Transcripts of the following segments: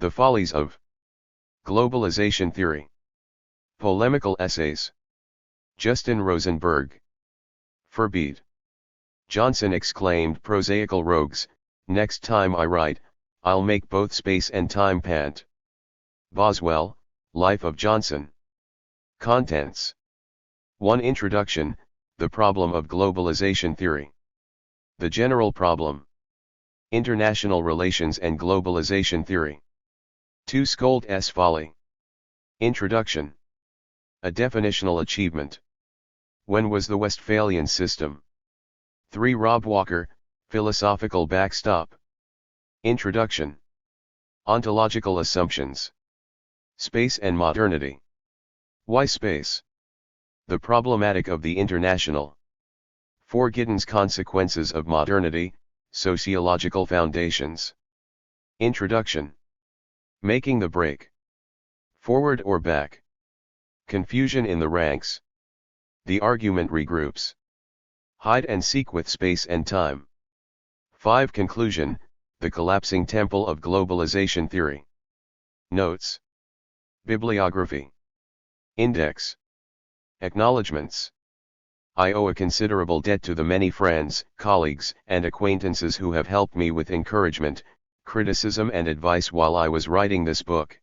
The Follies of Globalization Theory. Polemical Essays. Justin Rosenberg. Forbid. Johnson exclaimed, prosaical rogues, next time I write, I'll make both space and time pant. Boswell, Life of Johnson. Contents. 1. Introduction, the problem of globalization theory. The general problem. International relations and globalization theory. 2. Scold's folly. Introduction. A definitional achievement. When was the Westphalian system? 3. Rob Walker, philosophical backstop. Introduction. Ontological assumptions. Space and modernity. Why space? The problematic of the international. 4. Giddens' consequences of modernity, sociological foundations. Introduction. Making the break. Forward or back. Confusion in the ranks. The argument regroups. Hide and seek with space and time. 5. Conclusion, the collapsing temple of globalization theory. Notes. Bibliography. Index. Acknowledgements. I owe a considerable debt to the many friends, colleagues, and acquaintances who have helped me with encouragement, criticism and advice while I was writing this book.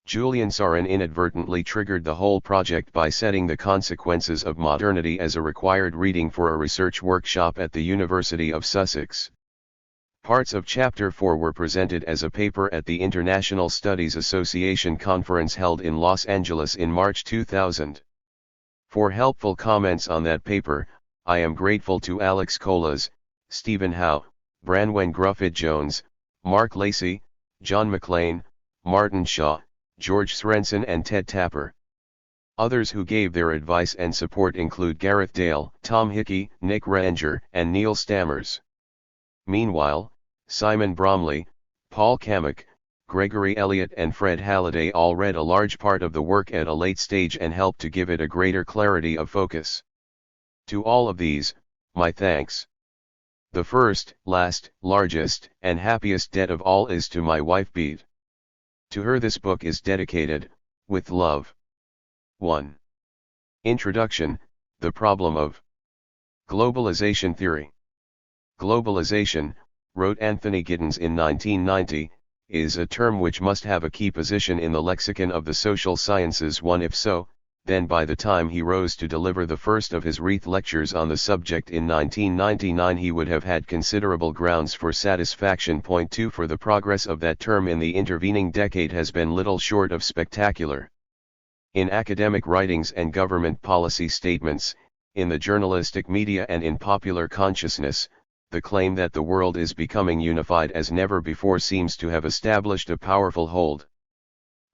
Julian Sarin inadvertently triggered the whole project by setting the consequences of modernity as a required reading for a research workshop at the University of Sussex. Parts of Chapter 4 were presented as a paper at the International Studies Association conference held in Los Angeles in March 2000. For helpful comments on that paper, I am grateful to Alex Colas, Stephen Howe, Branwen Gruffit-Jones, Mark Lacey, John McLean, Martin Shaw, George Svensson and Ted Tapper. Others who gave their advice and support include Gareth Dale, Tom Hickey, Nick Ranger, and Neil Stammers. Meanwhile, Simon Bromley, Paul Kamek, Gregory Elliott and Fred Halliday all read a large part of the work at a late stage and helped to give it a greater clarity of focus. To all of these, my thanks. The first, last, largest, and happiest debt of all is to my wife Bede. To her this book is dedicated, with love. 1. Introduction, the problem of globalization theory. Globalization, wrote Anthony Giddens in 1990, is a term which must have a key position in the lexicon of the social sciences. If so, then by the time he rose to deliver the first of his Wreath lectures on the subject in 1999 he would have had considerable grounds for satisfaction. 2. For the progress of that term in the intervening decade has been little short of spectacular. In academic writings and government policy statements, in the journalistic media and in popular consciousness, the claim that the world is becoming unified as never before seems to have established a powerful hold.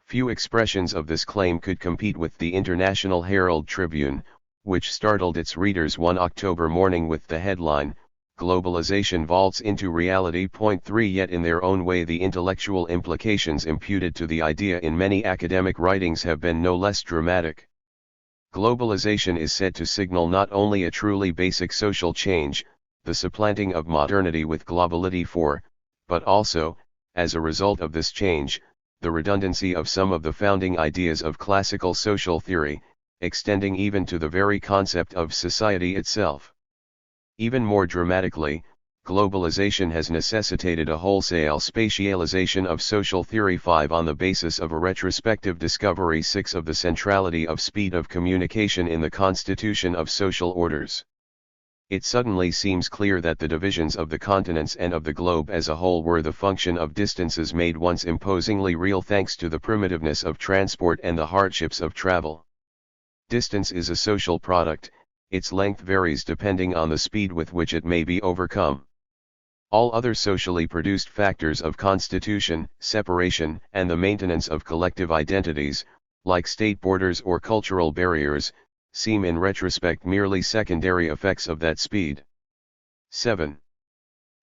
Few expressions of this claim could compete with the International Herald Tribune, which startled its readers one October morning with the headline, "Globalization Vaults into Reality." 3. Yet in their own way the intellectual implications imputed to the idea in many academic writings have been no less dramatic. Globalization is said to signal not only a truly basic social change, the supplanting of modernity with globality, but also, as a result of this change, the redundancy of some of the founding ideas of classical social theory, extending even to the very concept of society itself. Even more dramatically, globalization has necessitated a wholesale spatialization of social theory. 5. On the basis of a retrospective discovery. 6. Of the centrality of speed of communication in the constitution of social orders. It suddenly seems clear that the divisions of the continents and of the globe as a whole were the function of distances made once imposingly real thanks to the primitiveness of transport and the hardships of travel. Distance is a social product, its length varies depending on the speed with which it may be overcome. All other socially produced factors of constitution, separation, and the maintenance of collective identities, like state borders or cultural barriers, seem in retrospect merely secondary effects of that speed. 7.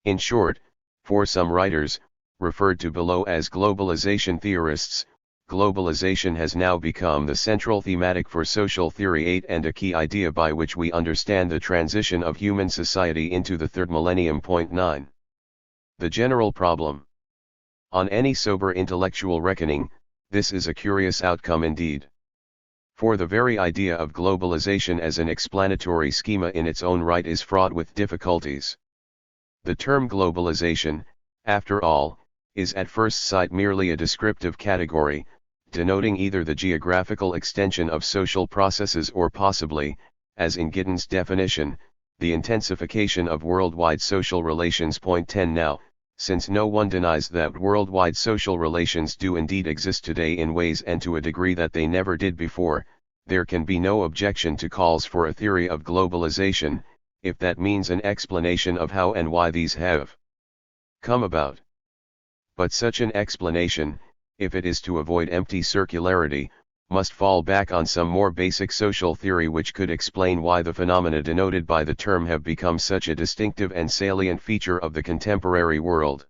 In short, for some writers, referred to below as globalization theorists, globalization has now become the central thematic for social theory. 8. And a key idea by which we understand the transition of human society into the third millennium. 9. The general problem. On any sober intellectual reckoning, this is a curious outcome indeed. For the very idea of globalization as an explanatory schema in its own right is fraught with difficulties. The term globalization, after all, is at first sight merely a descriptive category, denoting either the geographical extension of social processes or possibly, as in Giddens' definition, the intensification of worldwide social relations. Point 10 Now, since no one denies that worldwide social relations do indeed exist today in ways and to a degree that they never did before, there can be no objection to calls for a theory of globalization, if that means an explanation of how and why these have come about. But such an explanation, if it is to avoid empty circularity, must fall back on some more basic social theory which could explain why the phenomena denoted by the term have become such a distinctive and salient feature of the contemporary world.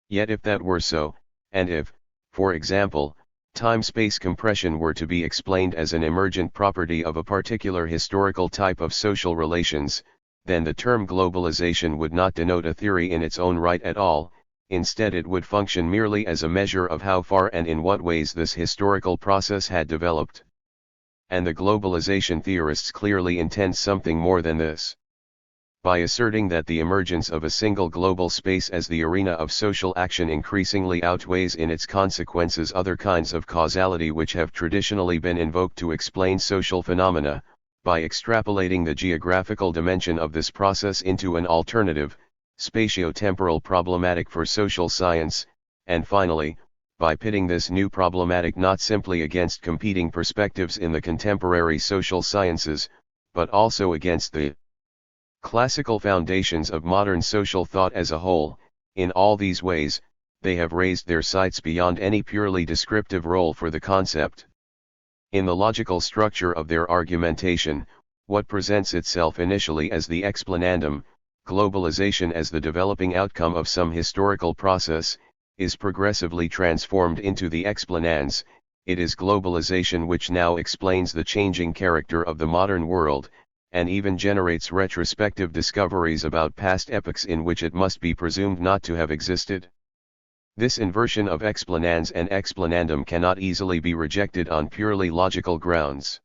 Yet if that were so, and if, for example, time-space compression were to be explained as an emergent property of a particular historical type of social relations, then the term globalization would not denote a theory in its own right at all. Instead it would function merely as a measure of how far and in what ways this historical process had developed. And the globalization theorists clearly intend something more than this. By asserting that the emergence of a single global space as the arena of social action increasingly outweighs in its consequences other kinds of causality which have traditionally been invoked to explain social phenomena, by extrapolating the geographical dimension of this process into an alternative, spatio-temporal problematic for social science, and finally, by pitting this new problematic not simply against competing perspectives in the contemporary social sciences, but also against the classical foundations of modern social thought as a whole. In all these ways, they have raised their sights beyond any purely descriptive role for the concept. In the logical structure of their argumentation, what presents itself initially as the explanandum, globalization as the developing outcome of some historical process, is progressively transformed into the explanans. It is globalization which now explains the changing character of the modern world, and even generates retrospective discoveries about past epochs in which it must be presumed not to have existed. This inversion of explanans and explanandum cannot easily be rejected on purely logical grounds.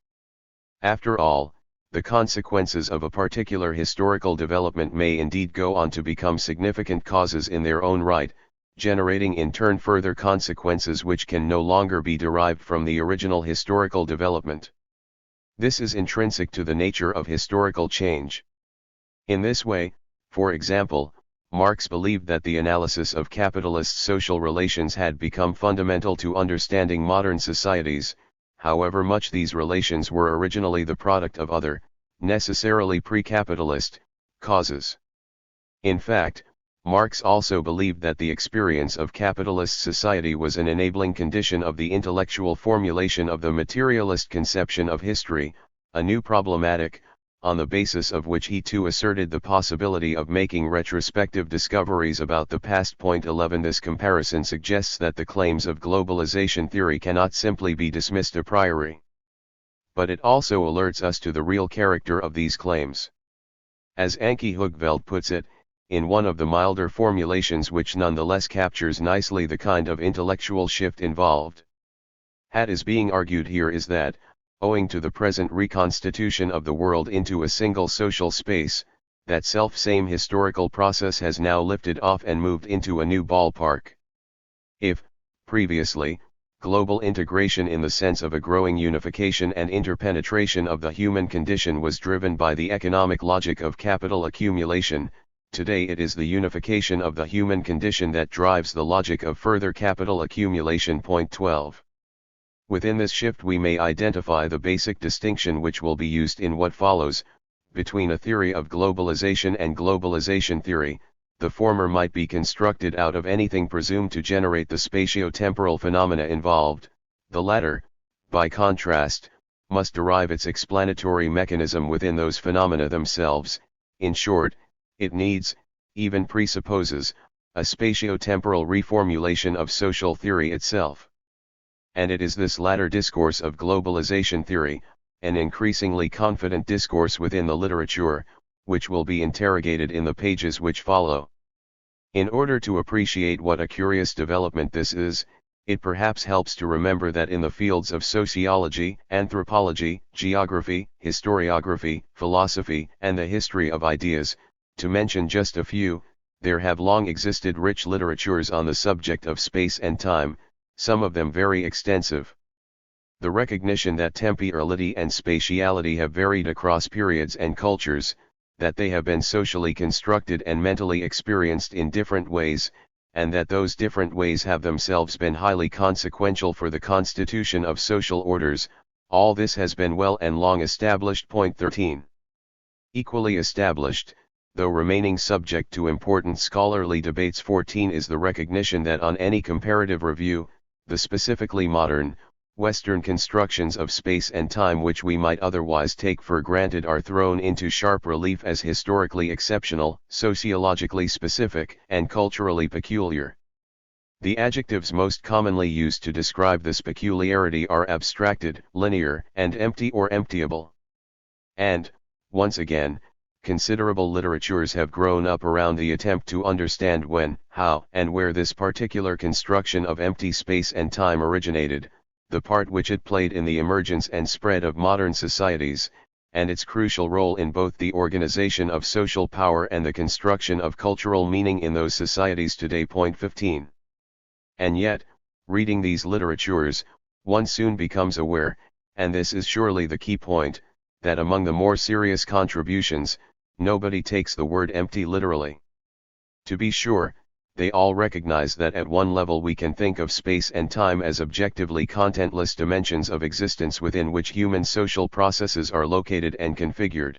After all, the consequences of a particular historical development may indeed go on to become significant causes in their own right, generating in turn further consequences which can no longer be derived from the original historical development. This is intrinsic to the nature of historical change. In this way, for example, Marx believed that the analysis of capitalist social relations had become fundamental to understanding modern societies, however much these relations were originally the product of other, necessarily pre-capitalist, causes. In fact, Marx also believed that the experience of capitalist society was an enabling condition of the intellectual formulation of the materialist conception of history, a new problematic, on the basis of which he too asserted the possibility of making retrospective discoveries about the past. 11 This comparison suggests that the claims of globalization theory cannot simply be dismissed a priori. But it also alerts us to the real character of these claims. As Anke Hugveld puts it, in one of the milder formulations which nonetheless captures nicely the kind of intellectual shift involved. What is being argued here is that, owing to the present reconstitution of the world into a single social space, that self-same historical process has now lifted off and moved into a new ballpark. If, previously, global integration in the sense of a growing unification and interpenetration of the human condition was driven by the economic logic of capital accumulation, today it is the unification of the human condition that drives the logic of further capital accumulation. 12. Within this shift we may identify the basic distinction which will be used in what follows, between a theory of globalization and globalization theory. The former might be constructed out of anything presumed to generate the spatio-temporal phenomena involved, the latter, by contrast, must derive its explanatory mechanism within those phenomena themselves. In short, it needs, even presupposes, a spatio-temporal reformulation of social theory itself. And it is this latter discourse of globalization theory, an increasingly confident discourse within the literature, which will be interrogated in the pages which follow. In order to appreciate what a curious development this is, it perhaps helps to remember that in the fields of sociology, anthropology, geography, historiography, philosophy, and the history of ideas, to mention just a few, there have long existed rich literatures on the subject of space and time, some of them very extensive. The recognition that temporality and spatiality have varied across periods and cultures, that they have been socially constructed and mentally experienced in different ways, and that those different ways have themselves been highly consequential for the constitution of social orders, all this has been well and long established. Point 13. Equally established, though remaining subject to important scholarly debates. 14 is the recognition that on any comparative review, the specifically modern, Western constructions of space and time which we might otherwise take for granted are thrown into sharp relief as historically exceptional, sociologically specific, and culturally peculiar. The adjectives most commonly used to describe this peculiarity are abstracted, linear, and empty or emptiable. And, once again, considerable literatures have grown up around the attempt to understand when, how, and where this particular construction of empty space and time originated, the part which it played in the emergence and spread of modern societies, and its crucial role in both the organization of social power and the construction of cultural meaning in those societies today. Point 15. And yet, reading these literatures, one soon becomes aware, and this is surely the key point, that among the more serious contributions, nobody takes the word empty literally. To be sure, they all recognize that at one level we can think of space and time as objectively contentless dimensions of existence within which human social processes are located and configured.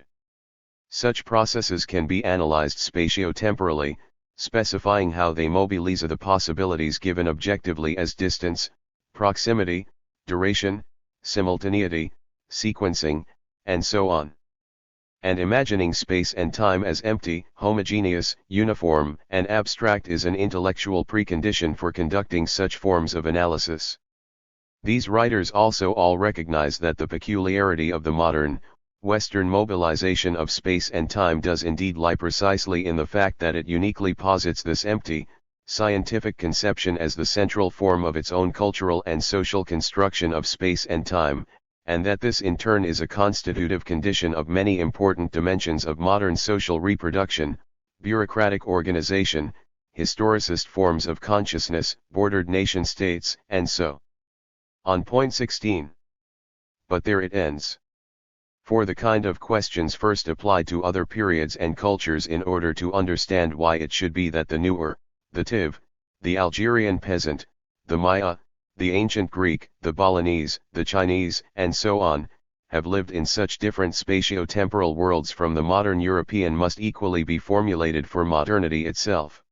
Such processes can be analyzed spatio-temporally, specifying how they mobilize the possibilities given objectively as distance, proximity, duration, simultaneity, sequencing, and so on. And imagining space and time as empty, homogeneous, uniform, and abstract is an intellectual precondition for conducting such forms of analysis. These writers also all recognize that the peculiarity of the modern, Western mobilization of space and time does indeed lie precisely in the fact that it uniquely posits this empty, scientific conception as the central form of its own cultural and social construction of space and time, and that this in turn is a constitutive condition of many important dimensions of modern social reproduction, bureaucratic organization, historicist forms of consciousness, bordered nation-states, and so on. Point 16. But there it ends. For the kind of questions first applied to other periods and cultures in order to understand why it should be that the Nuer, the Tiv, the Algerian peasant, the Maya, the ancient Greek, the Balinese, the Chinese, and so on, have lived in such different spatio-temporal worlds from the modern European must equally be formulated for modernity itself.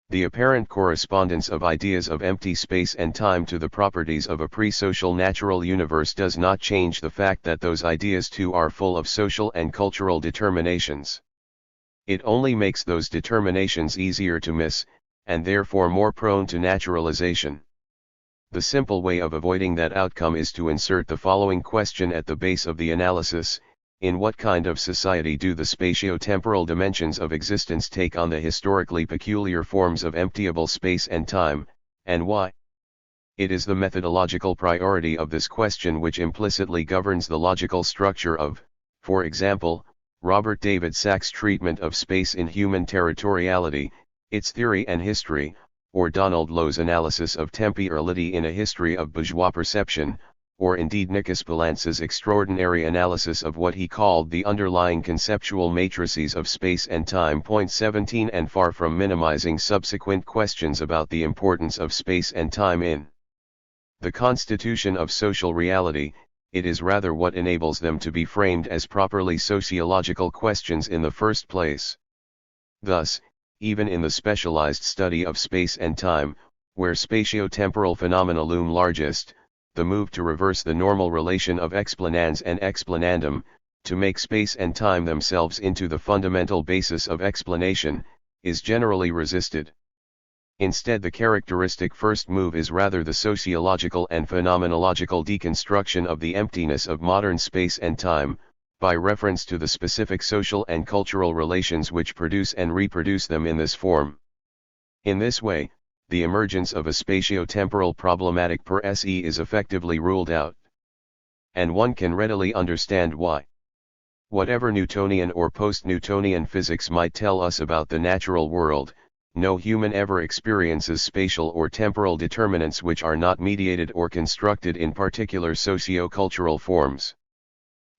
The apparent correspondence of ideas of empty space and time to the properties of a pre-social natural universe does not change the fact that those ideas too are full of social and cultural determinations. It only makes those determinations easier to miss, and therefore more prone to naturalization. The simple way of avoiding that outcome is to insert the following question at the base of the analysis: in what kind of society do the spatio-temporal dimensions of existence take on the historically peculiar forms of emptiable space and time, and why? It is the methodological priority of this question which implicitly governs the logical structure of, for example, Robert David Sachs' treatment of space in Human Territoriality, Its Theory and History, or Donald Lowe's analysis of temporality in A History of Bourgeois Perception, or indeed Nicolas Poulantzas's extraordinary analysis of what he called the underlying conceptual matrices of space and time. Point 17. And far from minimizing subsequent questions about the importance of space and time in the constitution of social reality, it is rather what enables them to be framed as properly sociological questions in the first place. Thus, even in the specialized study of space and time, where spatio-temporal phenomena loom largest, the move to reverse the normal relation of explanans and explanandum, to make space and time themselves into the fundamental basis of explanation, is generally resisted. Instead, the characteristic first move is rather the sociological and phenomenological deconstruction of the emptiness of modern space and time, by reference to the specific social and cultural relations which produce and reproduce them in this form. In this way, the emergence of a spatio-temporal problematic per se is effectively ruled out. And one can readily understand why. Whatever Newtonian or post-Newtonian physics might tell us about the natural world, no human ever experiences spatial or temporal determinants which are not mediated or constructed in particular socio-cultural forms.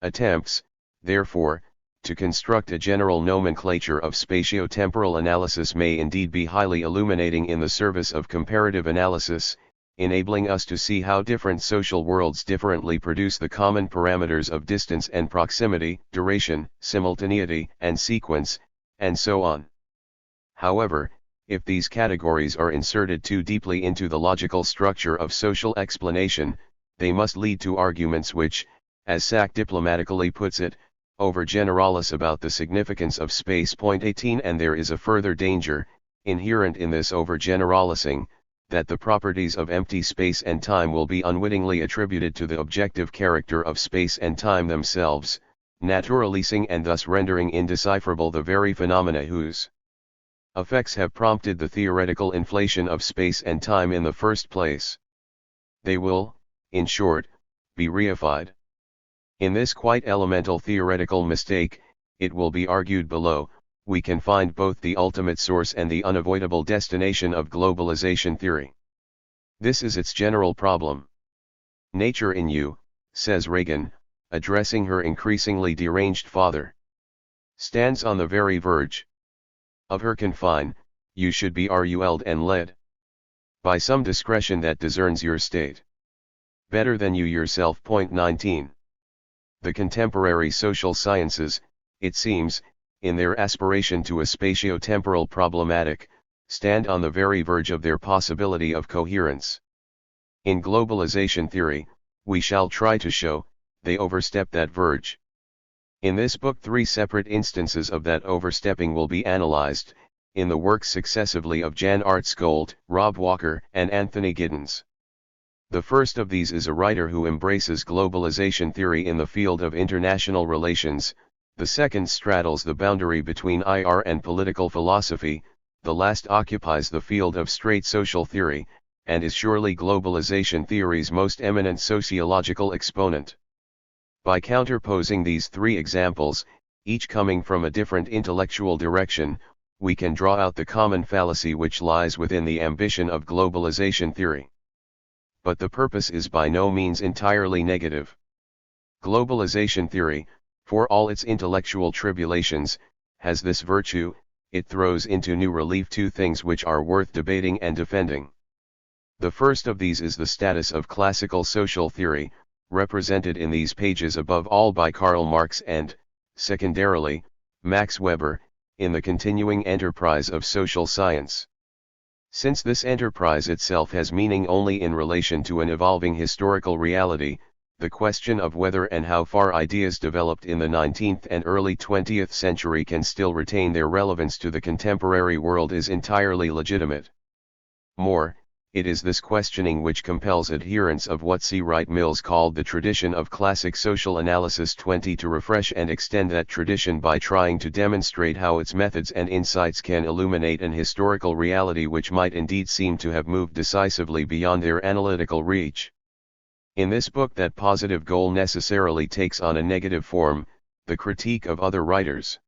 Attempts, therefore, to construct a general nomenclature of spatio-temporal analysis may indeed be highly illuminating in the service of comparative analysis, enabling us to see how different social worlds differently produce the common parameters of distance and proximity, duration, simultaneity, and sequence, and so on. However, if these categories are inserted too deeply into the logical structure of social explanation, they must lead to arguments which, as Sack diplomatically puts it, overgeneralize about the significance of space. 18 And there is a further danger, inherent in this overgeneralizing, that the properties of empty space and time will be unwittingly attributed to the objective character of space and time themselves, naturalizing and thus rendering indecipherable the very phenomena whose effects have prompted the theoretical inflation of space and time in the first place. They will, in short, be reified. In this quite elemental theoretical mistake, it will be argued below, we can find both the ultimate source and the unavoidable destination of globalization theory. This is its general problem. Nature in you, says Reagan, addressing her increasingly deranged father, stands on the very verge of her confine. You should be ruled and led by some discretion that discerns your state better than you yourself. 19. The contemporary social sciences, it seems, in their aspiration to a spatio-temporal problematic, stand on the very verge of their possibility of coherence. In globalization theory, we shall try to show, they overstep that verge. In this book 3 separate instances of that overstepping will be analyzed, in the works successively of Jan Artskold, Rob Walker, and Anthony Giddens. The first of these is a writer who embraces globalization theory in the field of international relations, the second straddles the boundary between IR and political philosophy, the last occupies the field of straight social theory, and is surely globalization theory's most eminent sociological exponent. By counterposing these three examples, each coming from a different intellectual direction, we can draw out the common fallacy which lies within the ambition of globalization theory. But the purpose is by no means entirely negative. Globalization theory, for all its intellectual tribulations, has this virtue: it throws into new relief two things which are worth debating and defending. The first of these is the status of classical social theory, represented in these pages above all by Karl Marx and, secondarily, Max Weber, in the continuing enterprise of social science. Since this enterprise itself has meaning only in relation to an evolving historical reality, the question of whether and how far ideas developed in the 19th and early 20th century can still retain their relevance to the contemporary world is entirely legitimate. More, it is this questioning which compels adherents of what C. Wright Mills called the tradition of classic social analysis 20 to refresh and extend that tradition by trying to demonstrate how its methods and insights can illuminate an historical reality which might indeed seem to have moved decisively beyond their analytical reach. In this book that positive goal necessarily takes on a negative form, the critique of other writers.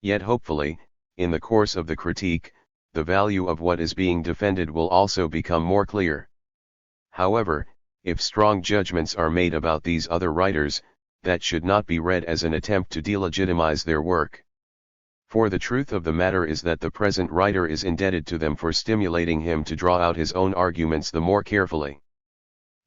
Yet hopefully, in the course of the critique, the value of what is being defended will also become more clear. However, if strong judgments are made about these other writers, that should not be read as an attempt to delegitimize their work. For the truth of the matter is that the present writer is indebted to them for stimulating him to draw out his own arguments the more carefully.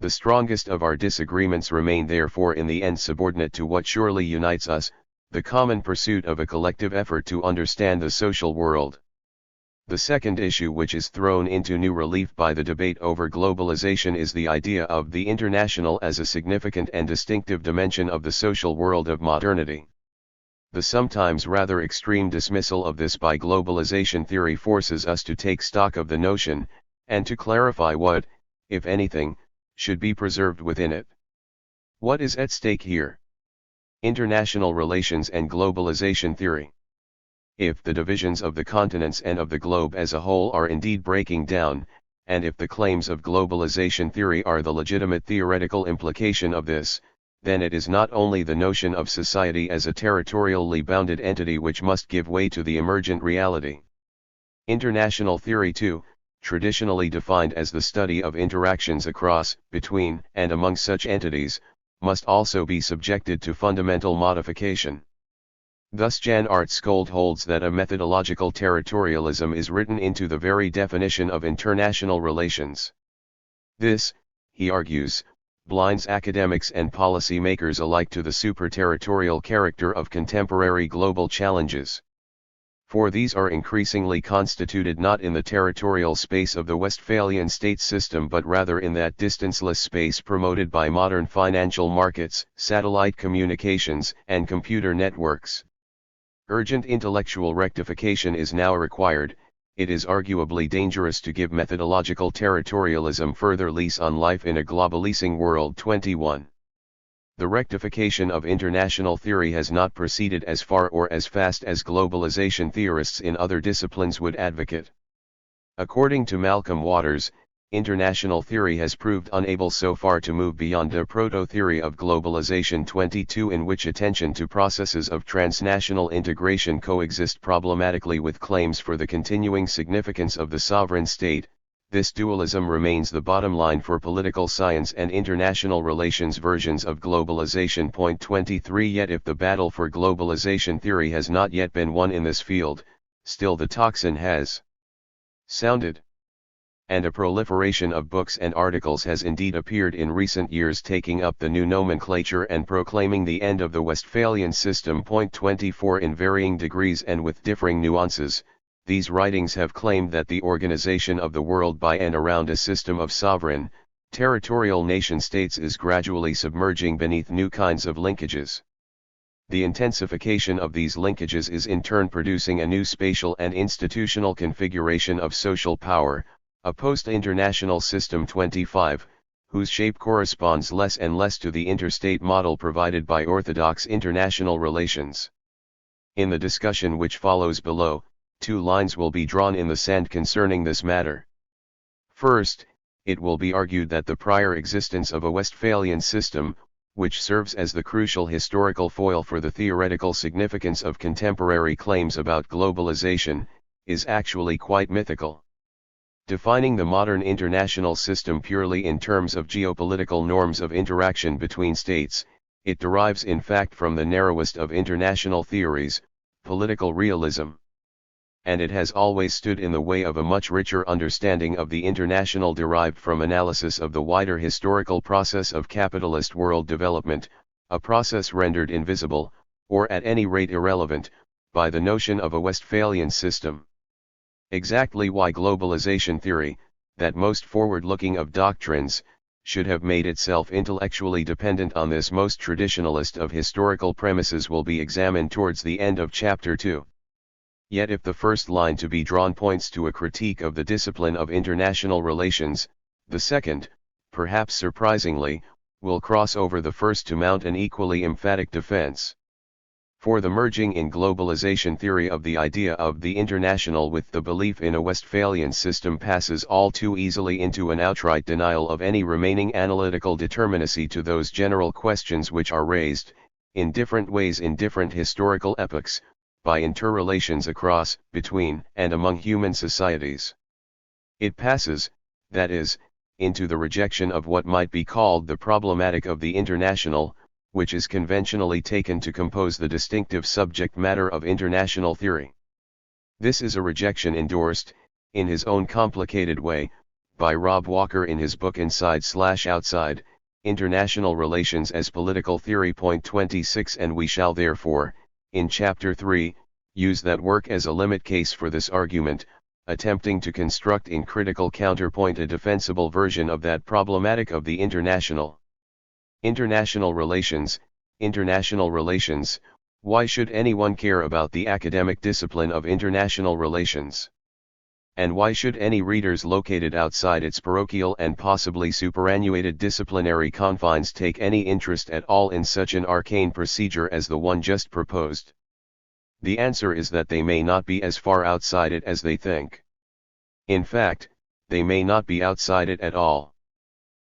The strongest of our disagreements remain therefore in the end subordinate to what surely unites us, the common pursuit of a collective effort to understand the social world. The second issue which is thrown into new relief by the debate over globalization is the idea of the international as a significant and distinctive dimension of the social world of modernity. The sometimes rather extreme dismissal of this by globalization theory forces us to take stock of the notion, and to clarify what, if anything, should be preserved within it. What is at stake here? International relations and globalization theory. if the divisions of the continents and of the globe as a whole are indeed breaking down, and if the claims of globalization theory are the legitimate theoretical implication of this, then it is not only the notion of society as a territorially bounded entity which must give way to the emergent reality. International theory too, traditionally defined as the study of interactions across, between, and among such entities, must also be subjected to fundamental modification. Thus Jan Artskold holds that a methodological territorialism is written into the very definition of international relations. This, he argues, blinds academics and policy-makers alike to the super-territorial character of contemporary global challenges. For these are increasingly constituted not in the territorial space of the Westphalian state system but rather in that distanceless space promoted by modern financial markets, satellite communications, and computer networks. Urgent intellectual rectification is now required. It is arguably dangerous to give methodological territorialism further lease on life in a globalizing world. 21. The rectification of international theory has not proceeded as far or as fast as globalization theorists in other disciplines would advocate. According to Malcolm Waters, international theory has proved unable so far to move beyond a proto-theory of globalization. 22, in which attention to processes of transnational integration coexist problematically with claims for the continuing significance of the sovereign state. This dualism remains the bottom line for political science and international relations versions of globalization. 23, yet if the battle for globalization theory has not yet been won in this field, still the tocsin has sounded. And a proliferation of books and articles has indeed appeared in recent years taking up the new nomenclature and proclaiming the end of the Westphalian system. 24, in varying degrees and with differing nuances, these writings have claimed that the organization of the world by and around a system of sovereign, territorial nation-states is gradually submerging beneath new kinds of linkages. The intensification of these linkages is in turn producing a new spatial and institutional configuration of social power, a post-international system. 25, whose shape corresponds less and less to the interstate model provided by orthodox international relations. In the discussion which follows below, two lines will be drawn in the sand concerning this matter. First, it will be argued that the prior existence of a Westphalian system, which serves as the crucial historical foil for the theoretical significance of contemporary claims about globalization, is actually quite mythical. Defining the modern international system purely in terms of geopolitical norms of interaction between states, it derives in fact from the narrowest of international theories, political realism. And it has always stood in the way of a much richer understanding of the international derived from analysis of the wider historical process of capitalist world development, a process rendered invisible, or at any rate irrelevant, by the notion of a Westphalian system. Exactly why globalization theory, that most forward-looking of doctrines, should have made itself intellectually dependent on this most traditionalist of historical premises will be examined towards the end of Chapter 2. Yet if the first line to be drawn points to a critique of the discipline of international relations, the second, perhaps surprisingly, will cross over the first to mount an equally emphatic defense. For the merging in globalization theory of the idea of the international with the belief in a Westphalian system passes all too easily into an outright denial of any remaining analytical determinacy to those general questions which are raised, in different ways in different historical epochs, by interrelations across, between, and among human societies. It passes, that is, into the rejection of what might be called the problematic of the international, which is conventionally taken to compose the distinctive subject matter of international theory. This is a rejection endorsed, in his own complicated way, by Rob Walker in his book Inside/Outside, International Relations as Political Theory. 26, and we shall therefore, in Chapter 3, use that work as a limit case for this argument, attempting to construct in critical counterpoint a defensible version of that problematic of the international. International relations, why should anyone care about the academic discipline of international relations? And why should any readers located outside its parochial and possibly superannuated disciplinary confines take any interest at all in such an arcane procedure as the one just proposed? The answer is that they may not be as far outside it as they think. In fact, they may not be outside it at all.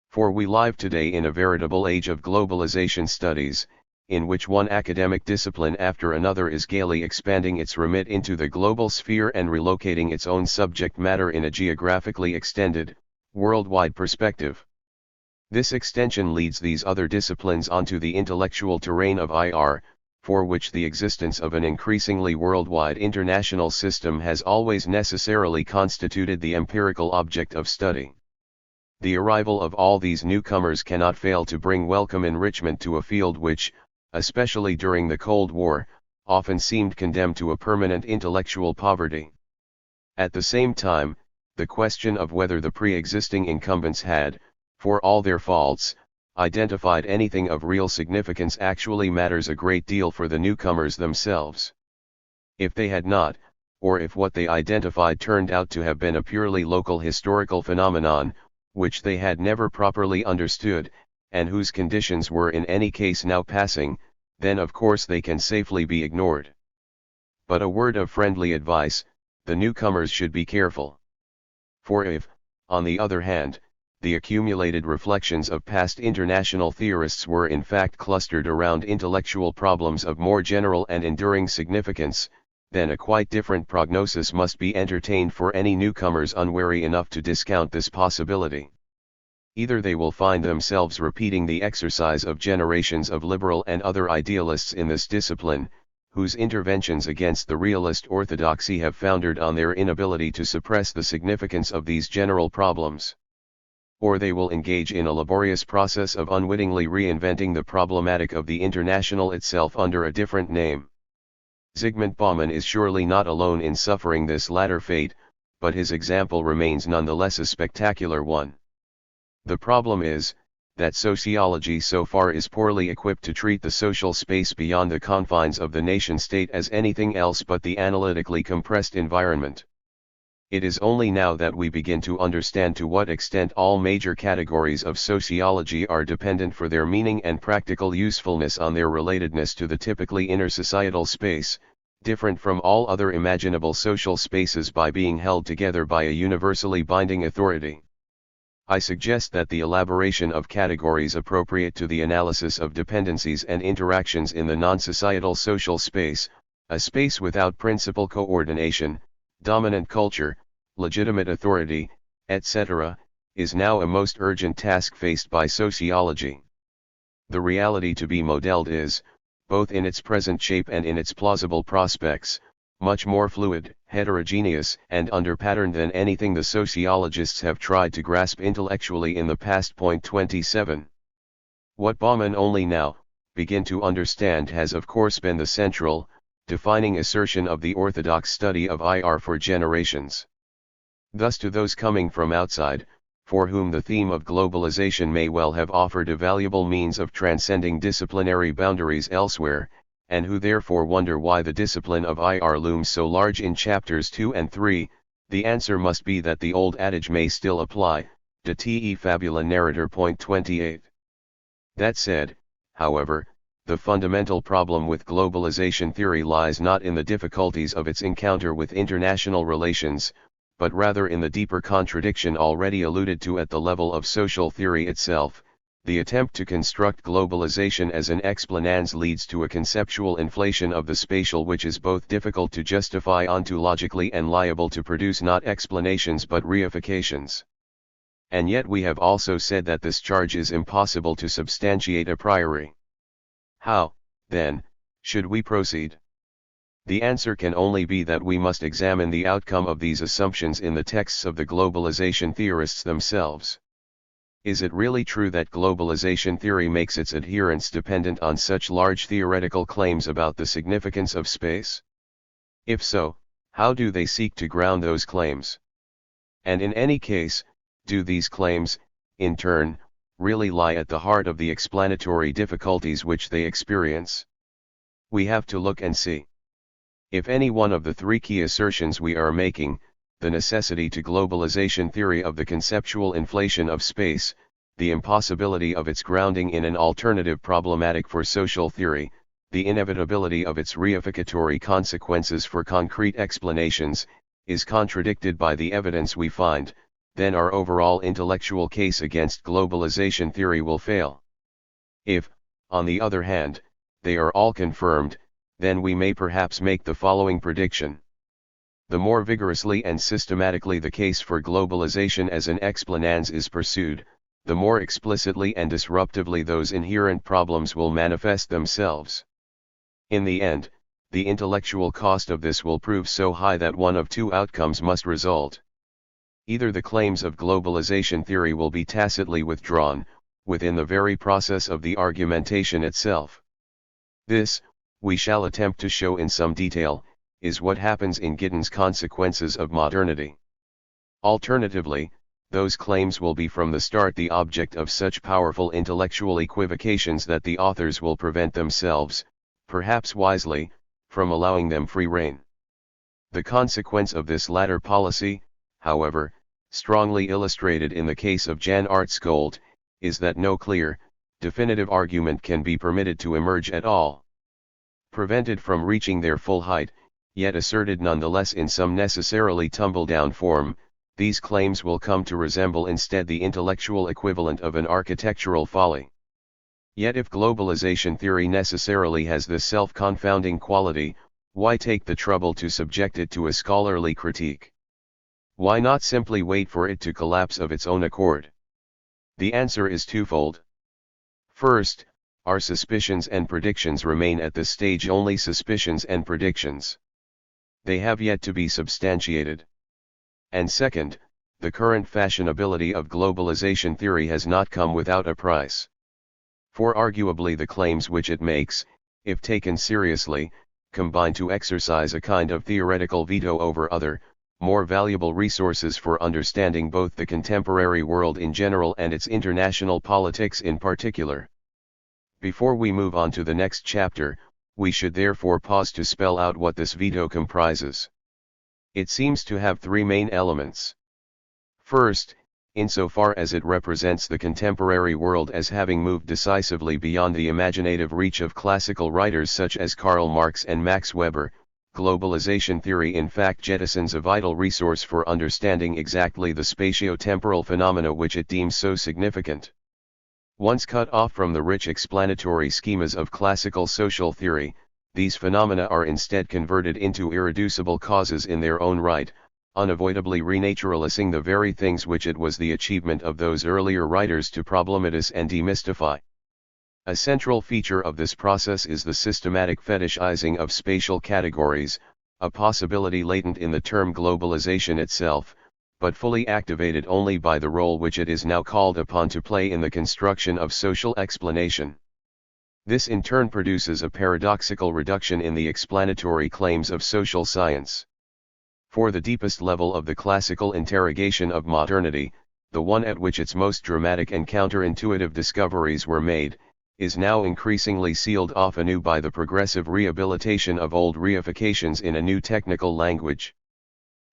For we live today in a veritable age of globalization studies, in which one academic discipline after another is gaily expanding its remit into the global sphere and relocating its own subject matter in a geographically extended, worldwide perspective. This extension leads these other disciplines onto the intellectual terrain of IR, for which the existence of an increasingly worldwide international system has always necessarily constituted the empirical object of study. The arrival of all these newcomers cannot fail to bring welcome enrichment to a field which, especially during the Cold War, often seemed condemned to a permanent intellectual poverty. At the same time, the question of whether the pre-existing incumbents had, for all their faults, identified anything of real significance actually matters a great deal for the newcomers themselves. If they had not, or if what they identified turned out to have been a purely local historical phenomenon, which they had never properly understood, and whose conditions were in any case now passing, then of course they can safely be ignored. But a word of friendly advice, the newcomers should be careful. For if, on the other hand, the accumulated reflections of past international theorists were in fact clustered around intellectual problems of more general and enduring significance, then a quite different prognosis must be entertained for any newcomers unwary enough to discount this possibility. Either they will find themselves repeating the exercise of generations of liberal and other idealists in this discipline, whose interventions against the realist orthodoxy have foundered on their inability to suppress the significance of these general problems. Or they will engage in a laborious process of unwittingly reinventing the problematic of the international itself under a different name. Zygmunt Bauman is surely not alone in suffering this latter fate, but his example remains nonetheless a spectacular one. The problem is, that sociology so far is poorly equipped to treat the social space beyond the confines of the nation-state as anything else but the analytically compressed environment. It is only now that we begin to understand to what extent all major categories of sociology are dependent for their meaning and practical usefulness on their relatedness to the typically intersocietal space, different from all other imaginable social spaces by being held together by a universally binding authority. I suggest that the elaboration of categories appropriate to the analysis of dependencies and interactions in the non-societal social space, a space without principal coordination, dominant culture, legitimate authority, etc., is now a most urgent task faced by sociology. The reality to be modeled is, both in its present shape and in its plausible prospects, much more fluid, heterogeneous, and under-patterned than anything the sociologists have tried to grasp intellectually in the past. 27. What Bauman only now begin to understand has of course been the central, defining assertion of the orthodox study of IR for generations. Thus to those coming from outside, for whom the theme of globalization may well have offered a valuable means of transcending disciplinary boundaries elsewhere, and who therefore wonder why the discipline of IR looms so large in chapters 2 and 3, the answer must be that the old adage may still apply, de te fabula narrator. 28. That said, however, the fundamental problem with globalization theory lies not in the difficulties of its encounter with international relations, but rather in the deeper contradiction already alluded to at the level of social theory itself. The attempt to construct globalization as an explanans leads to a conceptual inflation of the spatial which is both difficult to justify ontologically and liable to produce not explanations but reifications. And yet we have also said that this charge is impossible to substantiate a priori. How, then, should we proceed? The answer can only be that we must examine the outcome of these assumptions in the texts of the globalization theorists themselves. Is it really true that globalization theory makes its adherents dependent on such large theoretical claims about the significance of space? If so, how do they seek to ground those claims? And in any case, do these claims, in turn, really lie at the heart of the explanatory difficulties which they experience? We have to look and see. If any one of the three key assertions we are making, the necessity to globalization theory of the conceptual inflation of space, the impossibility of its grounding in an alternative problematic for social theory, the inevitability of its reificatory consequences for concrete explanations, is contradicted by the evidence we find, then our overall intellectual case against globalization theory will fail. If, on the other hand, they are all confirmed, then we may perhaps make the following prediction. The more vigorously and systematically the case for globalization as an explanans is pursued, the more explicitly and disruptively those inherent problems will manifest themselves. In the end, the intellectual cost of this will prove so high that one of two outcomes must result. Either the claims of globalization theory will be tacitly withdrawn, within the very process of the argumentation itself. This, we shall attempt to show in some detail, is what happens in Gittins' Consequences of Modernity. Alternatively, those claims will be from the start the object of such powerful intellectual equivocations that the authors will prevent themselves, perhaps wisely, from allowing them free rein. The consequence of this latter policy, however, strongly illustrated in the case of Jan Artskold, is that no clear, definitive argument can be permitted to emerge at all. Prevented from reaching their full height, yet asserted nonetheless in some necessarily tumble-down form, these claims will come to resemble instead the intellectual equivalent of an architectural folly. Yet if globalization theory necessarily has this self-confounding quality, why take the trouble to subject it to a scholarly critique? Why not simply wait for it to collapse of its own accord? The answer is twofold. First, our suspicions and predictions remain at this stage only suspicions and predictions. They have yet to be substantiated. And second, the current fashionability of globalization theory has not come without a price. For arguably the claims which it makes, if taken seriously, combine to exercise a kind of theoretical veto over other, more valuable resources for understanding both the contemporary world in general and its international politics in particular. Before we move on to the next chapter, we should therefore pause to spell out what this veto comprises. It seems to have three main elements. First, insofar as it represents the contemporary world as having moved decisively beyond the imaginative reach of classical writers such as Karl Marx and Max Weber, globalization theory in fact jettisons a vital resource for understanding exactly the spatio-temporal phenomena which it deems so significant. Once cut off from the rich explanatory schemas of classical social theory, these phenomena are instead converted into irreducible causes in their own right, unavoidably renaturalizing the very things which it was the achievement of those earlier writers to problematize and demystify. A central feature of this process is the systematic fetishizing of spatial categories, a possibility latent in the term globalization itself, but fully activated only by the role which it is now called upon to play in the construction of social explanation. This in turn produces a paradoxical reduction in the explanatory claims of social science. For the deepest level of the classical interrogation of modernity, the one at which its most dramatic and counterintuitive discoveries were made, is now increasingly sealed off anew by the progressive rehabilitation of old reifications in a new technical language.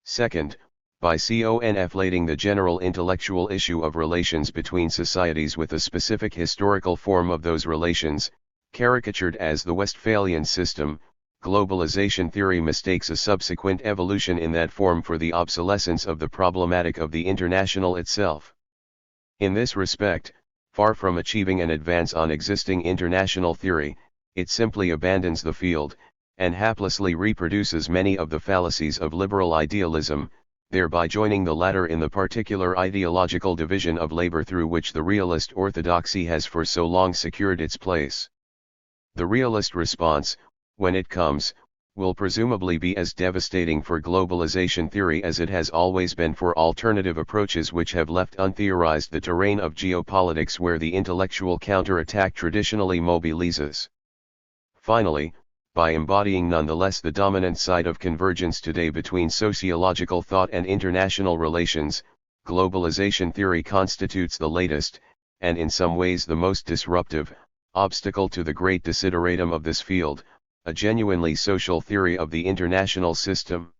Second, by conflating the general intellectual issue of relations between societies with the specific historical form of those relations, caricatured as the Westphalian system, globalization theory mistakes a subsequent evolution in that form for the obsolescence of the problematic of the international itself. In this respect, far from achieving an advance on existing international theory, it simply abandons the field, and haplessly reproduces many of the fallacies of liberal idealism, thereby joining the latter in the particular ideological division of labor through which the realist orthodoxy has for so long secured its place. The realist response, when it comes, will presumably be as devastating for globalization theory as it has always been for alternative approaches which have left untheorized the terrain of geopolitics where the intellectual counterattack traditionally mobilizes. Finally, by embodying nonetheless the dominant side of convergence today between sociological thought and international relations, globalization theory constitutes the latest, and in some ways the most disruptive, obstacle to the great desideratum of this field, a genuinely social theory of the international system.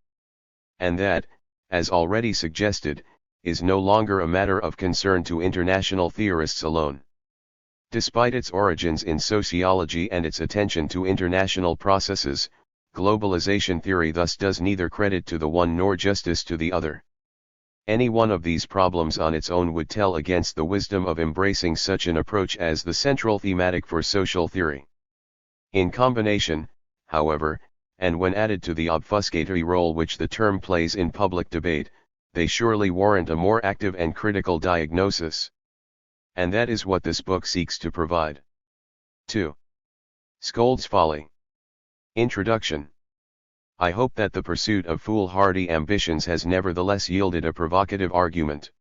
And that, as already suggested, is no longer a matter of concern to international theorists alone. Despite its origins in sociology and its attention to international processes, globalization theory thus does neither credit to the one nor justice to the other. Any one of these problems on its own would tell against the wisdom of embracing such an approach as the central thematic for social theory. In combination, however, and when added to the obfuscatory role which the term plays in public debate, they surely warrant a more active and critical diagnosis. And that is what this book seeks to provide. 2. Scold's Folly. Introduction. I hope that the pursuit of foolhardy ambitions has nevertheless yielded a provocative argument.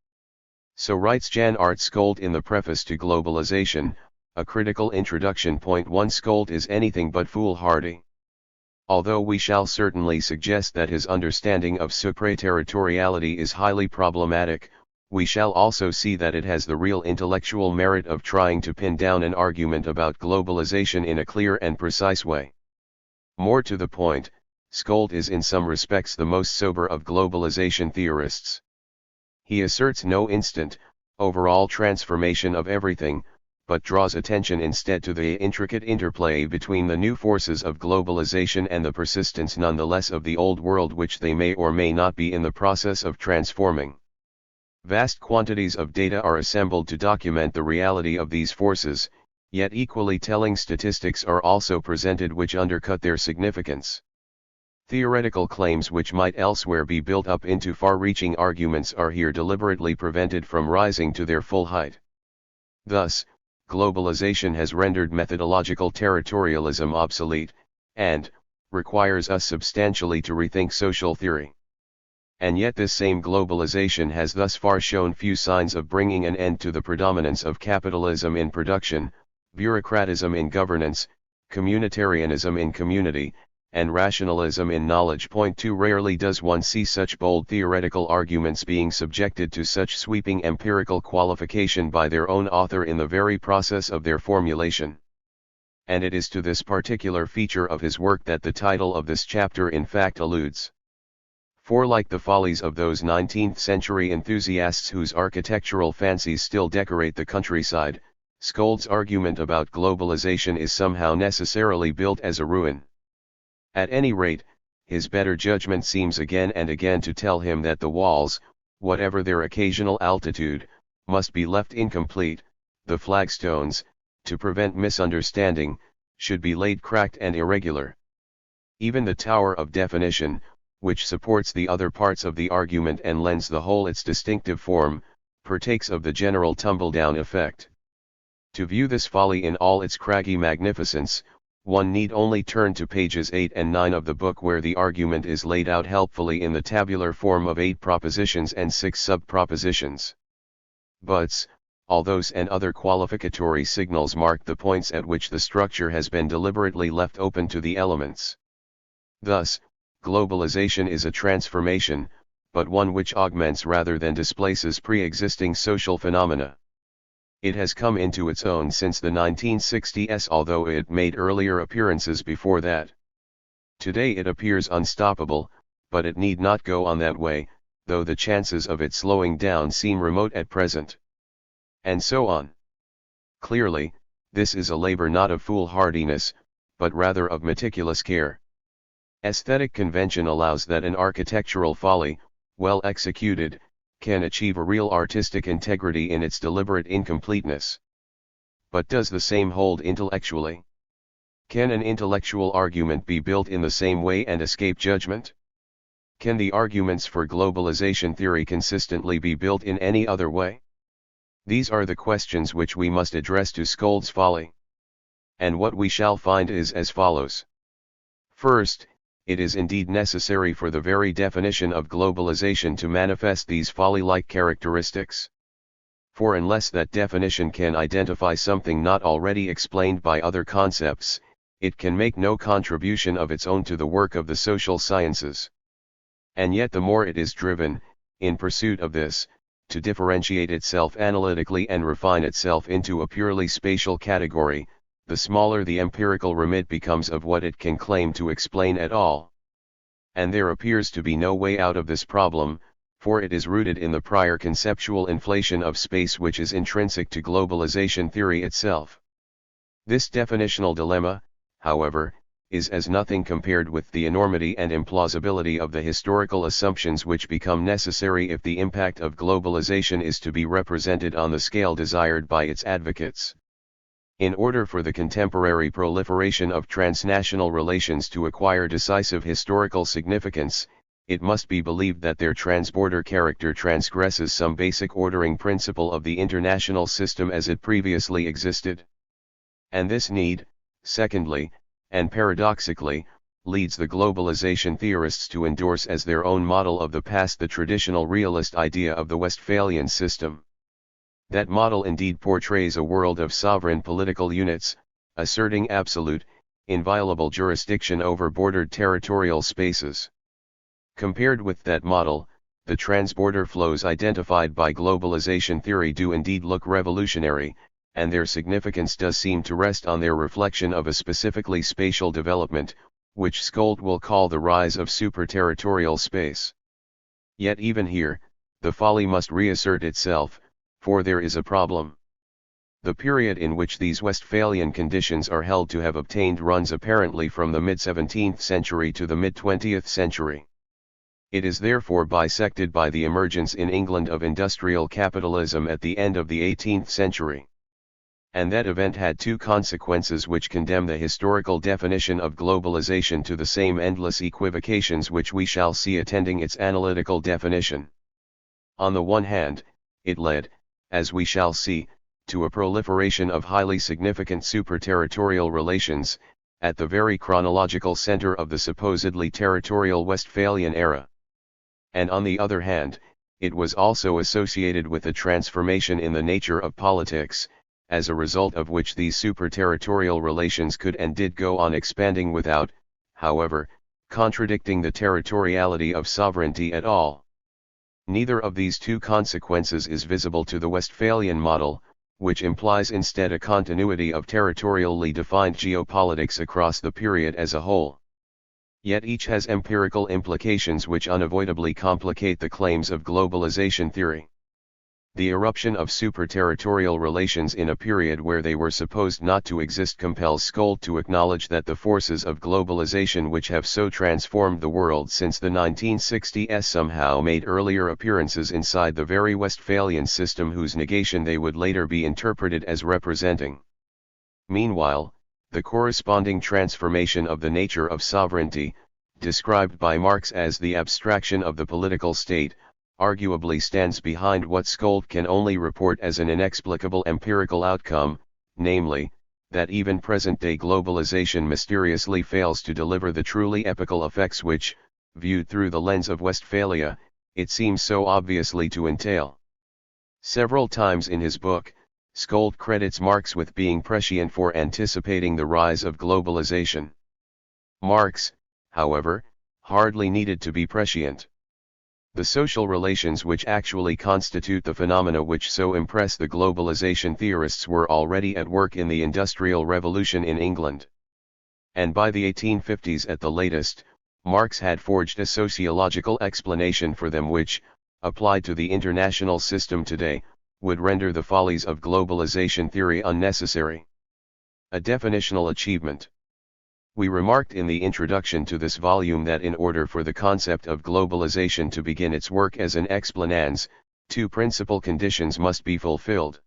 So writes Jan Art Scold in the preface to Globalization, a critical introduction. Point 1. Scold is anything but foolhardy. Although we shall certainly suggest that his understanding of supraterritoriality is highly problematic, we shall also see that it has the real intellectual merit of trying to pin down an argument about globalization in a clear and precise way. More to the point, Scold is in some respects the most sober of globalization theorists. He asserts no instant, overall transformation of everything, but draws attention instead to the intricate interplay between the new forces of globalization and the persistence nonetheless of the old world which they may or may not be in the process of transforming. Vast quantities of data are assembled to document the reality of these forces, yet equally telling statistics are also presented which undercut their significance. Theoretical claims which might elsewhere be built up into far-reaching arguments are here deliberately prevented from rising to their full height. Thus, globalization has rendered methodological territorialism obsolete, and requires us substantially to rethink social theory. And yet this same globalization has thus far shown few signs of bringing an end to the predominance of capitalism in production, bureaucratism in governance, communitarianism in community, and rationalism in knowledge. Point 2. Rarely does one see such bold theoretical arguments being subjected to such sweeping empirical qualification by their own author in the very process of their formulation. And it is to this particular feature of his work that the title of this chapter in fact alludes. For like the follies of those 19th-century enthusiasts whose architectural fancies still decorate the countryside, Scold's argument about globalization is somehow necessarily built as a ruin. At any rate, his better judgment seems again and again to tell him that the walls, whatever their occasional altitude, must be left incomplete, the flagstones, to prevent misunderstanding, should be laid cracked and irregular. Even the tower of definition, which supports the other parts of the argument and lends the whole its distinctive form, partakes of the general tumble-down effect. To view this folly in all its craggy magnificence, one need only turn to pages 8 and 9 of the book where the argument is laid out helpfully in the tabular form of 8 propositions and 6 sub-propositions. Buts, althoughs and other qualificatory signals mark the points at which the structure has been deliberately left open to the elements. Thus, globalization is a transformation, but one which augments rather than displaces pre-existing social phenomena. It has come into its own since the 1960s, although it made earlier appearances before that. Today it appears unstoppable, but it need not go on that way, though the chances of it slowing down seem remote at present. And so on. Clearly, this is a labor not of foolhardiness, but rather of meticulous care. Aesthetic convention allows that an architectural folly, well executed, can achieve a real artistic integrity in its deliberate incompleteness. But does the same hold intellectually? Can an intellectual argument be built in the same way and escape judgment? Can the arguments for globalization theory consistently be built in any other way? These are the questions which we must address to Scold's Folly. And what we shall find is as follows. First, it is indeed necessary for the very definition of globalization to manifest these folly-like characteristics. For unless that definition can identify something not already explained by other concepts, it can make no contribution of its own to the work of the social sciences. And yet the more it is driven, in pursuit of this, to differentiate itself analytically and refine itself into a purely spatial category, the smaller the empirical remit becomes of what it can claim to explain at all. And there appears to be no way out of this problem, for it is rooted in the prior conceptual inflation of space which is intrinsic to globalization theory itself. This definitional dilemma, however, is as nothing compared with the enormity and implausibility of the historical assumptions which become necessary if the impact of globalization is to be represented on the scale desired by its advocates. In order for the contemporary proliferation of transnational relations to acquire decisive historical significance, it must be believed that their transborder character transgresses some basic ordering principle of the international system as it previously existed. And this need, secondly, and paradoxically, leads the globalization theorists to endorse as their own model of the past the traditional realist idea of the Westphalian system. That model indeed portrays a world of sovereign political units, asserting absolute, inviolable jurisdiction over bordered territorial spaces. Compared with that model, the transborder flows identified by globalization theory do indeed look revolutionary, and their significance does seem to rest on their reflection of a specifically spatial development, which Skold will call the rise of superterritorial space. Yet even here, the folly must reassert itself, for there is a problem. The period in which these Westphalian conditions are held to have obtained runs apparently from the mid-17th century to the mid-20th century. It is therefore bisected by the emergence in England of industrial capitalism at the end of the 18th century. And that event had two consequences which condemn the historical definition of globalization to the same endless equivocations which we shall see attending its analytical definition. On the one hand, it led, as we shall see, to a proliferation of highly significant superterritorial relations, at the very chronological center of the supposedly territorial Westphalian era. And on the other hand, it was also associated with a transformation in the nature of politics, as a result of which these superterritorial relations could and did go on expanding without, however, contradicting the territoriality of sovereignty at all. Neither of these two consequences is visible to the Westphalian model, which implies instead a continuity of territorially defined geopolitics across the period as a whole. Yet each has empirical implications which unavoidably complicate the claims of globalization theory. The eruption of superterritorial relations in a period where they were supposed not to exist compels Skold to acknowledge that the forces of globalization which have so transformed the world since the 1960s somehow made earlier appearances inside the very Westphalian system whose negation they would later be interpreted as representing. Meanwhile, the corresponding transformation of the nature of sovereignty, described by Marx as the abstraction of the political state, arguably stands behind what Skold can only report as an inexplicable empirical outcome, namely, that even present-day globalization mysteriously fails to deliver the truly epochal effects which, viewed through the lens of Westphalia, it seems so obviously to entail. Several times in his book, Skold credits Marx with being prescient for anticipating the rise of globalization. Marx, however, hardly needed to be prescient. The social relations which actually constitute the phenomena which so impress the globalization theorists were already at work in the Industrial Revolution in England. And by the 1850s at the latest, Marx had forged a sociological explanation for them which, applied to the international system today, would render the follies of globalization theory unnecessary. A definitional achievement. We remarked in the introduction to this volume that in order for the concept of globalization to begin its work as an explanans, two principal conditions must be fulfilled.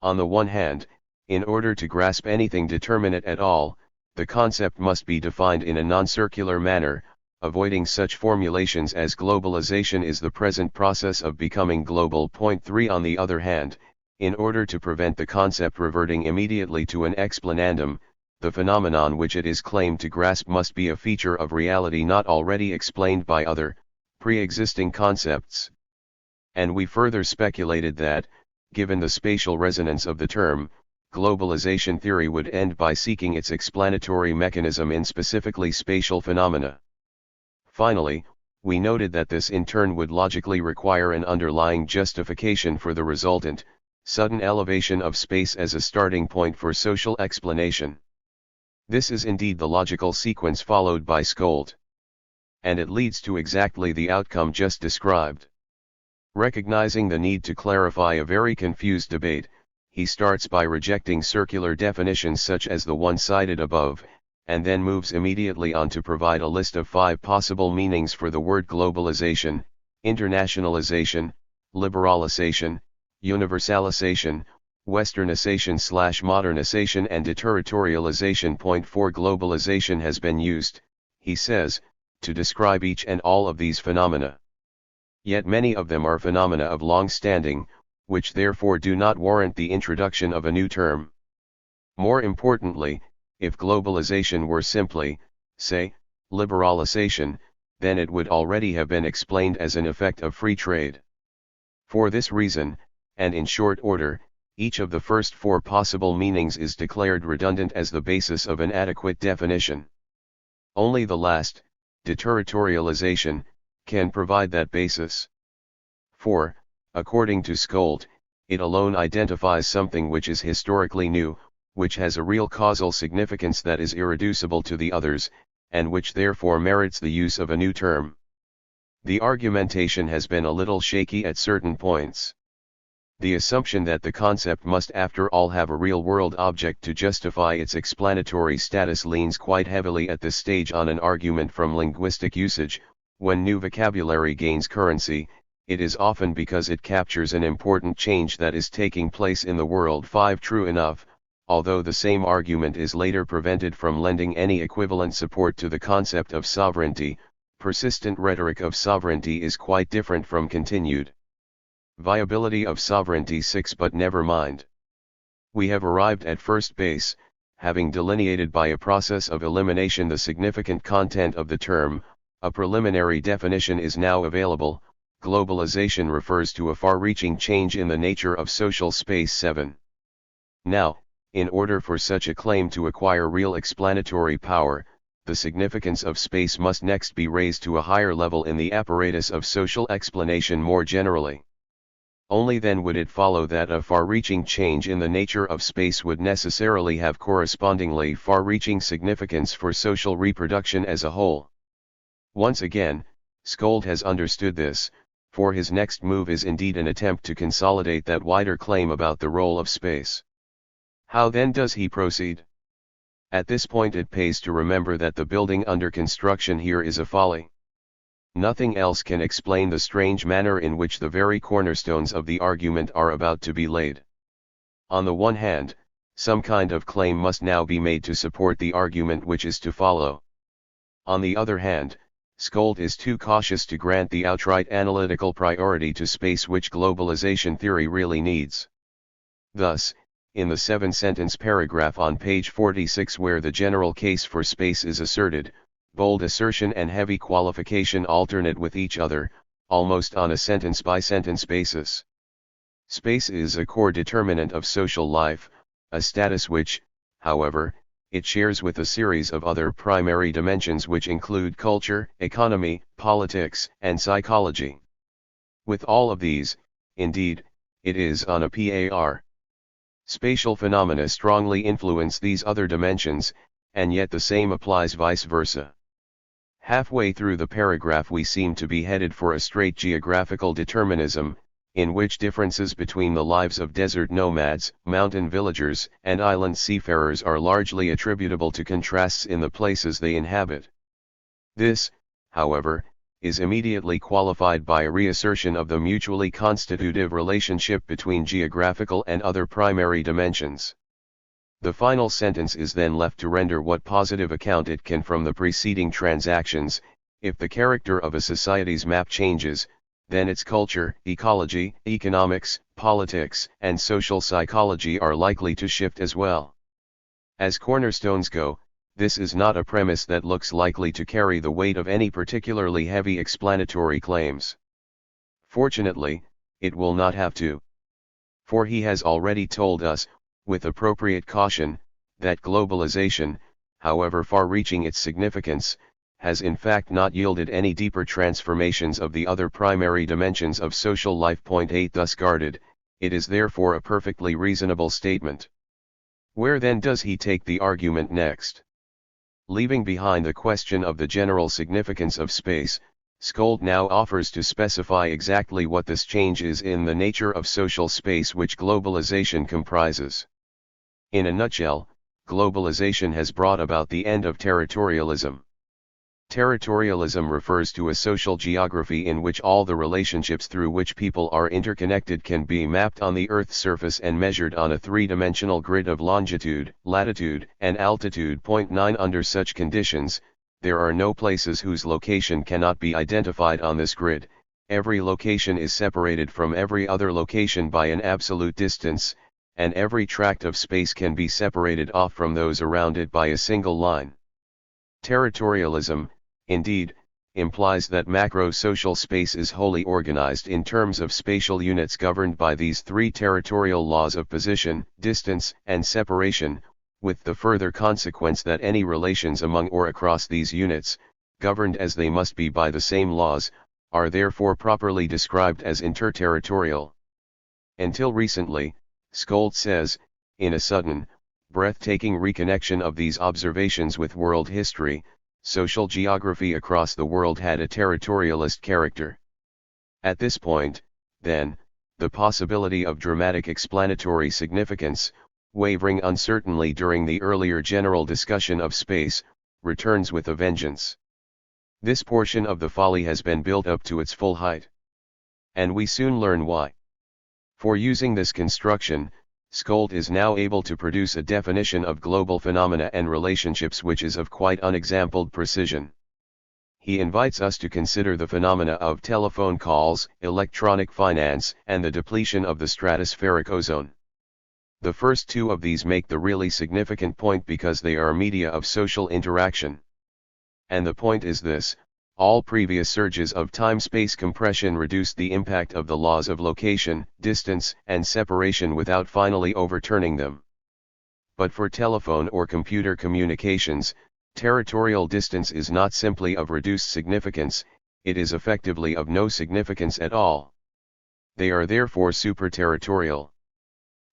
On the one hand, in order to grasp anything determinate at all, the concept must be defined in a non-circular manner, avoiding such formulations as globalization is the present process of becoming global. Point 3. On the other hand, in order to prevent the concept reverting immediately to an explanandum, the phenomenon which it is claimed to grasp must be a feature of reality not already explained by other, pre-existing concepts. And we further speculated that, given the spatial resonance of the term, globalization theory would end by seeking its explanatory mechanism in specifically spatial phenomena. Finally, we noted that this in turn would logically require an underlying justification for the resultant, sudden elevation of space as a starting point for social explanation. This is indeed the logical sequence followed by Skold. And it leads to exactly the outcome just described. Recognizing the need to clarify a very confused debate, he starts by rejecting circular definitions such as the one cited above, and then moves immediately on to provide a list of 5 possible meanings for the word globalization: internationalization, liberalization, universalization, westernization/modernization and deterritorialization. Point 4. Globalization has been used, he says, to describe each and all of these phenomena. Yet many of them are phenomena of long standing, which therefore do not warrant the introduction of a new term. More importantly, if globalization were simply, say, liberalization, then it would already have been explained as an effect of free trade. For this reason, and in short order, each of the first 4 possible meanings is declared redundant as the basis of an adequate definition. Only the last, deterritorialization, can provide that basis. For, according to Skold, it alone identifies something which is historically new, which has a real causal significance that is irreducible to the others, and which therefore merits the use of a new term. The argumentation has been a little shaky at certain points. The assumption that the concept must after all have a real-world object to justify its explanatory status leans quite heavily at this stage on an argument from linguistic usage. When new vocabulary gains currency, it is often because it captures an important change that is taking place in the world. 5. True enough, although the same argument is later prevented from lending any equivalent support to the concept of sovereignty, persistent rhetoric of sovereignty is quite different from continued viability of sovereignty. 6. But never mind. We have arrived at first base, having delineated by a process of elimination the significant content of the term. A preliminary definition is now available. Globalization refers to a far-reaching change in the nature of social space. 7. Now, in order for such a claim to acquire real explanatory power, the significance of space must next be raised to a higher level in the apparatus of social explanation more generally. Only then would it follow that a far-reaching change in the nature of space would necessarily have correspondingly far-reaching significance for social reproduction as a whole. Once again, Skold has understood this, for his next move is indeed an attempt to consolidate that wider claim about the role of space. How then does he proceed? At this point it pays to remember that the building under construction here is a folly. Nothing else can explain the strange manner in which the very cornerstones of the argument are about to be laid. On the one hand, some kind of claim must now be made to support the argument which is to follow. On the other hand, Skold is too cautious to grant the outright analytical priority to space which globalization theory really needs. Thus, in the 7-sentence paragraph on page 46 where the general case for space is asserted, bold assertion and heavy qualification alternate with each other, almost on a sentence-by-sentence basis. Space is a core determinant of social life, a status which, however, it shares with a series of other primary dimensions which include culture, economy, politics, and psychology. With all of these, indeed, it is on a par. Spatial phenomena strongly influence these other dimensions, and yet the same applies vice versa. Halfway through the paragraph we seem to be headed for a straight geographical determinism, in which differences between the lives of desert nomads, mountain villagers, and island seafarers are largely attributable to contrasts in the places they inhabit. This, however, is immediately qualified by a reassertion of the mutually constitutive relationship between geographical and other primary dimensions. The final sentence is then left to render what positive account it can from the preceding transactions. If the character of a society's map changes, then its culture, ecology, economics, politics, and social psychology are likely to shift as well. As cornerstones go, this is not a premise that looks likely to carry the weight of any particularly heavy explanatory claims. Fortunately, it will not have to. For he has already told us, with appropriate caution, that globalization, however far-reaching its significance, has in fact not yielded any deeper transformations of the other primary dimensions of social life. 8 Thus guarded, it is therefore a perfectly reasonable statement. Where then does he take the argument next? Leaving behind the question of the general significance of space, Skold now offers to specify exactly what this change is in the nature of social space which globalization comprises. In a nutshell, globalization has brought about the end of territorialism. Territorialism refers to a social geography in which all the relationships through which people are interconnected can be mapped on the Earth's surface and measured on a three-dimensional grid of longitude, latitude, and altitude. 9 Under such conditions, there are no places whose location cannot be identified on this grid. Every location is separated from every other location by an absolute distance, and every tract of space can be separated off from those around it by a single line. Territorialism, indeed, implies that macro-social space is wholly organized in terms of spatial units governed by these three territorial laws of position, distance, and separation, with the further consequence that any relations among or across these units, governed as they must be by the same laws, are therefore properly described as interterritorial. Until recently, Skold says, in a sudden, breathtaking reconnection of these observations with world history, social geography across the world had a territorialist character. At this point, then, the possibility of dramatic explanatory significance, wavering uncertainly during the earlier general discussion of space, returns with a vengeance. This portion of the folly has been built up to its full height. And we soon learn why. For using this construction, Skold is now able to produce a definition of global phenomena and relationships which is of quite unexampled precision. He invites us to consider the phenomena of telephone calls, electronic finance, and the depletion of the stratospheric ozone. The first two of these make the really significant point because they are media of social interaction. And the point is this: all previous surges of time-space compression reduced the impact of the laws of location, distance, and separation without finally overturning them. But for telephone or computer communications, territorial distance is not simply of reduced significance, it is effectively of no significance at all. They are therefore superterritorial.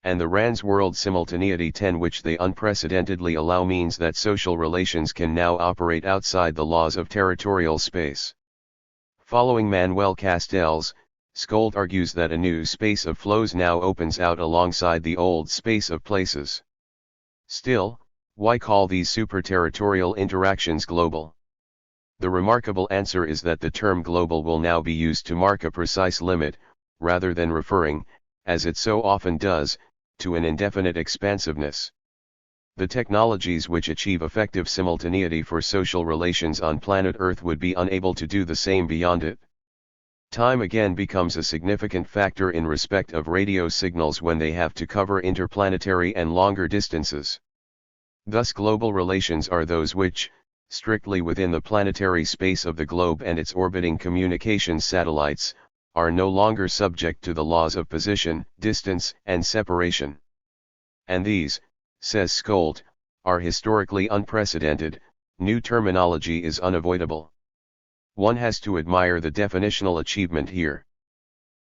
And the RAN's world simultaneity 10 which they unprecedentedly allow means that social relations can now operate outside the laws of territorial space. Following Manuel Castells, Skold argues that a new space of flows now opens out alongside the old space of places. Still, why call these superterritorial interactions global? The remarkable answer is that the term global will now be used to mark a precise limit, rather than referring, as it so often does, to an indefinite expansiveness. The technologies which achieve effective simultaneity for social relations on planet Earth would be unable to do the same beyond it. Time again becomes a significant factor in respect of radio signals when they have to cover interplanetary and longer distances. Thus global relations are those which, strictly within the planetary space of the globe and its orbiting communications satellites, are no longer subject to the laws of position, distance, and separation. And these, says Skold, are historically unprecedented. New terminology is unavoidable. One has to admire the definitional achievement here.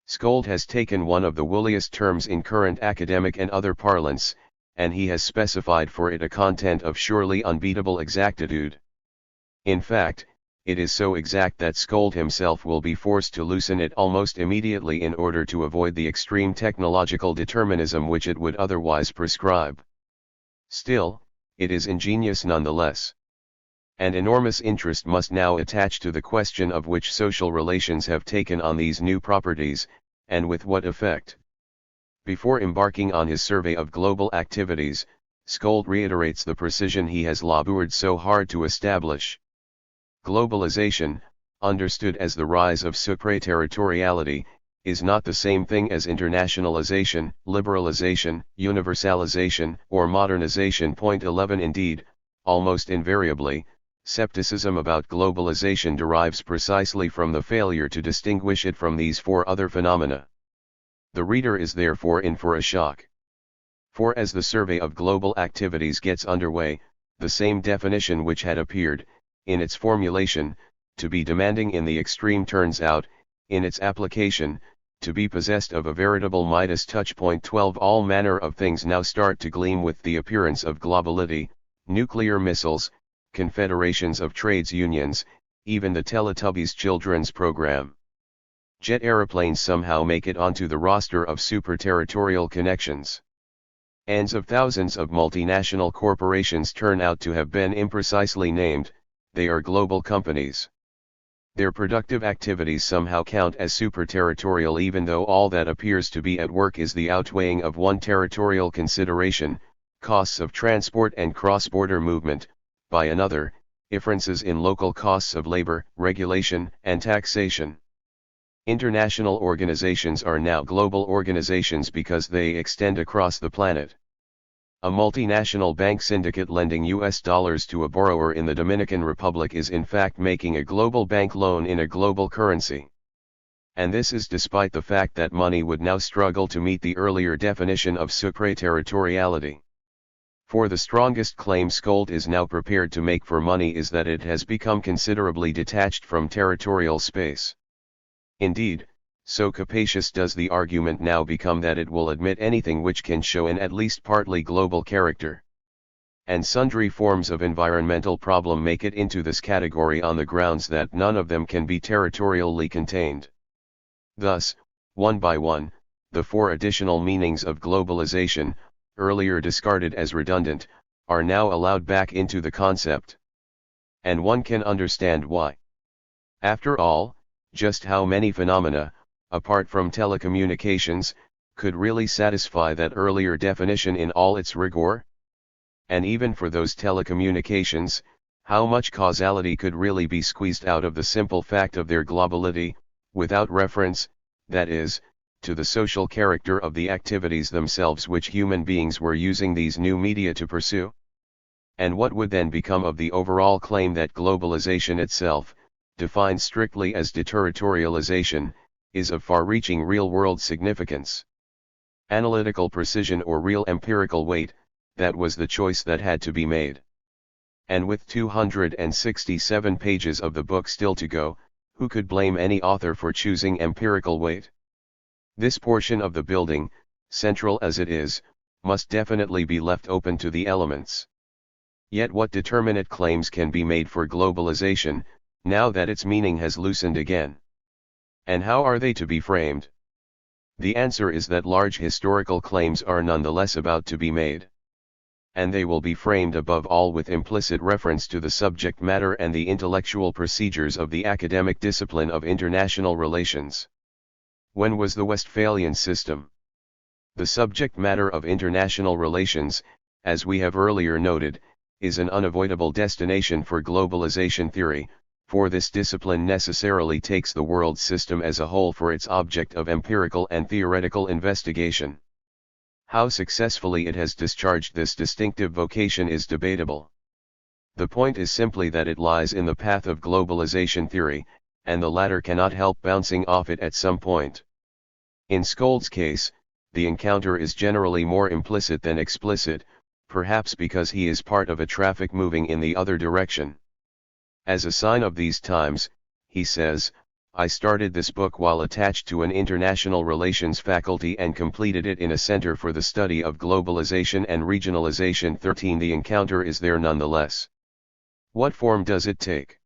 Skold has taken one of the woolliest terms in current academic and other parlance, and he has specified for it a content of surely unbeatable exactitude. In fact, it is so exact that Skold himself will be forced to loosen it almost immediately in order to avoid the extreme technological determinism which it would otherwise prescribe. Still, it is ingenious nonetheless. An enormous interest must now attach to the question of which social relations have taken on these new properties, and with what effect. Before embarking on his survey of global activities, Skold reiterates the precision he has labored so hard to establish. Globalization, understood as the rise of supraterritoriality, is not the same thing as internationalization, liberalization, universalization, or modernization. 11 Indeed, almost invariably, skepticism about globalization derives precisely from the failure to distinguish it from these four other phenomena. The reader is therefore in for a shock. For as the survey of global activities gets underway, the same definition which had appeared, in its formulation, to be demanding in the extreme turns out, in its application, to be possessed of a veritable Midas touch. 12 All manner of things now start to gleam with the appearance of globality: nuclear missiles, confederations of trades unions, even the Teletubbies children's program. Jet aeroplanes somehow make it onto the roster of super-territorial connections. Tens of thousands of multinational corporations turn out to have been imprecisely named, they are global companies. Their productive activities somehow count as super-territorial even though all that appears to be at work is the outweighing of one territorial consideration, costs of transport and cross-border movement, by another, differences in local costs of labor, regulation, and taxation. International organizations are now global organizations because they extend across the planet. A multinational bank syndicate lending US dollars to a borrower in the Dominican Republic is in fact making a global bank loan in a global currency. And this is despite the fact that money would now struggle to meet the earlier definition of supraterritoriality. For the strongest claim Skold is now prepared to make for money is that it has become considerably detached from territorial space. Indeed, so capacious does the argument now become that it will admit anything which can show an at least partly global character. And sundry forms of environmental problem make it into this category on the grounds that none of them can be territorially contained. Thus, one by one, the four additional meanings of globalization, earlier discarded as redundant, are now allowed back into the concept. And one can understand why. After all, just how many phenomena, apart from telecommunications, could really satisfy that earlier definition in all its rigor? And even for those telecommunications, how much causality could really be squeezed out of the simple fact of their globality, without reference, that is, to the social character of the activities themselves which human beings were using these new media to pursue? And what would then become of the overall claim that globalization itself, defined strictly as deterritorialization, is of far-reaching real-world significance? Analytical precision or real empirical weight, that was the choice that had to be made. And with 267 pages of the book still to go, who could blame any author for choosing empirical weight? This portion of the building, central as it is, must definitely be left open to the elements. Yet what determinate claims can be made for globalization, now that its meaning has loosened again? And how are they to be framed? The answer is that large historical claims are nonetheless about to be made. And they will be framed above all with implicit reference to the subject matter and the intellectual procedures of the academic discipline of international relations. When was the Westphalian system? The subject matter of international relations, as we have earlier noted, is an unavoidable destination for globalization theory, for this discipline necessarily takes the world system as a whole for its object of empirical and theoretical investigation. How successfully it has discharged this distinctive vocation is debatable. The point is simply that it lies in the path of globalization theory, and the latter cannot help bouncing off it at some point. In Skold's case, the encounter is generally more implicit than explicit, perhaps because he is part of a traffic moving in the other direction. As a sign of these times, he says, I started this book while attached to an international relations faculty and completed it in a center for the study of globalization and regionalization. 13 The encounter is there nonetheless. What form does it take?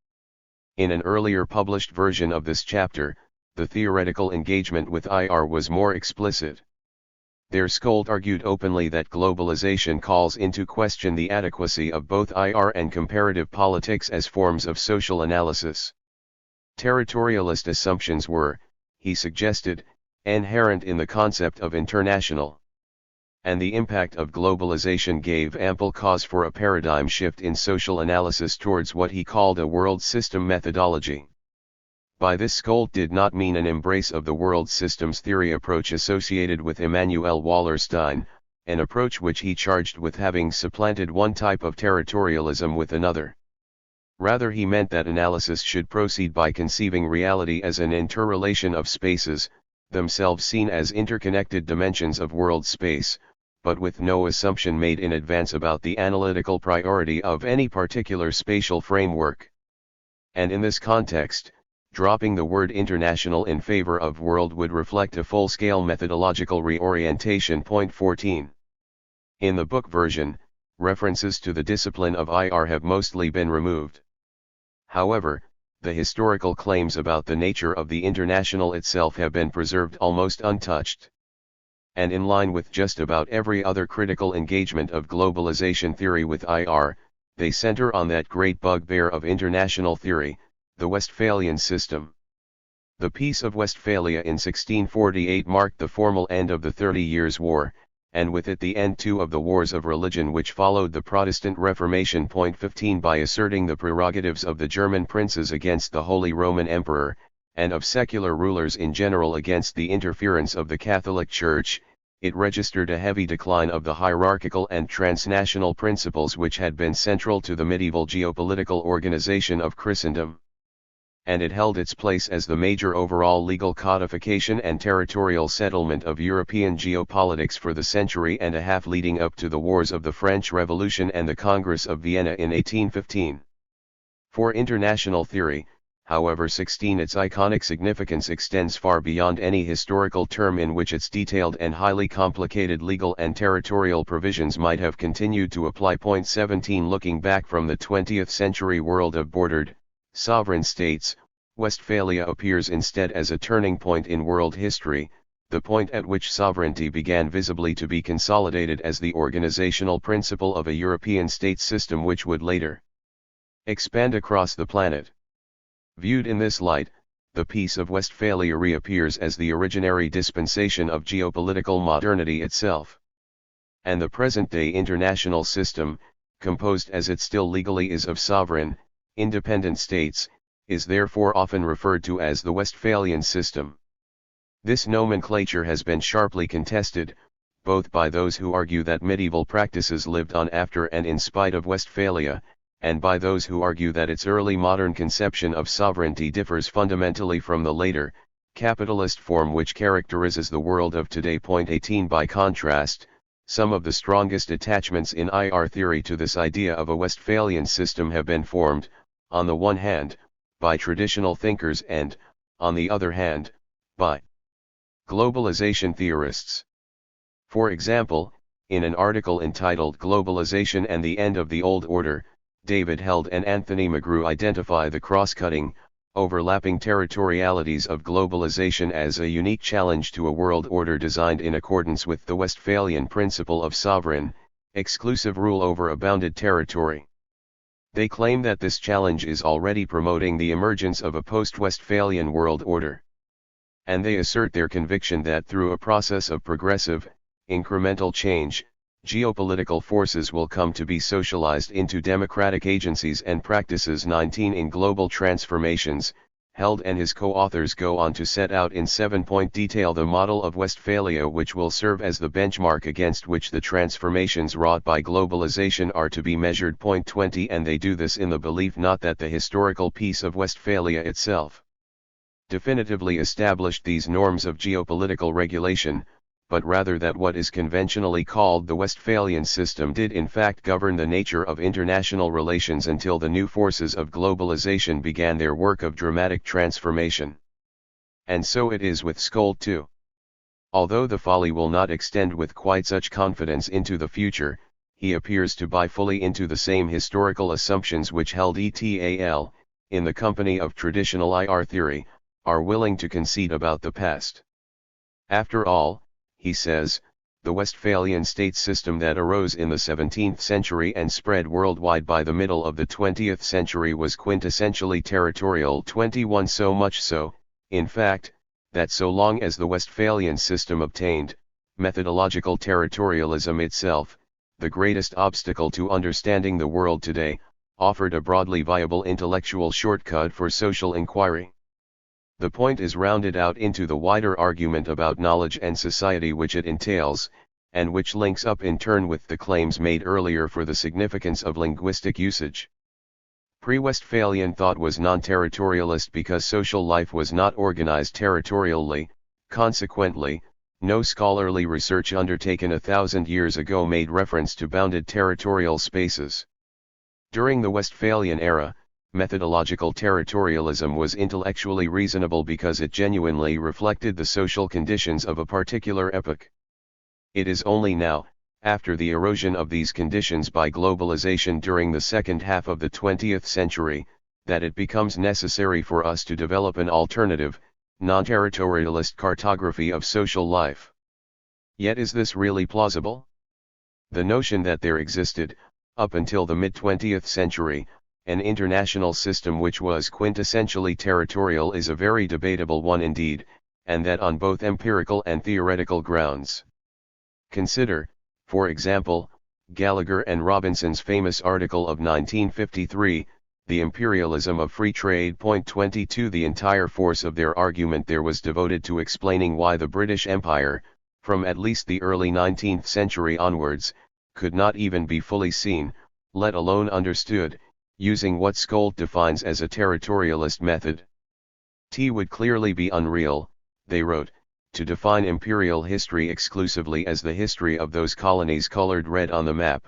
In an earlier published version of this chapter, the theoretical engagement with IR was more explicit. There Skold argued openly that globalization calls into question the adequacy of both IR and comparative politics as forms of social analysis. Territorialist assumptions were, he suggested, inherent in the concept of international. And the impact of globalization gave ample cause for a paradigm shift in social analysis towards what he called a world system methodology. By this Skold did not mean an embrace of the world systems theory approach associated with Immanuel Wallerstein, an approach which he charged with having supplanted one type of territorialism with another. Rather he meant that analysis should proceed by conceiving reality as an interrelation of spaces, themselves seen as interconnected dimensions of world space, but with no assumption made in advance about the analytical priority of any particular spatial framework. And in this context, dropping the word international in favor of world would reflect a full-scale methodological reorientation. 14. In the book version, references to the discipline of IR have mostly been removed. However, the historical claims about the nature of the international itself have been preserved almost untouched. And in line with just about every other critical engagement of globalization theory with IR, they center on that great bugbear of international theory, the Westphalian system. The Peace of Westphalia in 1648 marked the formal end of the 30 Years' War, and with it the end too of the wars of religion which followed the Protestant Reformation. 15 By asserting the prerogatives of the German princes against the Holy Roman Emperor, and of secular rulers in general against the interference of the Catholic Church, it registered a heavy decline of the hierarchical and transnational principles which had been central to the medieval geopolitical organization of Christendom. And it held its place as the major overall legal codification and territorial settlement of European geopolitics for the century and a half leading up to the wars of the French Revolution and the Congress of Vienna in 1815. For international theory, however, its iconic significance extends far beyond any historical term in which its detailed and highly complicated legal and territorial provisions might have continued to apply. 17 Looking back from the 20th century world of bordered, sovereign states, Westphalia appears instead as a turning point in world history, the point at which sovereignty began visibly to be consolidated as the organizational principle of a European state system which would later expand across the planet. Viewed in this light, the Peace of Westphalia reappears as the originary dispensation of geopolitical modernity itself. And the present-day international system, composed as it still legally is of sovereign, independent states, is therefore often referred to as the Westphalian system. This nomenclature has been sharply contested, both by those who argue that medieval practices lived on after and in spite of Westphalia, and by those who argue that its early modern conception of sovereignty differs fundamentally from the later, capitalist form which characterizes the world of today. 18 By contrast, some of the strongest attachments in IR theory to this idea of a Westphalian system have been formed, on the one hand, by traditional thinkers and, on the other hand, by globalization theorists. For example, in an article entitled Globalization and the End of the Old Order, David Held and Anthony McGrew identify the cross-cutting, overlapping territorialities of globalization as a unique challenge to a world order designed in accordance with the Westphalian principle of sovereign, exclusive rule over a bounded territory. They claim that this challenge is already promoting the emergence of a post-Westphalian world order. And they assert their conviction that through a process of progressive, incremental change, geopolitical forces will come to be socialized into democratic agencies and practices. 19 In Global Transformations, Held and his co-authors go on to set out in 7-point detail the model of Westphalia which will serve as the benchmark against which the transformations wrought by globalization are to be measured. 20 And they do this in the belief not that the historical Peace of Westphalia itself definitively established these norms of geopolitical regulation, but rather that what is conventionally called the Westphalian system did in fact govern the nature of international relations until the new forces of globalization began their work of dramatic transformation. And so it is with Skold too. Although the folly will not extend with quite such confidence into the future, he appears to buy fully into the same historical assumptions which Held et.al., in the company of traditional IR theory, are willing to concede about the past. After all, he says, the Westphalian state system that arose in the 17th century and spread worldwide by the middle of the 20th century was quintessentially territorial. 21 So much so, in fact, that so long as the Westphalian system obtained, methodological territorialism itself, the greatest obstacle to understanding the world today, offered a broadly viable intellectual shortcut for social inquiry. The point is rounded out into the wider argument about knowledge and society which it entails, and which links up in turn with the claims made earlier for the significance of linguistic usage. Pre-Westphalian thought was non-territorialist because social life was not organized territorially. Consequently, no scholarly research undertaken 1,000 years ago made reference to bounded territorial spaces. During the Westphalian era, methodological territorialism was intellectually reasonable because it genuinely reflected the social conditions of a particular epoch. It is only now, after the erosion of these conditions by globalization during the second half of the 20th century, that it becomes necessary for us to develop an alternative, non-territorialist cartography of social life. Yet is this really plausible? The notion that there existed, up until the mid-20th century, an international system which was quintessentially territorial is a very debatable one indeed, and that on both empirical and theoretical grounds. Consider, for example, Gallagher and Robinson's famous article of 1953, The Imperialism of Free Trade. 22. The entire force of their argument there was devoted to explaining why the British Empire, from at least the early 19th century onwards, could not even be fully seen, let alone understood, using what Skolt defines as a territorialist method. It would clearly be unreal, they wrote, to define imperial history exclusively as the history of those colonies colored red on the map.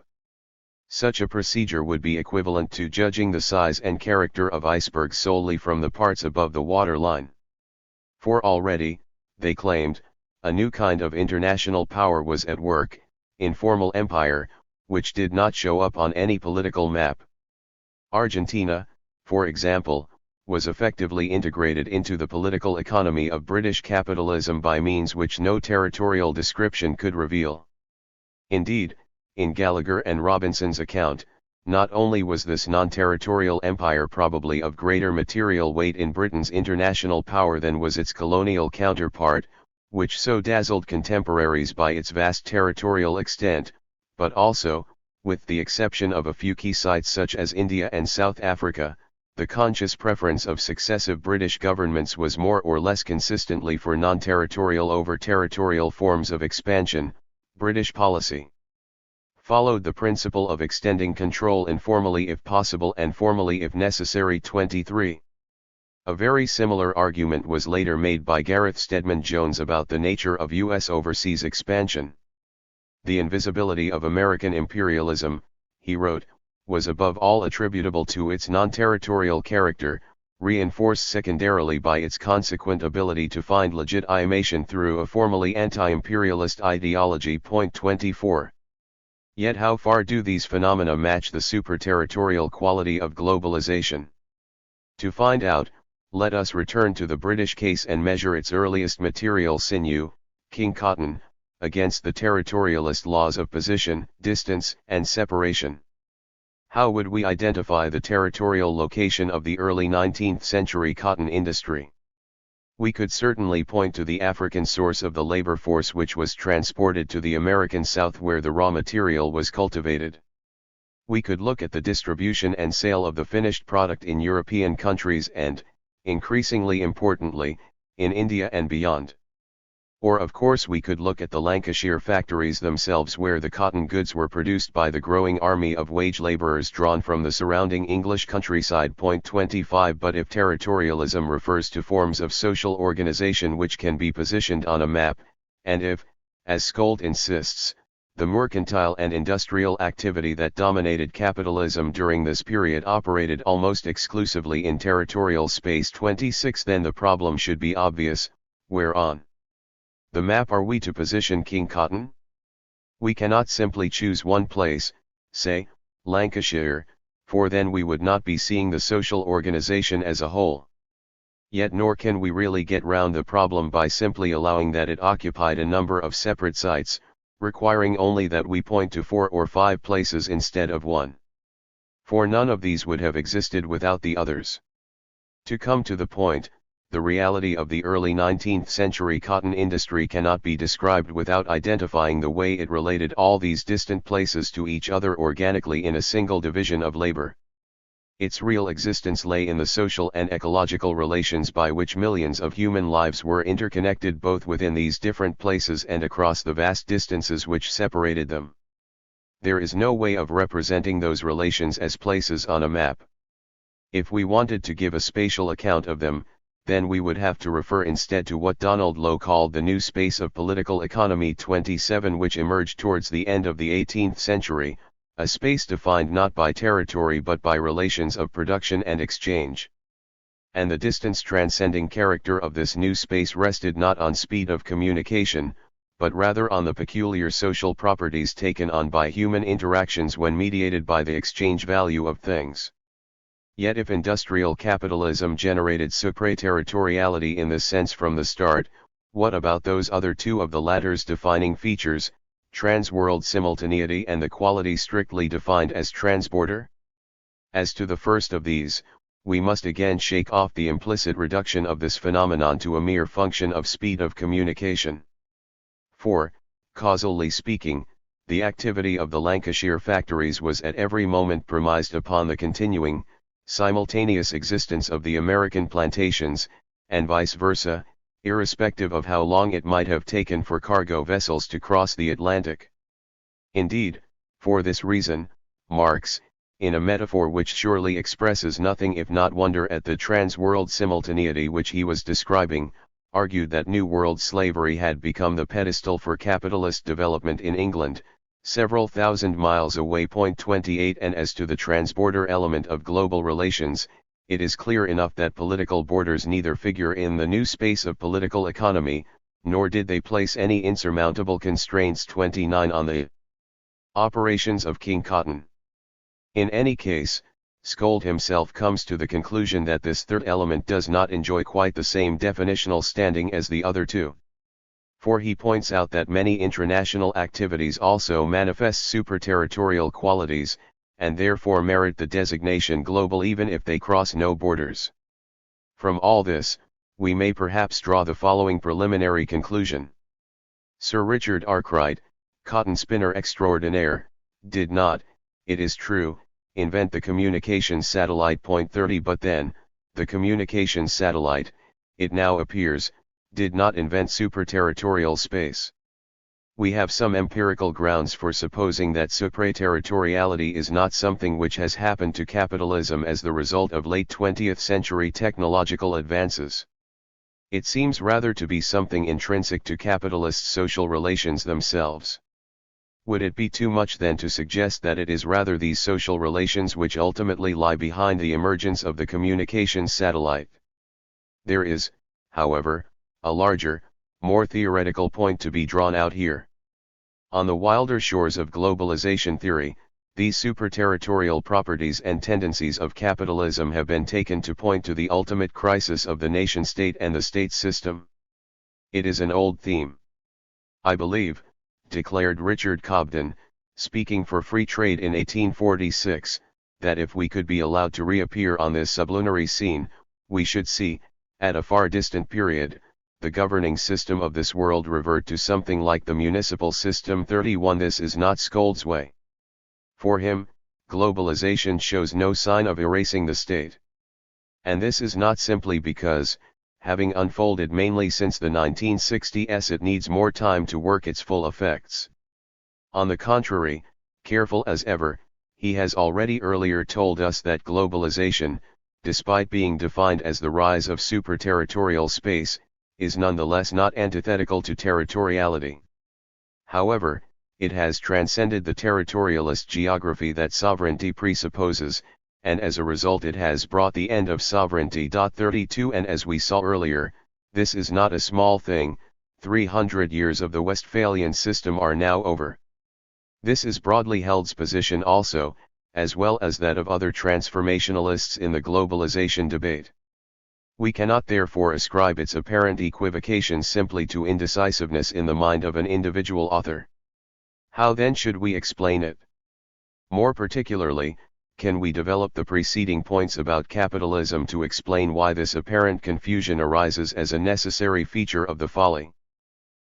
Such a procedure would be equivalent to judging the size and character of icebergs solely from the parts above the waterline. For already, they claimed, a new kind of international power was at work, informal empire, which did not show up on any political map. Argentina, for example, was effectively integrated into the political economy of British capitalism by means which no territorial description could reveal. Indeed, in Gallagher and Robinson's account, not only was this non-territorial empire probably of greater material weight in Britain's international power than was its colonial counterpart, which so dazzled contemporaries by its vast territorial extent, but also, with the exception of a few key sites such as India and South Africa, the conscious preference of successive British governments was more or less consistently for non-territorial over territorial forms of expansion. British policy followed the principle of extending control informally if possible and formally if necessary. 23. A very similar argument was later made by Gareth Stedman Jones about the nature of U.S. overseas expansion. The invisibility of American imperialism, he wrote, was above all attributable to its non-territorial character, reinforced secondarily by its consequent ability to find legitimation through a formally anti-imperialist ideology. 24. Yet how far do these phenomena match the super-territorial quality of globalization? To find out, let us return to the British case and measure its earliest material sinew, King Cotton, against the territorialist laws of position, distance, and separation. How would we identify the territorial location of the early 19th century cotton industry? We could certainly point to the African source of the labor force which was transported to the American South where the raw material was cultivated. We could look at the distribution and sale of the finished product in European countries and, increasingly importantly, in India and beyond. Or of course we could look at the Lancashire factories themselves where the cotton goods were produced by the growing army of wage labourers drawn from the surrounding English countryside. 25 But if territorialism refers to forms of social organisation which can be positioned on a map, and if, as Skolt insists, the mercantile and industrial activity that dominated capitalism during this period operated almost exclusively in territorial space. 26 Then the problem should be obvious: where on the map are we to position King Cotton? We cannot simply choose one place, say, Lancashire, for then we would not be seeing the social organization as a whole. Yet nor can we really get round the problem by simply allowing that it occupied a number of separate sites, requiring only that we point to 4 or 5 places instead of one. For none of these would have existed without the others. To come to the point, the reality of the early 19th century cotton industry cannot be described without identifying the way it related all these distant places to each other organically in a single division of labor. Its real existence lay in the social and ecological relations by which millions of human lives were interconnected both within these different places and across the vast distances which separated them. There is no way of representing those relations as places on a map. If we wanted to give a spatial account of them, then we would have to refer instead to what Donald Lowe called the new space of political economy. 27 Which emerged towards the end of the 18th century, a space defined not by territory but by relations of production and exchange. And the distance transcending character of this new space rested not on speed of communication, but rather on the peculiar social properties taken on by human interactions when mediated by the exchange value of things. Yet if industrial capitalism generated supraterritoriality in this sense from the start, what about those other two of the latter's defining features, trans-world simultaneity and the quality strictly defined as transborder? As to the first of these, we must again shake off the implicit reduction of this phenomenon to a mere function of speed of communication. For, causally speaking, the activity of the Lancashire factories was at every moment premised upon the continuing, simultaneous existence of the American plantations, and vice versa, irrespective of how long it might have taken for cargo vessels to cross the Atlantic. Indeed, for this reason, Marx, in a metaphor which surely expresses nothing if not wonder at the trans-world simultaneity which he was describing, argued that New World slavery had become the pedestal for capitalist development in England, several thousand miles away. 28 And as to the transborder element of global relations, it is clear enough that political borders neither figure in the new space of political economy, nor did they place any insurmountable constraints. 29 On the operations of King Cotton. In any case, Skold himself comes to the conclusion that this third element does not enjoy quite the same definitional standing as the other two. For he points out that many intranational activities also manifest superterritorial qualities, and therefore merit the designation global even if they cross no borders. From all this, we may perhaps draw the following preliminary conclusion. Sir Richard Arkwright, cotton spinner extraordinaire, did not, it is true, invent the communications satellite. 30 But then, the communications satellite, it now appears, did not invent superterritorial space. We have some empirical grounds for supposing that supraterritoriality is not something which has happened to capitalism as the result of late 20th century technological advances. It seems rather to be something intrinsic to capitalist social relations themselves. Would it be too much then to suggest that it is rather these social relations which ultimately lie behind the emergence of the communications satellite? There is, however, a larger, more theoretical point to be drawn out here. On the wilder shores of globalization theory, these superterritorial properties and tendencies of capitalism have been taken to point to the ultimate crisis of the nation-state and the state system. It is an old theme. I believe, declared Richard Cobden, speaking for free trade in 1846, that if we could be allowed to reappear on this sublunary scene, we should see, at a far distant period, the governing system of this world revert to something like the municipal system. 31 This is not Skold's way. For him, globalization shows no sign of erasing the state. And this is not simply because, having unfolded mainly since the 1960s, it needs more time to work its full effects. On the contrary, careful as ever, he has already earlier told us that globalization, despite being defined as the rise of superterritorial space, is nonetheless not antithetical to territoriality. However, it has transcended the territorialist geography that sovereignty presupposes, and as a result it has brought the end of sovereignty. 32 And as we saw earlier, this is not a small thing. 300 years of the Westphalian system are now over. This is broadly held's position also, as well as that of other transformationalists in the globalization debate. We cannot therefore ascribe its apparent equivocation simply to indecisiveness in the mind of an individual author. How then should we explain it? More particularly, can we develop the preceding points about capitalism to explain why this apparent confusion arises as a necessary feature of the folly?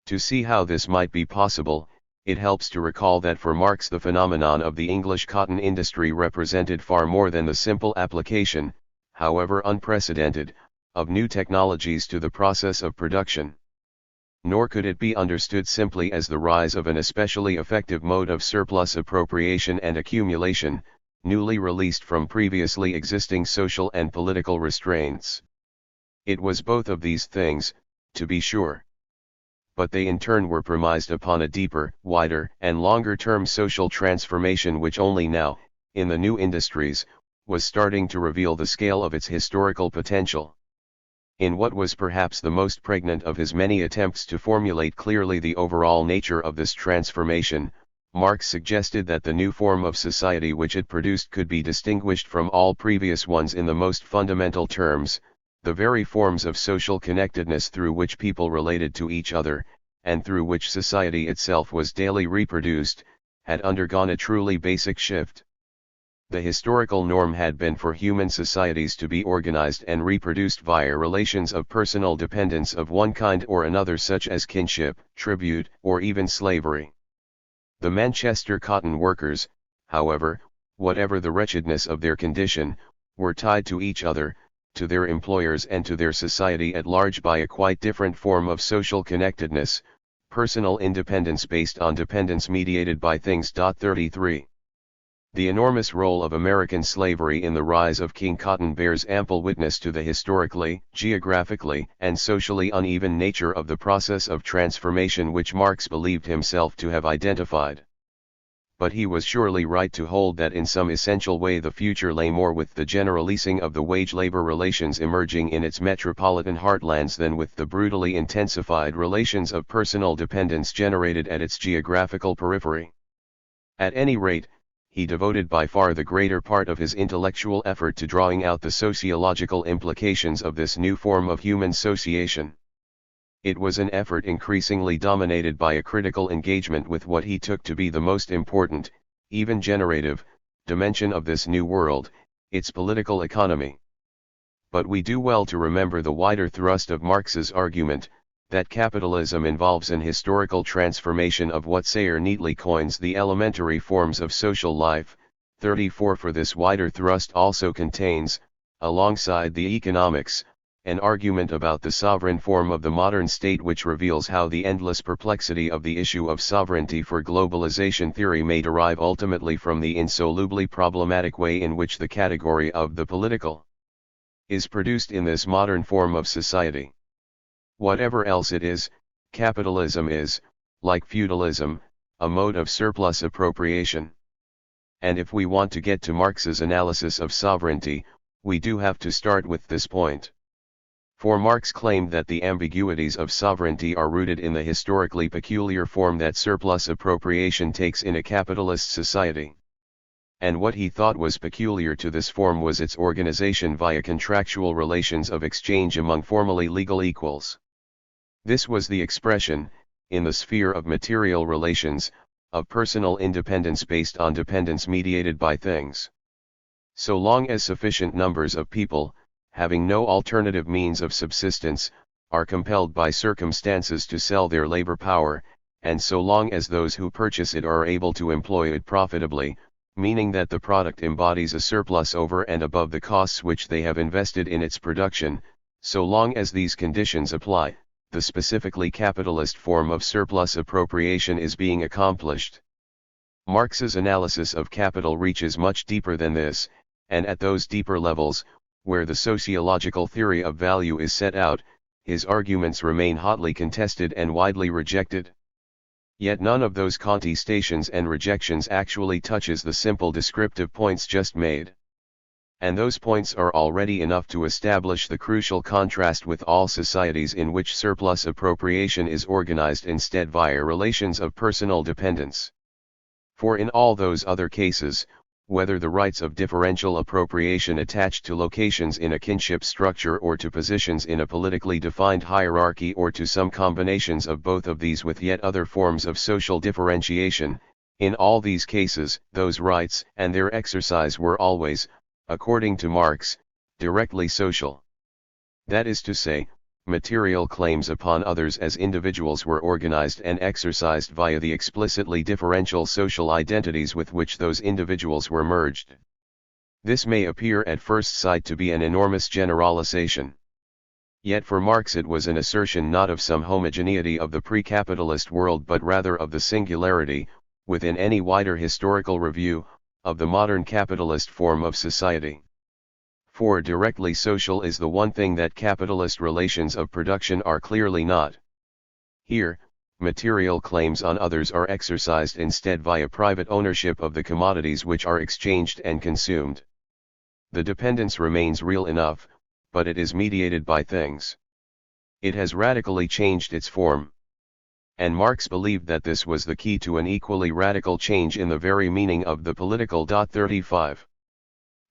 To see how this might be possible, it helps to recall that for Marx the phenomenon of the English cotton industry represented far more than the simple application, however unprecedented, of new technologies to the process of production. Nor could it be understood simply as the rise of an especially effective mode of surplus appropriation and accumulation, newly released from previously existing social and political restraints. It was both of these things, to be sure. But they in turn were premised upon a deeper, wider, and longer-term social transformation which only now, in the new industries, was starting to reveal the scale of its historical potential. In what was perhaps the most pregnant of his many attempts to formulate clearly the overall nature of this transformation, Marx suggested that the new form of society which it produced could be distinguished from all previous ones in the most fundamental terms: the very forms of social connectedness through which people related to each other, and through which society itself was daily reproduced, had undergone a truly basic shift. The historical norm had been for human societies to be organized and reproduced via relations of personal dependence of one kind or another, such as kinship, tribute, or even slavery. The Manchester cotton workers, however, whatever the wretchedness of their condition, were tied to each other, to their employers and to their society at large by a quite different form of social connectedness, personal independence based on dependence mediated by things. 33. The enormous role of American slavery in the rise of King Cotton bears ample witness to the historically, geographically, and socially uneven nature of the process of transformation which Marx believed himself to have identified. But he was surely right to hold that in some essential way the future lay more with the general leasing of the wage-labor relations emerging in its metropolitan heartlands than with the brutally intensified relations of personal dependence generated at its geographical periphery. At any rate, he devoted by far the greater part of his intellectual effort to drawing out the sociological implications of this new form of human sociation. It was an effort increasingly dominated by a critical engagement with what he took to be the most important, even generative, dimension of this new world, its political economy. But we do well to remember the wider thrust of Marx's argument, that capitalism involves an historical transformation of what Sayre neatly coins the elementary forms of social life. 34. For this wider thrust also contains, alongside the economics, an argument about the sovereign form of the modern state which reveals how the endless perplexity of the issue of sovereignty for globalization theory may derive ultimately from the insolubly problematic way in which the category of the political is produced in this modern form of society. Whatever else it is, capitalism is, like feudalism, a mode of surplus appropriation. And if we want to get to Marx's analysis of sovereignty, we do have to start with this point. For Marx claimed that the ambiguities of sovereignty are rooted in the historically peculiar form that surplus appropriation takes in a capitalist society. And what he thought was peculiar to this form was its organization via contractual relations of exchange among formally legal equals. This was the expression, in the sphere of material relations, of personal independence based on dependence mediated by things. So long as sufficient numbers of people, having no alternative means of subsistence, are compelled by circumstances to sell their labor power, and so long as those who purchase it are able to employ it profitably, meaning that the product embodies a surplus over and above the costs which they have invested in its production, so long as these conditions apply, the specifically capitalist form of surplus appropriation is being accomplished. Marx's analysis of capital reaches much deeper than this, and at those deeper levels, where the sociological theory of value is set out, his arguments remain hotly contested and widely rejected. Yet none of those contestations and rejections actually touches the simple descriptive points just made. And those points are already enough to establish the crucial contrast with all societies in which surplus appropriation is organized instead via relations of personal dependence. For in all those other cases, whether the rights of differential appropriation attached to locations in a kinship structure or to positions in a politically defined hierarchy or to some combinations of both of these with yet other forms of social differentiation, in all these cases, those rights and their exercise were always, according to Marx, directly social. That is to say, material claims upon others as individuals were organized and exercised via the explicitly differential social identities with which those individuals were merged. This may appear at first sight to be an enormous generalization. Yet for Marx it was an assertion not of some homogeneity of the pre-capitalist world but rather of the singularity, within any wider historical review, of the modern capitalist form of society. For directly social is the one thing that capitalist relations of production are clearly not. Here, material claims on others are exercised instead via private ownership of the commodities which are exchanged and consumed. The dependence remains real enough, but it is mediated by things. It has radically changed its form. and Marx believed that this was the key to an equally radical change in the very meaning of the political. 35.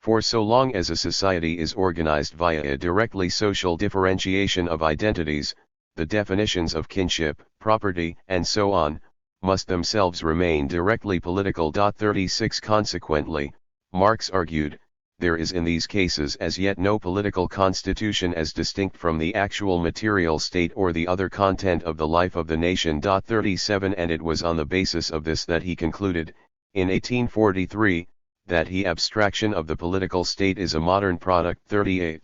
For so long as a society is organized via a directly social differentiation of identities, the definitions of kinship, property, and so on, must themselves remain directly political. 36. Consequently, Marx argued, there is in these cases as yet no political constitution as distinct from the actual material state or the other content of the life of the nation. 37. And it was on the basis of this that he concluded, in 1843, that the abstraction of the political state is a modern product. 38.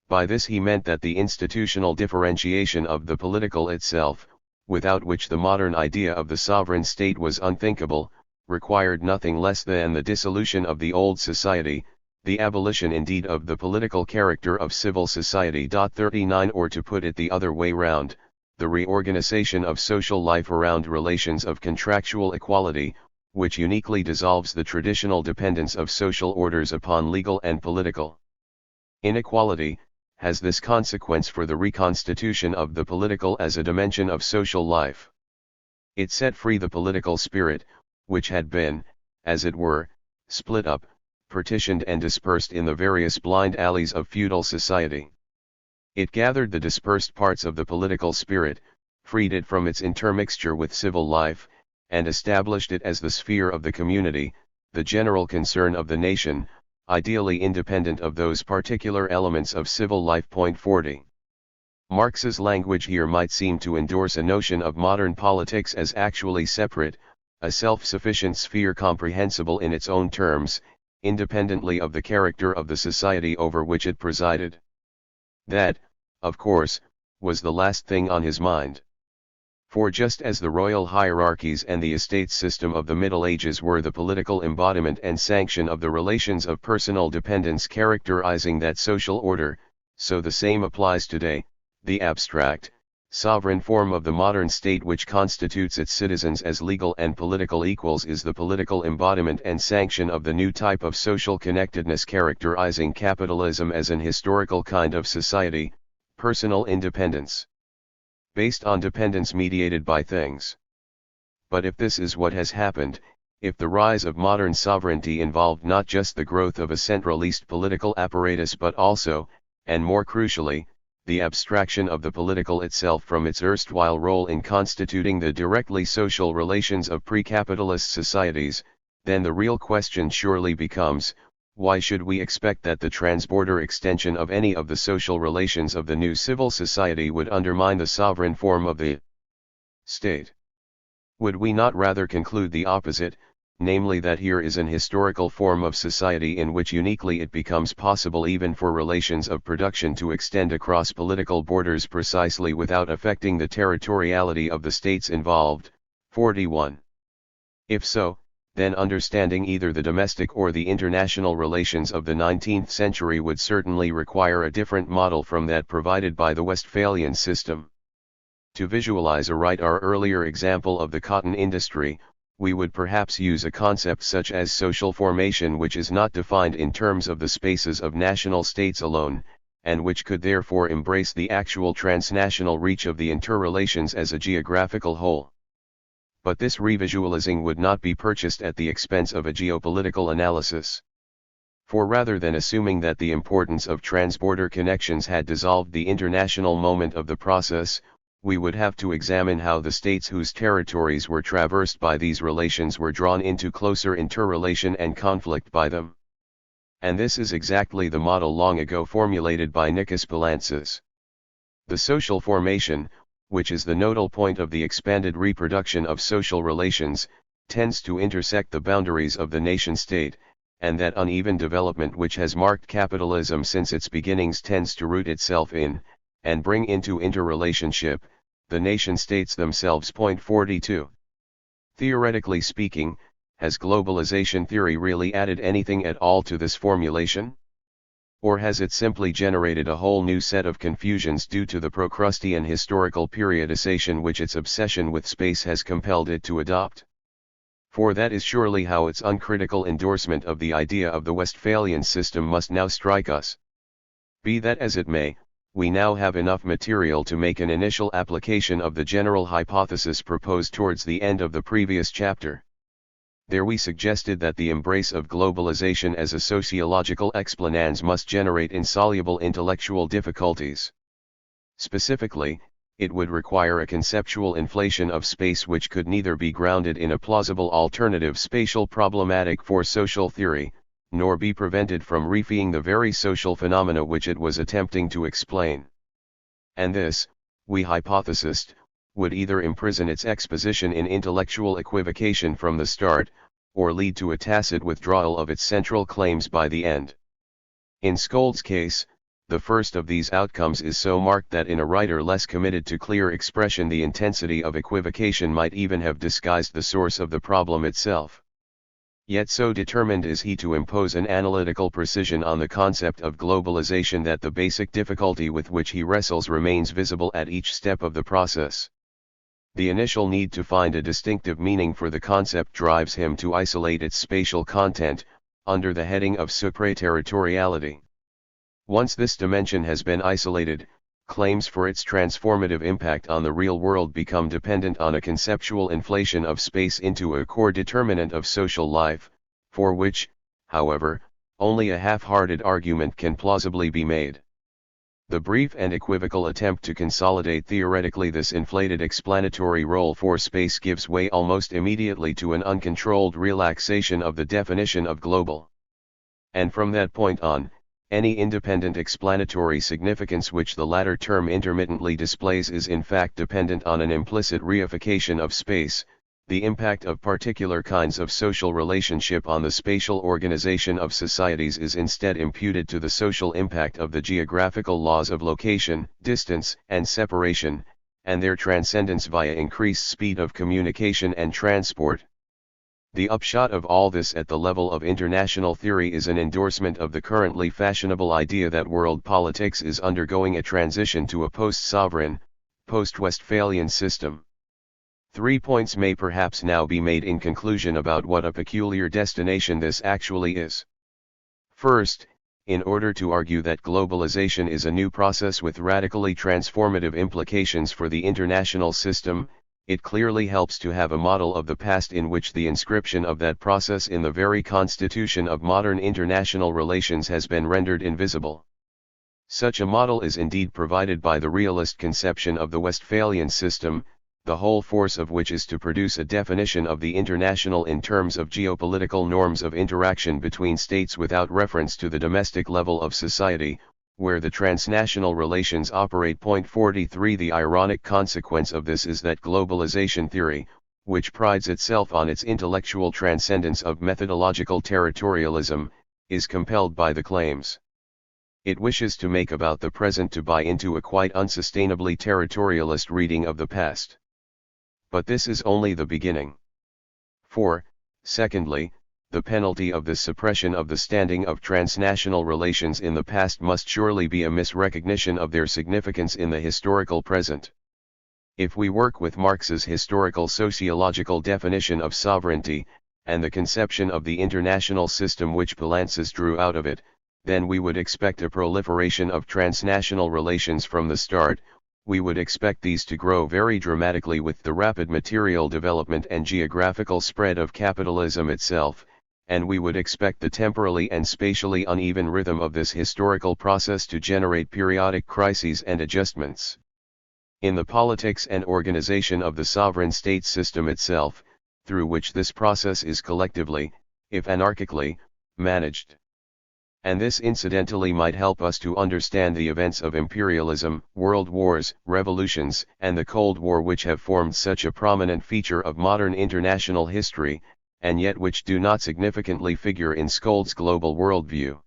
By this he meant that the institutional differentiation of the political itself, without which the modern idea of the sovereign state was unthinkable, required nothing less than the dissolution of the old society, the abolition indeed of the political character of civil society. 39. Or to put it the other way round, the reorganization of social life around relations of contractual equality, which uniquely dissolves the traditional dependence of social orders upon legal and political inequality, has this consequence for the reconstitution of the political as a dimension of social life. It set free the political spirit, which had been, as it were, split up, partitioned and dispersed in the various blind alleys of feudal society. It gathered the dispersed parts of the political spirit, freed it from its intermixture with civil life, and established it as the sphere of the community, the general concern of the nation, ideally independent of those particular elements of civil life. 40. Marx's language here might seem to endorse a notion of modern politics as actually separate, a self-sufficient sphere comprehensible in its own terms, independently of the character of the society over which it presided. That, of course, was the last thing on his mind. For just as the royal hierarchies and the estate system of the Middle Ages were the political embodiment and sanction of the relations of personal dependence characterizing that social order, so the same applies today. The abstract, sovereign form of the modern state which constitutes its citizens as legal and political equals is the political embodiment and sanction of the new type of social connectedness characterizing capitalism as an historical kind of society, personal independence, based on dependence mediated by things. But if this is what has happened, if the rise of modern sovereignty involved not just the growth of a centralist political apparatus but also, and more crucially, the abstraction of the political itself from its erstwhile role in constituting the directly social relations of pre-capitalist societies, then the real question surely becomes, why should we expect that the transborder extension of any of the social relations of the new civil society would undermine the sovereign form of the state? Would we not rather conclude the opposite, namely that here is an historical form of society in which uniquely it becomes possible even for relations of production to extend across political borders precisely without affecting the territoriality of the states involved? 41. If so, then understanding either the domestic or the international relations of the 19th century would certainly require a different model from that provided by the Westphalian system. To visualize aright our earlier example of the cotton industry, we would perhaps use a concept such as social formation, which is not defined in terms of the spaces of national states alone, and which could therefore embrace the actual transnational reach of the interrelations as a geographical whole. But this revisualizing would not be purchased at the expense of a geopolitical analysis. For rather than assuming that the importance of transborder connections had dissolved the international moment of the process, we would have to examine how the states whose territories were traversed by these relations were drawn into closer interrelation and conflict by them. And this is exactly the model long ago formulated by Nikos Poulantzas. The social formation, which is the nodal point of the expanded reproduction of social relations, tends to intersect the boundaries of the nation-state, and that uneven development which has marked capitalism since its beginnings tends to root itself in, and bring into interrelationship, the nation-states themselves. 42. Theoretically speaking, has globalization theory really added anything at all to this formulation? Or has it simply generated a whole new set of confusions due to the Procrustean historical periodization which its obsession with space has compelled it to adopt? For that is surely how its uncritical endorsement of the idea of the Westphalian system must now strike us. Be that as it may, we now have enough material to make an initial application of the general hypothesis proposed towards the end of the previous chapter. There we suggested that the embrace of globalization as a sociological explanans must generate insoluble intellectual difficulties. Specifically, it would require a conceptual inflation of space which could neither be grounded in a plausible alternative spatial problematic for social theory, nor be prevented from refying the very social phenomena which it was attempting to explain. And this, we hypothesized, would either imprison its exposition in intellectual equivocation from the start, or lead to a tacit withdrawal of its central claims by the end. In Skold's case, the first of these outcomes is so marked that in a writer less committed to clear expression the intensity of equivocation might even have disguised the source of the problem itself. Yet so determined is he to impose an analytical precision on the concept of globalization that the basic difficulty with which he wrestles remains visible at each step of the process. The initial need to find a distinctive meaning for the concept drives him to isolate its spatial content, under the heading of supraterritoriality. Once this dimension has been isolated, claims for its transformative impact on the real world become dependent on a conceptual inflation of space into a core determinant of social life, for which, however, only a half-hearted argument can plausibly be made. The brief and equivocal attempt to consolidate theoretically this inflated explanatory role for space gives way almost immediately to an uncontrolled relaxation of the definition of global. And from that point on, any independent explanatory significance which the latter term intermittently displays is in fact dependent on an implicit reification of space. The impact of particular kinds of social relationship on the spatial organization of societies is instead imputed to the social impact of the geographical laws of location, distance, and separation, and their transcendence via increased speed of communication and transport. The upshot of all this at the level of international theory is an endorsement of the currently fashionable idea that world politics is undergoing a transition to a post-sovereign, post-Westphalian system. 3 points may perhaps now be made in conclusion about what a peculiar destination this actually is. First, in order to argue that globalization is a new process with radically transformative implications for the international system, it clearly helps to have a model of the past in which the inscription of that process in the very constitution of modern international relations has been rendered invisible. Such a model is indeed provided by the realist conception of the Westphalian system, the whole force of which is to produce a definition of the international in terms of geopolitical norms of interaction between states without reference to the domestic level of society, where the transnational relations operate. 43 The ironic consequence of this is that globalization theory, which prides itself on its intellectual transcendence of methodological territorialism, is compelled by the claims it wishes to make about the present to buy into a quite unsustainably territorialist reading of the past. But this is only the beginning. For, secondly, the penalty of the suppression of the standing of transnational relations in the past must surely be a misrecognition of their significance in the historical present. If we work with Marx's historical sociological definition of sovereignty, and the conception of the international system which Poulantzas drew out of it, then we would expect a proliferation of transnational relations from the start. We would expect these to grow very dramatically with the rapid material development and geographical spread of capitalism itself, and we would expect the temporally and spatially uneven rhythm of this historical process to generate periodic crises and adjustments in the politics and organization of the sovereign state system itself, through which this process is collectively, if anarchically, managed. And this incidentally might help us to understand the events of imperialism, world wars, revolutions, and the Cold War which have formed such a prominent feature of modern international history, and yet which do not significantly figure in Skold's global worldview.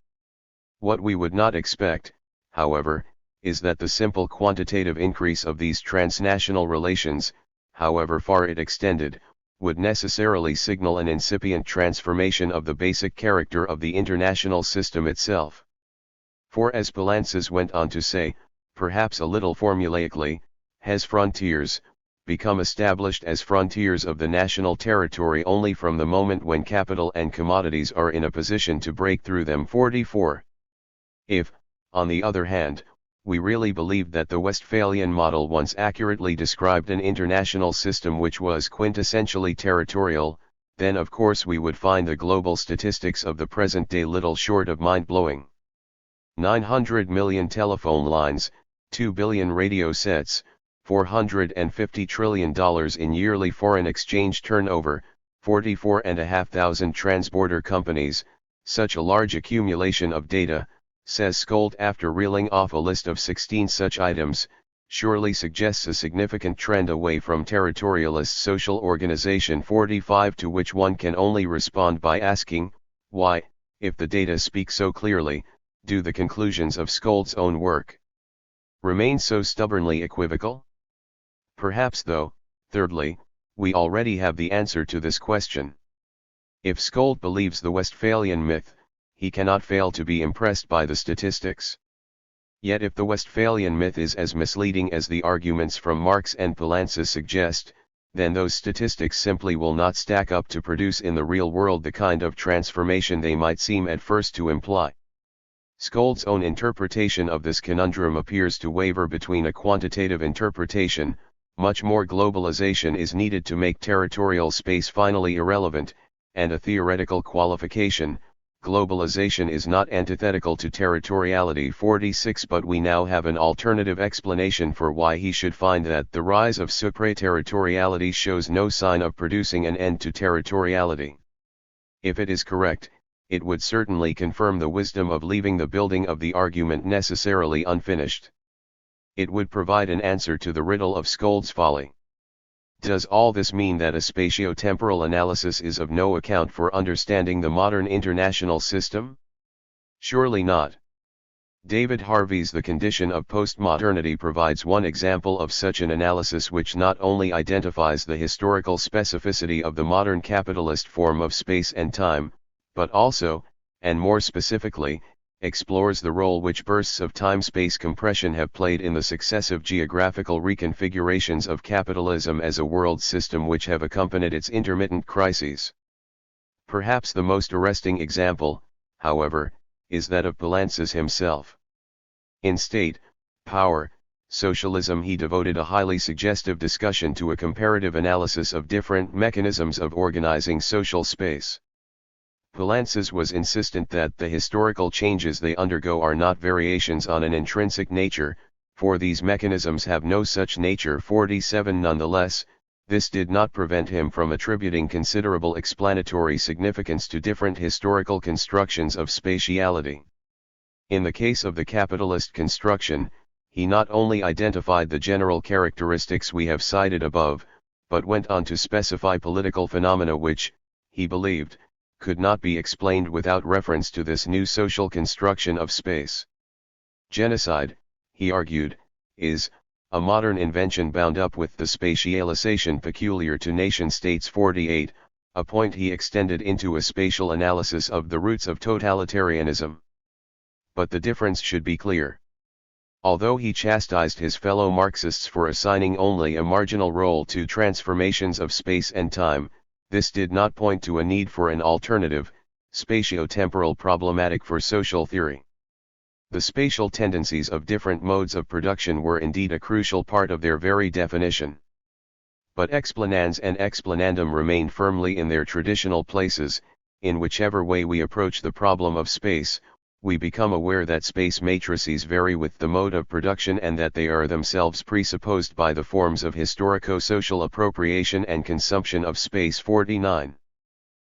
What we would not expect, however, is that the simple quantitative increase of these transnational relations, however far it extended, would necessarily signal an incipient transformation of the basic character of the international system itself. For as Poulantzas went on to say, perhaps a little formulaically, has frontiers become established as frontiers of the national territory only from the moment when capital and commodities are in a position to break through them. 44. If, on the other hand, we really believed that the Westphalian model once accurately described an international system which was quintessentially territorial, then of course we would find the global statistics of the present day little short of mind-blowing. 900 million telephone lines, 2 billion radio sets, $450 trillion in yearly foreign exchange turnover, 44,500 transborder companies, such a large accumulation of data, says Skold after reeling off a list of 16 such items, surely suggests a significant trend away from territorialist social organization 45, to which one can only respond by asking, why, if the data speak so clearly, do the conclusions of Skold's own work remain so stubbornly equivocal? Perhaps though, thirdly, we already have the answer to this question. If Skold believes the Westphalian myth, he cannot fail to be impressed by the statistics. Yet if the Westphalian myth is as misleading as the arguments from Marx and Poulantzas suggest, then those statistics simply will not stack up to produce in the real world the kind of transformation they might seem at first to imply. Skold's own interpretation of this conundrum appears to waver between a quantitative interpretation, much more globalization is needed to make territorial space finally irrelevant, and a theoretical qualification, globalization is not antithetical to territoriality 46, but we now have an alternative explanation for why he should find that the rise of supraterritoriality shows no sign of producing an end to territoriality. If it is correct, it would certainly confirm the wisdom of leaving the building of the argument necessarily unfinished. It would provide an answer to the riddle of Skold's folly. Does all this mean that a spatio-temporal analysis is of no account for understanding the modern international system? Surely not. David Harvey's The Condition of Postmodernity provides one example of such an analysis, which not only identifies the historical specificity of the modern capitalist form of space and time, but also, and more specifically, explores the role which bursts of time-space compression have played in the successive geographical reconfigurations of capitalism as a world system which have accompanied its intermittent crises. Perhaps the most arresting example, however, is that of Poulantzas himself. In State, Power, Socialism he devoted a highly suggestive discussion to a comparative analysis of different mechanisms of organizing social space. Poulantzas was insistent that the historical changes they undergo are not variations on an intrinsic nature, for these mechanisms have no such nature 47. Nonetheless, this did not prevent him from attributing considerable explanatory significance to different historical constructions of spatiality. In the case of the capitalist construction, he not only identified the general characteristics we have cited above, but went on to specify political phenomena which, he believed, could not be explained without reference to this new social construction of space. Genocide, he argued, is a modern invention bound up with the spatialization peculiar to nation-states 48, a point he extended into a spatial analysis of the roots of totalitarianism. But the difference should be clear. Although he chastised his fellow Marxists for assigning only a marginal role to transformations of space and time, this did not point to a need for an alternative, spatio-temporal problematic for social theory. The spatial tendencies of different modes of production were indeed a crucial part of their very definition. But explanans and explanandum remain firmly in their traditional places. In whichever way we approach the problem of space, we become aware that space matrices vary with the mode of production and that they are themselves presupposed by the forms of historico-social appropriation and consumption of space 49.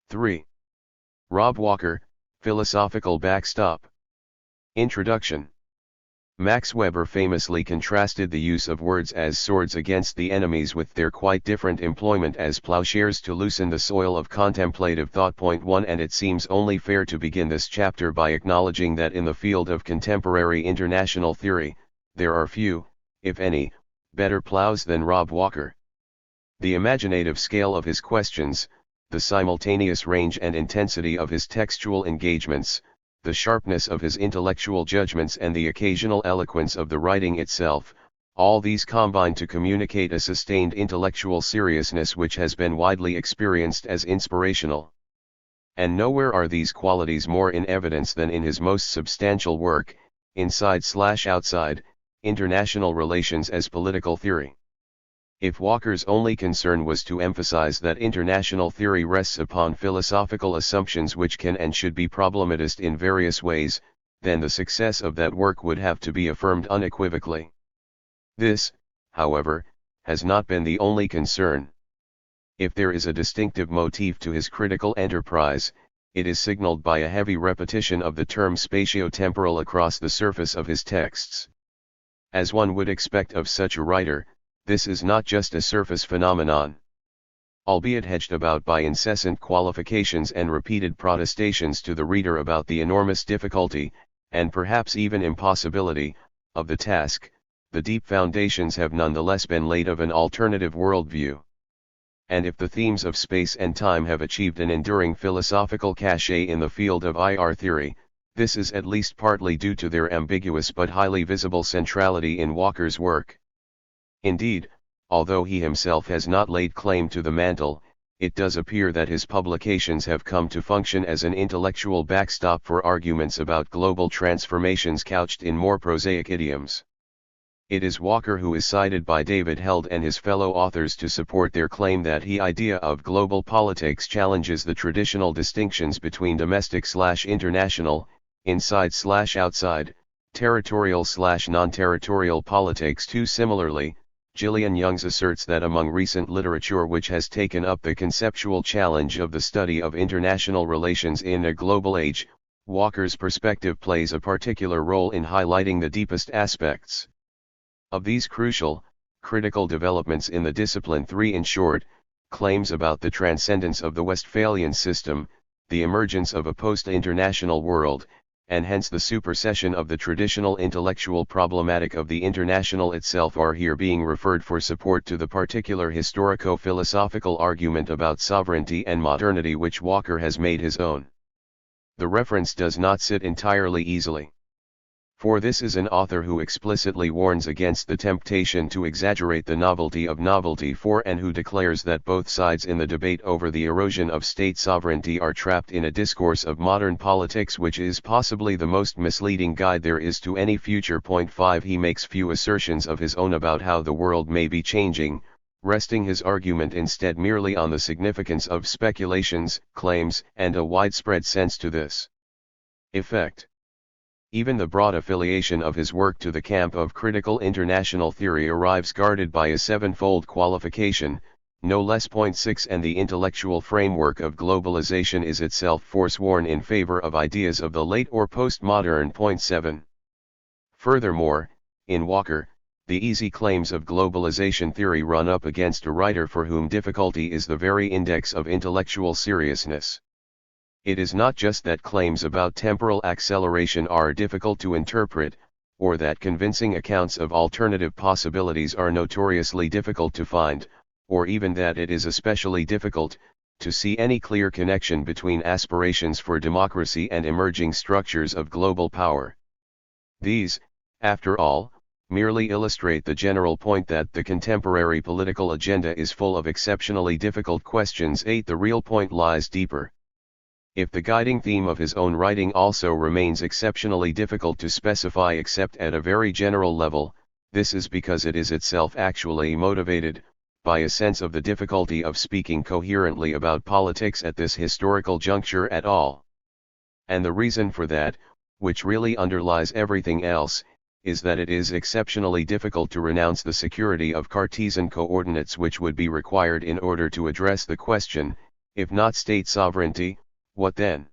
3. Rob Walker, Philosophical Backstop. Introduction. Max Weber famously contrasted the use of words as swords against the enemies with their quite different employment as plowshares to loosen the soil of contemplative thought. Point 1. And it seems only fair to begin this chapter by acknowledging that in the field of contemporary international theory, there are few, if any, better plows than Rob Walker. The imaginative scale of his questions, the simultaneous range and intensity of his textual engagements, the sharpness of his intellectual judgments and the occasional eloquence of the writing itself, all these combine to communicate a sustained intellectual seriousness which has been widely experienced as inspirational. And nowhere are these qualities more in evidence than in his most substantial work, Inside/Outside, international relations as political theory. If Walker's only concern was to emphasize that international theory rests upon philosophical assumptions which can and should be problematized in various ways, then the success of that work would have to be affirmed unequivocally. This, however, has not been the only concern. If there is a distinctive motif to his critical enterprise, it is signaled by a heavy repetition of the term spatio-temporal across the surface of his texts. As one would expect of such a writer, this is not just a surface phenomenon. Albeit hedged about by incessant qualifications and repeated protestations to the reader about the enormous difficulty, and perhaps even impossibility, of the task, the deep foundations have nonetheless been laid of an alternative worldview. And if the themes of space and time have achieved an enduring philosophical cachet in the field of IR theory, this is at least partly due to their ambiguous but highly visible centrality in Walker's work. Indeed, although he himself has not laid claim to the mantle, it does appear that his publications have come to function as an intellectual backstop for arguments about global transformations couched in more prosaic idioms. It is Walker who is cited by David Held and his fellow authors to support their claim that the idea of global politics challenges the traditional distinctions between domestic/international, inside/outside, territorial/non-territorial politics too. Similarly, Gillian Youngs asserts that among recent literature which has taken up the conceptual challenge of the study of international relations in a global age, Walker's perspective plays a particular role in highlighting the deepest aspects of these crucial, critical developments in the discipline. 3. In short, claims about the transcendence of the Westphalian system, the emergence of a post-international world, and hence the supersession of the traditional intellectual problematic of the international itself are here being referred for support to the particular historico-philosophical argument about sovereignty and modernity which Walker has made his own. The reference does not sit entirely easily. For this is an author who explicitly warns against the temptation to exaggerate the novelty of novelty and who declares that both sides in the debate over the erosion of state sovereignty are trapped in a discourse of modern politics which is possibly the most misleading guide there is to any future. 5. He makes few assertions of his own about how the world may be changing, resting his argument instead merely on the significance of speculations, claims, and a widespread sense to this effect. Even the broad affiliation of his work to the camp of critical international theory arrives guarded by a sevenfold qualification, no less. 6. And the intellectual framework of globalization is itself forsworn in favor of ideas of the late or postmodern. 7. Furthermore, in Walker, the easy claims of globalization theory run up against a writer for whom difficulty is the very index of intellectual seriousness. It is not just that claims about temporal acceleration are difficult to interpret, or that convincing accounts of alternative possibilities are notoriously difficult to find, or even that it is especially difficult to see any clear connection between aspirations for democracy and emerging structures of global power. These, after all, merely illustrate the general point that the contemporary political agenda is full of exceptionally difficult questions. 8. The real point lies deeper. If the guiding theme of his own writing also remains exceptionally difficult to specify except at a very general level, this is because it is itself actually motivated by a sense of the difficulty of speaking coherently about politics at this historical juncture at all. And the reason for that, which really underlies everything else, is that it is exceptionally difficult to renounce the security of Cartesian coordinates which would be required in order to address the question, if not state sovereignty, what then?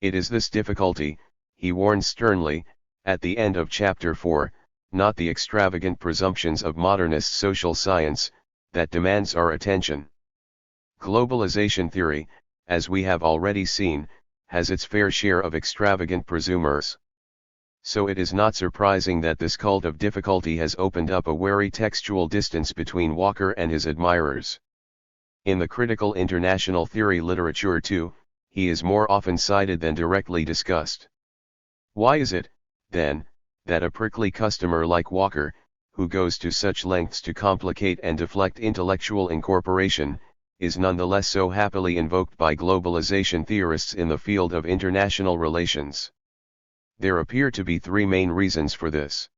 It is this difficulty, he warns sternly, at the end of chapter 4, not the extravagant presumptions of modernist social science, that demands our attention. Globalization theory, as we have already seen, has its fair share of extravagant presumers. So it is not surprising that this cult of difficulty has opened up a wary textual distance between Walker and his admirers. In the critical international theory literature too, he is more often cited than directly discussed. Why is it, then, that a prickly customer like Walker, who goes to such lengths to complicate and deflect intellectual incorporation, is nonetheless so happily invoked by globalization theorists in the field of international relations? There appear to be three main reasons for this.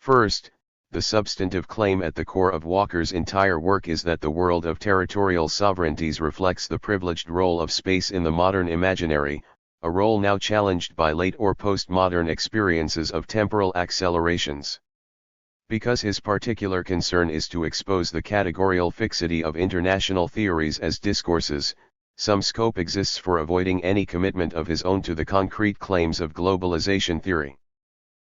First, the substantive claim at the core of Walker's entire work is that the world of territorial sovereignties reflects the privileged role of space in the modern imaginary, a role now challenged by late or postmodern experiences of temporal accelerations. Because his particular concern is to expose the categorical fixity of international theories as discourses, some scope exists for avoiding any commitment of his own to the concrete claims of globalization theory.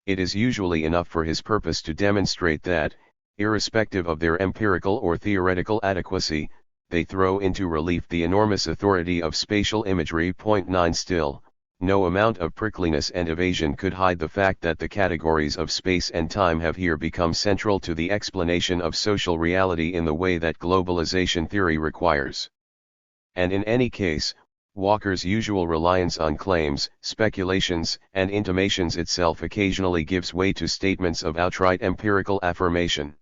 It is usually enough for his purpose to demonstrate that, irrespective of their empirical or theoretical adequacy, they throw into relief the enormous authority of spatial imagery. Point 9 Still, no amount of prickliness and evasion could hide the fact that the categories of space and time have here become central to the explanation of social reality in the way that globalization theory requires. And in any case, Walker's usual reliance on claims, speculations, and intimations itself occasionally gives way to statements of outright empirical affirmation.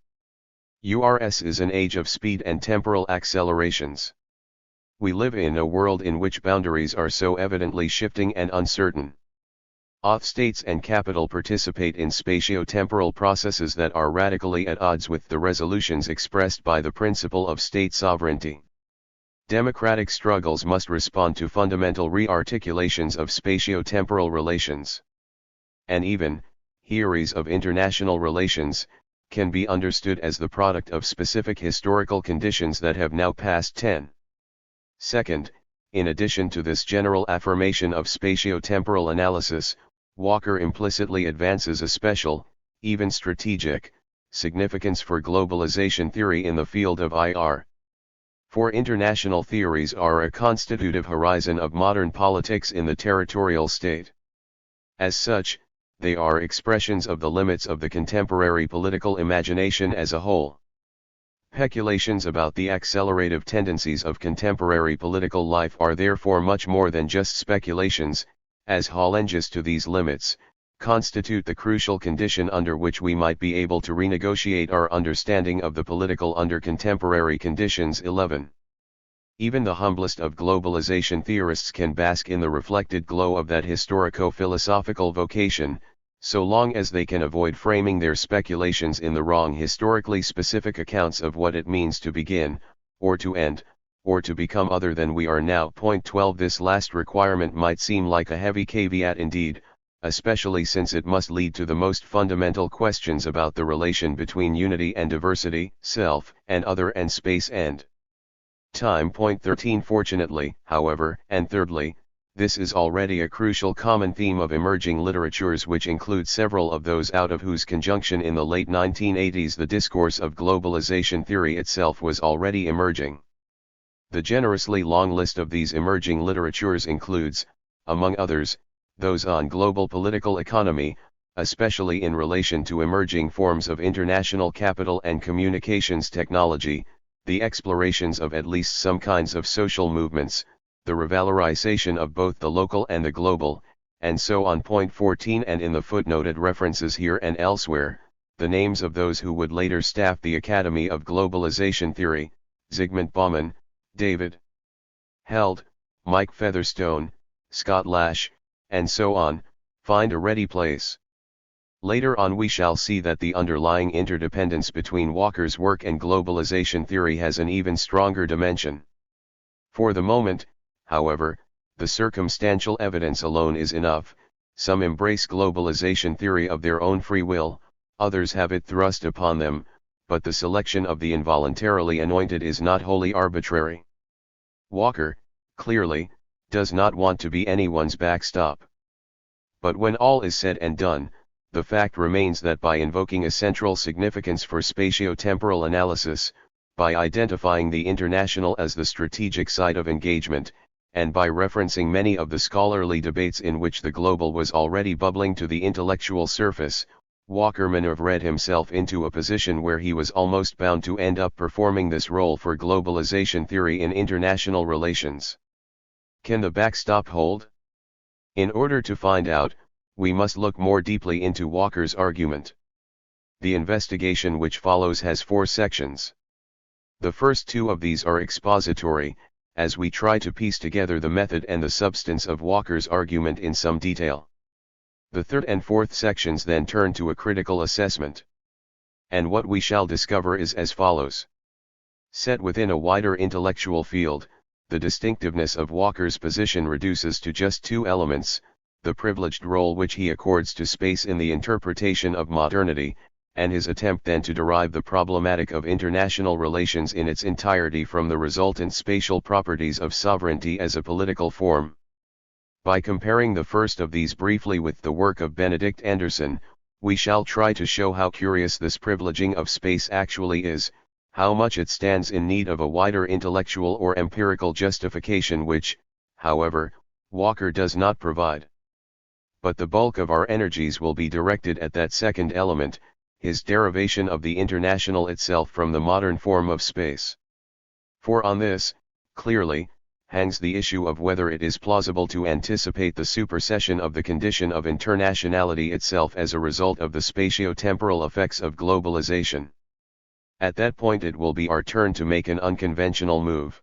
Yours is an age of speed and temporal accelerations. We live in a world in which boundaries are so evidently shifting and uncertain. States and capital participate in spatio-temporal processes that are radically at odds with the resolutions expressed by the principle of state sovereignty. Democratic struggles must respond to fundamental re-articulations of spatio-temporal relations. And even, theories of international relations, can be understood as the product of specific historical conditions that have now passed 10. Second, in addition to this general affirmation of spatio-temporal analysis, Walker implicitly advances a special, even strategic, significance for globalization theory in the field of IR. For international theories are a constitutive horizon of modern politics in the territorial state. As such, they are expressions of the limits of the contemporary political imagination as a whole. Speculations about the accelerative tendencies of contemporary political life are therefore much more than just speculations, as hallenges to these limits, constitute the crucial condition under which we might be able to renegotiate our understanding of the political under contemporary conditions. 11. Even the humblest of globalization theorists can bask in the reflected glow of that historico-philosophical vocation, so long as they can avoid framing their speculations in the wrong historically specific accounts of what it means to begin, or to end, or to become other than we are now. Point 12 This last requirement might seem like a heavy caveat indeed, especially since it must lead to the most fundamental questions about the relation between unity and diversity, self and other, and space and time. Point 13 Fortunately, however, and thirdly, this is already a crucial common theme of emerging literatures, which include several of those out of whose conjunction in the late 1980s the discourse of globalization theory itself was already emerging. The generously long list of these emerging literatures includes, among others, those on global political economy, especially in relation to emerging forms of international capital and communications technology, the explorations of at least some kinds of social movements, the revalorization of both the local and the global, and so on. Point 14 And in the footnoted references here and elsewhere, the names of those who would later staff the Academy of Globalization Theory, Zygmunt Bauman, David Held, Mike Featherstone, Scott Lash, and so on, find a ready place. Later on we shall see that the underlying interdependence between Walker's work and globalization theory has an even stronger dimension. For the moment, however, the circumstantial evidence alone is enough. Some embrace globalization theory of their own free will, others have it thrust upon them, but the selection of the involuntarily anointed is not wholly arbitrary. Walker, clearly, does not want to be anyone's backstop. But when all is said and done, the fact remains that by invoking a central significance for spatio-temporal analysis, by identifying the international as the strategic side of engagement, and by referencing many of the scholarly debates in which the global was already bubbling to the intellectual surface, Walker maneuvered himself into a position where he was almost bound to end up performing this role for globalization theory in international relations. Can the backstop hold? In order to find out, we must look more deeply into Walker's argument. The investigation which follows has 4 sections. The first 2 of these are expository, as we try to piece together the method and the substance of Walker's argument in some detail. The third and fourth sections then turn to a critical assessment. and what we shall discover is as follows. Set within a wider intellectual field, the distinctiveness of Walker's position reduces to just two elements: the privileged role which he accords to space in the interpretation of modernity, and his attempt then to derive the problematic of international relations in its entirety from the resultant spatial properties of sovereignty as a political form. By comparing the first of these briefly with the work of Benedict Anderson, we shall try to show how curious this privileging of space actually is, how much it stands in need of a wider intellectual or empirical justification which, however, Walker does not provide. But the bulk of our energies will be directed at that second element, his derivation of the international itself from the modern form of space. For on this, clearly, hangs the issue of whether it is plausible to anticipate the supersession of the condition of internationality itself as a result of the spatio-temporal effects of globalization. At that point it will be our turn to make an unconventional move.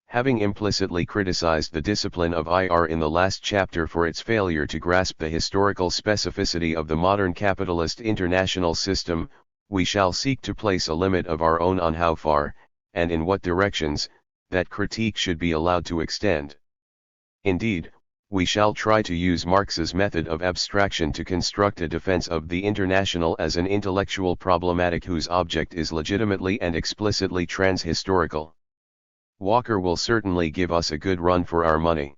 Having implicitly criticized the discipline of IR in the last chapter for its failure to grasp the historical specificity of the modern capitalist international system, we shall seek to place a limit of our own on how far, and in what directions, that critique should be allowed to extend. Indeed, we shall try to use Marx's method of abstraction to construct a defense of the international as an intellectual problematic whose object is legitimately and explicitly transhistorical. Walker will certainly give us a good run for our money.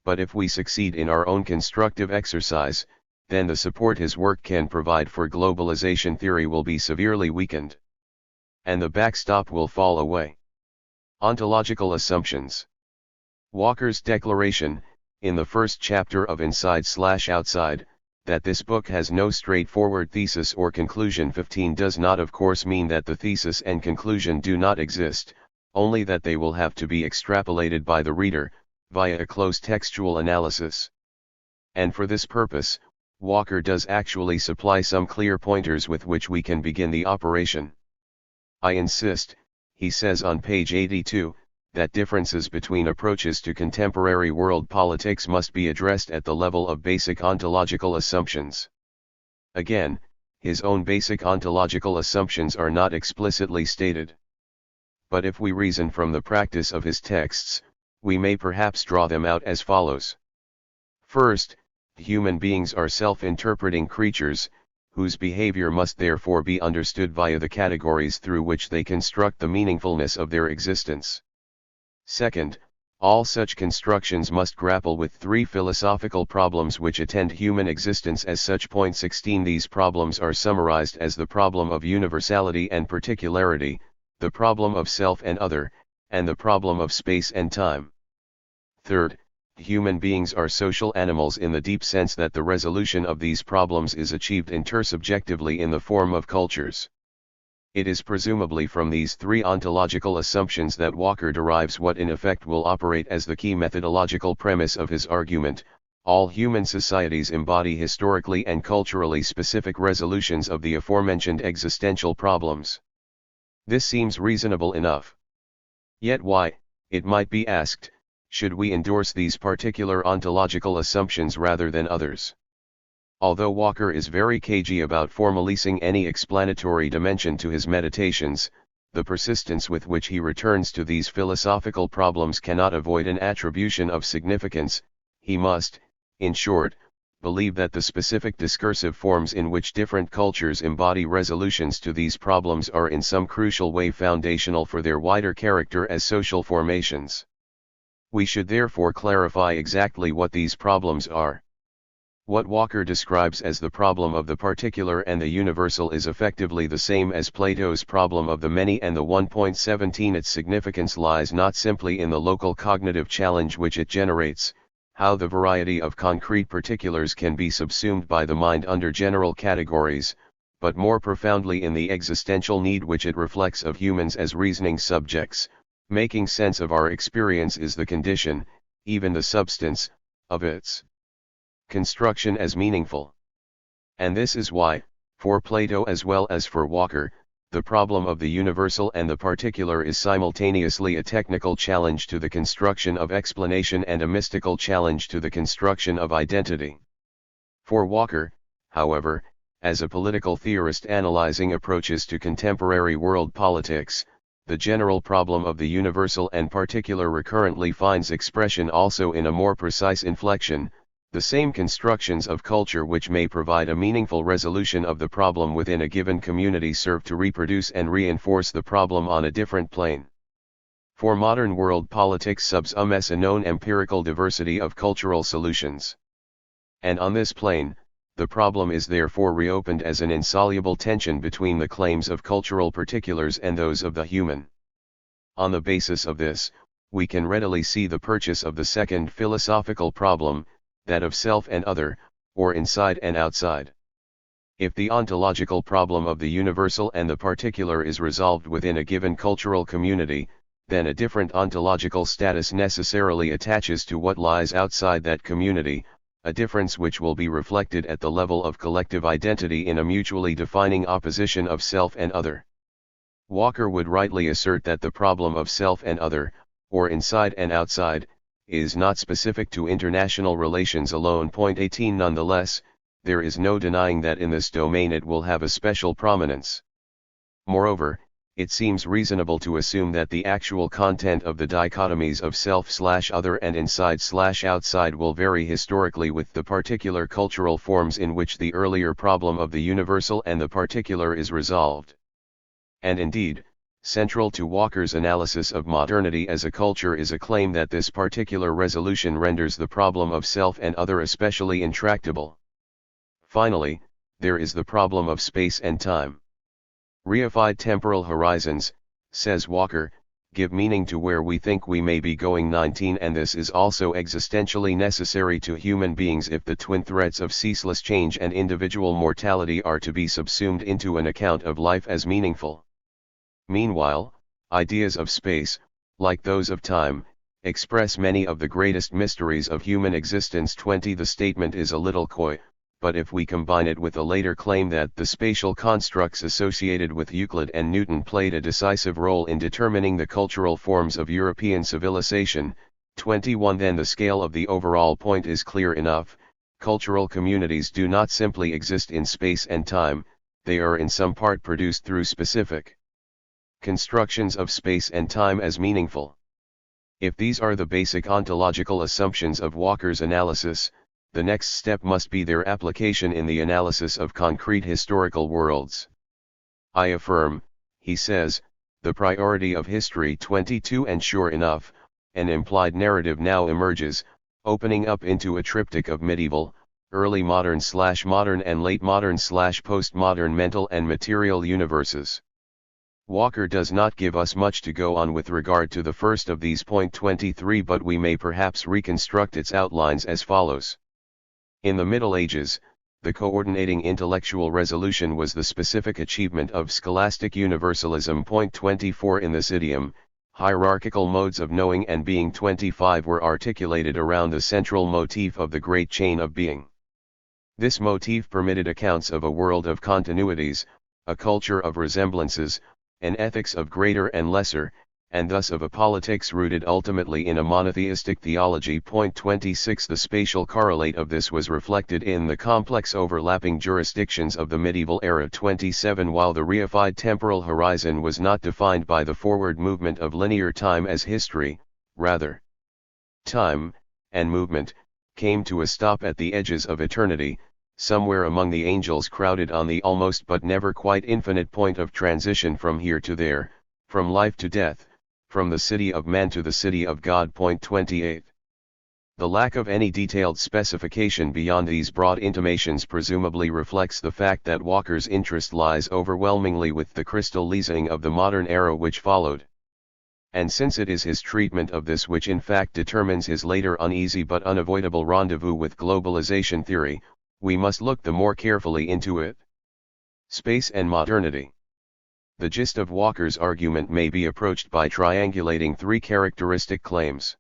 But if we succeed in our own constructive exercise, then the support his work can provide for globalization theory will be severely weakened. And the backstop will fall away. Ontological assumptions. Walker's declaration, in the first chapter of Inside/Outside, that this book has no straightforward thesis or conclusion 15 does not of course mean that the thesis and conclusion do not exist, only that they will have to be extrapolated by the reader, via a close textual analysis. And for this purpose, Walker does actually supply some clear pointers with which we can begin the operation. I insist, he says on page 82, that differences between approaches to contemporary world politics must be addressed at the level of basic ontological assumptions. Again, his own basic ontological assumptions are not explicitly stated. But if we reason from the practice of his texts, we may perhaps draw them out as follows. First, human beings are self-interpreting creatures, whose behavior must therefore be understood via the categories through which they construct the meaningfulness of their existence. Second, all such constructions must grapple with three philosophical problems which attend human existence as such. 16 These problems are summarized as the problem of universality and particularity, the problem of self and other, and the problem of space and time. Third, human beings are social animals in the deep sense that the resolution of these problems is achieved intersubjectively in the form of cultures. It is presumably from these three ontological assumptions that Walker derives what in effect will operate as the key methodological premise of his argument: all human societies embody historically and culturally specific resolutions of the aforementioned existential problems. This seems reasonable enough. Yet why, it might be asked, should we endorse these particular ontological assumptions rather than others? Although Walker is very cagey about formalising any explanatory dimension to his meditations, the persistence with which he returns to these philosophical problems cannot avoid an attribution of significance. He must, in short, believe that the specific discursive forms in which different cultures embody resolutions to these problems are in some crucial way foundational for their wider character as social formations. We should therefore clarify exactly what these problems are. What Walker describes as the problem of the particular and the universal is effectively the same as Plato's problem of the many and the one. 17 Its significance lies not simply in the local cognitive challenge which it generates, how the variety of concrete particulars can be subsumed by the mind under general categories, but more profoundly in the existential need which it reflects of humans as reasoning subjects. Making sense of our experience is the condition, even the substance, of its construction as meaningful. And this is why, for Plato as well as for Walker, the problem of the universal and the particular is simultaneously a technical challenge to the construction of explanation and a mystical challenge to the construction of identity. For Walker, however, as a political theorist analyzing approaches to contemporary world politics, the general problem of the universal and particular recurrently finds expression also in a more precise inflection, the same constructions of culture which may provide a meaningful resolution of the problem within a given community serve to reproduce and reinforce the problem on a different plane. For modern world politics subsumes a known empirical diversity of cultural solutions. And on this plane, the problem is therefore reopened as an insoluble tension between the claims of cultural particulars and those of the human. On the basis of this, we can readily see the purchase of the second philosophical problem, that of self and other, or inside and outside. If the ontological problem of the universal and the particular is resolved within a given cultural community, then a different ontological status necessarily attaches to what lies outside that community, a difference which will be reflected at the level of collective identity in a mutually defining opposition of self and other. Walker would rightly assert that the problem of self and other, or inside and outside, is not specific to international relations alone. 18 Nonetheless, there is no denying that in this domain it will have a special prominence. Moreover, it seems reasonable to assume that the actual content of the dichotomies of self/other and inside/outside will vary historically with the particular cultural forms in which the earlier problem of the universal and the particular is resolved. And indeed, central to Walker's analysis of modernity as a culture is a claim that this particular resolution renders the problem of self and other especially intractable. Finally, there is the problem of space and time. Reified temporal horizons, says Walker, give meaning to where we think we may be going. 19 And this is also existentially necessary to human beings if the twin threats of ceaseless change and individual mortality are to be subsumed into an account of life as meaningful. Meanwhile, ideas of space, like those of time, express many of the greatest mysteries of human existence. 20 The statement is a little coy, but if we combine it with a later claim that the spatial constructs associated with Euclid and Newton played a decisive role in determining the cultural forms of European civilization, 21 then the scale of the overall point is clear enough. Cultural communities do not simply exist in space and time, they are in some part produced through specific constructions of space and time as meaningful. If these are the basic ontological assumptions of Walker's analysis, the next step must be their application in the analysis of concrete historical worlds. I affirm, he says, the priority of history. 22 And sure enough, an implied narrative now emerges, opening up into a triptych of medieval, early modern/modern and late modern/postmodern mental and material universes. Walker does not give us much to go on with regard to the first of these. 23 But we may perhaps reconstruct its outlines as follows. In the Middle Ages, the coordinating intellectual resolution was the specific achievement of scholastic universalism. 24 In this idiom, hierarchical modes of knowing and being 25 were articulated around the central motif of the great chain of being. This motif permitted accounts of a world of continuities, a culture of resemblances, an ethics of greater and lesser, and thus of a politics rooted ultimately in a monotheistic theology. 26 The spatial correlate of this was reflected in the complex overlapping jurisdictions of the medieval era. 27 While the reified temporal horizon was not defined by the forward movement of linear time as history, rather, time, and movement, came to a stop at the edges of eternity, somewhere among the angels crowded on the almost but never quite infinite point of transition from here to there, from life to death, from the city of man to the city of God. 28 The lack of any detailed specification beyond these broad intimations presumably reflects the fact that Walker's interest lies overwhelmingly with the crystallizing of the modern era which followed. And since it is his treatment of this which in fact determines his later uneasy but unavoidable rendezvous with globalization theory, we must look the more carefully into it. Space and modernity. The gist of Walker's argument may be approached by triangulating three characteristic claims.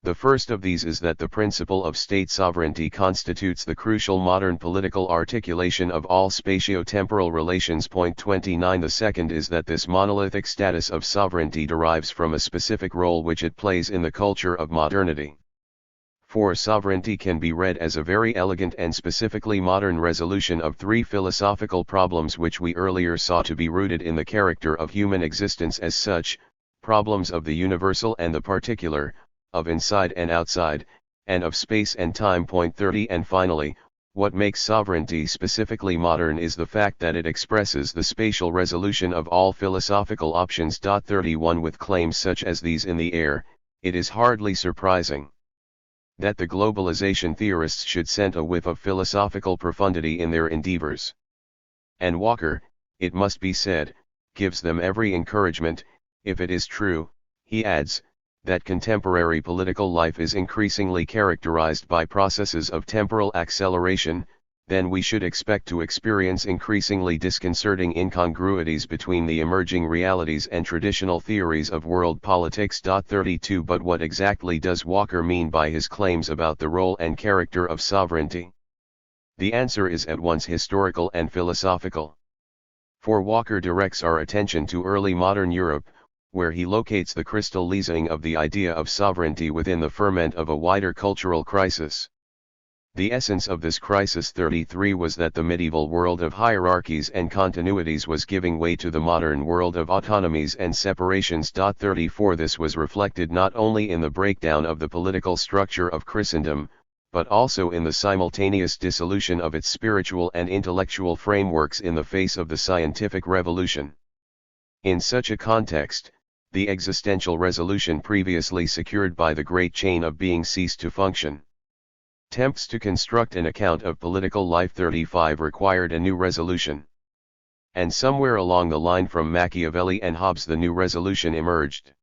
The first of these is that the principle of state sovereignty constitutes the crucial modern political articulation of all spatio-temporal relations. 29 The second is that this monolithic status of sovereignty derives from a specific role which it plays in the culture of modernity. For sovereignty can be read as a very elegant and specifically modern resolution of three philosophical problems which we earlier saw to be rooted in the character of human existence as such, problems of the universal and the particular, of inside and outside, and of space and time. Point 30. And finally, what makes sovereignty specifically modern is the fact that it expresses the spatial resolution of all philosophical options. 31. With claims such as these in the air, it is hardly surprising that the globalization theorists should scent a whiff of philosophical profundity in their endeavors. And Walker, it must be said, gives them every encouragement, if it is true, he adds, that contemporary political life is increasingly characterized by processes of temporal acceleration, then we should expect to experience increasingly disconcerting incongruities between the emerging realities and traditional theories of world politics. 32. But what exactly does Walker mean by his claims about the role and character of sovereignty? The answer is at once historical and philosophical. For Walker directs our attention to early modern Europe, where he locates the crystallizing of the idea of sovereignty within the ferment of a wider cultural crisis. The essence of this crisis 33 was that the medieval world of hierarchies and continuities was giving way to the modern world of autonomies and separations. 34 This was reflected not only in the breakdown of the political structure of Christendom, but also in the simultaneous dissolution of its spiritual and intellectual frameworks in the face of the scientific revolution. In such a context, the existential resolution previously secured by the great chain of being ceased to function. Attempts to construct an account of political life 35 required a new resolution. And somewhere along the line from Machiavelli and Hobbes the new resolution emerged.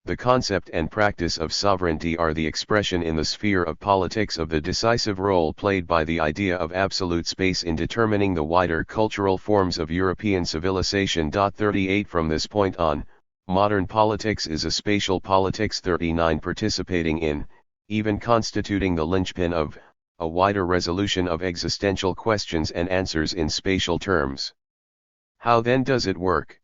The concept and practice of sovereignty are the expression in the sphere of politics of the decisive role played by the idea of absolute space in determining the wider cultural forms of European civilization. 38 From this point on, modern politics is a spatial politics. 39 Participating in, even constituting the linchpin of, a wider resolution of existential questions and answers in spatial terms. How then does it work?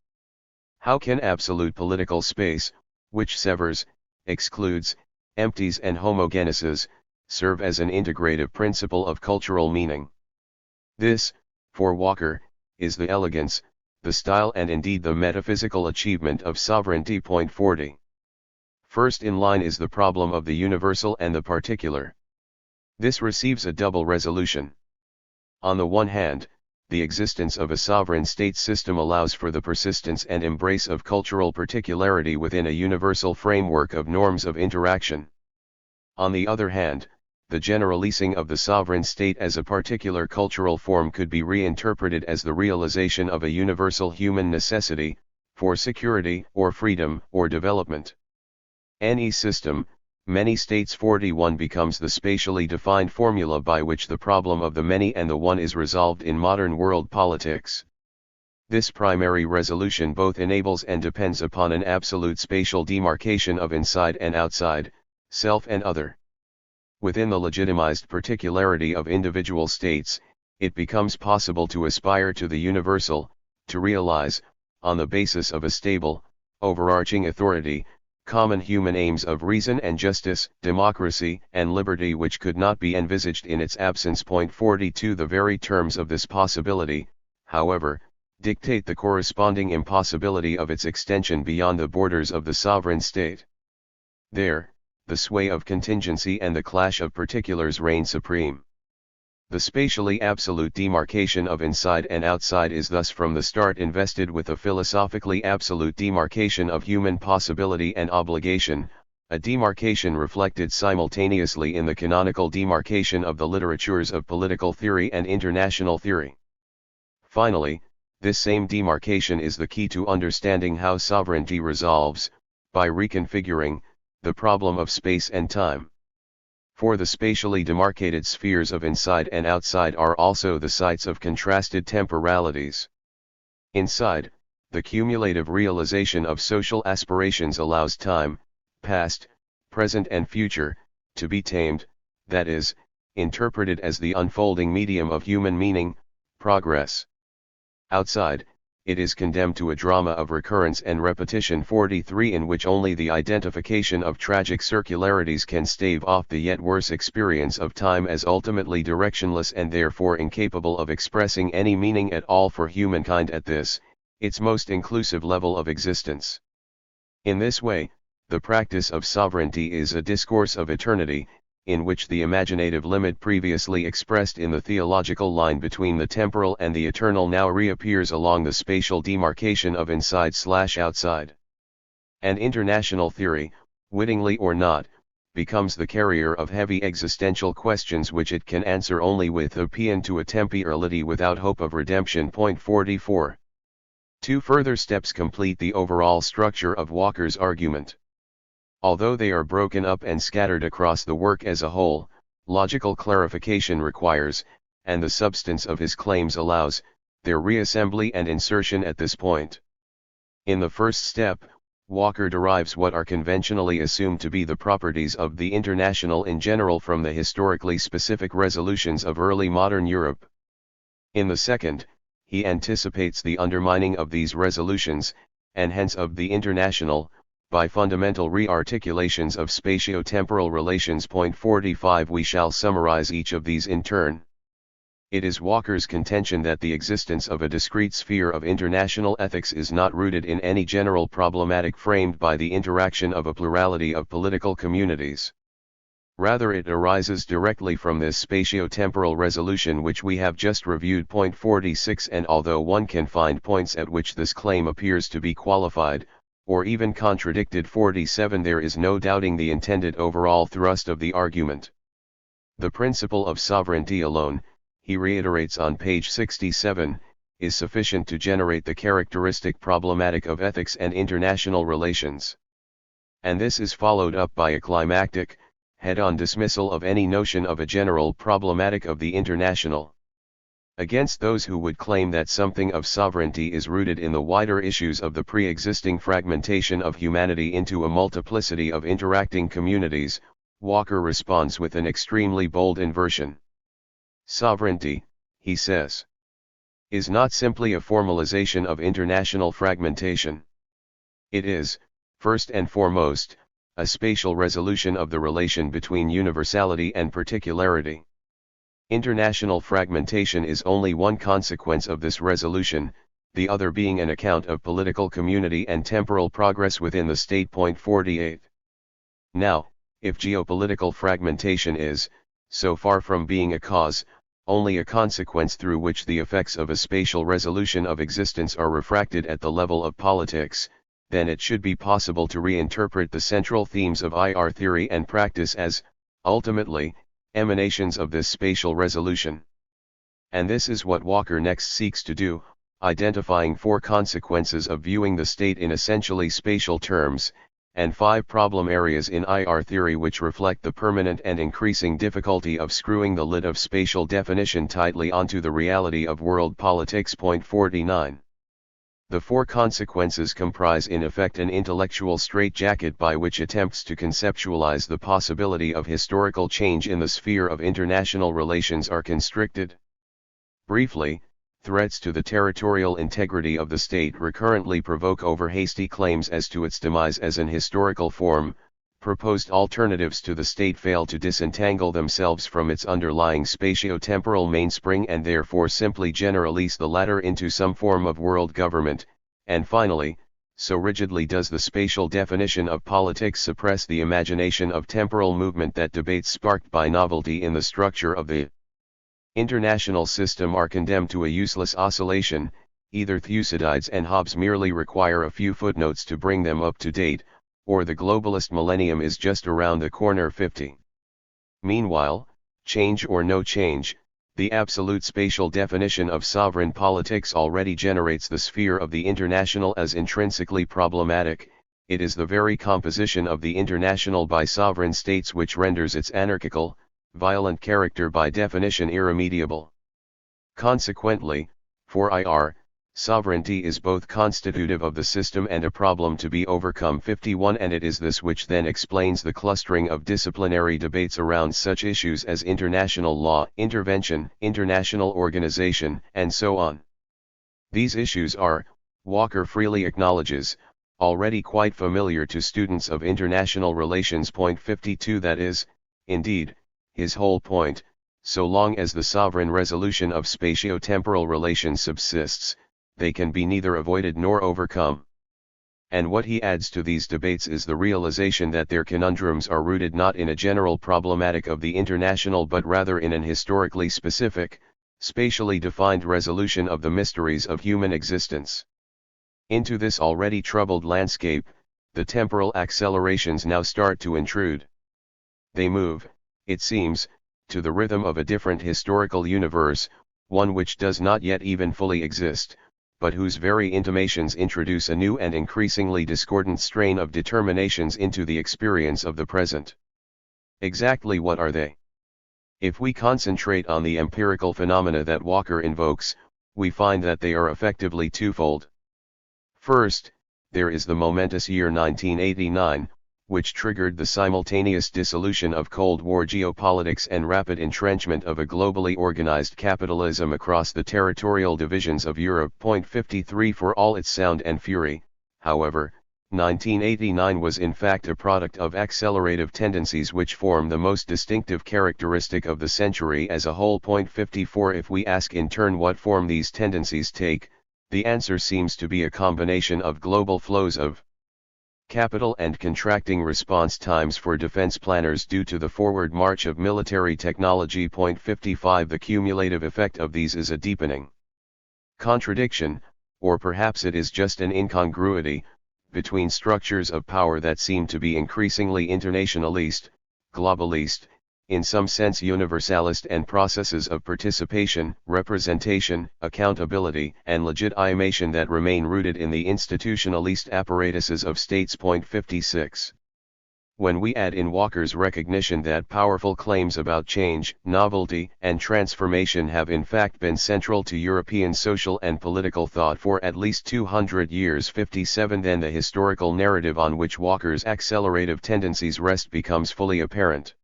How can absolute political space, which severs, excludes, empties and homogenizes, serve as an integrative principle of cultural meaning? This, for Walker, is the elegance, the style and indeed the metaphysical achievement of sovereignty. Point 40. First in line is the problem of the universal and the particular. This receives a double resolution. On the one hand, the existence of a sovereign state system allows for the persistence and embrace of cultural particularity within a universal framework of norms of interaction. On the other hand, the generalizing of the sovereign state as a particular cultural form could be reinterpreted as the realization of a universal human necessity, for security or freedom or development. Any system, many states 41 becomes the spatially defined formula by which the problem of the many and the one is resolved in modern world politics. This primary resolution both enables and depends upon an absolute spatial demarcation of inside and outside, self and other. Within the legitimized particularity of individual states, it becomes possible to aspire to the universal, to realize, on the basis of a stable, overarching authority, common human aims of reason and justice, democracy and liberty which could not be envisaged in its absence. Point 42 The very terms of this possibility, however, dictate the corresponding impossibility of its extension beyond the borders of the sovereign state. There, the sway of contingency and the clash of particulars reign supreme. The spatially absolute demarcation of inside and outside is thus from the start invested with a philosophically absolute demarcation of human possibility and obligation, a demarcation reflected simultaneously in the canonical demarcation of the literatures of political theory and international theory. Finally, this same demarcation is the key to understanding how sovereignty resolves, by reconfiguring, the problem of space and time. For the spatially demarcated spheres of inside and outside are also the sites of contrasted temporalities. Inside, the cumulative realization of social aspirations allows time, past, present and future, to be tamed, that is, interpreted as the unfolding medium of human meaning, progress. Outside, it is condemned to a drama of recurrence and repetition. 43 in which only the identification of tragic circularities can stave off the yet worse experience of time as ultimately directionless and therefore incapable of expressing any meaning at all for humankind at this, its most inclusive level of existence. In this way, the practice of sovereignty is a discourse of eternity, in which the imaginative limit previously expressed in the theological line between the temporal and the eternal now reappears along the spatial demarcation of inside/outside. And international theory, wittingly or not, becomes the carrier of heavy existential questions which it can answer only with a paean to a temporality without hope of redemption. 44. Two further steps complete the overall structure of Walker's argument. Although they are broken up and scattered across the work as a whole, logical clarification requires, and the substance of his claims allows, their reassembly and insertion at this point. In the first step, Walker derives what are conventionally assumed to be the properties of the international in general from the historically specific resolutions of early modern Europe. In the second, he anticipates the undermining of these resolutions, and hence of the international, by fundamental re-articulations of spatio-temporal relations. 45 We shall summarize each of these in turn. It is Walker's contention that the existence of a discrete sphere of international ethics is not rooted in any general problematic framed by the interaction of a plurality of political communities. Rather it arises directly from this spatio-temporal resolution which we have just reviewed. 46 And although one can find points at which this claim appears to be qualified, or even contradicted. 47 There is no doubting the intended overall thrust of the argument. The principle of sovereignty alone, he reiterates on page 67, is sufficient to generate the characteristic problematic of ethics and international relations. And this is followed up by a climactic, head-on dismissal of any notion of a general problematic of the international. Against those who would claim that something of sovereignty is rooted in the wider issues of the pre-existing fragmentation of humanity into a multiplicity of interacting communities, Walker responds with an extremely bold inversion. Sovereignty, he says, is not simply a formalization of international fragmentation. It is, first and foremost, a spatial resolution of the relation between universality and particularity. International fragmentation is only one consequence of this resolution, the other being an account of political community and temporal progress within the state. 48. Now, if geopolitical fragmentation is, so far from being a cause, only a consequence through which the effects of a spatial resolution of existence are refracted at the level of politics, then it should be possible to reinterpret the central themes of IR theory and practice as, ultimately, emanations of this spatial resolution. And this is what Walker next seeks to do, identifying 4 consequences of viewing the state in essentially spatial terms, and 5 problem areas in IR theory which reflect the permanent and increasing difficulty of screwing the lid of spatial definition tightly onto the reality of world politics. 49. The 4 consequences comprise in effect an intellectual straitjacket by which attempts to conceptualize the possibility of historical change in the sphere of international relations are constricted. Briefly, threats to the territorial integrity of the state recurrently provoke over hasty claims as to its demise as an historical form, proposed alternatives to the state fail to disentangle themselves from its underlying spatio-temporal mainspring and therefore simply generalize the latter into some form of world government, and finally, so rigidly does the spatial definition of politics suppress the imagination of temporal movement that debates sparked by novelty in the structure of the international system are condemned to a useless oscillation. Either Thucydides and Hobbes merely require a few footnotes to bring them up to date, or the globalist millennium is just around the corner. 50. Meanwhile, change or no change, the absolute spatial definition of sovereign politics already generates the sphere of the international as intrinsically problematic. It is the very composition of the international by sovereign states which renders its anarchical, violent character by definition irremediable. Consequently, for IR, sovereignty is both constitutive of the system and a problem to be overcome. 51 And it is this which then explains the clustering of disciplinary debates around such issues as international law, intervention, international organization, and so on. These issues are, Walker freely acknowledges, already quite familiar to students of international relations. Point 52 That is, indeed, his whole point, so long as the sovereign resolution of spatio-temporal relations subsists, they can be neither avoided nor overcome. And what he adds to these debates is the realization that their conundrums are rooted not in a general problematic of the international but rather in an historically specific, spatially defined resolution of the mysteries of human existence. Into this already troubled landscape, the temporal accelerations now start to intrude. They move, it seems, to the rhythm of a different historical universe, one which does not yet even fully exist, but whose very intimations introduce a new and increasingly discordant strain of determinations into the experience of the present. Exactly what are they? If we concentrate on the empirical phenomena that Walker invokes, we find that they are effectively twofold. First, there is the momentous year 1989, which triggered the simultaneous dissolution of Cold War geopolitics and rapid entrenchment of a globally organized capitalism across the territorial divisions of Europe. Point 53 For all its sound and fury, however, 1989 was in fact a product of accelerative tendencies which form the most distinctive characteristic of the century as a whole. Point 54 If we ask in turn what form these tendencies take, the answer seems to be a combination of global flows of capital and contracting response times for defense planners due to the forward march of military technology. Point 55 The cumulative effect of these is a deepening contradiction, or perhaps it is just an incongruity, between structures of power that seem to be increasingly internationalist, globalist, in some sense universalist, and processes of participation, representation, accountability, and legitimation that remain rooted in the institutionalist apparatuses of states. Point 56. When we add in Walker's recognition that powerful claims about change, novelty, and transformation have in fact been central to European social and political thought for at least 200 years. 57 Then the historical narrative on which Walker's accelerative tendencies rest becomes fully apparent.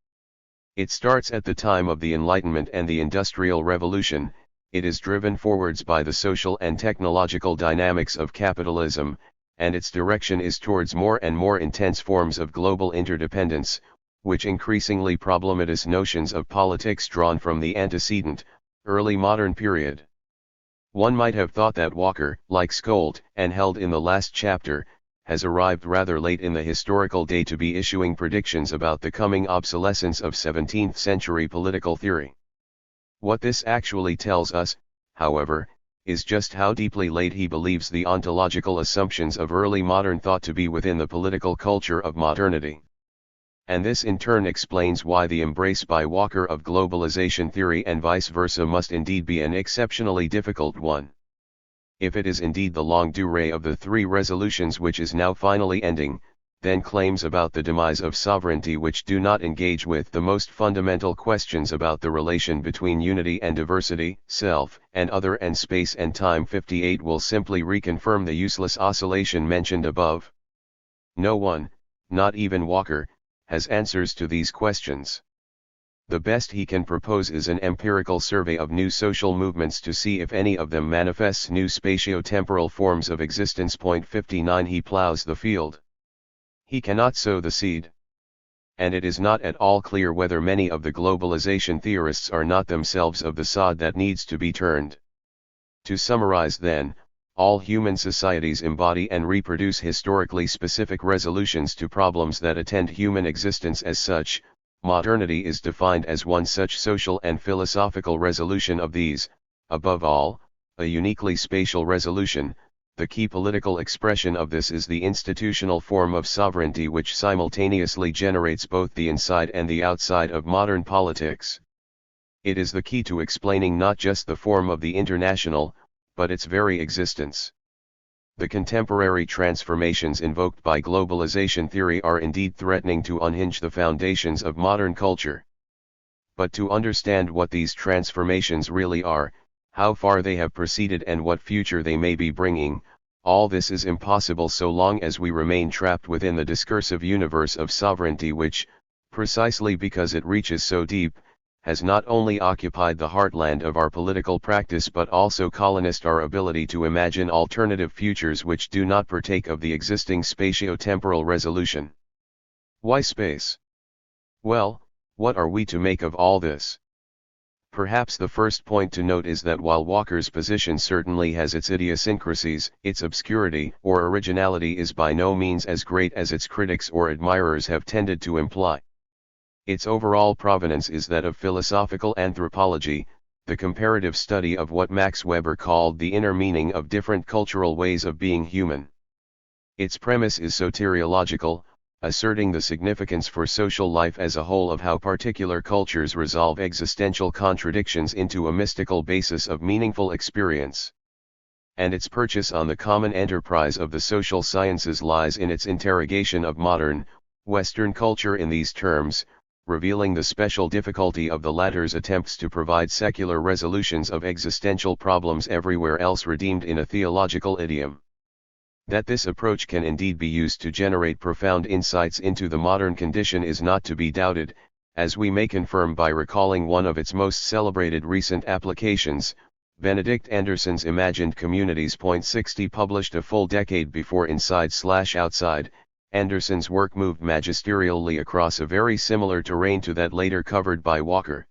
It starts at the time of the Enlightenment and the Industrial Revolution. It is driven forwards by the social and technological dynamics of capitalism, and its direction is towards more and more intense forms of global interdependence, which increasingly problematize notions of politics drawn from the antecedent, early modern period. One might have thought that Walker, like Skolt, and held in the last chapter, has arrived rather late in the historical day to be issuing predictions about the coming obsolescence of 17th-century political theory. What this actually tells us, however, is just how deeply late he believes the ontological assumptions of early modern thought to be within the political culture of modernity. And this in turn explains why the embrace by Walker of globalization theory and vice versa must indeed be an exceptionally difficult one. If it is indeed the longue durée of the three resolutions which is now finally ending, then claims about the demise of sovereignty which do not engage with the most fundamental questions about the relation between unity and diversity, self and other, and space and time. 58 will simply reconfirm the useless oscillation mentioned above. No one, not even Walker, has answers to these questions. The best he can propose is an empirical survey of new social movements to see if any of them manifests new spatio-temporal forms of existence. Point 59 He plows the field. He cannot sow the seed. And it is not at all clear whether many of the globalization theorists are not themselves of the sod that needs to be turned. To summarize then, all human societies embody and reproduce historically specific resolutions to problems that attend human existence. As such, modernity is defined as one such social and philosophical resolution of these, above all, a uniquely spatial resolution. The key political expression of this is the institutional form of sovereignty which simultaneously generates both the inside and the outside of modern politics. It is the key to explaining not just the form of the international, but its very existence. The contemporary transformations invoked by globalization theory are indeed threatening to unhinge the foundations of modern culture. But to understand what these transformations really are, how far they have proceeded and what future they may be bringing, all this is impossible so long as we remain trapped within the discursive universe of sovereignty which, precisely because it reaches so deep, has not only occupied the heartland of our political practice but also colonized our ability to imagine alternative futures which do not partake of the existing spatio-temporal resolution. Why space? Well, what are we to make of all this? Perhaps the first point to note is that while Walker's position certainly has its idiosyncrasies, its obscurity or originality is by no means as great as its critics or admirers have tended to imply. Its overall provenance is that of philosophical anthropology, the comparative study of what Max Weber called the inner meaning of different cultural ways of being human. Its premise is soteriological, asserting the significance for social life as a whole of how particular cultures resolve existential contradictions into a mystical basis of meaningful experience. And its purchase on the common enterprise of the social sciences lies in its interrogation of modern, Western culture in these terms, revealing the special difficulty of the latter's attempts to provide secular resolutions of existential problems everywhere else redeemed in a theological idiom. That this approach can indeed be used to generate profound insights into the modern condition is not to be doubted, as we may confirm by recalling one of its most celebrated recent applications, Benedict Anderson's Imagined Communities. 60 published a full decade before Inside/Outside. Anderson's work moved magisterially across a very similar terrain to that later covered by Walker.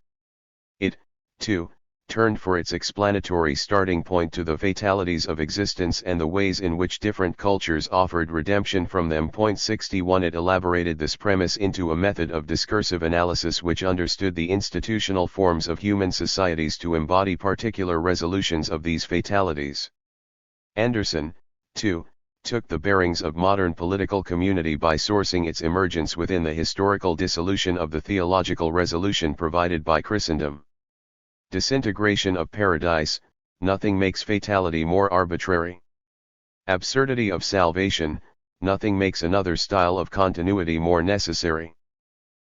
It, too, turned for its explanatory starting point to the fatalities of existence and the ways in which different cultures offered redemption from them. 61 It elaborated this premise into a method of discursive analysis which understood the institutional forms of human societies to embody particular resolutions of these fatalities. Anderson, too, took the bearings of modern political community by sourcing its emergence within the historical dissolution of the theological resolution provided by Christendom. Disintegration of paradise, nothing makes fatality more arbitrary. Absurdity of salvation, nothing makes another style of continuity more necessary.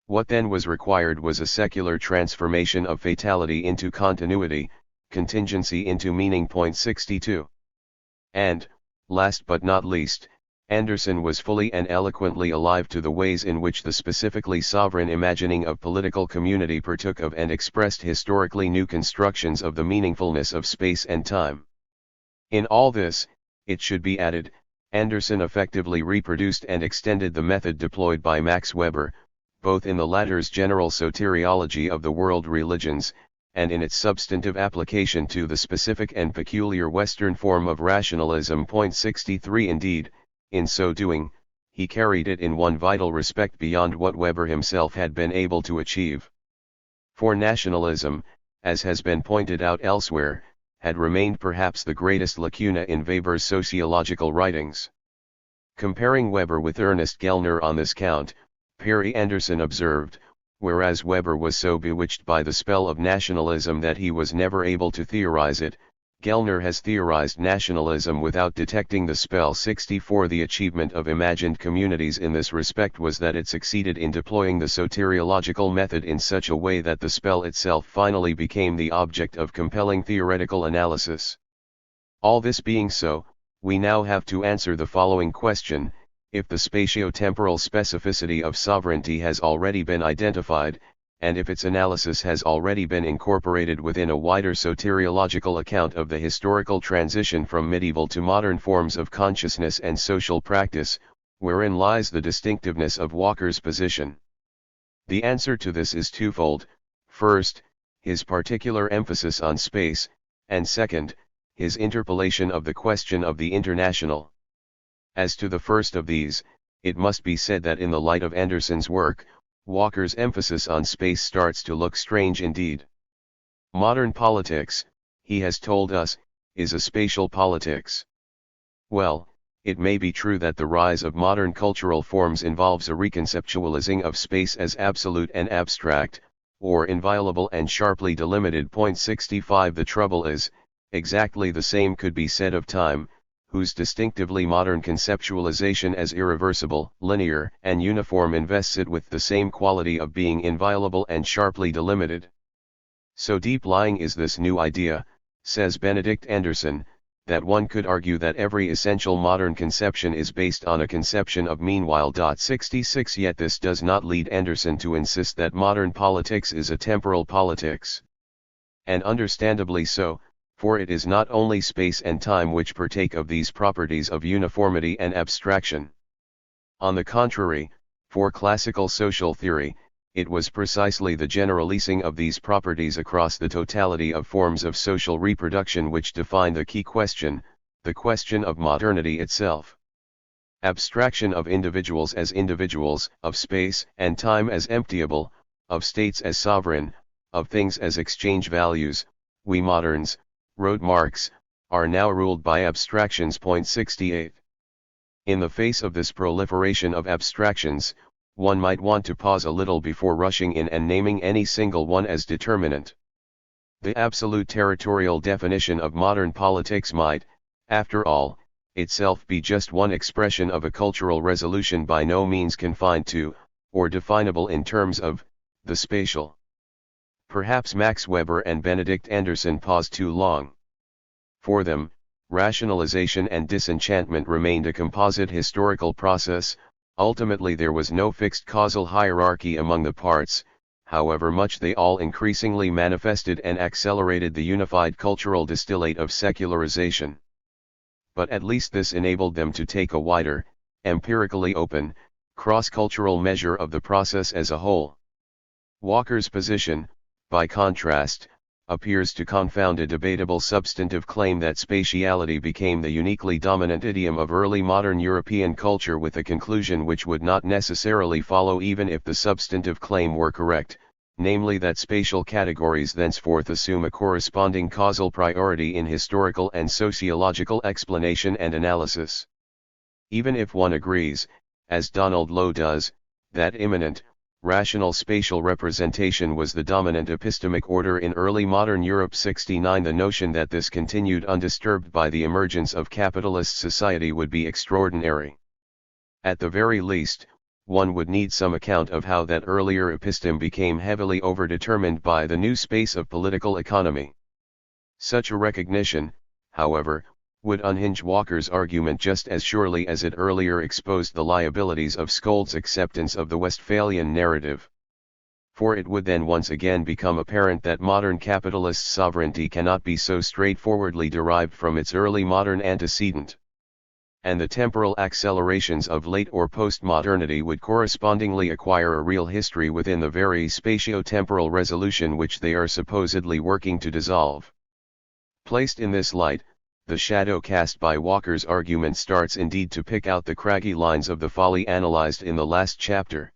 What then was required was a secular transformation of fatality into continuity, contingency into meaning. 62. And, last but not least, Anderson was fully and eloquently alive to the ways in which the specifically sovereign imagining of political community partook of and expressed historically new constructions of the meaningfulness of space and time. In all this, it should be added, Anderson effectively reproduced and extended the method deployed by Max Weber, both in the latter's general soteriology of the world religions, and in its substantive application to the specific and peculiar Western form of rationalism. 63 Indeed, in so doing, he carried it in one vital respect beyond what Weber himself had been able to achieve. For nationalism, as has been pointed out elsewhere, had remained perhaps the greatest lacuna in Weber's sociological writings. Comparing Weber with Ernest Gellner on this count, Perry Anderson observed, whereas Weber was so bewitched by the spell of nationalism that he was never able to theorize it, Gellner has theorized nationalism without detecting the spell. 64 The achievement of imagined communities in this respect was that it succeeded in deploying the soteriological method in such a way that the spell itself finally became the object of compelling theoretical analysis. All this being so, we now have to answer the following question: if the spatio-temporal specificity of sovereignty has already been identified, and if its analysis has already been incorporated within a wider soteriological account of the historical transition from medieval to modern forms of consciousness and social practice, wherein lies the distinctiveness of Walker's position? The answer to this is twofold: first, his particular emphasis on space, and second, his interpolation of the question of the international. As to the first of these, it must be said that in the light of Anderson's work, Walker's emphasis on space starts to look strange indeed. Modern politics, he has told us, is a spatial politics. Well, it may be true that the rise of modern cultural forms involves a reconceptualizing of space as absolute and abstract, or inviolable and sharply delimited. 65 The trouble is, exactly the same could be said of time, whose distinctively modern conceptualization as irreversible, linear, and uniform invests it with the same quality of being inviolable and sharply delimited. So deep-lying is this new idea, says Benedict Anderson, that one could argue that every essential modern conception is based on a conception of meanwhile. 66 Yet this does not lead Anderson to insist that modern politics is a temporal politics. And understandably so, for it is not only space and time which partake of these properties of uniformity and abstraction. On the contrary, for classical social theory, it was precisely the generalizing of these properties across the totality of forms of social reproduction which defined the key question, the question of modernity itself. Abstraction of individuals as individuals, of space and time as emptiable, of states as sovereign, of things as exchange values, we moderns, wrote Marx, are now ruled by abstractions. 68. In the face of this proliferation of abstractions, one might want to pause a little before rushing in and naming any single one as determinant. The absolute territorial definition of modern politics might, after all, itself be just one expression of a cultural resolution by no means confined to, or definable in terms of, the spatial. Perhaps Max Weber and Benedict Anderson paused too long. For them, rationalization and disenchantment remained a composite historical process. Ultimately there was no fixed causal hierarchy among the parts, however much they all increasingly manifested and accelerated the unified cultural distillate of secularization. But at least this enabled them to take a wider, empirically open, cross-cultural measure of the process as a whole. Walker's position, by contrast, appears to confound a debatable substantive claim that spatiality became the uniquely dominant idiom of early modern European culture with a conclusion which would not necessarily follow even if the substantive claim were correct, namely that spatial categories thenceforth assume a corresponding causal priority in historical and sociological explanation and analysis. Even if one agrees, as Donald Lowe does, that immanent, rational spatial representation was the dominant epistemic order in early modern Europe. 69 The notion that this continued undisturbed by the emergence of capitalist society would be extraordinary. At the very least, one would need some account of how that earlier episteme became heavily overdetermined by the new space of political economy. Such a recognition, however, would unhinge Walker's argument just as surely as it earlier exposed the liabilities of Skold's acceptance of the Westphalian narrative. For it would then once again become apparent that modern capitalist sovereignty cannot be so straightforwardly derived from its early modern antecedent. And the temporal accelerations of late or post-modernity would correspondingly acquire a real history within the very spatio-temporal resolution which they are supposedly working to dissolve. Placed in this light, the shadow cast by Walker's argument starts indeed to pick out the craggy lines of the folly analyzed in the last chapter.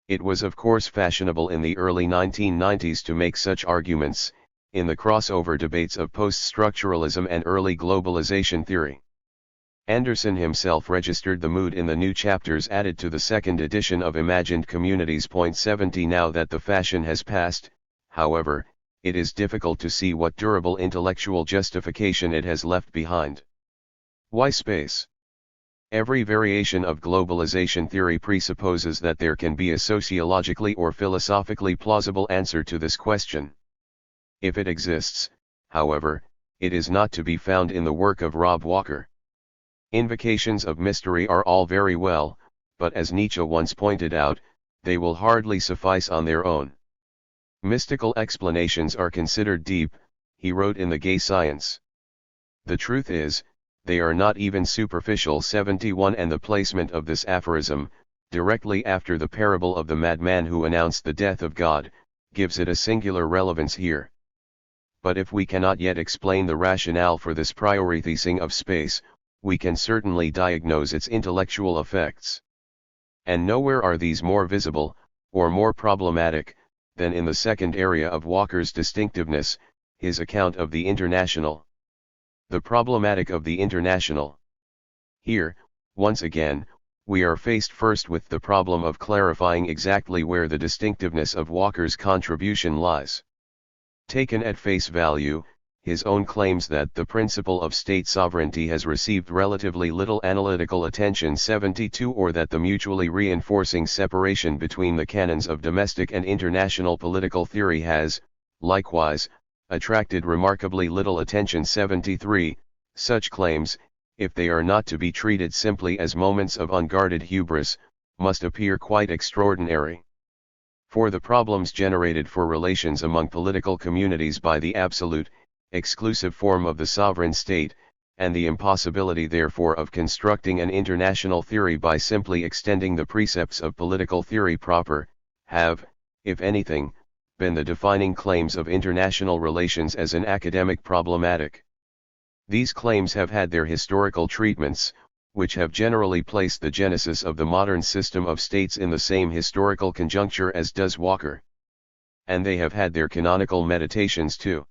It was of course fashionable in the early 1990s to make such arguments, in the crossover debates of post-structuralism and early globalization theory. Anderson himself registered the mood in the new chapters added to the second edition of Imagined Communities. 70 Now that the fashion has passed, however, it is difficult to see what durable intellectual justification it has left behind. Why space? Every variation of globalization theory presupposes that there can be a sociologically or philosophically plausible answer to this question. If it exists, however, it is not to be found in the work of Rob Walker. Invocations of mystery are all very well, but as Nietzsche once pointed out, they will hardly suffice on their own. Mystical explanations are considered deep, he wrote in The Gay Science. The truth is, they are not even superficial. 71 And the placement of this aphorism, directly after the parable of the madman who announced the death of God, gives it a singular relevance here. But if we cannot yet explain the rationale for this prioritizing of space, we can certainly diagnose its intellectual effects. And nowhere are these more visible, or more problematic, than in the second area of Walker's distinctiveness, his account of the international. The problematic of the international. Here, once again, we are faced first with the problem of clarifying exactly where the distinctiveness of Walker's contribution lies. Taken at face value, his own claims that the principle of state sovereignty has received relatively little analytical attention. 72 Or that the mutually reinforcing separation between the canons of domestic and international political theory has, likewise, attracted remarkably little attention. 73 Such claims, if they are not to be treated simply as moments of unguarded hubris, must appear quite extraordinary. For the problems generated for relations among political communities by the absolute, exclusive form of the sovereign state, and the impossibility therefore of constructing an international theory by simply extending the precepts of political theory proper, have, if anything, been the defining claims of international relations as an academic problematic. These claims have had their historical treatments, which have generally placed the genesis of the modern system of states in the same historical conjuncture as does Walker. And they have had their canonical meditations too.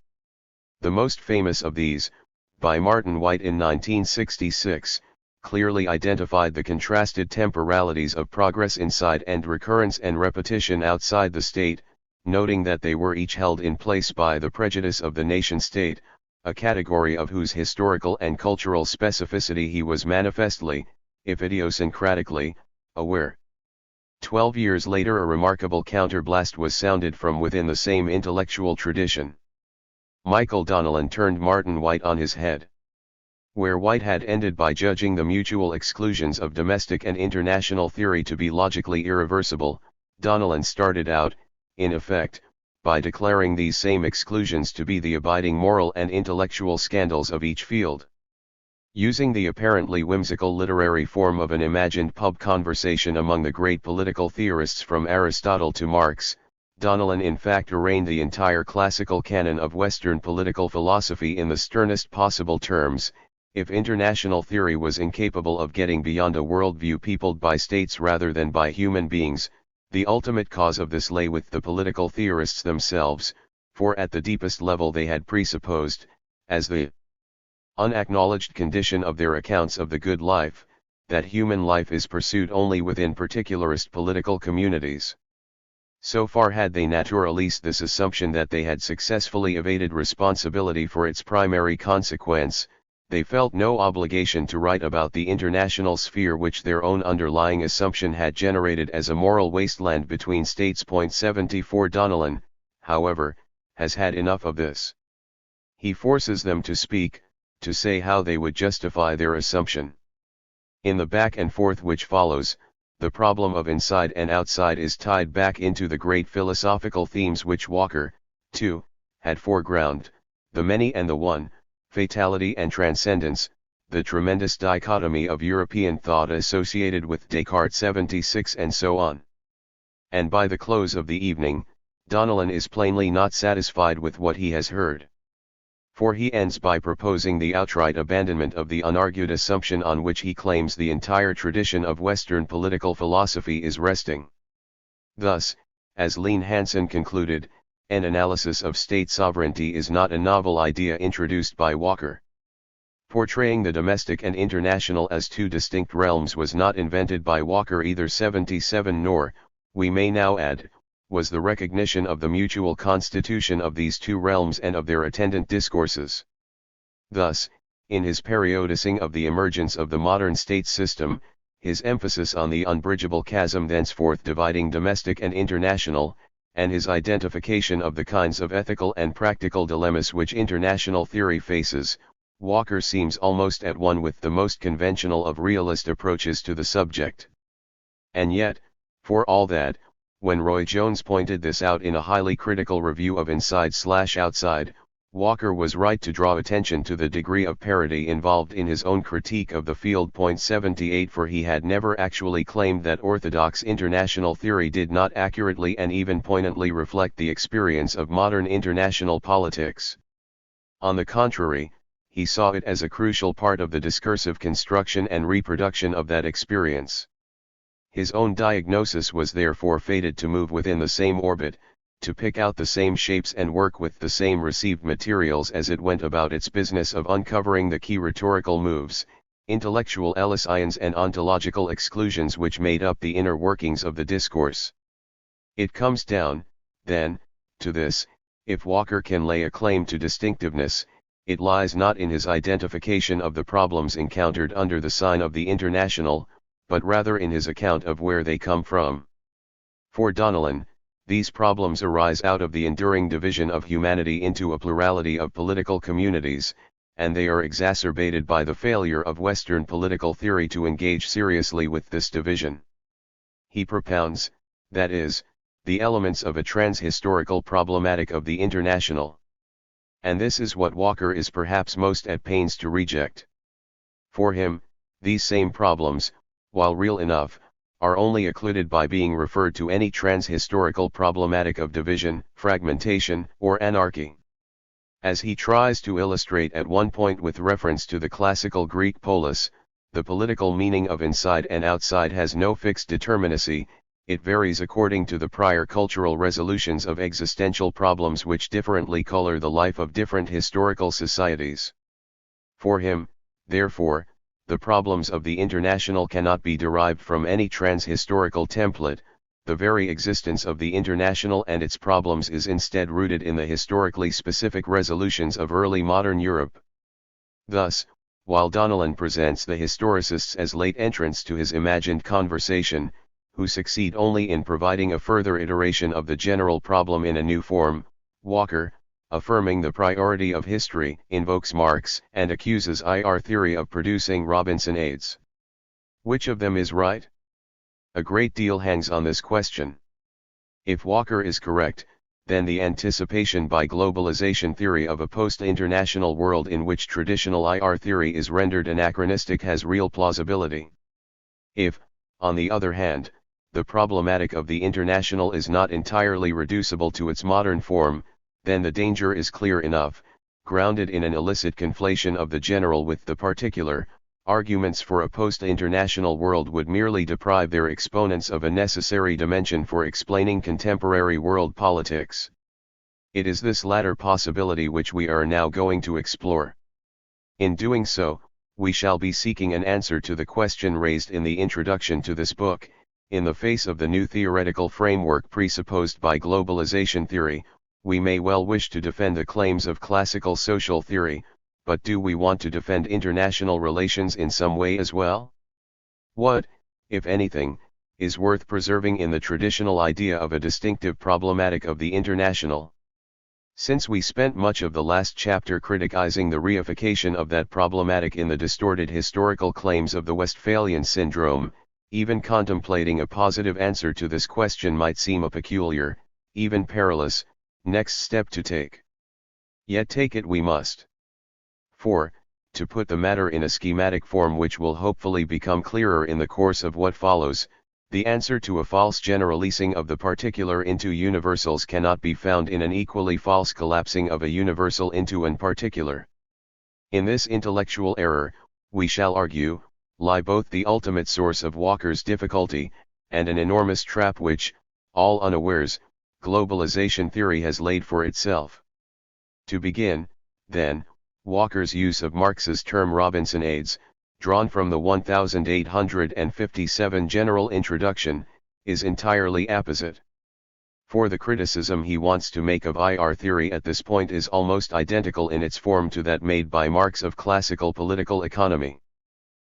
The most famous of these, by Martin White in 1966, clearly identified the contrasted temporalities of progress inside and recurrence and repetition outside the state, noting that they were each held in place by the prejudice of the nation-state, a category of whose historical and cultural specificity he was manifestly, if idiosyncratically, aware. 12 years later a remarkable counterblast was sounded from within the same intellectual tradition. Michael Donnellan turned Martin White on his head. Where White had ended by judging the mutual exclusions of domestic and international theory to be logically irreversible, Donnellan started out, in effect, by declaring these same exclusions to be the abiding moral and intellectual scandals of each field. Using the apparently whimsical literary form of an imagined pub conversation among the great political theorists from Aristotle to Marx, Donnellan in fact arraigned the entire classical canon of Western political philosophy in the sternest possible terms. If international theory was incapable of getting beyond a worldview peopled by states rather than by human beings, the ultimate cause of this lay with the political theorists themselves, for at the deepest level they had presupposed, as the unacknowledged condition of their accounts of the good life, that human life is pursued only within particularist political communities. So far had they naturalized this assumption that they had successfully evaded responsibility for its primary consequence, they felt no obligation to write about the international sphere which their own underlying assumption had generated as a moral wasteland between states. 74 Donnellan, however, has had enough of this. He forces them to speak, to say how they would justify their assumption. In the back and forth which follows, the problem of inside and outside is tied back into the great philosophical themes which Walker, too, had foregrounded, the many and the one, fatality and transcendence, the tremendous dichotomy of European thought associated with Descartes 76 and so on. And by the close of the evening, Donnellan is plainly not satisfied with what he has heard. For he ends by proposing the outright abandonment of the unargued assumption on which he claims the entire tradition of Western political philosophy is resting. Thus, as Lene Hansen concluded, an analysis of state sovereignty is not a novel idea introduced by Walker. Portraying the domestic and international as two distinct realms was not invented by Walker either. 77 nor, we may now add, was the recognition of the mutual constitution of these two realms and of their attendant discourses. Thus, in his periodicing of the emergence of the modern state system, his emphasis on the unbridgeable chasm thenceforth dividing domestic and international, and his identification of the kinds of ethical and practical dilemmas which international theory faces, Walker seems almost at one with the most conventional of realist approaches to the subject. And yet, for all that, when Roy Jones pointed this out in a highly critical review of Inside/Outside, Walker was right to draw attention to the degree of parody involved in his own critique of the field. 78 For he had never actually claimed that orthodox international theory did not accurately and even poignantly reflect the experience of modern international politics. On the contrary, he saw it as a crucial part of the discursive construction and reproduction of that experience. His own diagnosis was therefore fated to move within the same orbit, to pick out the same shapes and work with the same received materials as it went about its business of uncovering the key rhetorical moves, intellectual elicitions and ontological exclusions which made up the inner workings of the discourse. It comes down, then, to this: if Walker can lay a claim to distinctiveness, it lies not in his identification of the problems encountered under the sign of the international, but rather in his account of where they come from. For Donnellan, these problems arise out of the enduring division of humanity into a plurality of political communities, and they are exacerbated by the failure of Western political theory to engage seriously with this division. He propounds, that is, the elements of a trans-historical problematic of the international. And this is what Walker is perhaps most at pains to reject. For him, these same problems, while real enough, are only occluded by being referred to any trans-historical problematic of division, fragmentation, or anarchy. As he tries to illustrate at one point with reference to the classical Greek polis, the political meaning of inside and outside has no fixed determinacy, it varies according to the prior cultural resolutions of existential problems which differently color the life of different historical societies. For him, therefore, the problems of the international cannot be derived from any trans-historical template. The very existence of the international and its problems is instead rooted in the historically specific resolutions of early modern Europe. Thus, while Donnellan presents the historicists as late entrants to his imagined conversation, who succeed only in providing a further iteration of the general problem in a new form, Walker, affirming the priority of history, invokes Marx and accuses IR theory of producing Robinsonades. Which of them is right? A great deal hangs on this question. If Walker is correct, then the anticipation by globalization theory of a post-international world in which traditional IR theory is rendered anachronistic has real plausibility. If, on the other hand, the problematic of the international is not entirely reducible to its modern form, then the danger is clear enough, grounded in an illicit conflation of the general with the particular. Arguments for a post-international world would merely deprive their exponents of a necessary dimension for explaining contemporary world politics. It is this latter possibility which we are now going to explore. In doing so, we shall be seeking an answer to the question raised in the introduction to this book. In the face of the new theoretical framework presupposed by globalization theory, we may well wish to defend the claims of classical social theory, but do we want to defend international relations in some way as well? What, if anything, is worth preserving in the traditional idea of a distinctive problematic of the international? Since we spent much of the last chapter criticizing the reification of that problematic in the distorted historical claims of the Westphalian syndrome, even contemplating a positive answer to this question might seem a peculiar, even perilous, next step to take. Yet take it we must. For, to put the matter in a schematic form which will hopefully become clearer in the course of what follows, the answer to a false generalizing of the particular into universals cannot be found in an equally false collapsing of a universal into an particular. In this intellectual error, we shall argue, lie both the ultimate source of Walker's difficulty, and an enormous trap which, all unawares, globalization theory has laid for itself. To begin, then, Walker's use of Marx's term Robinsonades, drawn from the 1857 general introduction, is entirely apposite. For the criticism he wants to make of IR theory at this point is almost identical in its form to that made by Marx of classical political economy.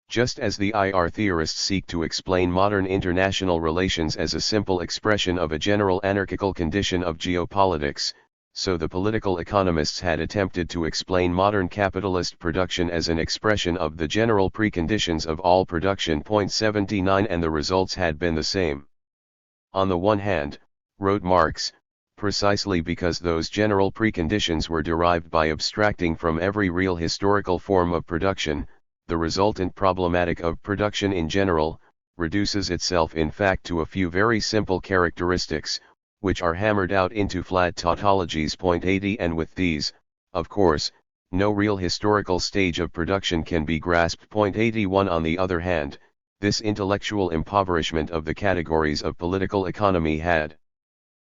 Just as the IR theorists seek to explain modern international relations as a simple expression of a general anarchical condition of geopolitics, so the political economists had attempted to explain modern capitalist production as an expression of the general preconditions of all production. 79 And the results had been the same. On the one hand, wrote Marx, precisely because those general preconditions were derived by abstracting from every real historical form of production, the resultant problematic of production in general, reduces itself in fact to a few very simple characteristics, which are hammered out into flat tautologies. 80 And with these, of course, no real historical stage of production can be grasped. 81 On the other hand, this intellectual impoverishment of the categories of political economy had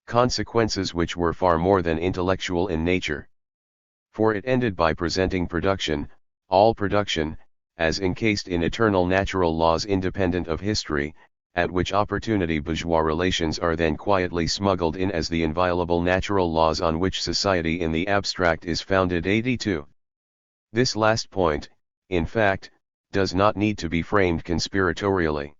consequences which were far more than intellectual in nature. For it ended by presenting production, all production, as encased in eternal natural laws independent of history, at which opportunity bourgeois relations are then quietly smuggled in as the inviolable natural laws on which society in the abstract is founded. 82. This last point, in fact, does not need to be framed conspiratorially.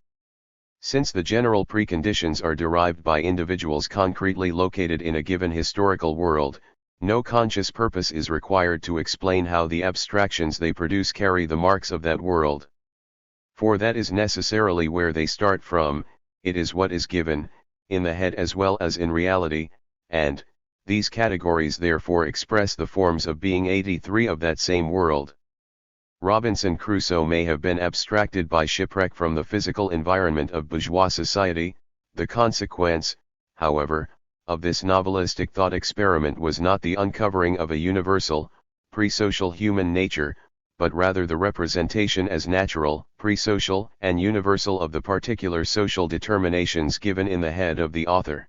Since the general preconditions are derived by individuals concretely located in a given historical world, No conscious purpose is required to explain how the abstractions they produce carry the marks of that world. For that is necessarily where they start from, it is what is given, in the head as well as in reality, and, these categories therefore express the forms of being 83 of that same world. Robinson Crusoe may have been abstracted by shipwreck from the physical environment of bourgeois society. The consequence, however, of this novelistic thought experiment was not the uncovering of a universal, pre-social human nature, but rather the representation as natural, pre-social, and universal of the particular social determinations given in the head of the author.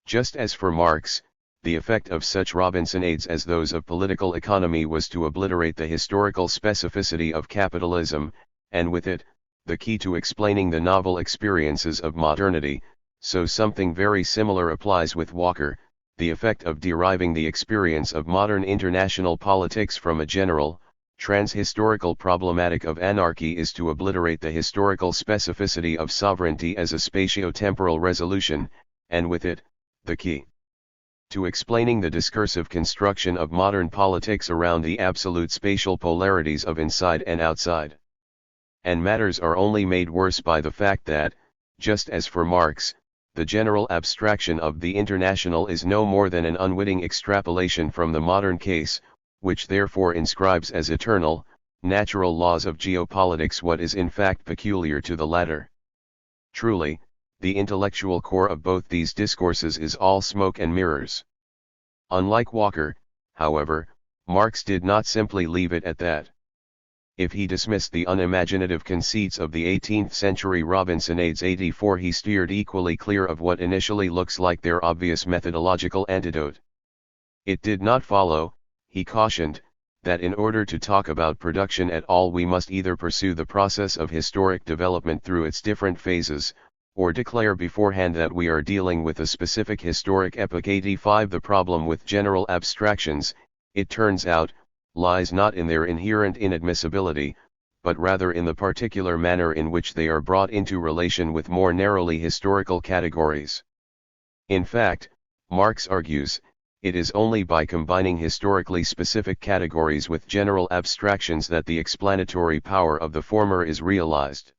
Just as for Marx, the effect of such Robinsonades as those of political economy was to obliterate the historical specificity of capitalism, and with it, the key to explaining the novel experiences of modernity, so something very similar applies with Walker. The effect of deriving the experience of modern international politics from a general, trans-historical problematic of anarchy is to obliterate the historical specificity of sovereignty as a spatio-temporal resolution, and with it, the key to explaining the discursive construction of modern politics around the absolute spatial polarities of inside and outside. And matters are only made worse by the fact that, just as for Marx, the general abstraction of the international is no more than an unwitting extrapolation from the modern case, which therefore inscribes as eternal, natural laws of geopolitics what is in fact peculiar to the latter. Truly, the intellectual core of both these discourses is all smoke and mirrors. Unlike Walker, however, Marx did not simply leave it at that. If he dismissed the unimaginative conceits of the 18th century Robinsonades 84, he steered equally clear of what initially looks like their obvious methodological antidote. It did not follow, he cautioned, that in order to talk about production at all we must either pursue the process of historic development through its different phases, or declare beforehand that we are dealing with a specific historic epoch. 85 The problem with general abstractions, it turns out, lies not in their inherent inadmissibility, but rather in the particular manner in which they are brought into relation with more narrowly historical categories. In fact, Marx argues, it is only by combining historically specific categories with general abstractions that the explanatory power of the former is realized.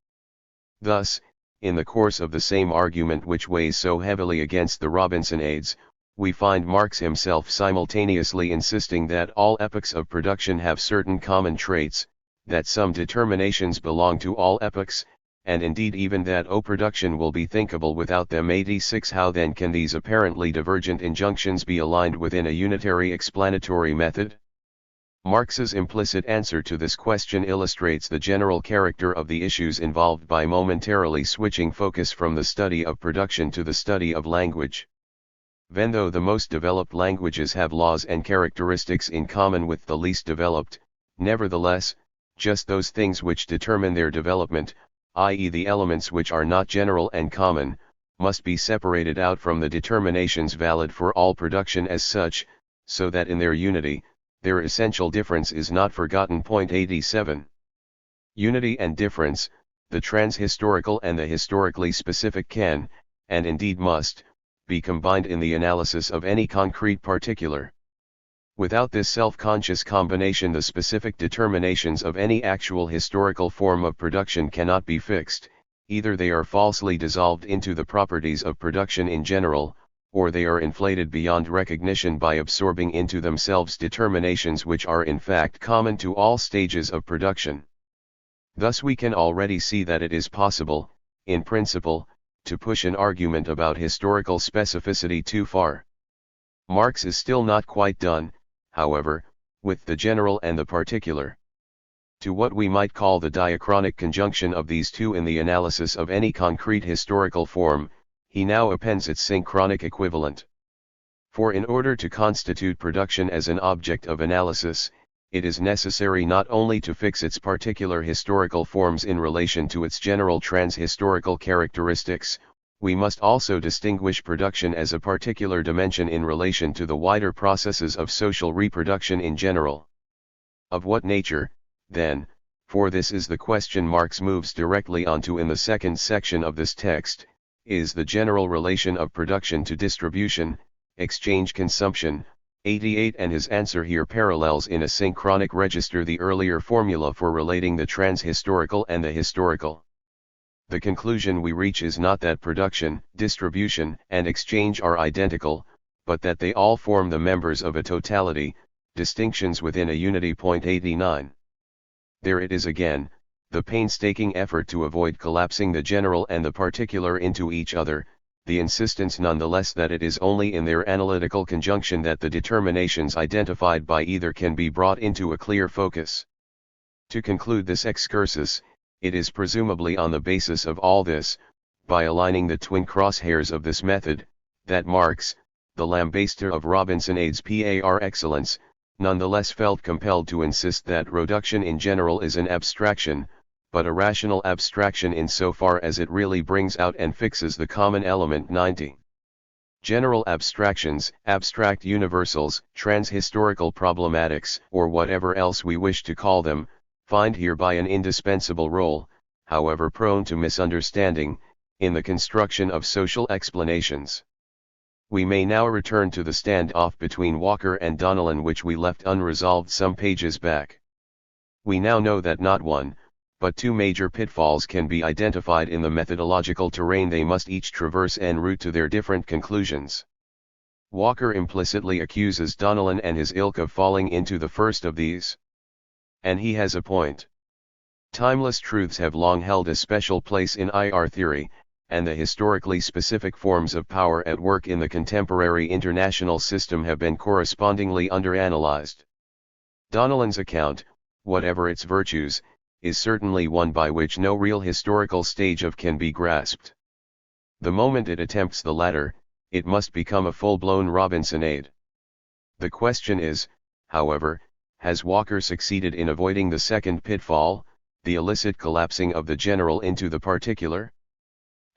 Thus, in the course of the same argument which weighs so heavily against the Robinsonades, we find Marx himself simultaneously insisting that all epochs of production have certain common traits, that some determinations belong to all epochs, and indeed even that production will be thinkable without them. 86 How then can these apparently divergent injunctions be aligned within a unitary explanatory method? Marx's implicit answer to this question illustrates the general character of the issues involved by momentarily switching focus from the study of production to the study of language. Then though the most developed languages have laws and characteristics in common with the least developed, nevertheless, just those things which determine their development, i.e. the elements which are not general and common, must be separated out from the determinations valid for all production as such, so that in their unity, their essential difference is not forgotten. 87. Unity and difference, the trans-historical and the historically specific can, and indeed must, be combined in the analysis of any concrete particular. Without this self-conscious combination the specific determinations of any actual historical form of production cannot be fixed, either they are falsely dissolved into the properties of production in general, or they are inflated beyond recognition by absorbing into themselves determinations which are in fact common to all stages of production. Thus we can already see that it is possible, in principle, to push an argument about historical specificity too far. Marx is still not quite done, however, with the general and the particular. To what we might call the diachronic conjunction of these two in the analysis of any concrete historical form, he now appends its synchronic equivalent. For in order to constitute production as an object of analysis, it is necessary not only to fix its particular historical forms in relation to its general trans-historical characteristics, we must also distinguish production as a particular dimension in relation to the wider processes of social reproduction in general. Of what nature, then, for this is the question Marx moves directly onto in the second section of this text, is the general relation of production to distribution, exchange consumption, 88 and his answer here parallels in a synchronic register the earlier formula for relating the trans-historical and the historical. The conclusion we reach is not that production, distribution, and exchange are identical, but that they all form the members of a totality, distinctions within a unity. 89. There it is again, the painstaking effort to avoid collapsing the general and the particular into each other, the insistence nonetheless that it is only in their analytical conjunction that the determinations identified by either can be brought into a clear focus. To conclude this excursus, it is presumably on the basis of all this, by aligning the twin crosshairs of this method, that Marx, the lambaster of Robinsonades par excellence, nonetheless felt compelled to insist that reduction in general is an abstraction, but a rational abstraction insofar as it really brings out and fixes the common element. 90. General abstractions, abstract universals, trans-historical problematics, or whatever else we wish to call them, find hereby an indispensable role, however prone to misunderstanding, in the construction of social explanations. We may now return to the standoff between Walker and Donnellan which we left unresolved some pages back. We now know that not one, but two major pitfalls can be identified in the methodological terrain they must each traverse en route to their different conclusions. Walker implicitly accuses Donnellan and his ilk of falling into the first of these. And he has a point. Timeless truths have long held a special place in IR theory, and the historically specific forms of power at work in the contemporary international system have been correspondingly underanalyzed. Donnellan's account, whatever its virtues, is certainly one by which no real historical stage of can be grasped. The moment it attempts the latter, it must become a full-blown Robinsonade. The question is, however, has Walker succeeded in avoiding the second pitfall, the illicit collapsing of the general into the particular?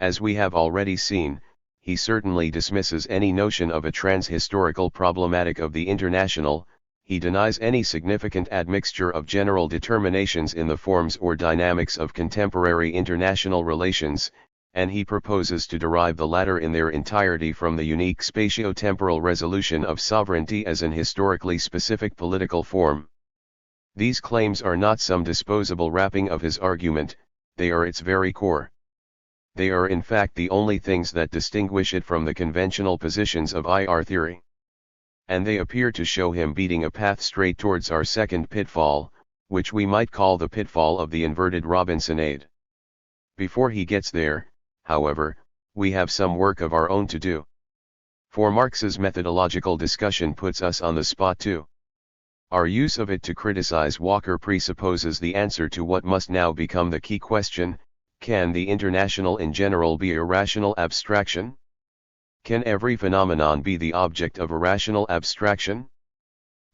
As we have already seen, he certainly dismisses any notion of a trans-historical problematic of the international. He denies any significant admixture of general determinations in the forms or dynamics of contemporary international relations, and he proposes to derive the latter in their entirety from the unique spatio-temporal resolution of sovereignty as an historically specific political form. These claims are not some disposable wrapping of his argument, they are its very core. They are in fact the only things that distinguish it from the conventional positions of IR theory. And they appear to show him beating a path straight towards our second pitfall, which we might call the pitfall of the inverted Robinsonade. Before he gets there, however, we have some work of our own to do. For Marx's methodological discussion puts us on the spot too. Our use of it to criticize Walker presupposes the answer to what must now become the key question: can the international in general be a rational abstraction? Can every phenomenon be the object of a rational abstraction?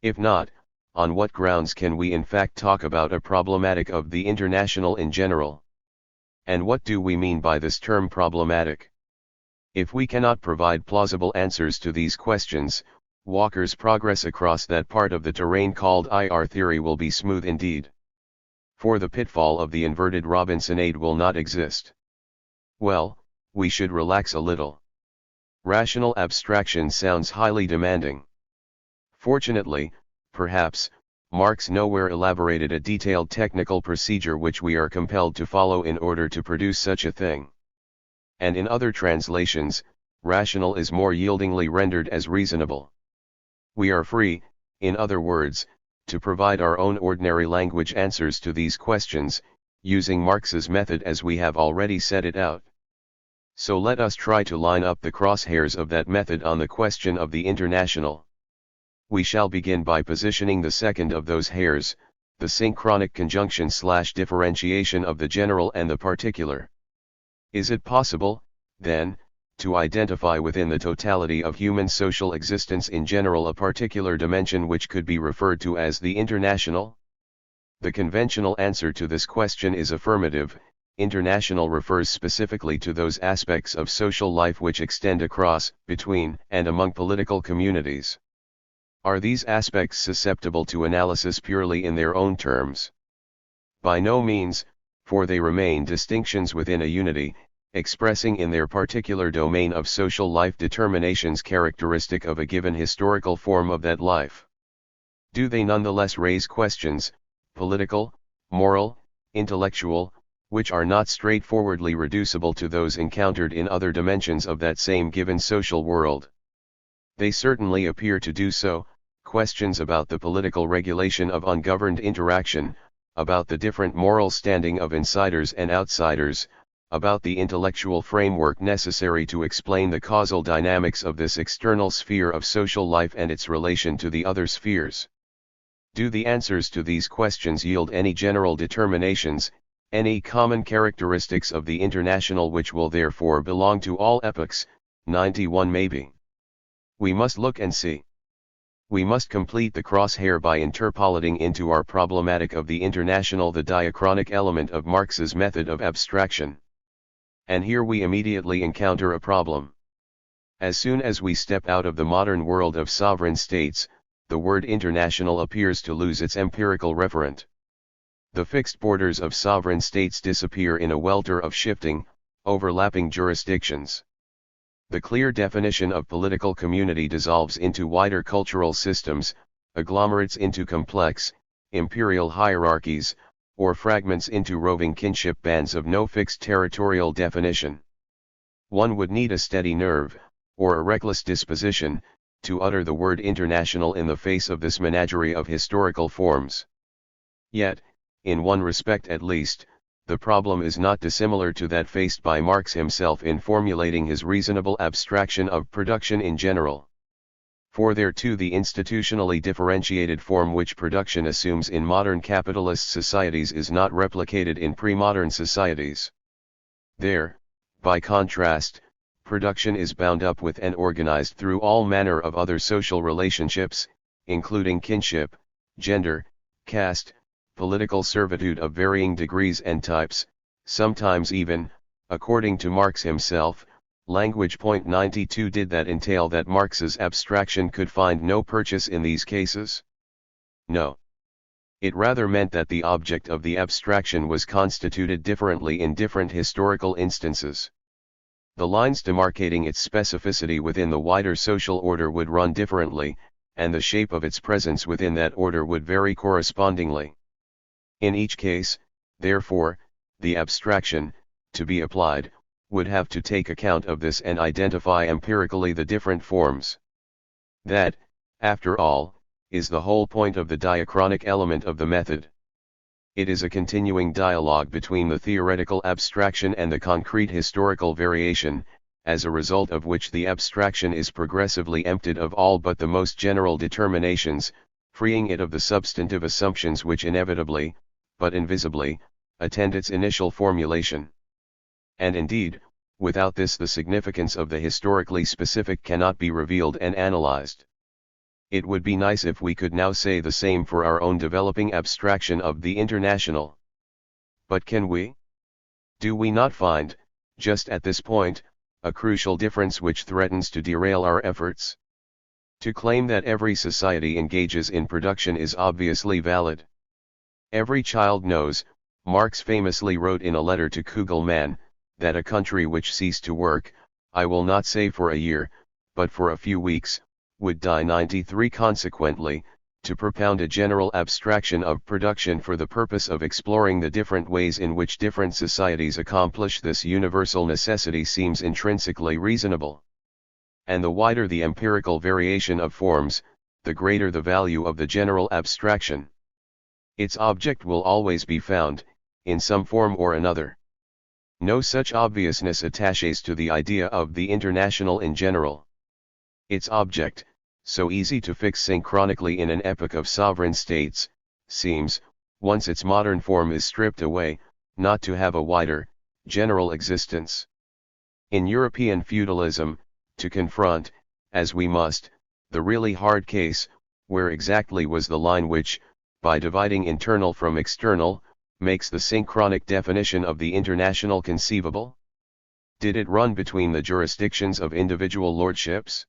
If not, on what grounds can we in fact talk about a problematic of the international in general? And what do we mean by this term problematic? If we cannot provide plausible answers to these questions, Walker's progress across that part of the terrain called IR theory will be smooth indeed. For the pitfall of the inverted Robinsonade will not exist. Well, we should relax a little. Rational abstraction sounds highly demanding. Fortunately, perhaps, Marx nowhere elaborated a detailed technical procedure which we are compelled to follow in order to produce such a thing. And in other translations, rational is more yieldingly rendered as reasonable. We are free, in other words, to provide our own ordinary language answers to these questions, using Marx's method as we have already set it out. So let us try to line up the crosshairs of that method on the question of the international. We shall begin by positioning the second of those hairs, the synchronic conjunction/differentiation of the general and the particular. Is it possible, then, to identify within the totality of human social existence in general a particular dimension which could be referred to as the international? The conventional answer to this question is affirmative. International refers specifically to those aspects of social life which extend across, between, and among political communities. Are these aspects susceptible to analysis purely in their own terms? By no means, for they remain distinctions within a unity, expressing in their particular domain of social life determinations characteristic of a given historical form of that life? Do they nonetheless raise questions, political, moral, intellectual, which are not straightforwardly reducible to those encountered in other dimensions of that same given social world? They certainly appear to do so, questions about the political regulation of ungoverned interaction, about the different moral standing of insiders and outsiders, about the intellectual framework necessary to explain the causal dynamics of this external sphere of social life and its relation to the other spheres. Do the answers to these questions yield any general determinations, any common characteristics of the international which will therefore belong to all epochs? 91 Maybe. We must look and see. We must complete the crosshair by interpolating into our problematic of the international the diachronic element of Marx's method of abstraction. And here we immediately encounter a problem. As soon as we step out of the modern world of sovereign states, the word international appears to lose its empirical referent. The fixed borders of sovereign states disappear in a welter of shifting, overlapping jurisdictions. The clear definition of political community dissolves into wider cultural systems, agglomerates into complex, imperial hierarchies, or fragments into roving kinship bands of no fixed territorial definition. One would need a steady nerve, or a reckless disposition, to utter the word international in the face of this menagerie of historical forms. Yet, in one respect at least, the problem is not dissimilar to that faced by Marx himself in formulating his reasonable abstraction of production in general. For there too the institutionally differentiated form which production assumes in modern capitalist societies is not replicated in pre-modern societies. There, by contrast, production is bound up with and organized through all manner of other social relationships, including kinship, gender, caste, political servitude of varying degrees and types, sometimes even, according to Marx himself, language. 92 Did that entail that Marx's abstraction could find no purchase in these cases? No. It rather meant that the object of the abstraction was constituted differently in different historical instances. The lines demarcating its specificity within the wider social order would run differently, and the shape of its presence within that order would vary correspondingly. In each case, therefore, the abstraction, to be applied, would have to take account of this and identify empirically the different forms. That, after all, is the whole point of the diachronic element of the method. It is a continuing dialogue between the theoretical abstraction and the concrete historical variation, as a result of which the abstraction is progressively emptied of all but the most general determinations, freeing it of the substantive assumptions which inevitably, but invisibly, attend its initial formulation. And indeed, without this the significance of the historically specific cannot be revealed and analyzed. It would be nice if we could now say the same for our own developing abstraction of the international. But can we? Do we not find, just at this point, a crucial difference which threatens to derail our efforts? To claim that every society engages in production is obviously valid. Every child knows, Marx famously wrote in a letter to Kugelmann, that a country which ceased to work, I will not say for a year, but for a few weeks, would die. 93 Consequently, to propound a general abstraction of production for the purpose of exploring the different ways in which different societies accomplish this universal necessity seems intrinsically reasonable. And the wider the empirical variation of forms, the greater the value of the general abstraction. Its object will always be found, in some form or another. No such obviousness attaches to the idea of the international in general. Its object, so easy to fix synchronically in an epoch of sovereign states, seems, once its modern form is stripped away, not to have a wider, general existence. In European feudalism, to confront, as we must, the really hard case, where exactly was the line which, by dividing internal from external, makes the synchronic definition of the international conceivable? Did it run between the jurisdictions of individual lordships?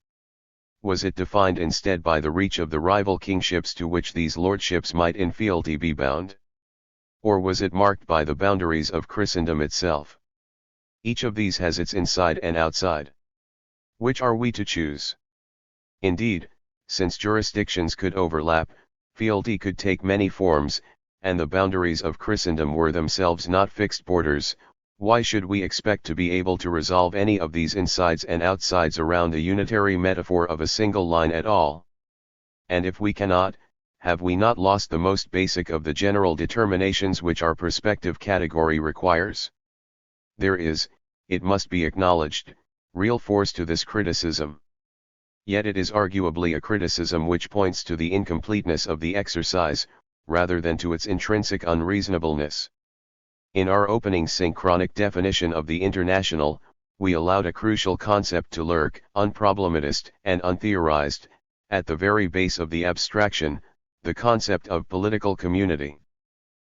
Was it defined instead by the reach of the rival kingships to which these lordships might in fealty be bound? Or was it marked by the boundaries of Christendom itself? Each of these has its inside and outside. Which are we to choose? Indeed, since jurisdictions could overlap, fealty could take many forms, and the boundaries of Christendom were themselves not fixed borders, why should we expect to be able to resolve any of these insides and outsides around the unitary metaphor of a single line at all? And if we cannot, have we not lost the most basic of the general determinations which our perspective category requires? There is, it must be acknowledged, real force to this criticism. Yet it is arguably a criticism which points to the incompleteness of the exercise, rather than to its intrinsic unreasonableness. In our opening synchronic definition of the international, we allowed a crucial concept to lurk, unproblematized and untheorized, at the very base of the abstraction, the concept of political community.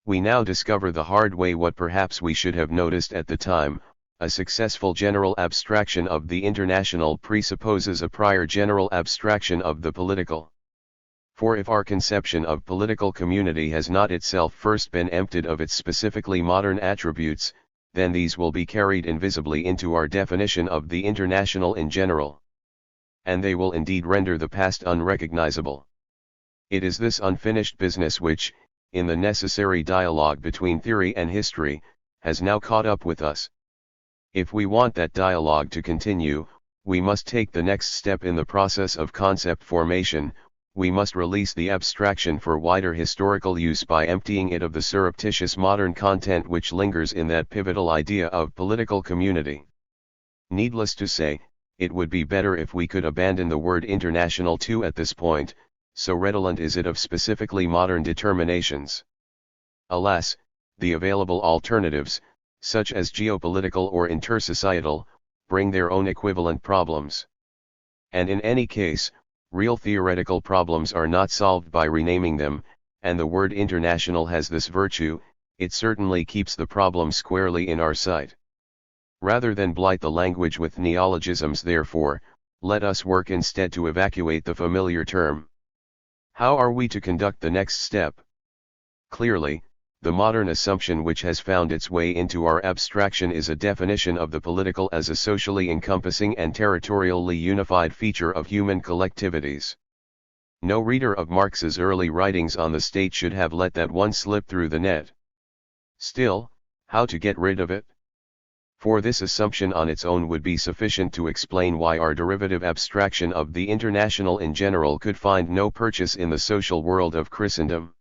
We now discover the hard way what perhaps we should have noticed at the time: a successful general abstraction of the international presupposes a prior general abstraction of the political. For if our conception of political community has not itself first been emptied of its specifically modern attributes, then these will be carried invisibly into our definition of the international in general. And they will indeed render the past unrecognizable. It is this unfinished business which, in the necessary dialogue between theory and history, has now caught up with us. If we want that dialogue to continue, we must take the next step in the process of concept formation. We must release the abstraction for wider historical use by emptying it of the surreptitious modern content which lingers in that pivotal idea of political community. Needless to say, it would be better if we could abandon the word international too at this point, so redolent is it of specifically modern determinations. Alas, the available alternatives, such as geopolitical or intersocietal, bring their own equivalent problems. And in any case, real theoretical problems are not solved by renaming them, and the word international has this virtue: it certainly keeps the problem squarely in our sight. Rather than blight the language with neologisms, therefore, let us work instead to evacuate the familiar term. How are we to conduct the next step? Clearly, the modern assumption which has found its way into our abstraction is a definition of the political as a socially encompassing and territorially unified feature of human collectivities. No reader of Marx's early writings on the state should have let that one slip through the net. Still, how to get rid of it? For this assumption on its own would be sufficient to explain why our derivative abstraction of the international in general could find no purchase in the social world of Christendom.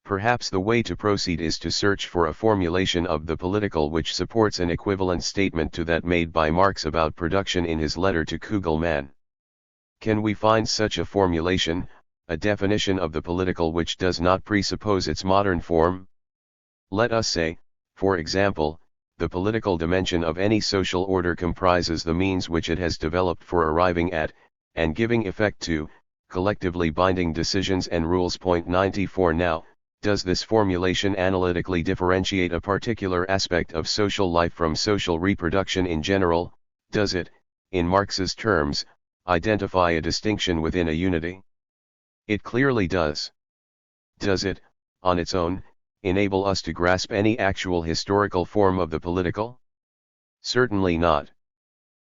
Perhaps the way to proceed is to search for a formulation of the political which supports an equivalent statement to that made by Marx about production in his letter to Kugelmann. Can we find such a formulation, a definition of the political which does not presuppose its modern form? Let us say, for example, the political dimension of any social order comprises the means which it has developed for arriving at, and giving effect to, collectively binding decisions and rules. Point 94. Now, does this formulation analytically differentiate a particular aspect of social life from social reproduction in general? Does it, in Marx's terms, identify a distinction within a unity? It clearly does. Does it, on its own, enable us to grasp any actual historical form of the political? Certainly not.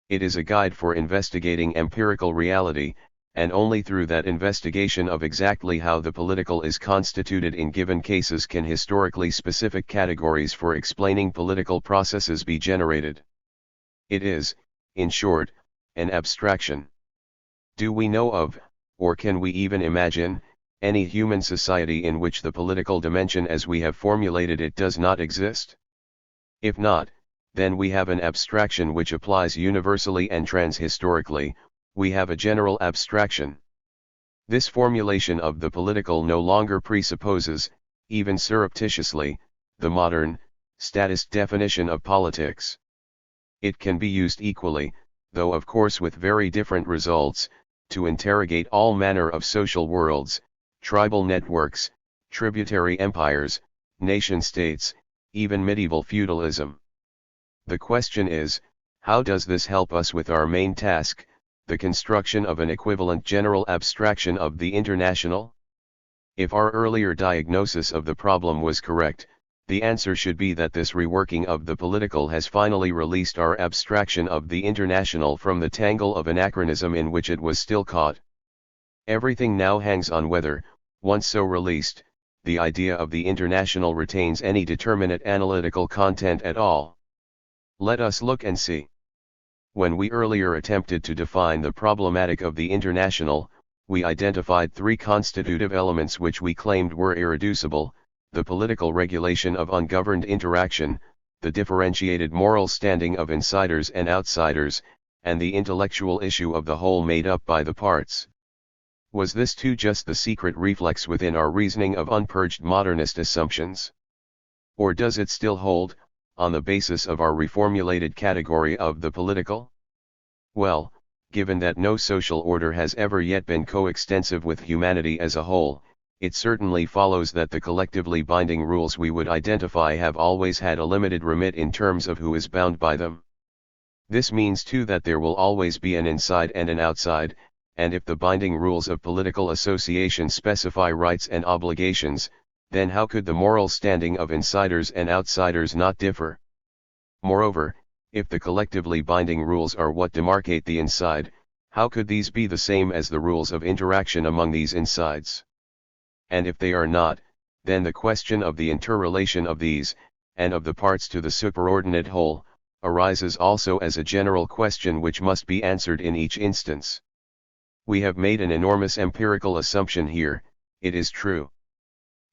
It is a guide for investigating empirical reality, and only through that investigation of exactly how the political is constituted in given cases can historically specific categories for explaining political processes be generated. It is, in short, an abstraction. Do we know of, or can we even imagine, any human society in which the political dimension as we have formulated it does not exist? If not, then we have an abstraction which applies universally and transhistorically. We have a general abstraction. This formulation of the political no longer presupposes, even surreptitiously, the modern, statist definition of politics. It can be used equally, though of course with very different results, to interrogate all manner of social worlds, tribal networks, tributary empires, nation-states, even medieval feudalism. The question is, how does this help us with our main task, the construction of an equivalent general abstraction of the international? If our earlier diagnosis of the problem was correct, The answer should be that this reworking of the political has finally released our abstraction of the international from the tangle of anachronism in which it was still caught. Everything now hangs on whether, once so released, the idea of the international retains any determinate analytical content at all. Let us look and see. When we earlier attempted to define the problematic of the international, we identified three constitutive elements which we claimed were irreducible: the political regulation of ungoverned interaction, the differentiated moral standing of insiders and outsiders, and the intellectual issue of the whole made up by the parts. Was this too just the secret reflex within our reasoning of unpurged modernist assumptions? Or does it still hold, on the basis of our reformulated category of the political? Well, given that no social order has ever yet been coextensive with humanity as a whole, it certainly follows that the collectively binding rules we would identify have always had a limited remit in terms of who is bound by them. This means too that there will always be an inside and an outside, and if the binding rules of political association specify rights and obligations, then how could the moral standing of insiders and outsiders not differ? Moreover, if the collectively binding rules are what demarcate the inside, how could these be the same as the rules of interaction among these insides? And if they are not, then the question of the interrelation of these, and of the parts to the superordinate whole, arises also as a general question which must be answered in each instance. We have made an enormous empirical assumption here, it is true.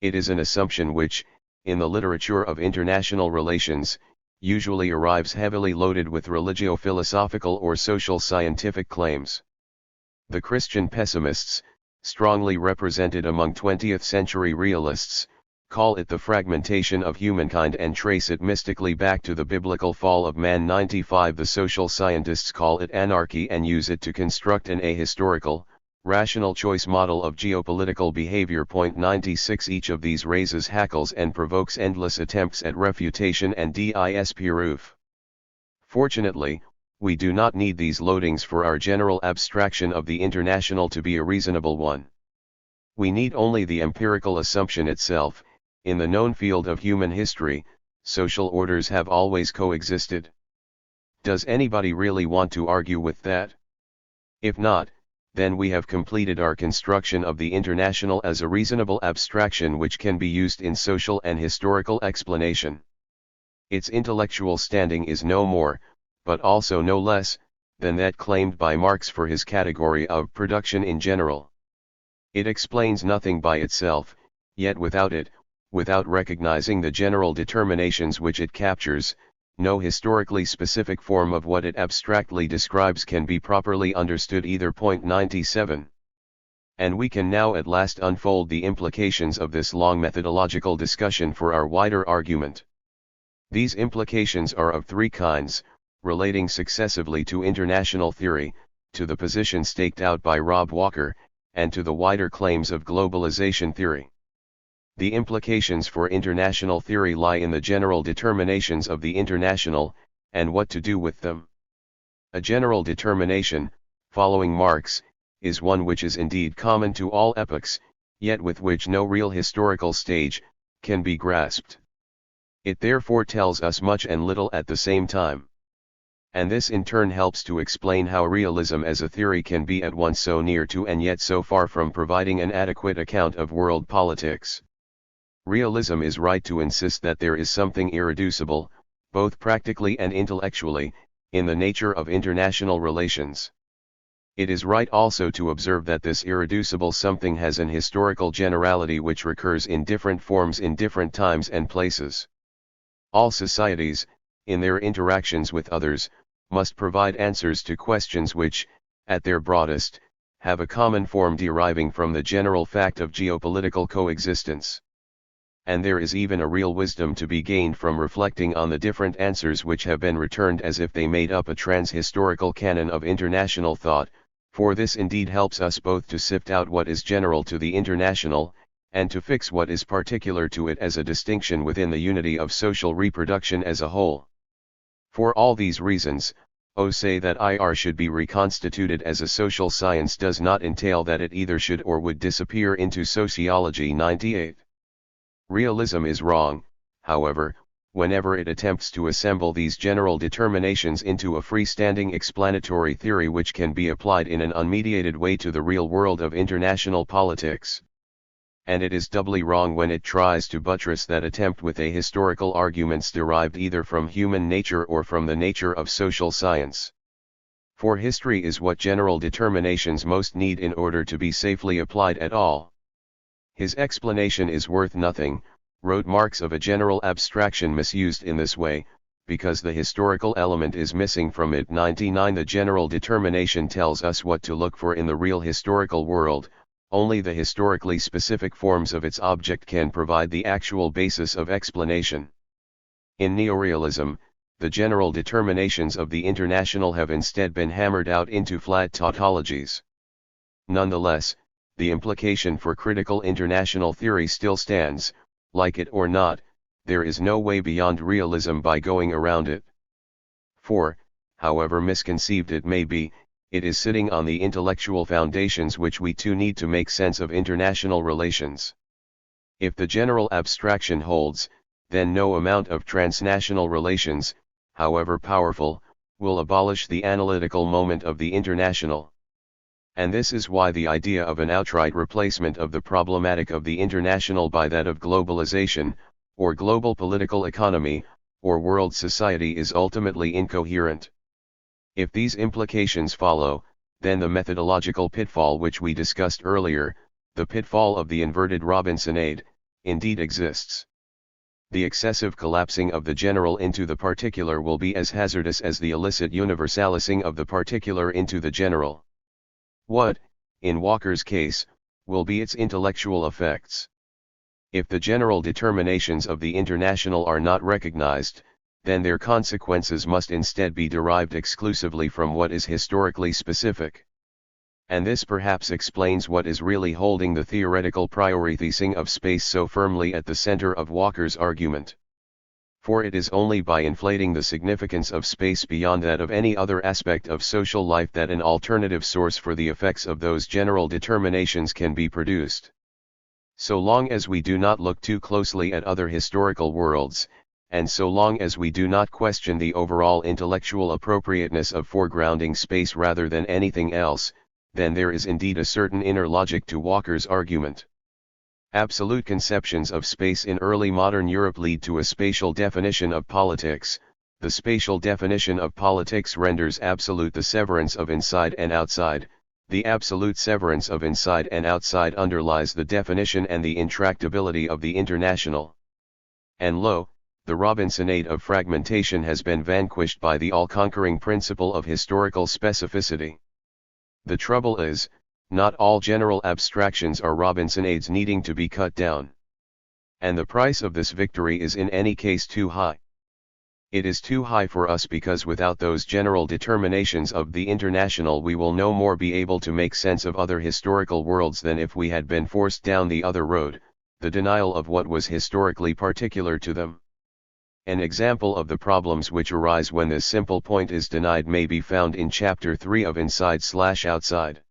It is an assumption which, in the literature of international relations, usually arrives heavily loaded with religio-philosophical or social scientific claims. The Christian pessimists, strongly represented among 20th-century realists, call it the fragmentation of humankind and trace it mystically back to the biblical fall of man. 95 The social scientists call it anarchy and use it to construct an ahistorical, rational choice model of geopolitical behavior. 96 Each of these raises hackles and provokes endless attempts at refutation and disproof. Fortunately, we do not need these loadings for our general abstraction of the international to be a reasonable one. We need only the empirical assumption itself: in the known field of human history, social orders have always coexisted. Does anybody really want to argue with that? If not, then we have completed our construction of the international as a reasonable abstraction which can be used in social and historical explanation. Its intellectual standing is no more, but also no less, than that claimed by Marx for his category of production in general. It explains nothing by itself, yet without it, without recognizing the general determinations which it captures, no historically specific form of what it abstractly describes can be properly understood either. 97. And we can now at last unfold the implications of this long methodological discussion for our wider argument. These implications are of three kinds, relating successively to international theory, to the position staked out by Rob Walker, and to the wider claims of globalization theory. The implications for international theory lie in the general determinations of the international, and what to do with them. A general determination, following Marx, is one which is indeed common to all epochs, yet with which no real historical stage can be grasped. It therefore tells us much and little at the same time. And this in turn helps to explain how realism as a theory can be at once so near to and yet so far from providing an adequate account of world politics. Realism is right to insist that there is something irreducible, both practically and intellectually, in the nature of international relations. It is right also to observe that this irreducible something has an historical generality which recurs in different forms in different times and places. All societies, in their interactions with others, must provide answers to questions which, at their broadest, have a common form deriving from the general fact of geopolitical coexistence. And there is even a real wisdom to be gained from reflecting on the different answers which have been returned as if they made up a trans-historical canon of international thought, for this indeed helps us both to sift out what is general to the international, and to fix what is particular to it as a distinction within the unity of social reproduction as a whole. For all these reasons, say that IR should be reconstituted as a social science does not entail that it either should or would disappear into sociology. 98. Realism is wrong, however, whenever it attempts to assemble these general determinations into a freestanding explanatory theory which can be applied in an unmediated way to the real world of international politics. And it is doubly wrong when it tries to buttress that attempt with ahistorical arguments derived either from human nature or from the nature of social science. For history is what general determinations most need in order to be safely applied at all. His explanation is worth nothing, wrote Marx, of a general abstraction misused in this way, because the historical element is missing from it. 99. The general determination tells us what to look for in the real historical world. Only the historically specific forms of its object can provide the actual basis of explanation. In neorealism, the general determinations of the international have instead been hammered out into flat tautologies. Nonetheless, the implication for critical international theory still stands. Like it or not, there is no way beyond realism by going around it. For, however misconceived it may be, it is sitting on the intellectual foundations which we too need to make sense of international relations. If the general abstraction holds, then no amount of transnational relations, however powerful, will abolish the analytical moment of the international. And this is why the idea of an outright replacement of the problematic of the international by that of globalization, or global political economy, or world society is ultimately incoherent. If these implications follow, then the methodological pitfall which we discussed earlier, the pitfall of the inverted Robinsonade, indeed exists. The excessive collapsing of the general into the particular will be as hazardous as the illicit universalising of the particular into the general. What, in Walker's case, will be its intellectual effects? If the general determinations of the international are not recognized, then their consequences must instead be derived exclusively from what is historically specific. And this perhaps explains what is really holding the theoretical prioritizing of space so firmly at the center of Walker's argument. For it is only by inflating the significance of space beyond that of any other aspect of social life that an alternative source for the effects of those general determinations can be produced. So long as we do not look too closely at other historical worlds, and so long as we do not question the overall intellectual appropriateness of foregrounding space rather than anything else, then there is indeed a certain inner logic to Walker's argument. Absolute conceptions of space in early modern Europe lead to a spatial definition of politics. The spatial definition of politics renders absolute the severance of inside and outside. The absolute severance of inside and outside underlies the definition and the intractability of the international. And lo, the Robinsonade of fragmentation has been vanquished by the all-conquering principle of historical specificity. The trouble is, not all general abstractions are Robinsonades needing to be cut down. And the price of this victory is in any case too high. It is too high for us because without those general determinations of the international we will no more be able to make sense of other historical worlds than if we had been forced down the other road, the denial of what was historically particular to them. An example of the problems which arise when this simple point is denied may be found in Chapter 3 of Inside/Outside.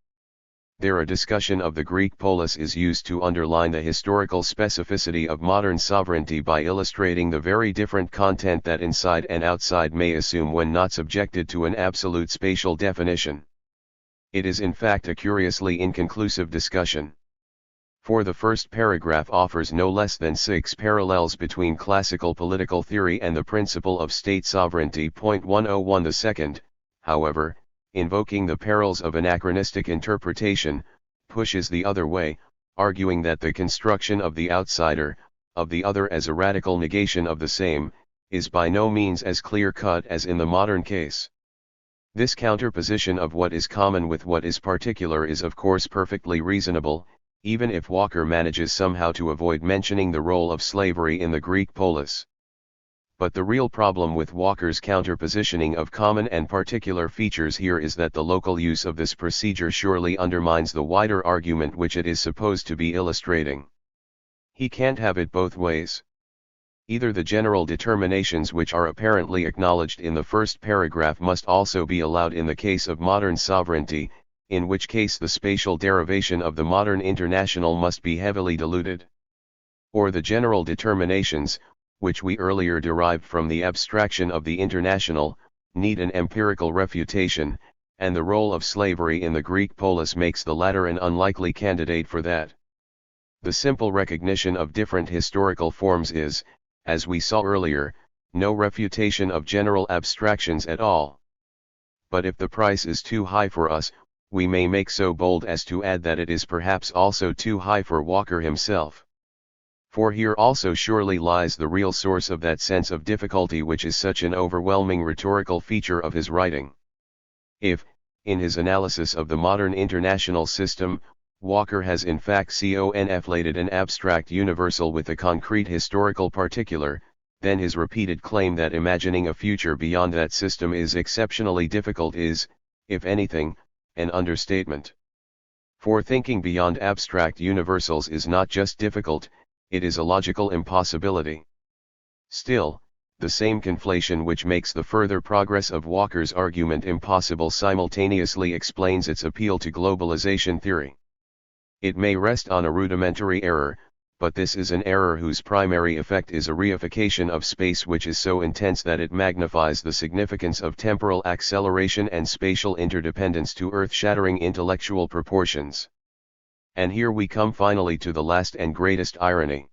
There a discussion of the Greek polis is used to underline the historical specificity of modern sovereignty by illustrating the very different content that inside and outside may assume when not subjected to an absolute spatial definition. It is in fact a curiously inconclusive discussion. For the first paragraph offers no less than 6 parallels between classical political theory and the principle of state sovereignty. 101 The second, however, invoking the perils of anachronistic interpretation, pushes the other way, arguing that the construction of the outsider, of the other as a radical negation of the same, is by no means as clear-cut as in the modern case. This counterposition of what is common with what is particular is of course perfectly reasonable, even if Walker manages somehow to avoid mentioning the role of slavery in the Greek polis. But the real problem with Walker's counterpositioning of common and particular features here is that the local use of this procedure surely undermines the wider argument which it is supposed to be illustrating. He can't have it both ways. Either the general determinations which are apparently acknowledged in the first paragraph must also be allowed in the case of modern sovereignty, in which case the spatial derivation of the modern international must be heavily diluted. Or the general determinations, which we earlier derived from the abstraction of the international, need an empirical refutation, and the role of slavery in the Greek polis makes the latter an unlikely candidate for that. The simple recognition of different historical forms is, as we saw earlier, no refutation of general abstractions at all. But if the price is too high for us, we may make so bold as to add that it is perhaps also too high for Walker himself. For here also surely lies the real source of that sense of difficulty which is such an overwhelming rhetorical feature of his writing. If, in his analysis of the modern international system, Walker has in fact conflated an abstract universal with a concrete historical particular, then his repeated claim that imagining a future beyond that system is exceptionally difficult is, if anything, an understatement. For thinking beyond abstract universals is not just difficult, it is a logical impossibility. Still, the same conflation which makes the further progress of Walker's argument impossible simultaneously explains its appeal to globalization theory. It may rest on a rudimentary error, but this is an error whose primary effect is a reification of space which is so intense that it magnifies the significance of temporal acceleration and spatial interdependence to earth-shattering intellectual proportions. And here we come finally to the last and greatest irony.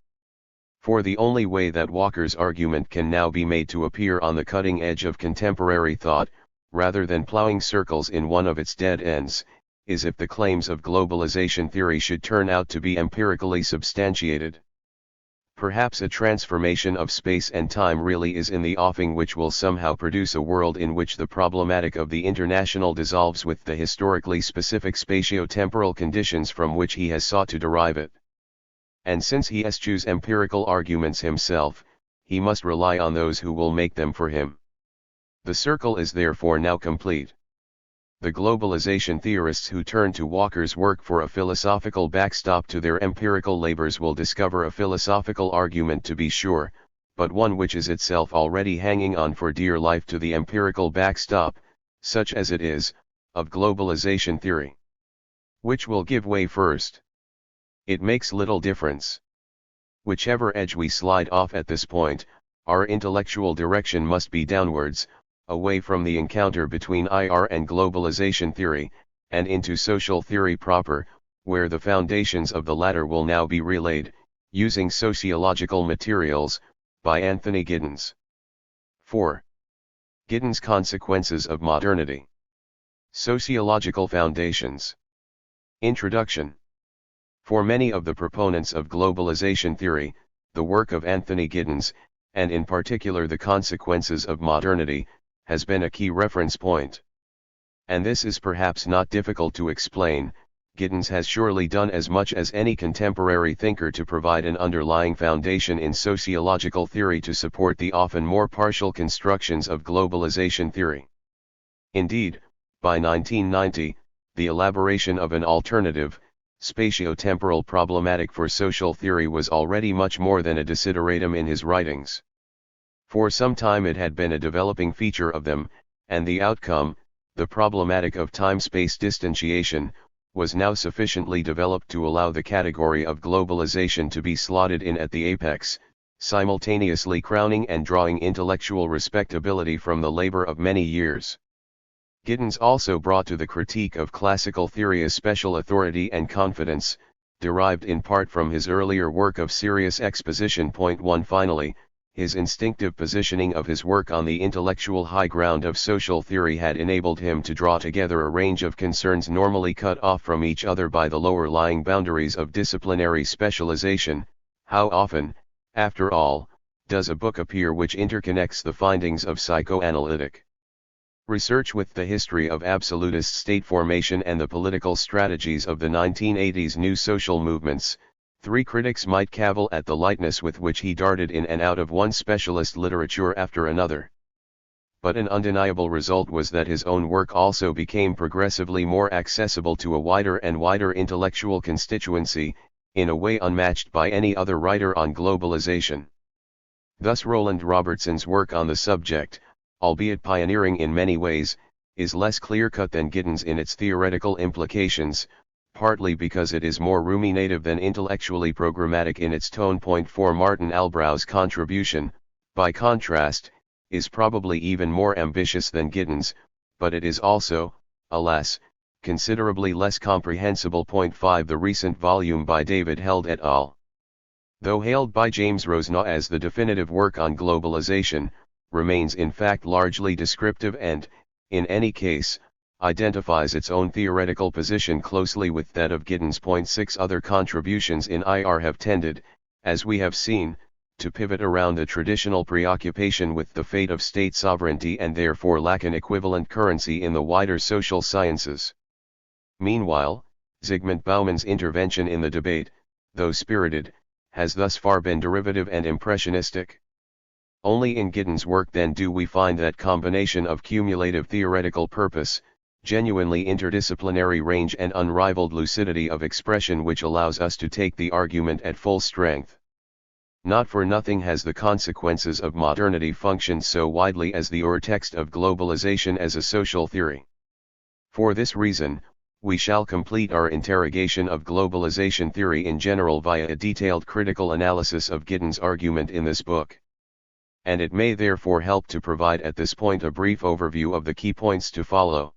For the only way that Walker's argument can now be made to appear on the cutting edge of contemporary thought, rather than plowing circles in one of its dead ends, is if the claims of globalization theory should turn out to be empirically substantiated. Perhaps a transformation of space and time really is in the offing which will somehow produce a world in which the problematic of the international dissolves with the historically specific spatio-temporal conditions from which he has sought to derive it. And since he eschews empirical arguments himself, he must rely on those who will make them for him. The circle is therefore now complete. The globalization theorists who turn to Walker's work for a philosophical backstop to their empirical labors will discover a philosophical argument to be sure, but one which is itself already hanging on for dear life to the empirical backstop, such as it is, of globalization theory. Which will give way first? It makes little difference. Whichever edge we slide off at this point, our intellectual direction must be downwards, away from the encounter between IR and globalization theory, and into social theory proper, where the foundations of the latter will now be relaid, using sociological materials, by Anthony Giddens. 4. Giddens' Consequences of Modernity. Sociological Foundations. Introduction. For many of the proponents of globalization theory, the work of Anthony Giddens, and in particular the Consequences of Modernity, has been a key reference point. And this is perhaps not difficult to explain. Giddens has surely done as much as any contemporary thinker to provide an underlying foundation in sociological theory to support the often more partial constructions of globalization theory. Indeed, by 1990, the elaboration of an alternative, spatio-temporal problematic for social theory was already much more than a desideratum in his writings. For some time it had been a developing feature of them, and the outcome, the problematic of time-space distantiation, was now sufficiently developed to allow the category of globalization to be slotted in at the apex, simultaneously crowning and drawing intellectual respectability from the labor of many years. Giddens also brought to the critique of classical theory a special authority and confidence, derived in part from his earlier work of serious exposition. 1. Finally, his instinctive positioning of his work on the intellectual high ground of social theory had enabled him to draw together a range of concerns normally cut off from each other by the lower-lying boundaries of disciplinary specialization. How often, after all, does a book appear which interconnects the findings of psychoanalytic research with the history of absolutist state formation and the political strategies of the 1980s new social movements? 3 critics might cavil at the lightness with which he darted in and out of one specialist literature after another. But an undeniable result was that his own work also became progressively more accessible to a wider and wider intellectual constituency, in a way unmatched by any other writer on globalization. Thus Roland Robertson's work on the subject, albeit pioneering in many ways, is less clear-cut than Giddens in its theoretical implications, partly because it is more ruminative than intellectually programmatic in its tone. Point 4. Martin Albrow's contribution, by contrast, is probably even more ambitious than Giddens, but it is also, alas, considerably less comprehensible. Point 5. The recent volume by David Held et al., though hailed by James Rosnaugh as the definitive work on globalization, remains in fact largely descriptive and, in any case, identifies its own theoretical position closely with that of Giddens. Point 6. Other contributions in IR have tended, as we have seen, to pivot around the traditional preoccupation with the fate of state sovereignty and therefore lack an equivalent currency in the wider social sciences. Meanwhile, Zygmunt Bauman's intervention in the debate, though spirited, has thus far been derivative and impressionistic. Only in Giddens' work then do we find that combination of cumulative theoretical purpose, genuinely interdisciplinary range and unrivaled lucidity of expression which allows us to take the argument at full strength. Not for nothing has the consequences of modernity functioned so widely as the urtext of globalization as a social theory. For this reason, we shall complete our interrogation of globalization theory in general via a detailed critical analysis of Giddens' argument in this book. And it may therefore help to provide at this point a brief overview of the key points to follow.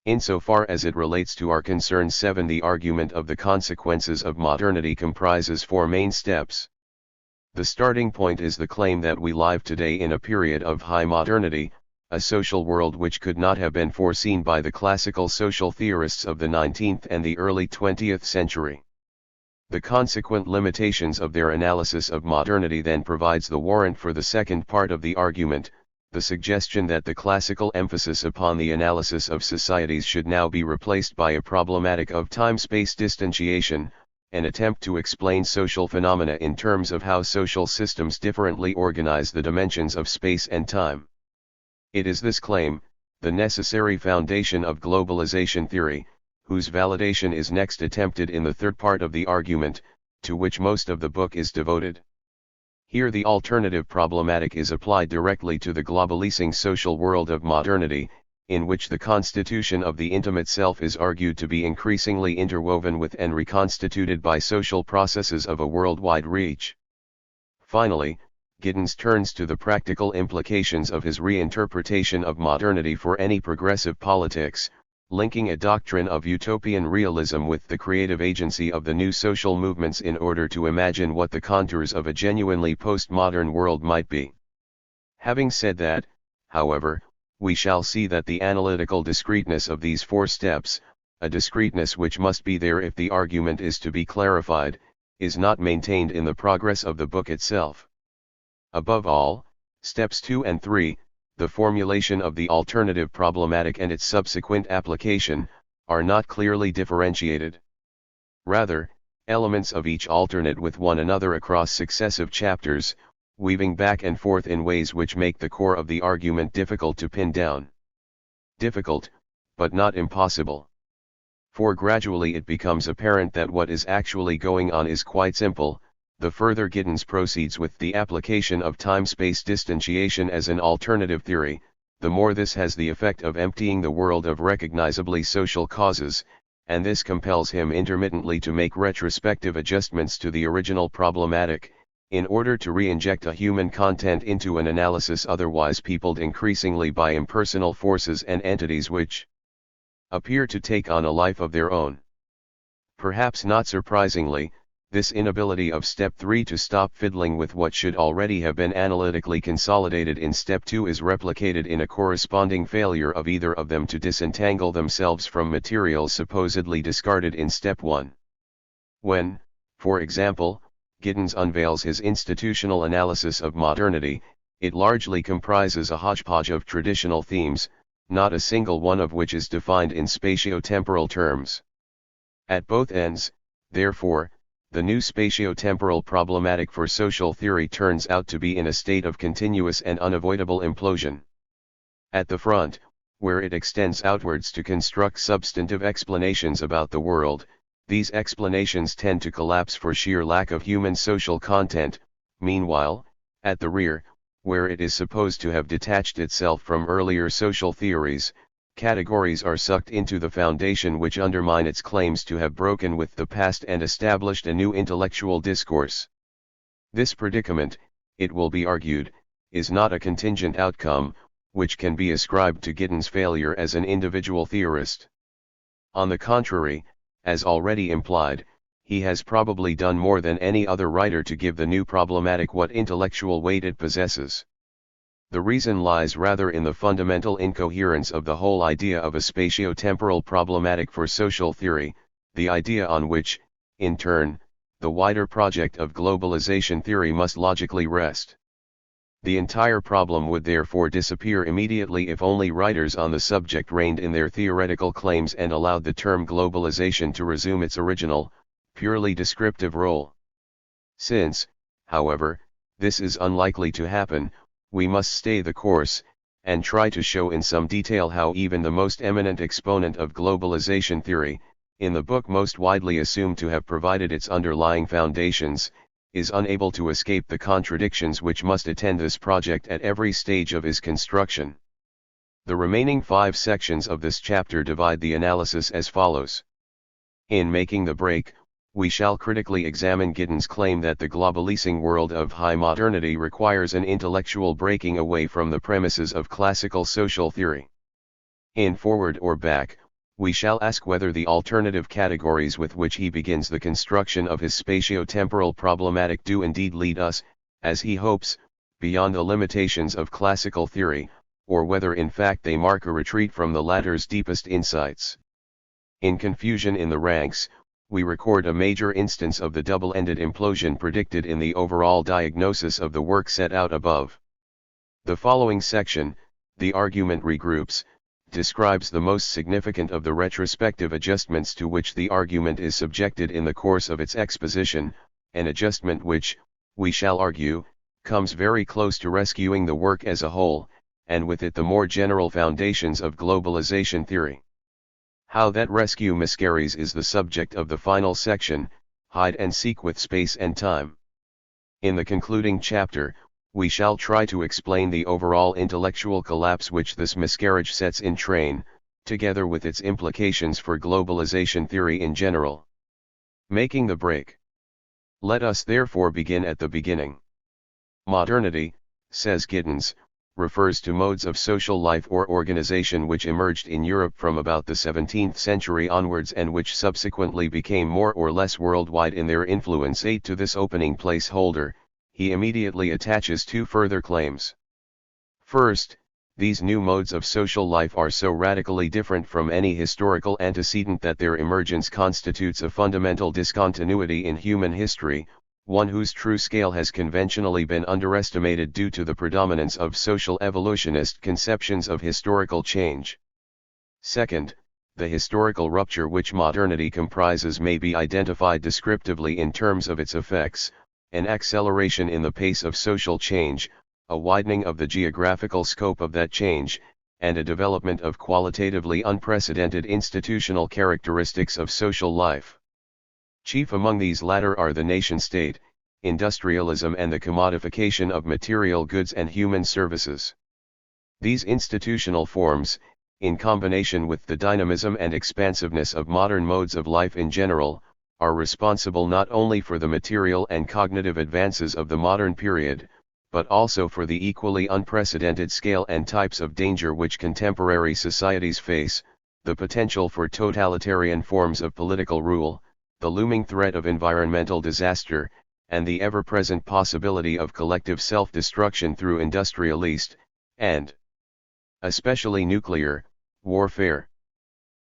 Insofar as it relates to our concern 7, the argument of the consequences of modernity comprises 4 main steps. The starting point is the claim that we live today in a period of high modernity, a social world which could not have been foreseen by the classical social theorists of the 19th and the early 20th century. The consequent limitations of their analysis of modernity then provides the warrant for the second part of the argument, the suggestion that the classical emphasis upon the analysis of societies should now be replaced by a problematic of time-space distantiation, an attempt to explain social phenomena in terms of how social systems differently organize the dimensions of space and time. It is this claim, the necessary foundation of globalization theory, whose validation is next attempted in the third part of the argument, to which most of the book is devoted. Here the alternative problematic is applied directly to the globalizing social world of modernity, in which the constitution of the intimate self is argued to be increasingly interwoven with and reconstituted by social processes of a worldwide reach. Finally, Giddens turns to the practical implications of his reinterpretation of modernity for any progressive politics, linking a doctrine of utopian realism with the creative agency of the new social movements in order to imagine what the contours of a genuinely postmodern world might be. Having said that, however, we shall see that the analytical discreteness of these 4 steps, a discreteness which must be there if the argument is to be clarified, is not maintained in the progress of the book itself. Above all, steps 2 and 3, the formulation of the alternative problematic and its subsequent application, are not clearly differentiated. Rather, elements of each alternate with one another across successive chapters, weaving back and forth in ways which make the core of the argument difficult to pin down. Difficult, but not impossible. For gradually it becomes apparent that what is actually going on is quite simple. The further Giddens proceeds with the application of time-space distantiation as an alternative theory, the more this has the effect of emptying the world of recognizably social causes, and this compels him intermittently to make retrospective adjustments to the original problematic, in order to re-inject a human content into an analysis otherwise peopled increasingly by impersonal forces and entities which appear to take on a life of their own. Perhaps not surprisingly, this inability of step 3 to stop fiddling with what should already have been analytically consolidated in step 2 is replicated in a corresponding failure of either of them to disentangle themselves from materials supposedly discarded in step 1. When, for example, Giddens unveils his institutional analysis of modernity, it largely comprises a hodgepodge of traditional themes, not a single one of which is defined in spatio-temporal terms. At both ends, therefore, the new spatio-temporal problematic for social theory turns out to be in a state of continuous and unavoidable implosion. At the front, where it extends outwards to construct substantive explanations about the world, these explanations tend to collapse for sheer lack of human social content. Meanwhile, at the rear, where it is supposed to have detached itself from earlier social theories, categories are sucked into the foundation which undermine its claims to have broken with the past and established a new intellectual discourse. This predicament, it will be argued, is not a contingent outcome, which can be ascribed to Giddens' failure as an individual theorist. On the contrary, as already implied, he has probably done more than any other writer to give the new problematic what intellectual weight it possesses. The reason lies rather in the fundamental incoherence of the whole idea of a spatio-temporal problematic for social theory, the idea on which, in turn, the wider project of globalization theory must logically rest. The entire problem would therefore disappear immediately if only writers on the subject reined in their theoretical claims and allowed the term globalization to resume its original, purely descriptive role. Since, however, this is unlikely to happen, we must stay the course, and try to show in some detail how even the most eminent exponent of globalization theory, in the book most widely assumed to have provided its underlying foundations, is unable to escape the contradictions which must attend this project at every stage of his construction. The remaining 5 sections of this chapter divide the analysis as follows. In making the break, we shall critically examine Giddens' claim that the globalizing world of high modernity requires an intellectual breaking away from the premises of classical social theory. In Forward or Back, we shall ask whether the alternative categories with which he begins the construction of his spatio-temporal problematic do indeed lead us, as he hopes, beyond the limitations of classical theory, or whether in fact they mark a retreat from the latter's deepest insights. In Confusion in the Ranks, we record a major instance of the double-ended implosion predicted in the overall diagnosis of the work set out above. The following section, the argument regroups, describes the most significant of the retrospective adjustments to which the argument is subjected in the course of its exposition, an adjustment which, we shall argue, comes very close to rescuing the work as a whole, and with it the more general foundations of globalization theory. How that rescue miscarries is the subject of the final section, Hide and Seek with Space and Time. In the concluding chapter, we shall try to explain the overall intellectual collapse which this miscarriage sets in train, together with its implications for globalization theory in general. Making the break. Let us therefore begin at the beginning. Modernity, says Giddens, refers to modes of social life or organization which emerged in Europe from about the 17th century onwards and which subsequently became more or less worldwide in their influence. To this opening placeholder, he immediately attaches 2 further claims. First, these new modes of social life are so radically different from any historical antecedent that their emergence constitutes a fundamental discontinuity in human history, one whose true scale has conventionally been underestimated due to the predominance of social evolutionist conceptions of historical change. Second, the historical rupture which modernity comprises may be identified descriptively in terms of its effects: an acceleration in the pace of social change, a widening of the geographical scope of that change, and a development of qualitatively unprecedented institutional characteristics of social life. Chief among these latter are the nation-state, industrialism and the commodification of material goods and human services. These institutional forms, in combination with the dynamism and expansiveness of modern modes of life in general, are responsible not only for the material and cognitive advances of the modern period, but also for the equally unprecedented scale and types of danger which contemporary societies face, the potential for totalitarian forms of political rule, the looming threat of environmental disaster, and the ever-present possibility of collective self-destruction through industrialist, and especially nuclear, warfare.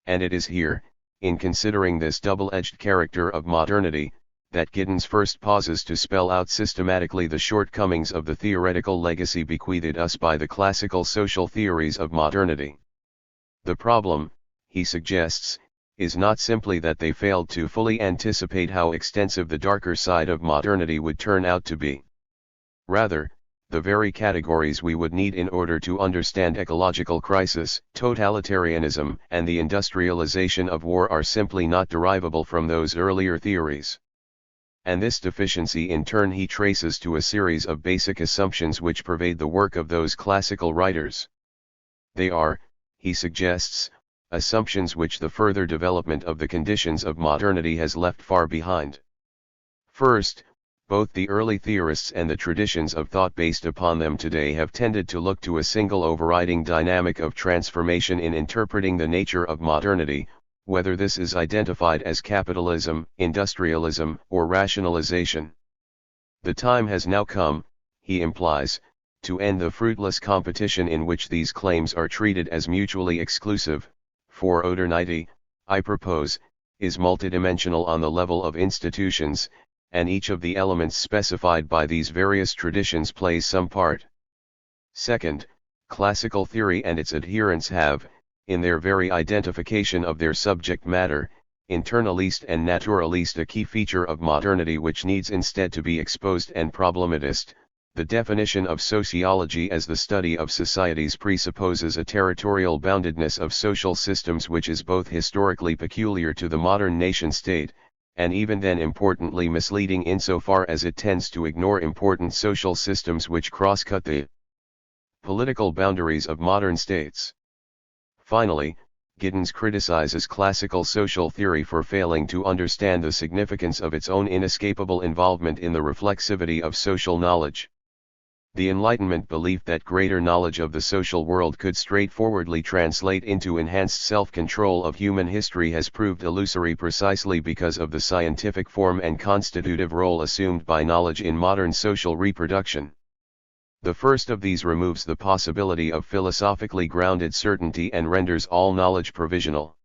And it is here, in considering this double-edged character of modernity, that Giddens first pauses to spell out systematically the shortcomings of the theoretical legacy bequeathed us by the classical social theories of modernity. The problem, he suggests, is not simply that they failed to fully anticipate how extensive the darker side of modernity would turn out to be. Rather, the very categories we would need in order to understand ecological crisis, totalitarianism, and the industrialization of war are simply not derivable from those earlier theories. And this deficiency in turn he traces to a series of basic assumptions which pervade the work of those classical writers. They are, he suggests, assumptions which the further development of the conditions of modernity has left far behind. First, both the early theorists and the traditions of thought based upon them today have tended to look to a single overriding dynamic of transformation in interpreting the nature of modernity, whether this is identified as capitalism, industrialism, or rationalization. The time has now come, he implies, to end the fruitless competition in which these claims are treated as mutually exclusive, for modernity, I propose, is multidimensional on the level of institutions, and each of the elements specified by these various traditions plays some part. Second, classical theory and its adherents have, in their very identification of their subject matter, internalist and naturalist, a key feature of modernity which needs instead to be exposed and problematized. The definition of sociology as the study of societies presupposes a territorial boundedness of social systems which is both historically peculiar to the modern nation-state, and even then importantly misleading insofar as it tends to ignore important social systems which cross-cut the political boundaries of modern states. Finally, Giddens criticizes classical social theory for failing to understand the significance of its own inescapable involvement in the reflexivity of social knowledge. The Enlightenment belief that greater knowledge of the social world could straightforwardly translate into enhanced self-control of human history has proved illusory precisely because of the scientific form and constitutive role assumed by knowledge in modern social reproduction. The first of these removes the possibility of philosophically grounded certainty and renders all knowledge provisional.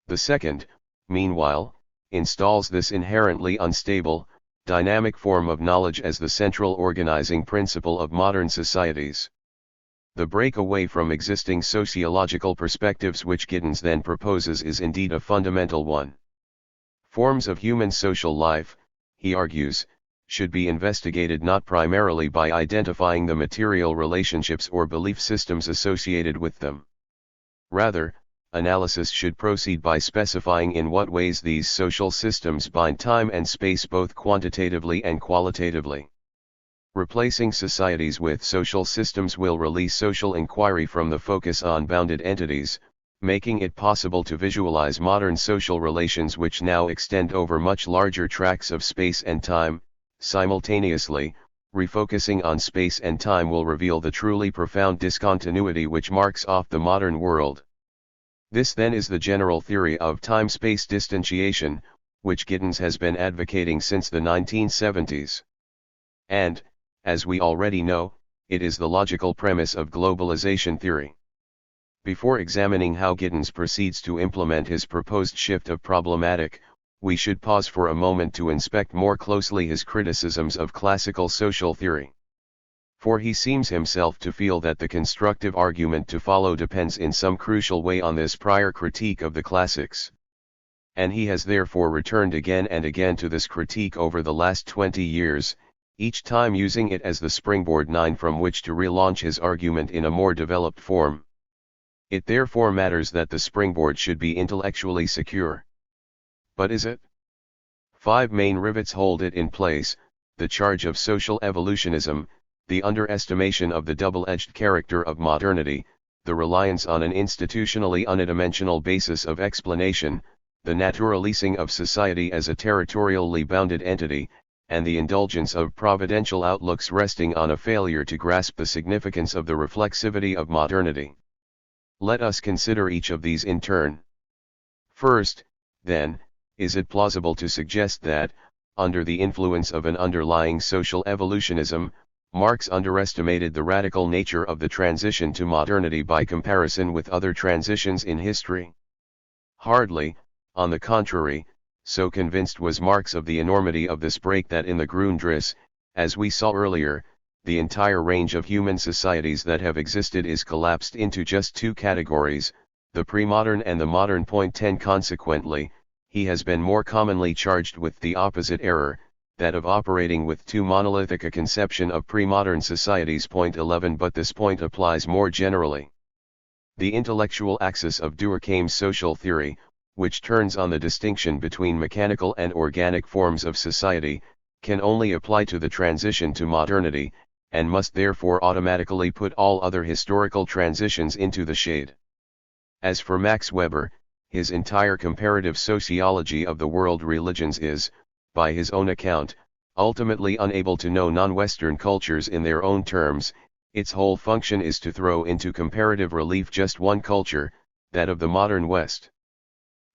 The second, meanwhile, installs this inherently unstable, dynamic form of knowledge as the central organizing principle of modern societies. The break away from existing sociological perspectives which Giddens then proposes is indeed a fundamental one. Forms of human social life, he argues, should be investigated not primarily by identifying the material relationships or belief systems associated with them. Rather, analysis should proceed by specifying in what ways these social systems bind time and space both quantitatively and qualitatively. Replacing societies with social systems will release social inquiry from the focus on bounded entities, making it possible to visualize modern social relations which now extend over much larger tracts of space and time. Simultaneously, refocusing on space and time will reveal the truly profound discontinuity which marks off the modern world. This then is the general theory of time-space distantiation, which Giddens has been advocating since the 1970s. And, as we already know, it is the logical premise of globalization theory. Before examining how Giddens proceeds to implement his proposed shift of problematic, we should pause for a moment to inspect more closely his criticisms of classical social theory. For he seems himself to feel that the constructive argument to follow depends in some crucial way on this prior critique of the classics. And he has therefore returned again and again to this critique over the last 20 years, each time using it as the springboard from which to relaunch his argument in a more developed form. It therefore matters that the springboard should be intellectually secure. But is it? 5 main rivets hold it in place: the charge of social evolutionism, the underestimation of the double-edged character of modernity, the reliance on an institutionally unidimensional basis of explanation, the naturalizing of society as a territorially bounded entity, and the indulgence of providential outlooks resting on a failure to grasp the significance of the reflexivity of modernity. Let us consider each of these in turn. First, then, is it plausible to suggest that, under the influence of an underlying social evolutionism, Marx underestimated the radical nature of the transition to modernity by comparison with other transitions in history? Hardly, on the contrary, so convinced was Marx of the enormity of this break that in the Grundriss, as we saw earlier, the entire range of human societies that have existed is collapsed into just 2 categories, the pre-modern and the modern. 10 Consequently, he has been more commonly charged with the opposite error, that of operating with too monolithic a conception of pre-modern societies. 11 But this point applies more generally. The intellectual axis of Durkheim's social theory, which turns on the distinction between mechanical and organic forms of society, can only apply to the transition to modernity, and must therefore automatically put all other historical transitions into the shade. As for Max Weber, his entire comparative sociology of the world religions is, by his own account, ultimately unable to know non-Western cultures in their own terms. Its whole function is to throw into comparative relief just one culture, that of the modern West.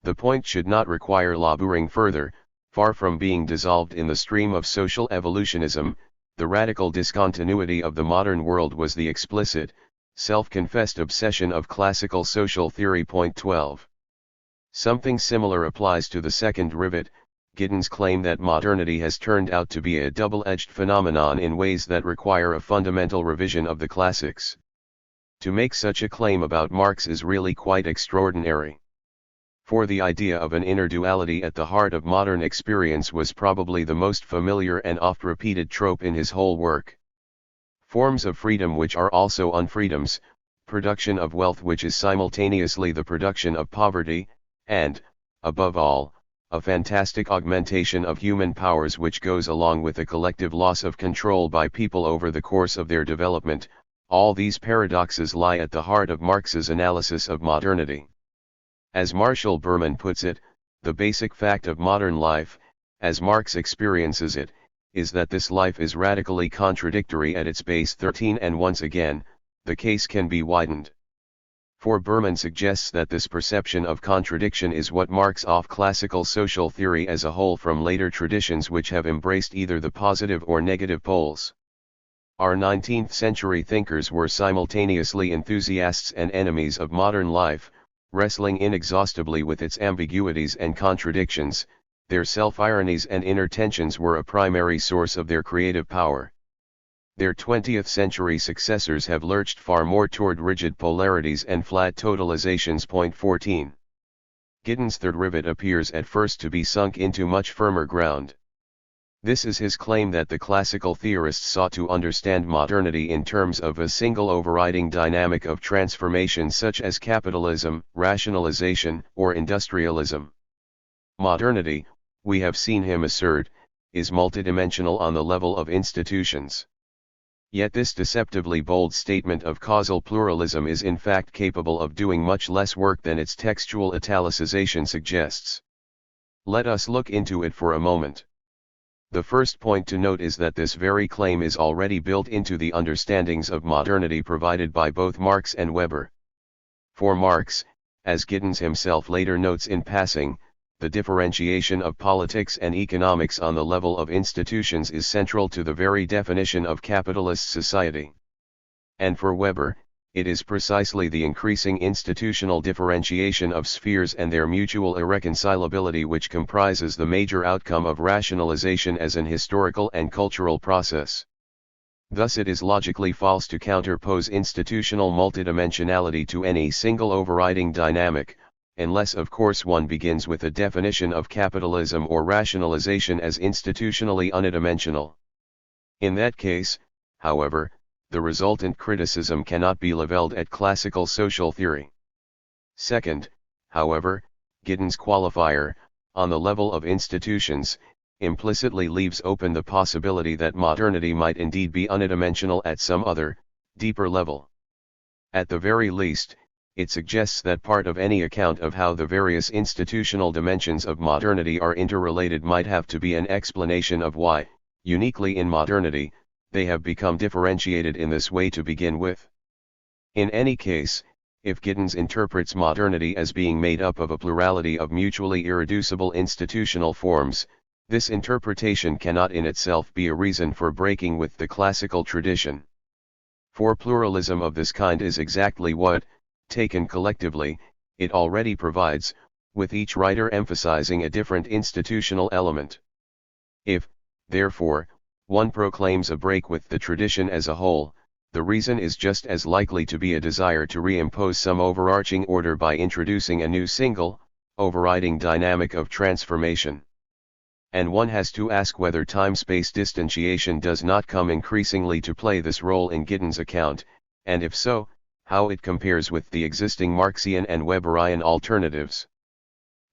The point should not require laboring further. Far from being dissolved in the stream of social evolutionism, the radical discontinuity of the modern world was the explicit, self-confessed obsession of classical social theory. Point 12. Something similar applies to the second rivet. Giddens' claim that modernity has turned out to be a double-edged phenomenon in ways that require a fundamental revision of the classics. To make such a claim about Marx is really quite extraordinary. For the idea of an inner duality at the heart of modern experience was probably the most familiar and oft-repeated trope in his whole work. Forms of freedom which are also unfreedoms, production of wealth which is simultaneously the production of poverty, and, above all, a fantastic augmentation of human powers which goes along with a collective loss of control by people over the course of their development. All these paradoxes lie at the heart of Marx's analysis of modernity. As Marshall Berman puts it, the basic fact of modern life, as Marx experiences it, is that this life is radically contradictory at its base. 13. And once again, the case can be widened. For Berman suggests that this perception of contradiction is what marks off classical social theory as a whole from later traditions which have embraced either the positive or negative poles. Our 19th century thinkers were simultaneously enthusiasts and enemies of modern life, wrestling inexhaustibly with its ambiguities and contradictions. Their self-ironies and inner tensions were a primary source of their creative power. Their 20th century successors have lurched far more toward rigid polarities and flat totalizations. Point 14. Giddens' third rivet appears at first to be sunk into much firmer ground. This is his claim that the classical theorists sought to understand modernity in terms of a single overriding dynamic of transformation such as capitalism, rationalization, or industrialism. Modernity, we have seen him assert, is multidimensional on the level of institutions. Yet this deceptively bold statement of causal pluralism is in fact capable of doing much less work than its textual italicization suggests. Let us look into it for a moment. The first point to note is that this very claim is already built into the understandings of modernity provided by both Marx and Weber. For Marx, as Giddens himself later notes in passing, the differentiation of politics and economics on the level of institutions is central to the very definition of capitalist society. And for Weber, it is precisely the increasing institutional differentiation of spheres and their mutual irreconcilability which comprises the major outcome of rationalization as an historical and cultural process. Thus it is logically false to counterpose institutional multidimensionality to any single overriding dynamic, unless of course one begins with a definition of capitalism or rationalization as institutionally unidimensional. In that case, however, the resultant criticism cannot be leveled at classical social theory. Second, however, Giddens' qualifier, on the level of institutions, implicitly leaves open the possibility that modernity might indeed be unidimensional at some other, deeper level. At the very least, it suggests that part of any account of how the various institutional dimensions of modernity are interrelated might have to be an explanation of why, uniquely in modernity, they have become differentiated in this way to begin with. In any case, if Giddens interprets modernity as being made up of a plurality of mutually irreducible institutional forms, this interpretation cannot in itself be a reason for breaking with the classical tradition. For pluralism of this kind is exactly what, taken collectively, it already provides, with each writer emphasizing a different institutional element. If, therefore, one proclaims a break with the tradition as a whole, the reason is just as likely to be a desire to reimpose some overarching order by introducing a new single, overriding dynamic of transformation. And one has to ask whether time-space distantiation does not come increasingly to play this role in Giddens' account, and if so, how it compares with the existing Marxian and Weberian alternatives.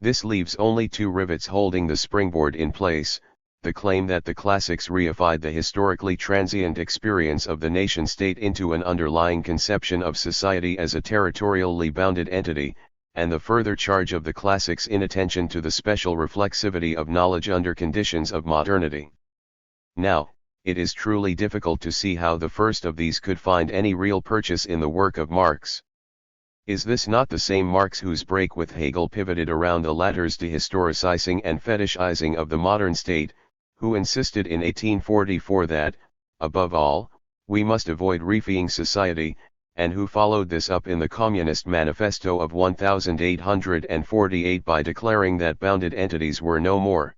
This leaves only two rivets holding the springboard in place. the claim that the classics reified the historically transient experience of the nation-state into an underlying conception of society as a territorially bounded entity, and the further charge of the classics' inattention to the special reflexivity of knowledge under conditions of modernity. Now, it is truly difficult to see how the first of these could find any real purchase in the work of Marx. Is this not the same Marx whose break with Hegel pivoted around the latter's dehistoricizing and fetishizing of the modern state, who insisted in 1844 that, above all, we must avoid reifying society, and who followed this up in the Communist Manifesto of 1848 by declaring that bounded entities were no more?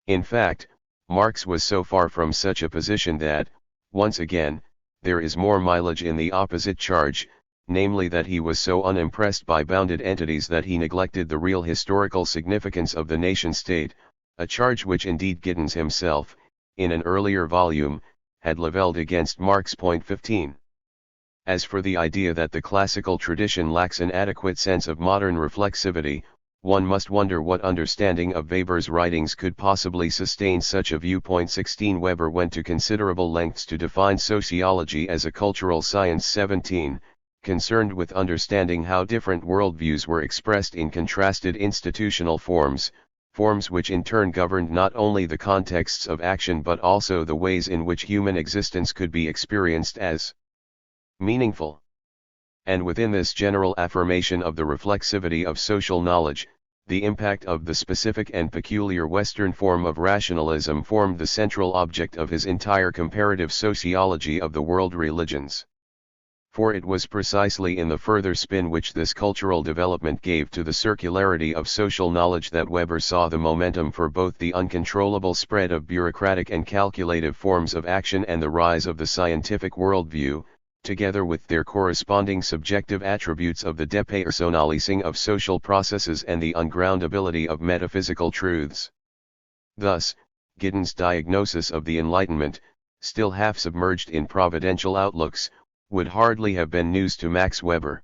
In fact, Marx was so far from such a position that, once again, there is more mileage in the opposite charge, namely that he was so unimpressed by bounded entities that he neglected the real historical significance of the nation-state, a charge which indeed Giddens himself, in an earlier volume, had levelled against Marx. 15. As for the idea that the classical tradition lacks an adequate sense of modern reflexivity, one must wonder what understanding of Weber's writings could possibly sustain such a viewpoint. 16. Weber went to considerable lengths to define sociology as a cultural science. 17. Concerned with understanding how different worldviews were expressed in contrasted institutional forms, forms which in turn governed not only the contexts of action but also the ways in which human existence could be experienced as meaningful. And within this general affirmation of the reflexivity of social knowledge, the impact of the specific and peculiar Western form of rationalism formed the central object of his entire comparative sociology of the world religions. For it was precisely in the further spin which this cultural development gave to the circularity of social knowledge that Weber saw the momentum for both the uncontrollable spread of bureaucratic and calculative forms of action and the rise of the scientific worldview, together with their corresponding subjective attributes of the depersonalizing of social processes and the ungroundability of metaphysical truths. Thus, Giddens' diagnosis of the Enlightenment, still half submerged in providential outlooks, would hardly have been news to Max Weber.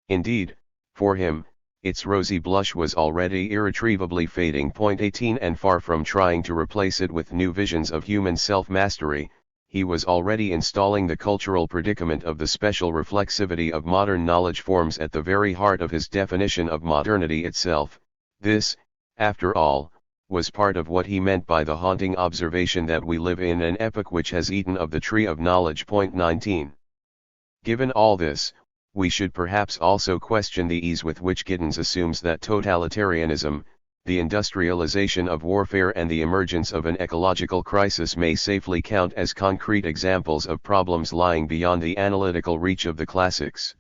Indeed, for him, its rosy blush was already irretrievably fading. 18. And far from trying to replace it with new visions of human self-mastery, he was already installing the cultural predicament of the special reflexivity of modern knowledge forms at the very heart of his definition of modernity itself. This, after all, was part of what he meant by the haunting observation that we live in an epoch which has eaten of the tree of knowledge. 19. Given all this, we should perhaps also question the ease with which Giddens assumes that totalitarianism, the industrialization of warfare and the emergence of an ecological crisis may safely count as concrete examples of problems lying beyond the analytical reach of the classics.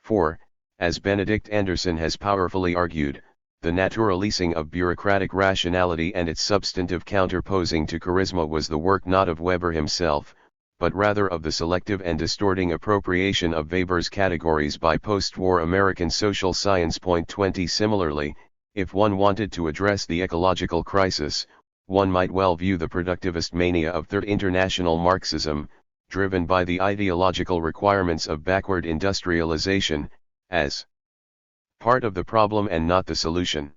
For, as Benedict Anderson has powerfully argued, the naturalising of bureaucratic rationality and its substantive counterposing to charisma was the work not of Weber himself, but rather of the selective and distorting appropriation of Weber's categories by post-war American social science. 20. Similarly, if one wanted to address the ecological crisis, one might well view the productivist mania of Third International Marxism, driven by the ideological requirements of backward industrialization, as part of the problem and not the solution.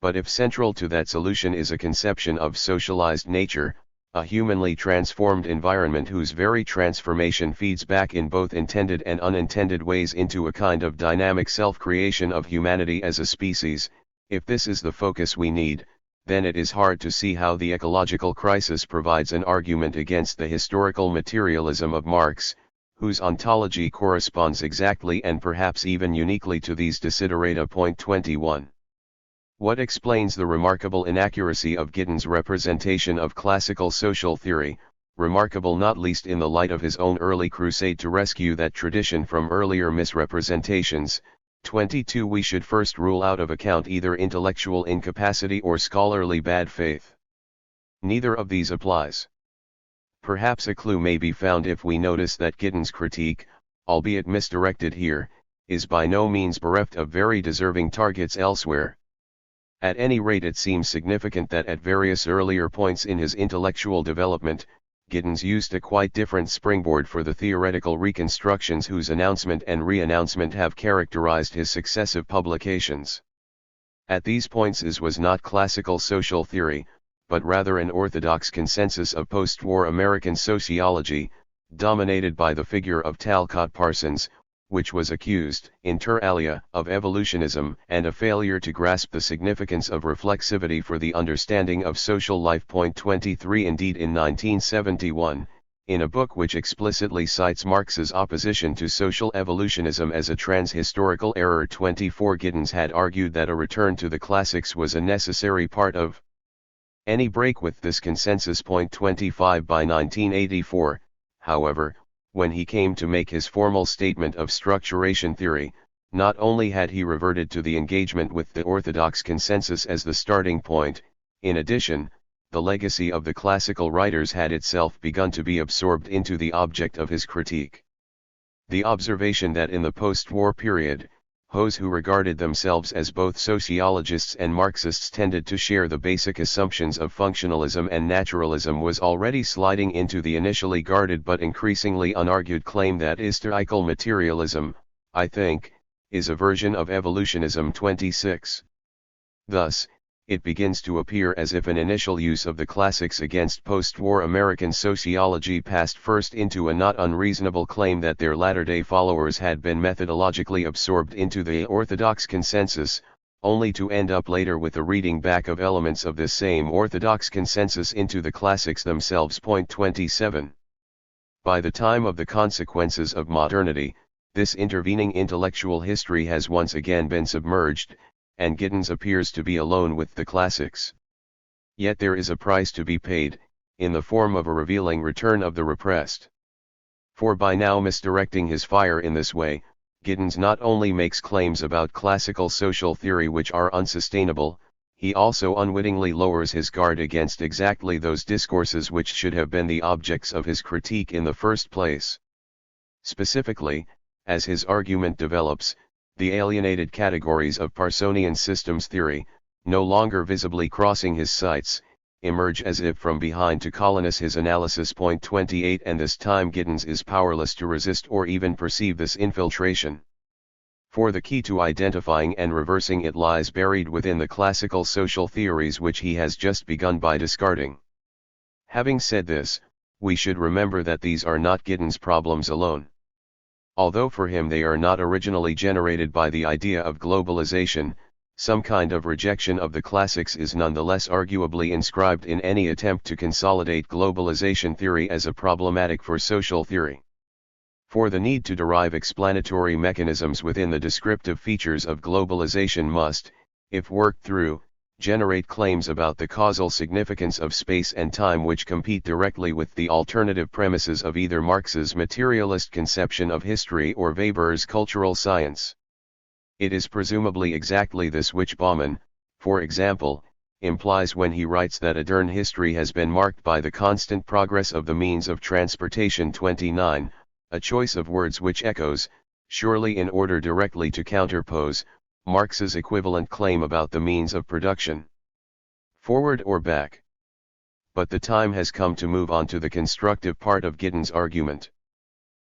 But if central to that solution is a conception of socialized nature, a humanly transformed environment whose very transformation feeds back in both intended and unintended ways into a kind of dynamic self-creation of humanity as a species, if this is the focus we need, then it is hard to see how the ecological crisis provides an argument against the historical materialism of Marx, whose ontology corresponds exactly and perhaps even uniquely to these desiderata. 21. What explains the remarkable inaccuracy of Giddens' representation of classical social theory, remarkable not least in the light of his own early crusade to rescue that tradition from earlier misrepresentations? 22. We should first rule out of account either intellectual incapacity or scholarly bad faith. Neither of these applies. Perhaps a clue may be found if we notice that Giddens' critique, albeit misdirected here, is by no means bereft of very deserving targets elsewhere. At any rate, it seems significant that at various earlier points in his intellectual development, Giddens used a quite different springboard for the theoretical reconstructions whose announcement and re-announcement have characterized his successive publications. At these points his was not classical social theory, but rather an orthodox consensus of post-war American sociology, dominated by the figure of Talcott Parsons, which was accused, inter alia, of evolutionism and a failure to grasp the significance of reflexivity for the understanding of social life. 23 Indeed, in 1971, in a book which explicitly cites Marx's opposition to social evolutionism as a trans-historical error, 24, Giddens had argued that a return to the classics was a necessary part of any break with this consensus. 25 By 1984, however, when he came to make his formal statement of structuration theory, not only had he reverted to the engagement with the orthodox consensus as the starting point, in addition, the legacy of the classical writers had itself begun to be absorbed into the object of his critique. The observation that in the post-war period, those who regarded themselves as both sociologists and Marxists tended to share the basic assumptions of functionalism and naturalism was already sliding into the initially guarded but increasingly unargued claim that historical materialism, I think, is a version of evolutionism. 26. Thus, it begins to appear as if an initial use of the classics against post-war American sociology passed first into a not unreasonable claim that their latter-day followers had been methodologically absorbed into the orthodox consensus, only to end up later with a reading back of elements of this same orthodox consensus into the classics themselves. 27. By the time of the consequences of modernity, this intervening intellectual history has once again been submerged, and Giddens appears to be alone with the classics. Yet there is a price to be paid, in the form of a revealing return of the repressed. For by now misdirecting his fire in this way, Giddens not only makes claims about classical social theory which are unsustainable, he also unwittingly lowers his guard against exactly those discourses which should have been the objects of his critique in the first place. Specifically, as his argument develops, the alienated categories of Parsonian systems theory, no longer visibly crossing his sights, emerge as if from behind to colonize his analysis. 28 And this time Giddens is powerless to resist or even perceive this infiltration. For the key to identifying and reversing it lies buried within the classical social theories which he has just begun by discarding. Having said this, we should remember that these are not Giddens' problems alone. Although for him they are not originally generated by the idea of globalization, some kind of rejection of the classics is nonetheless arguably inscribed in any attempt to consolidate globalization theory as a problematic for social theory. For the need to derive explanatory mechanisms within the descriptive features of globalization must, if worked through, generate claims about the causal significance of space and time which compete directly with the alternative premises of either Marx's materialist conception of history or Weber's cultural science. It is presumably exactly this which Bauman, for example, implies when he writes that modern history has been marked by the constant progress of the means of transportation. 29, a choice of words which echoes, surely in order directly to counterpose, Marx's equivalent claim about the means of production. Forward or back? But the time has come to move on to the constructive part of Giddens' argument.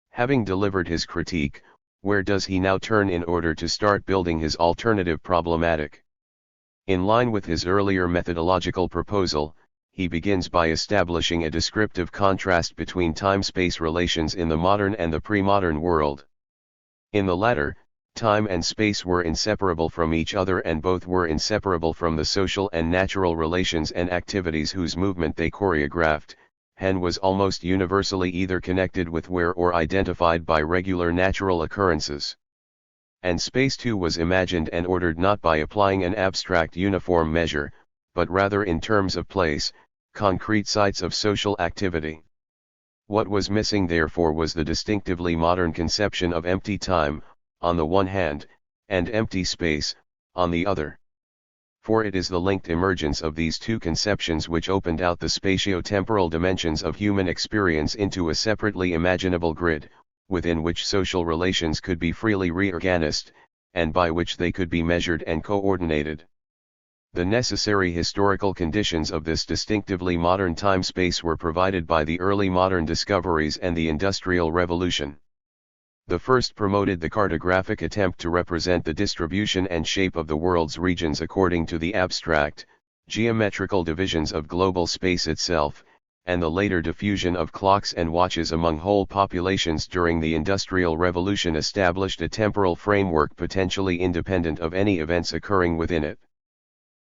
Having delivered his critique, where does he now turn in order to start building his alternative problematic? In line with his earlier methodological proposal, he begins by establishing a descriptive contrast between time-space relations in the modern and the pre-modern world. In the latter, time and space were inseparable from each other, and both were inseparable from the social and natural relations and activities whose movement they choreographed, and was almost universally either connected with where or identified by regular natural occurrences. And space too was imagined and ordered not by applying an abstract uniform measure, but rather in terms of place, concrete sites of social activity. What was missing therefore was the distinctively modern conception of empty time, on the one hand, and empty space, on the other. For it is the linked emergence of these two conceptions which opened out the spatio-temporal dimensions of human experience into a separately imaginable grid, within which social relations could be freely reorganized, and by which they could be measured and coordinated. The necessary historical conditions of this distinctively modern time-space were provided by the early modern discoveries and the Industrial Revolution. The first promoted the cartographic attempt to represent the distribution and shape of the world's regions according to the abstract, geometrical divisions of global space itself, and the later diffusion of clocks and watches among whole populations during the Industrial Revolution established a temporal framework potentially independent of any events occurring within it.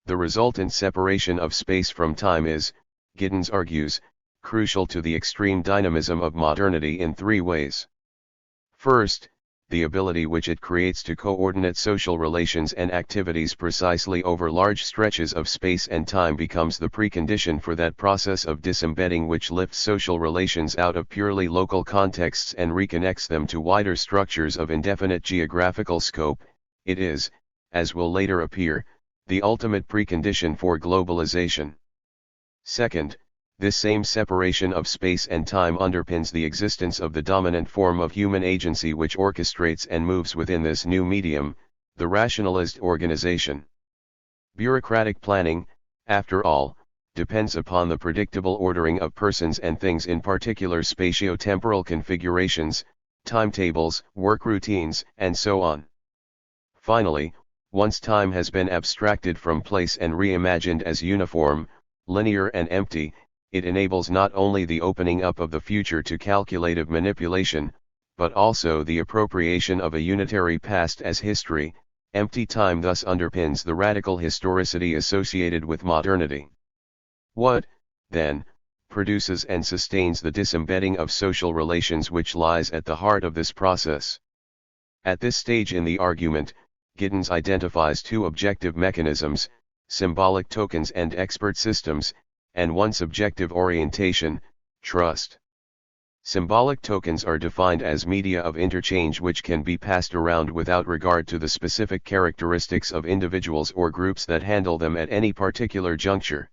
The resultant separation of space from time is, Giddens argues, crucial to the extreme dynamism of modernity in three ways. First, the ability which it creates to coordinate social relations and activities precisely over large stretches of space and time becomes the precondition for that process of disembedding which lifts social relations out of purely local contexts and reconnects them to wider structures of indefinite geographical scope. It is, as will later appear, the ultimate precondition for globalization. Second, this same separation of space and time underpins the existence of the dominant form of human agency which orchestrates and moves within this new medium, the rationalist organization. Bureaucratic planning, after all, depends upon the predictable ordering of persons and things in particular spatio-temporal configurations, timetables, work routines, and so on. Finally, once time has been abstracted from place and reimagined as uniform, linear and empty, it enables not only the opening up of the future to calculative manipulation, but also the appropriation of a unitary past as history. Empty time thus underpins the radical historicity associated with modernity. What, then, produces and sustains the disembedding of social relations which lies at the heart of this process? At this stage in the argument, Giddens identifies two objective mechanisms, symbolic tokens and expert systems, and one subjective orientation, trust. Symbolic tokens are defined as media of interchange which can be passed around without regard to the specific characteristics of individuals or groups that handle them at any particular juncture.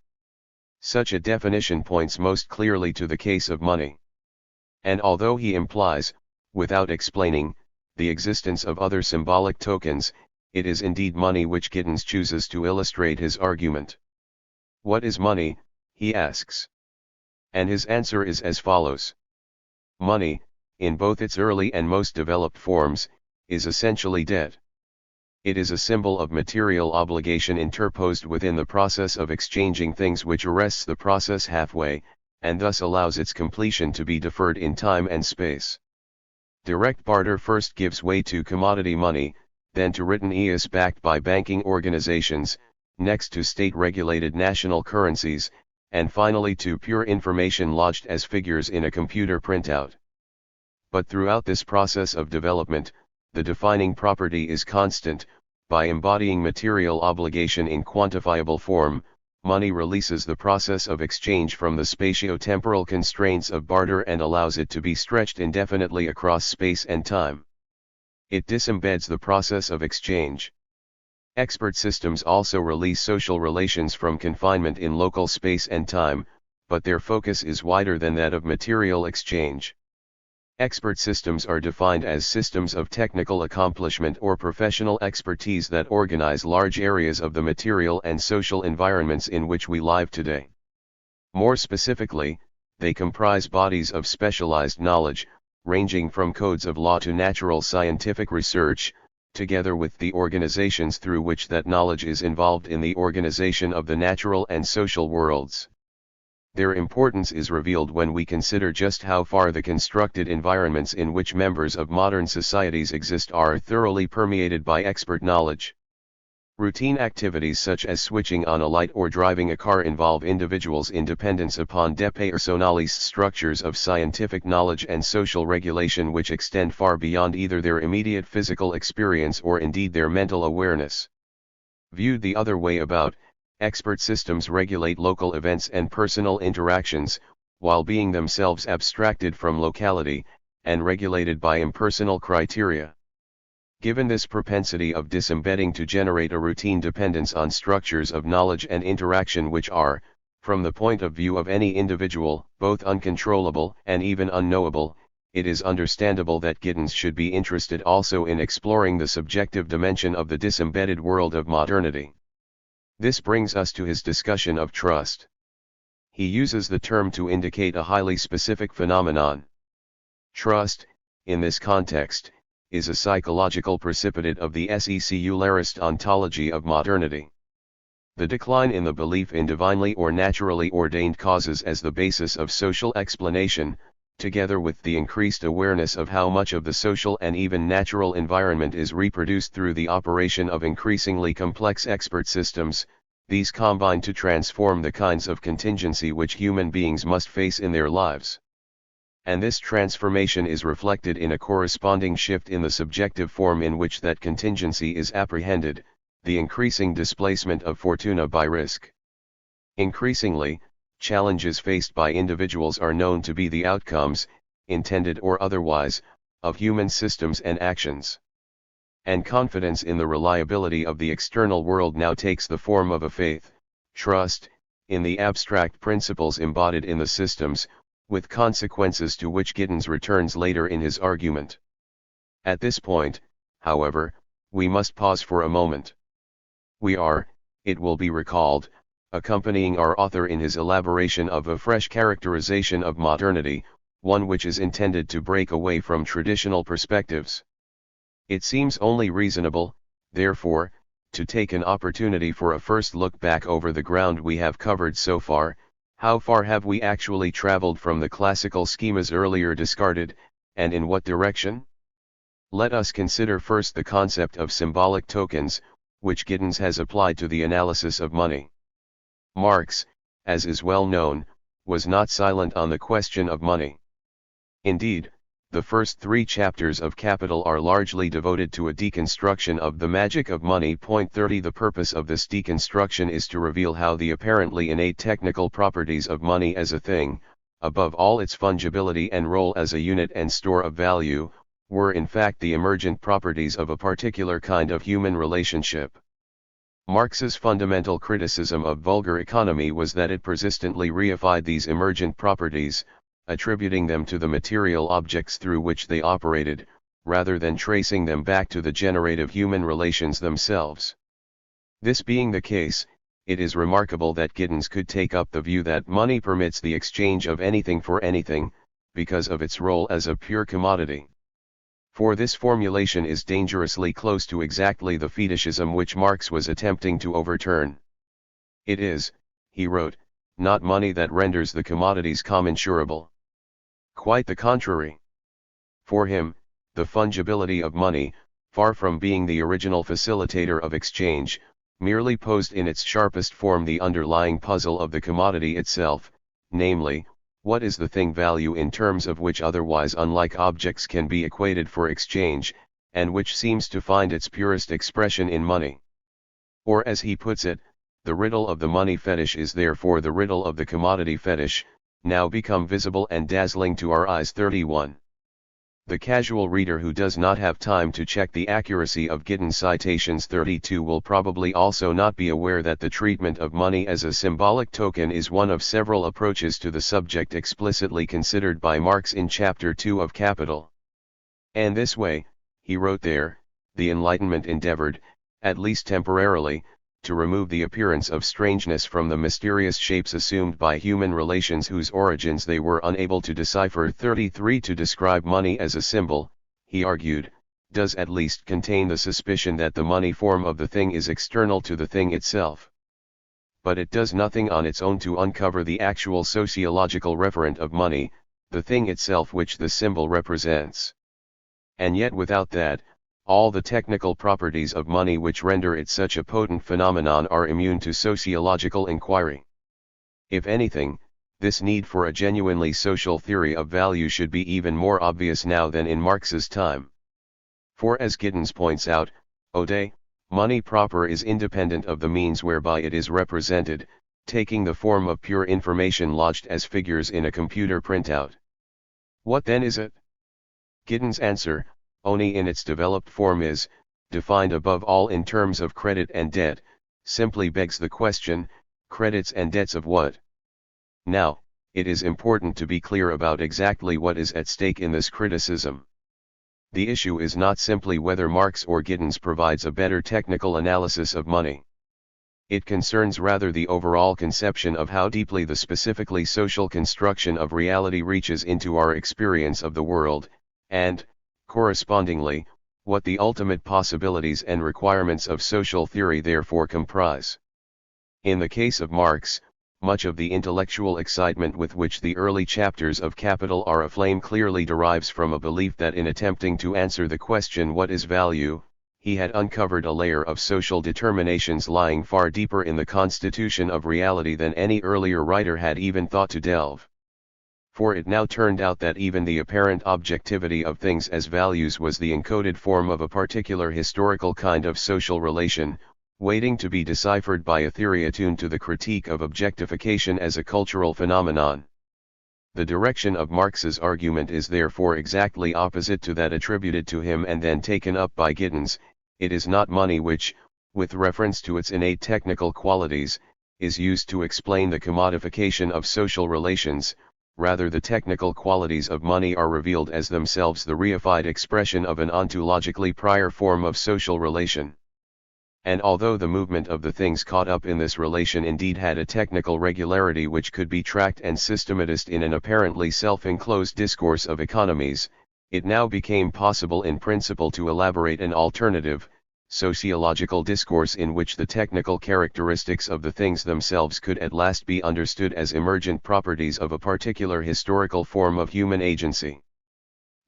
Such a definition points most clearly to the case of money. And although he implies, without explaining, the existence of other symbolic tokens, it is indeed money which Giddens chooses to illustrate his argument. What is money? He asks. And his answer is as follows. Money, in both its early and most developed forms, is essentially debt. It is a symbol of material obligation interposed within the process of exchanging things which arrests the process halfway, and thus allows its completion to be deferred in time and space. Direct barter first gives way to commodity money, then to written eas backed by banking organizations, next to state-regulated national currencies, and finally to pure information lodged as figures in a computer printout. But throughout this process of development, the defining property is constant. By embodying material obligation in quantifiable form, money releases the process of exchange from the spatio-temporal constraints of barter and allows it to be stretched indefinitely across space and time. It disembeds the process of exchange. Expert systems also release social relations from confinement in local space and time, but their focus is wider than that of material exchange. Expert systems are defined as systems of technical accomplishment or professional expertise that organize large areas of the material and social environments in which we live today. More specifically, they comprise bodies of specialized knowledge, ranging from codes of law to natural scientific research, together with the organizations through which that knowledge is involved in the organization of the natural and social worlds. Their importance is revealed when we consider just how far the constructed environments in which members of modern societies exist are thoroughly permeated by expert knowledge. Routine activities such as switching on a light or driving a car involve individuals' independence upon depersonales structures of scientific knowledge and social regulation which extend far beyond either their immediate physical experience or indeed their mental awareness. Viewed the other way about, expert systems regulate local events and personal interactions, while being themselves abstracted from locality, and regulated by impersonal criteria. Given this propensity of disembedding to generate a routine dependence on structures of knowledge and interaction which are, from the point of view of any individual, both uncontrollable and even unknowable, it is understandable that Giddens should be interested also in exploring the subjective dimension of the disembedded world of modernity. This brings us to his discussion of trust. He uses the term to indicate a highly specific phenomenon. Trust, in this context, is a psychological precipitate of the secularist ontology of modernity. The decline in the belief in divinely or naturally ordained causes as the basis of social explanation, together with the increased awareness of how much of the social and even natural environment is reproduced through the operation of increasingly complex expert systems, these combine to transform the kinds of contingency which human beings must face in their lives. And this transformation is reflected in a corresponding shift in the subjective form in which that contingency is apprehended, the increasing displacement of fortuna by risk. Increasingly, challenges faced by individuals are known to be the outcomes, intended or otherwise, of human systems and actions. And confidence in the reliability of the external world now takes the form of a faith, trust, in the abstract principles embodied in the systems, with consequences to which Giddens returns later in his argument. At this point, however, we must pause for a moment. We are, it will be recalled, accompanying our author in his elaboration of a fresh characterization of modernity, one which is intended to break away from traditional perspectives. It seems only reasonable, therefore, to take an opportunity for a first look back over the ground we have covered so far. How far have we actually traveled from the classical schemas earlier discarded, and in what direction? Let us consider first the concept of symbolic tokens, which Giddens has applied to the analysis of money. Marx, as is well known, was not silent on the question of money. Indeed, the first 3 chapters of Capital are largely devoted to a deconstruction of the magic of money. Point 30. The purpose of this deconstruction is to reveal how the apparently innate technical properties of money as a thing, above all its fungibility and role as a unit and store of value, were in fact the emergent properties of a particular kind of human relationship. Marx's fundamental criticism of vulgar economy was that it persistently reified these emergent properties, attributing them to the material objects through which they operated, rather than tracing them back to the generative human relations themselves. This being the case, it is remarkable that Giddens could take up the view that money permits the exchange of anything for anything, because of its role as a pure commodity. For this formulation is dangerously close to exactly the fetishism which Marx was attempting to overturn. It is, he wrote, not money that renders the commodities commensurable. Quite the contrary. For him, the fungibility of money, far from being the original facilitator of exchange, merely posed in its sharpest form the underlying puzzle of the commodity itself, namely, what is the thing value in terms of which otherwise unlike objects can be equated for exchange, and which seems to find its purest expression in money. Or as he puts it, the riddle of the money fetish is therefore the riddle of the commodity fetish, now become visible and dazzling to our eyes. 31. The casual reader who does not have time to check the accuracy of Giddens' citations 32 will probably also not be aware that the treatment of money as a symbolic token is one of several approaches to the subject explicitly considered by Marx in Chapter 2 of Capital. And this way, he wrote there, the Enlightenment endeavored, at least temporarily, to remove the appearance of strangeness from the mysterious shapes assumed by human relations whose origins they were unable to decipher. 33 To describe money as a symbol, he argued, does at least contain the suspicion that the money form of the thing is external to the thing itself. But it does nothing on its own to uncover the actual sociological referent of money, the thing itself which the symbol represents. And yet without that, all the technical properties of money which render it such a potent phenomenon are immune to sociological inquiry. If anything, this need for a genuinely social theory of value should be even more obvious now than in Marx's time. For as Giddens points out, Ode, money proper is independent of the means whereby it is represented, taking the form of pure information lodged as figures in a computer printout. What then is it? Giddens' answer, only in its developed form is, defined above all in terms of credit and debt, simply begs the question, credits and debts of what? Now, it is important to be clear about exactly what is at stake in this criticism. The issue is not simply whether Marx or Giddens provides a better technical analysis of money. It concerns rather the overall conception of how deeply the specifically social construction of reality reaches into our experience of the world, and, correspondingly, what the ultimate possibilities and requirements of social theory therefore comprise. In the case of Marx, much of the intellectual excitement with which the early chapters of Capital are aflame clearly derives from a belief that in attempting to answer the question what is value, he had uncovered a layer of social determinations lying far deeper in the constitution of reality than any earlier writer had even thought to delve. For it now turned out that even the apparent objectivity of things as values was the encoded form of a particular historical kind of social relation, waiting to be deciphered by a theory attuned to the critique of objectification as a cultural phenomenon. The direction of Marx's argument is therefore exactly opposite to that attributed to him and then taken up by Giddens. It is not money which, with reference to its innate technical qualities, is used to explain the commodification of social relations. Rather, the technical qualities of money are revealed as themselves the reified expression of an ontologically prior form of social relation. And although the movement of the things caught up in this relation indeed had a technical regularity which could be tracked and systematized in an apparently self-enclosed discourse of economies, it now became possible in principle to elaborate an alternative, sociological discourse in which the technical characteristics of the things themselves could at last be understood as emergent properties of a particular historical form of human agency.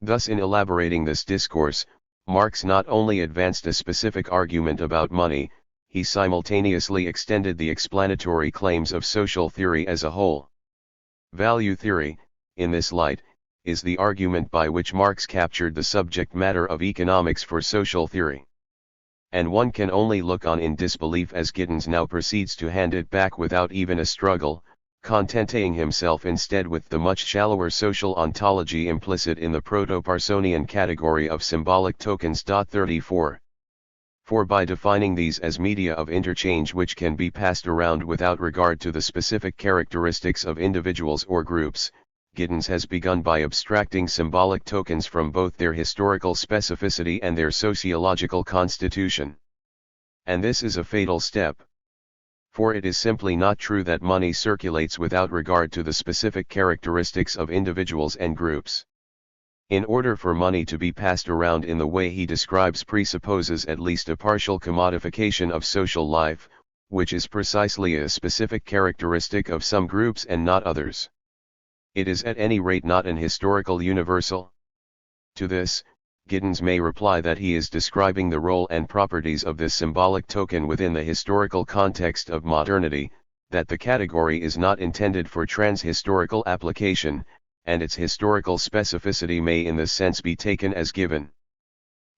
Thus, in elaborating this discourse, Marx not only advanced a specific argument about money, he simultaneously extended the explanatory claims of social theory as a whole. Value theory, in this light, is the argument by which Marx captured the subject matter of economics for social theory. And one can only look on in disbelief as Giddens now proceeds to hand it back without even a struggle, contenting himself instead with the much shallower social ontology implicit in the proto-Parsonian category of symbolic tokens. 34. For by defining these as media of interchange which can be passed around without regard to the specific characteristics of individuals or groups, Giddens has begun by abstracting symbolic tokens from both their historical specificity and their sociological constitution. And this is a fatal step. For it is simply not true that money circulates without regard to the specific characteristics of individuals and groups. In order for money to be passed around in the way he describes presupposes at least a partial commodification of social life, which is precisely a specific characteristic of some groups and not others. It is at any rate not an historical universal. To this, Giddens may reply that he is describing the role and properties of this symbolic token within the historical context of modernity, that the category is not intended for trans-historical application, and its historical specificity may in this sense be taken as given.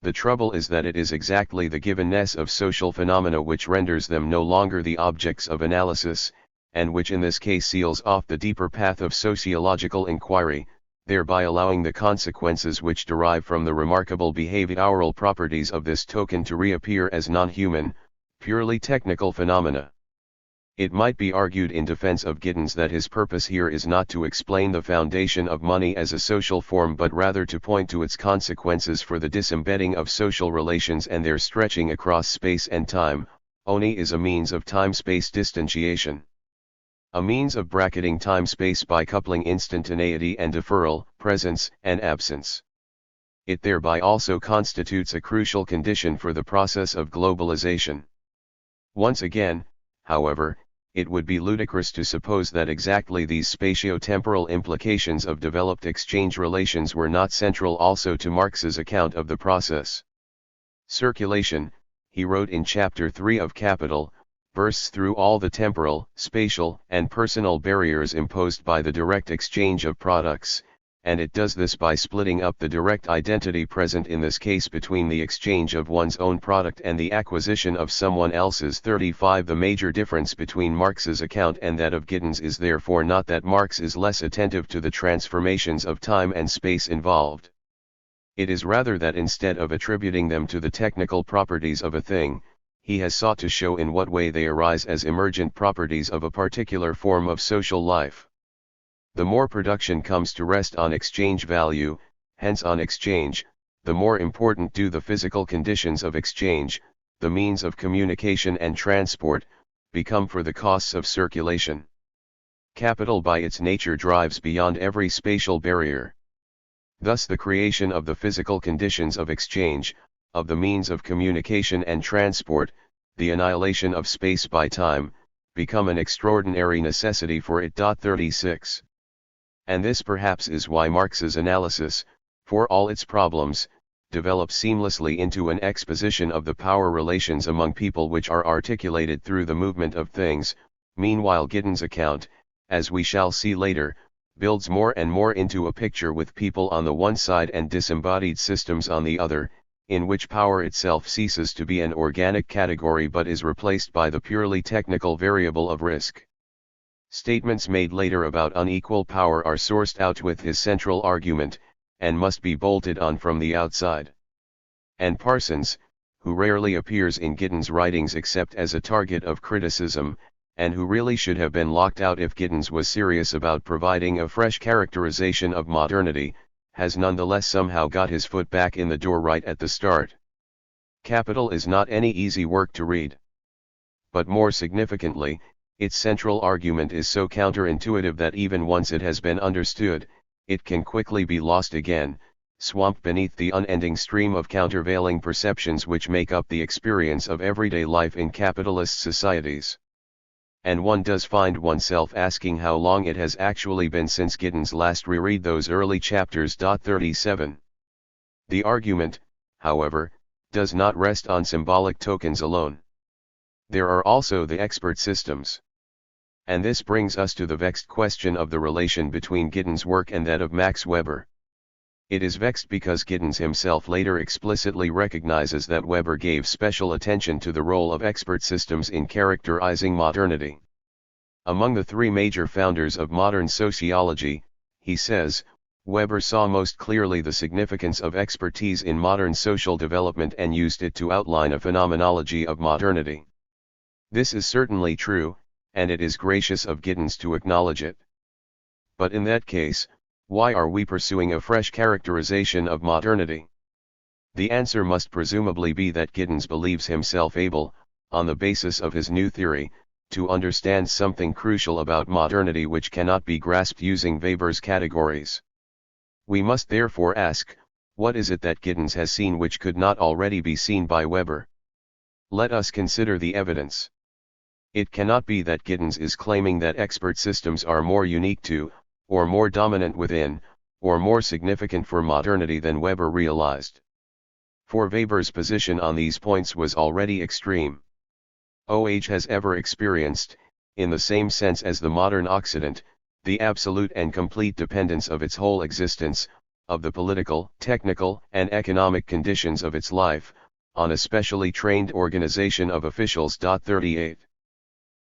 The trouble is that it is exactly the givenness of social phenomena which renders them no longer the objects of analysis, and which in this case seals off the deeper path of sociological inquiry, thereby allowing the consequences which derive from the remarkable behavioral properties of this token to reappear as non-human, purely technical phenomena. It might be argued in defense of Giddens that his purpose here is not to explain the foundation of money as a social form but rather to point to its consequences for the disembedding of social relations and their stretching across space and time. Oni is a means of time-space distantiation. A means of bracketing time-space by coupling instantaneity and deferral, presence and absence. It thereby also constitutes a crucial condition for the process of globalization. Once again, however, it would be ludicrous to suppose that exactly these spatio-temporal implications of developed exchange relations were not central also to Marx's account of the process. Circulation, he wrote in Chapter 3 of Capital, bursts through all the temporal, spatial, and personal barriers imposed by the direct exchange of products, and it does this by splitting up the direct identity present in this case between the exchange of one's own product and the acquisition of someone else's. 35. The major difference between Marx's account and that of Giddens is therefore not that Marx is less attentive to the transformations of time and space involved. It is rather that instead of attributing them to the technical properties of a thing, he has sought to show in what way they arise as emergent properties of a particular form of social life. The more production comes to rest on exchange value, hence on exchange, the more important do the physical conditions of exchange, the means of communication and transport, become for the costs of circulation. Capital by its nature drives beyond every spatial barrier. Thus the creation of the physical conditions of exchange, of the means of communication and transport, the annihilation of space by time, become an extraordinary necessity for it. 36. And this perhaps is why Marx's analysis, for all its problems, develops seamlessly into an exposition of the power relations among people which are articulated through the movement of things. Meanwhile Giddens' account, as we shall see later, builds more and more into a picture with people on the one side and disembodied systems on the other, in which power itself ceases to be an organic category but is replaced by the purely technical variable of risk. Statements made later about unequal power are sourced out with his central argument, and must be bolted on from the outside. And Parsons, who rarely appears in Giddens' writings except as a target of criticism, and who really should have been locked out if Giddens was serious about providing a fresh characterization of modernity, has nonetheless somehow got his foot back in the door right at the start. Capital is not any easy work to read. But more significantly, its central argument is so counterintuitive that even once it has been understood, it can quickly be lost again, swamped beneath the unending stream of countervailing perceptions which make up the experience of everyday life in capitalist societies. And one does find oneself asking how long it has actually been since Giddens last reread those early chapters. 37. The argument, however, does not rest on symbolic tokens alone. There are also the expert systems. And this brings us to the vexed question of the relation between Giddens' work and that of Max Weber. It is vexed because Giddens himself later explicitly recognizes that Weber gave special attention to the role of expert systems in characterizing modernity. Among the three major founders of modern sociology, he says, Weber saw most clearly the significance of expertise in modern social development and used it to outline a phenomenology of modernity. This is certainly true, and it is gracious of Giddens to acknowledge it. But in that case, why are we pursuing a fresh characterization of modernity? The answer must presumably be that Giddens believes himself able, on the basis of his new theory, to understand something crucial about modernity which cannot be grasped using Weber's categories. We must therefore ask, what is it that Giddens has seen which could not already be seen by Weber? Let us consider the evidence. It cannot be that Giddens is claiming that expert systems are more unique to, or more dominant within, or more significant for modernity than Weber realized. For Weber's position on these points was already extreme. OH has ever experienced, in the same sense as the modern Occident, the absolute and complete dependence of its whole existence, of the political, technical, and economic conditions of its life, on a specially trained organization of officials. 38.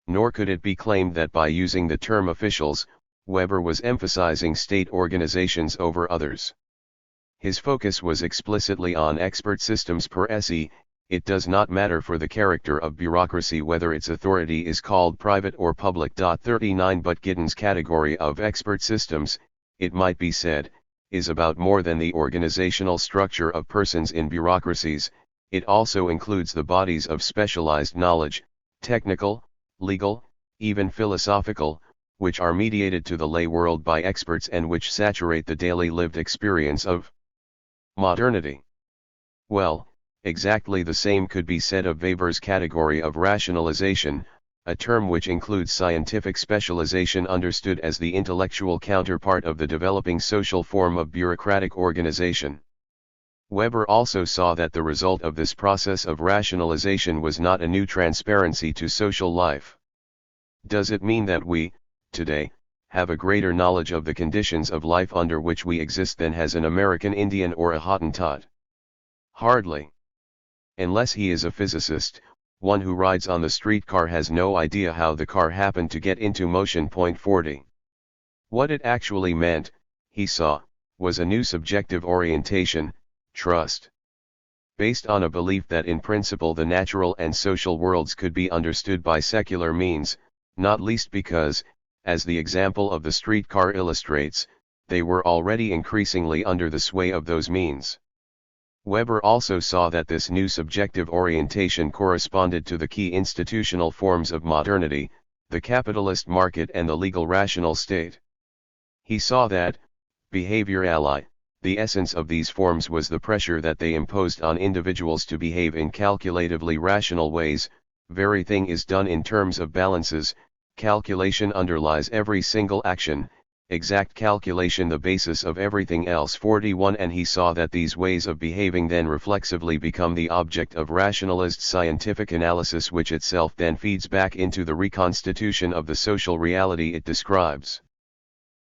Nor could it be claimed that by using the term officials, Weber was emphasizing state organizations over others. His focus was explicitly on expert systems per se. It does not matter for the character of bureaucracy whether its authority is called private or public. 39 But Giddens' category of expert systems, it might be said, is about more than the organizational structure of persons in bureaucracies. It also includes the bodies of specialized knowledge, technical, legal, even philosophical, which are mediated to the lay world by experts and which saturate the daily lived experience of modernity. Well, exactly the same could be said of Weber's category of rationalization, a term which includes scientific specialization understood as the intellectual counterpart of the developing social form of bureaucratic organization. Weber also saw that the result of this process of rationalization was not a new transparency to social life. Does it mean that we, today, have a greater knowledge of the conditions of life under which we exist than has an American Indian or a Hottentot? Hardly. Unless he is a physicist, one who rides on the streetcar has no idea how the car happened to get into motion. 40. What it actually meant, he saw, was a new subjective orientation, trust. Based on a belief that in principle the natural and social worlds could be understood by secular means, not least because, as the example of the streetcar illustrates, they were already increasingly under the sway of those means. Weber also saw that this new subjective orientation corresponded to the key institutional forms of modernity, the capitalist market and the legal rational state. He saw that, behaviorally, the essence of these forms was the pressure that they imposed on individuals to behave in calculatively rational ways, very thing is done in terms of balances, calculation underlies every single action, exact calculation the basis of everything else. 41 And he saw that these ways of behaving then reflexively become the object of rationalist scientific analysis, which itself then feeds back into the reconstitution of the social reality it describes.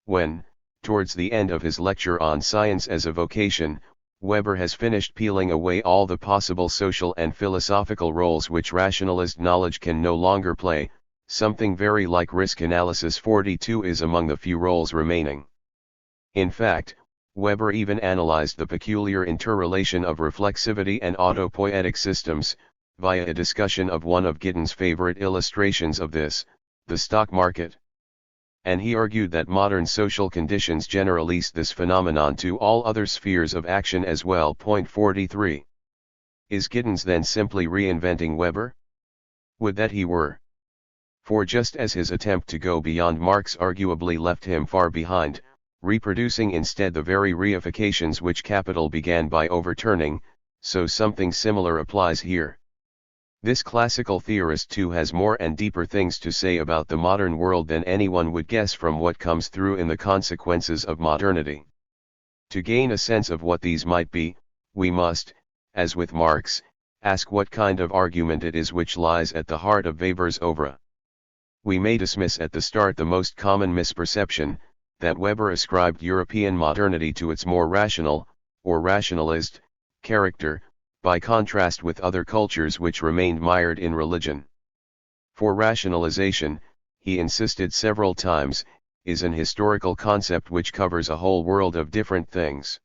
When, towards the end of his lecture on science as a vocation, Weber has finished peeling away all the possible social and philosophical roles which rationalist knowledge can no longer play, something very like risk analysis 42 is among the few roles remaining. In fact, Weber even analyzed the peculiar interrelation of reflexivity and autopoietic systems, via a discussion of one of Giddens' favorite illustrations of this, the stock market. And he argued that modern social conditions generalize this phenomenon to all other spheres of action as well. 43. Is Giddens then simply reinventing Weber? Would that he were! For just as his attempt to go beyond Marx arguably left him far behind, reproducing instead the very reifications which Capital began by overturning, so something similar applies here. This classical theorist too has more and deeper things to say about the modern world than anyone would guess from what comes through in the consequences of modernity. To gain a sense of what these might be, we must, as with Marx, ask what kind of argument it is which lies at the heart of Weber's oeuvre. We may dismiss at the start the most common misperception, that Weber ascribed European modernity to its more rational, or rationalist, character, by contrast with other cultures which remained mired in religion. For rationalization, he insisted several times, is an historical concept which covers a whole world of different things.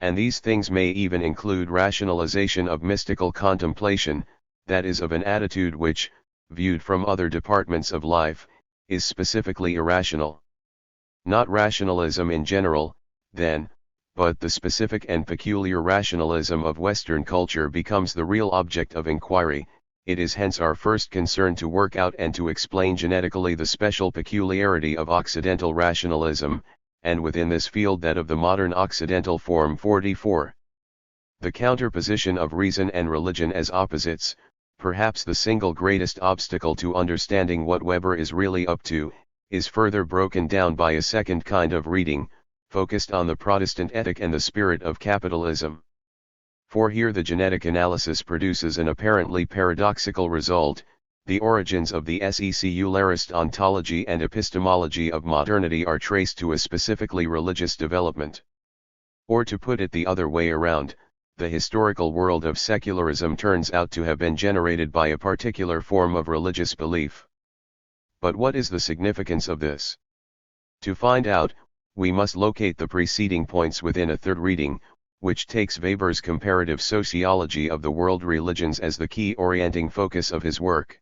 And these things may even include rationalization of mystical contemplation, that is of an attitude which, viewed from other departments of life, is specifically irrational. Not rationalism in general, then, but the specific and peculiar rationalism of Western culture becomes the real object of inquiry. It is hence our first concern to work out and to explain genetically the special peculiarity of Occidental rationalism, and within this field that of the modern Occidental form. 44. The counterposition of reason and religion as opposites, perhaps the single greatest obstacle to understanding what Weber is really up to, is further broken down by a second kind of reading, focused on the Protestant ethic and the spirit of capitalism. For here the genetic analysis produces an apparently paradoxical result: the origins of the secularist ontology and epistemology of modernity are traced to a specifically religious development. Or to put it the other way around, the historical world of secularism turns out to have been generated by a particular form of religious belief. But what is the significance of this? To find out, we must locate the preceding points within a third reading, which takes Weber's comparative sociology of the world religions as the key orienting focus of his work.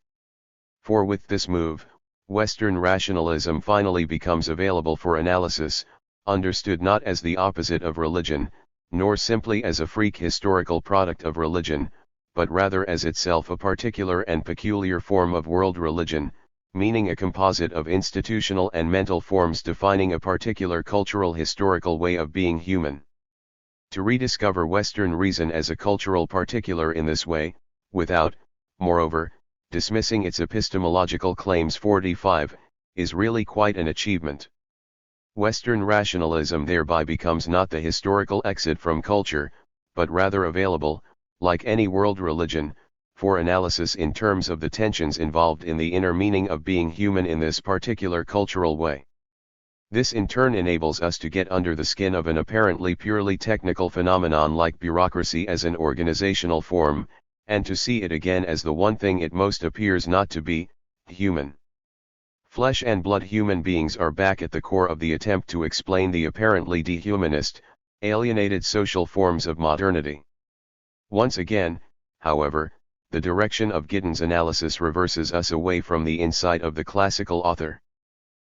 For with this move, Western rationalism finally becomes available for analysis, understood not as the opposite of religion, nor simply as a freak historical product of religion, but rather as itself a particular and peculiar form of world religion, meaning a composite of institutional and mental forms defining a particular cultural historical way of being human. To rediscover Western reason as a cultural particular in this way, without, moreover, dismissing its epistemological claims 45, is really quite an achievement. Western rationalism thereby becomes not the historical exit from culture, but rather available, like any world religion, for analysis in terms of the tensions involved in the inner meaning of being human in this particular cultural way. This in turn enables us to get under the skin of an apparently purely technical phenomenon like bureaucracy as an organizational form, and to see it again as the one thing it most appears not to be, human. Flesh and blood human beings are back at the core of the attempt to explain the apparently dehumanist, alienated social forms of modernity. Once again, however, the direction of Giddens' analysis reverses us away from the insight of the classical author.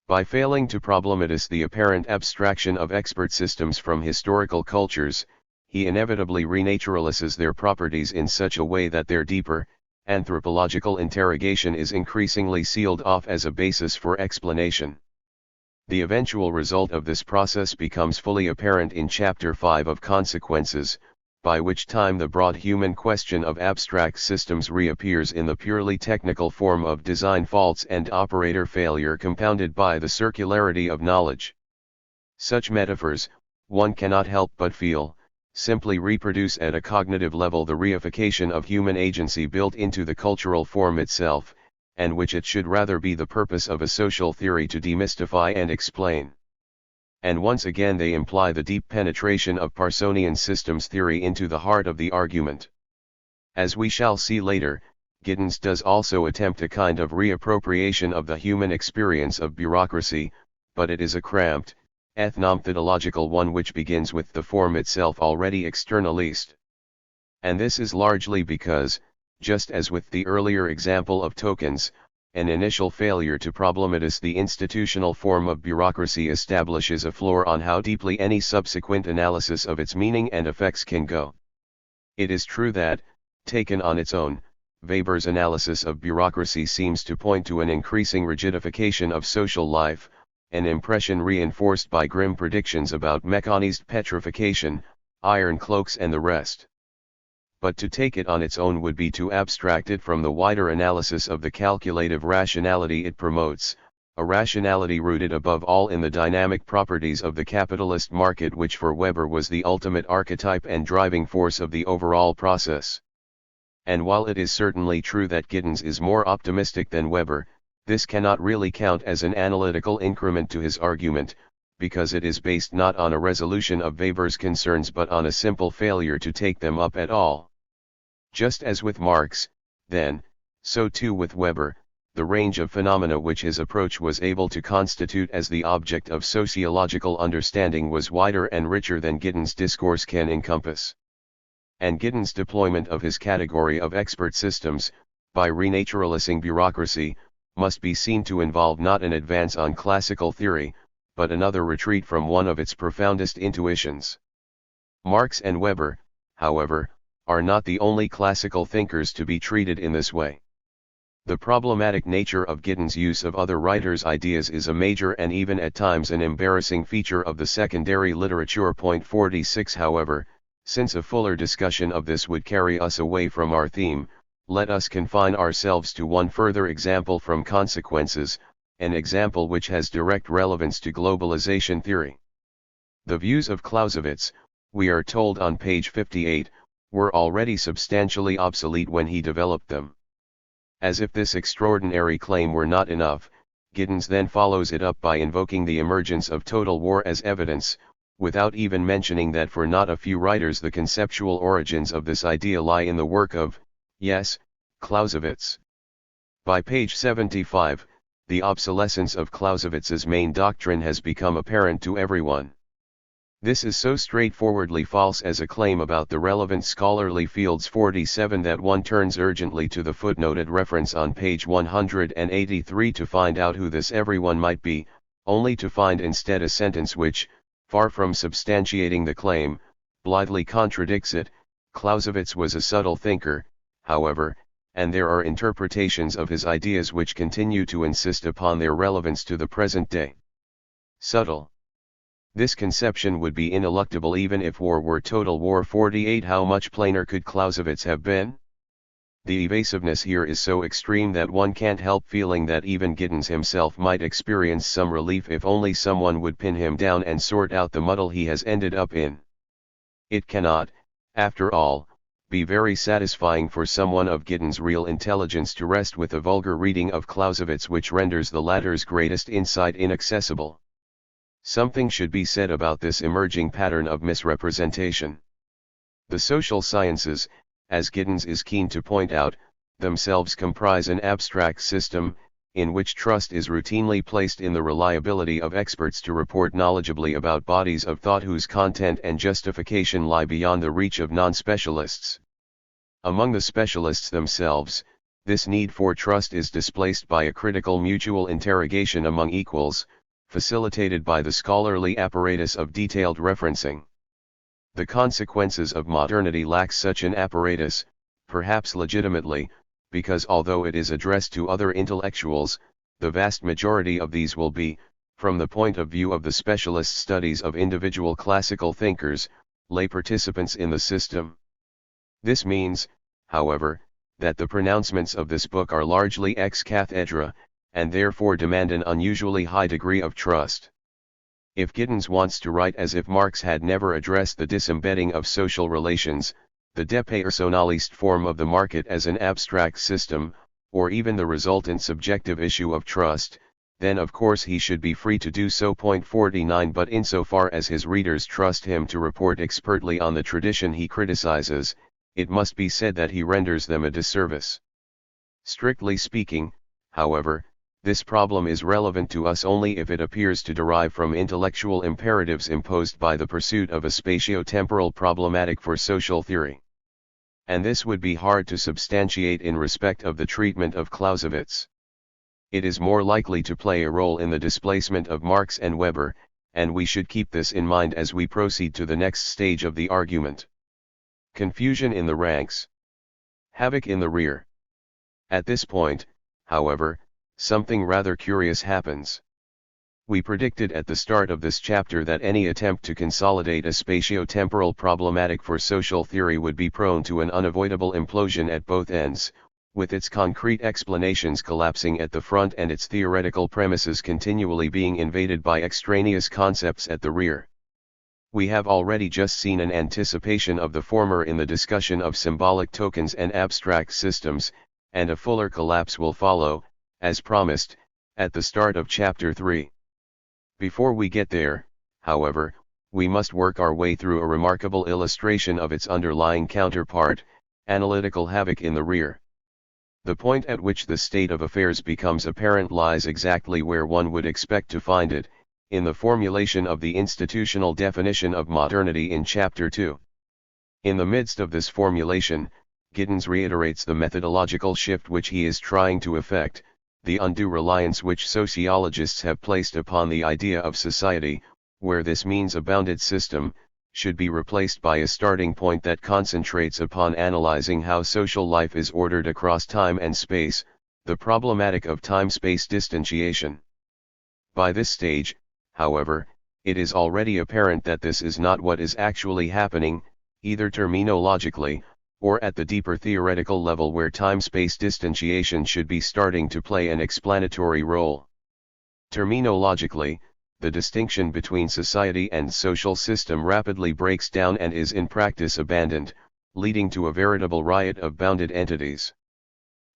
By failing to problematize the apparent abstraction of expert systems from historical cultures, he inevitably renaturalizes their properties in such a way that their deeper, anthropological interrogation is increasingly sealed off as a basis for explanation. The eventual result of this process becomes fully apparent in Chapter 5 of Consequences, by which time the broad human question of abstract systems reappears in the purely technical form of design faults and operator failure compounded by the circularity of knowledge. Such metaphors, one cannot help but feel, simply reproduce at a cognitive level the reification of human agency built into the cultural form itself, and which it should rather be the purpose of a social theory to demystify and explain. And once again they imply the deep penetration of Parsonian systems theory into the heart of the argument. As we shall see later, Giddens does also attempt a kind of reappropriation of the human experience of bureaucracy, but it is a cramped, ethnomethodological one which begins with the form itself already externalized. And this is largely because, just as with the earlier example of tokens, an initial failure to problematize the institutional form of bureaucracy establishes a floor on how deeply any subsequent analysis of its meaning and effects can go. It is true that, taken on its own, Weber's analysis of bureaucracy seems to point to an increasing rigidification of social life, an impression reinforced by grim predictions about mechanized petrification, iron cloaks and the rest. But to take it on its own would be to abstract it from the wider analysis of the calculative rationality it promotes, a rationality rooted above all in the dynamic properties of the capitalist market, which for Weber was the ultimate archetype and driving force of the overall process. And while it is certainly true that Giddens is more optimistic than Weber, this cannot really count as an analytical increment to his argument, because it is based not on a resolution of Weber's concerns but on a simple failure to take them up at all. Just as with Marx, then, so too with Weber, the range of phenomena which his approach was able to constitute as the object of sociological understanding was wider and richer than Giddens' discourse can encompass. And Giddens' deployment of his category of expert systems, by renaturalizing bureaucracy, must be seen to involve not an advance on classical theory, but another retreat from one of its profoundest intuitions. Marx and Weber, however, are not the only classical thinkers to be treated in this way. The problematic nature of Giddens' use of other writers' ideas is a major and even at times an embarrassing feature of the secondary literature. 46. However, since a fuller discussion of this would carry us away from our theme, let us confine ourselves to one further example from Consequences, an example which has direct relevance to globalization theory. The views of Clausewitz, we are told on page 58, were already substantially obsolete when he developed them. As if this extraordinary claim were not enough, Giddens then follows it up by invoking the emergence of total war as evidence, without even mentioning that for not a few writers the conceptual origins of this idea lie in the work of, yes, Clausewitz. By page 75, the obsolescence of Clausewitz's main doctrine has become apparent to everyone. This is so straightforwardly false as a claim about the relevant scholarly fields. 47 that one turns urgently to the footnoted reference on page 183 to find out who this everyone might be, only to find instead a sentence which, far from substantiating the claim, blithely contradicts it. Clausewitz was a subtle thinker, however, and there are interpretations of his ideas which continue to insist upon their relevance to the present day. Subtle. This conception would be ineluctable even if war were total war. 48 How much plainer could Clausewitz have been? The evasiveness here is so extreme that one can't help feeling that even Giddens himself might experience some relief if only someone would pin him down and sort out the muddle he has ended up in. It cannot, after all, be very satisfying for someone of Giddens' real intelligence to rest with a vulgar reading of Clausewitz which renders the latter's greatest insight inaccessible. Something should be said about this emerging pattern of misrepresentation. The social sciences, as Giddens is keen to point out, themselves comprise an abstract system, in which trust is routinely placed in the reliability of experts to report knowledgeably about bodies of thought whose content and justification lie beyond the reach of non-specialists. Among the specialists themselves, this need for trust is displaced by a critical mutual interrogation among equals, facilitated by the scholarly apparatus of detailed referencing. The Consequences of modernity lacks such an apparatus, perhaps legitimately, because although it is addressed to other intellectuals, the vast majority of these will be, from the point of view of the specialist studies of individual classical thinkers, lay participants in the system. This means, however, that the pronouncements of this book are largely ex cathedra, and therefore demand an unusually high degree of trust. If Giddens wants to write as if Marx had never addressed the disembedding of social relations, the depersonalist form of the market as an abstract system, or even the resultant subjective issue of trust, then of course he should be free to do so. 49 But insofar as his readers trust him to report expertly on the tradition he criticizes, it must be said that he renders them a disservice. Strictly speaking, however, this problem is relevant to us only if it appears to derive from intellectual imperatives imposed by the pursuit of a spatio-temporal problematic for social theory. And this would be hard to substantiate in respect of the treatment of Clausewitz. It is more likely to play a role in the displacement of Marx and Weber, and we should keep this in mind as we proceed to the next stage of the argument. Confusion in the ranks. Havoc in the rear. At this point, however, something rather curious happens. We predicted at the start of this chapter that any attempt to consolidate a spatio-temporal problematic for social theory would be prone to an unavoidable implosion at both ends, with its concrete explanations collapsing at the front and its theoretical premises continually being invaded by extraneous concepts at the rear. We have already just seen an anticipation of the former in the discussion of symbolic tokens and abstract systems, and a fuller collapse will follow, as promised, at the start of Chapter 3. Before we get there, however, we must work our way through a remarkable illustration of its underlying counterpart, analytical havoc in the rear. The point at which the state of affairs becomes apparent lies exactly where one would expect to find it, in the formulation of the institutional definition of modernity in Chapter 2. In the midst of this formulation, Giddens reiterates the methodological shift which he is trying to effect, the undue reliance which sociologists have placed upon the idea of society, where this means a bounded system, should be replaced by a starting point that concentrates upon analyzing how social life is ordered across time and space, the problematic of time-space distantiation. By this stage, however, it is already apparent that this is not what is actually happening, either terminologically, or at the deeper theoretical level where time-space distantiation should be starting to play an explanatory role. Terminologically, the distinction between society and social system rapidly breaks down and is in practice abandoned, leading to a veritable riot of bounded entities.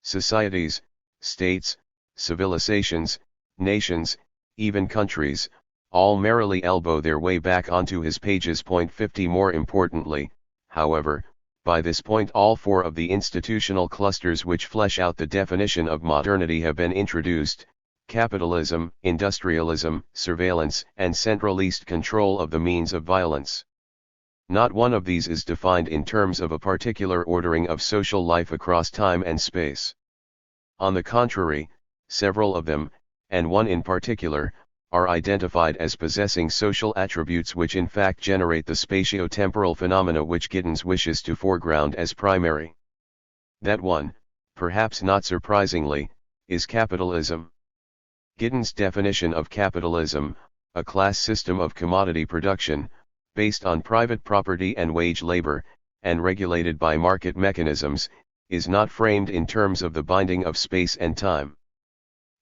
Societies, states, civilizations, nations, even countries, all merrily elbow their way back onto his pages. 50 More importantly, however, by this point all four of the institutional clusters which flesh out the definition of modernity have been introduced: capitalism, industrialism, surveillance, and centralist control of the means of violence. Not one of these is defined in terms of a particular ordering of social life across time and space. On the contrary, several of them, and one in particular, are identified as possessing social attributes which in fact generate the spatio-temporal phenomena which Giddens wishes to foreground as primary. That one, perhaps not surprisingly, is capitalism. Giddens' definition of capitalism, a class system of commodity production, based on private property and wage labor, and regulated by market mechanisms, is not framed in terms of the binding of space and time.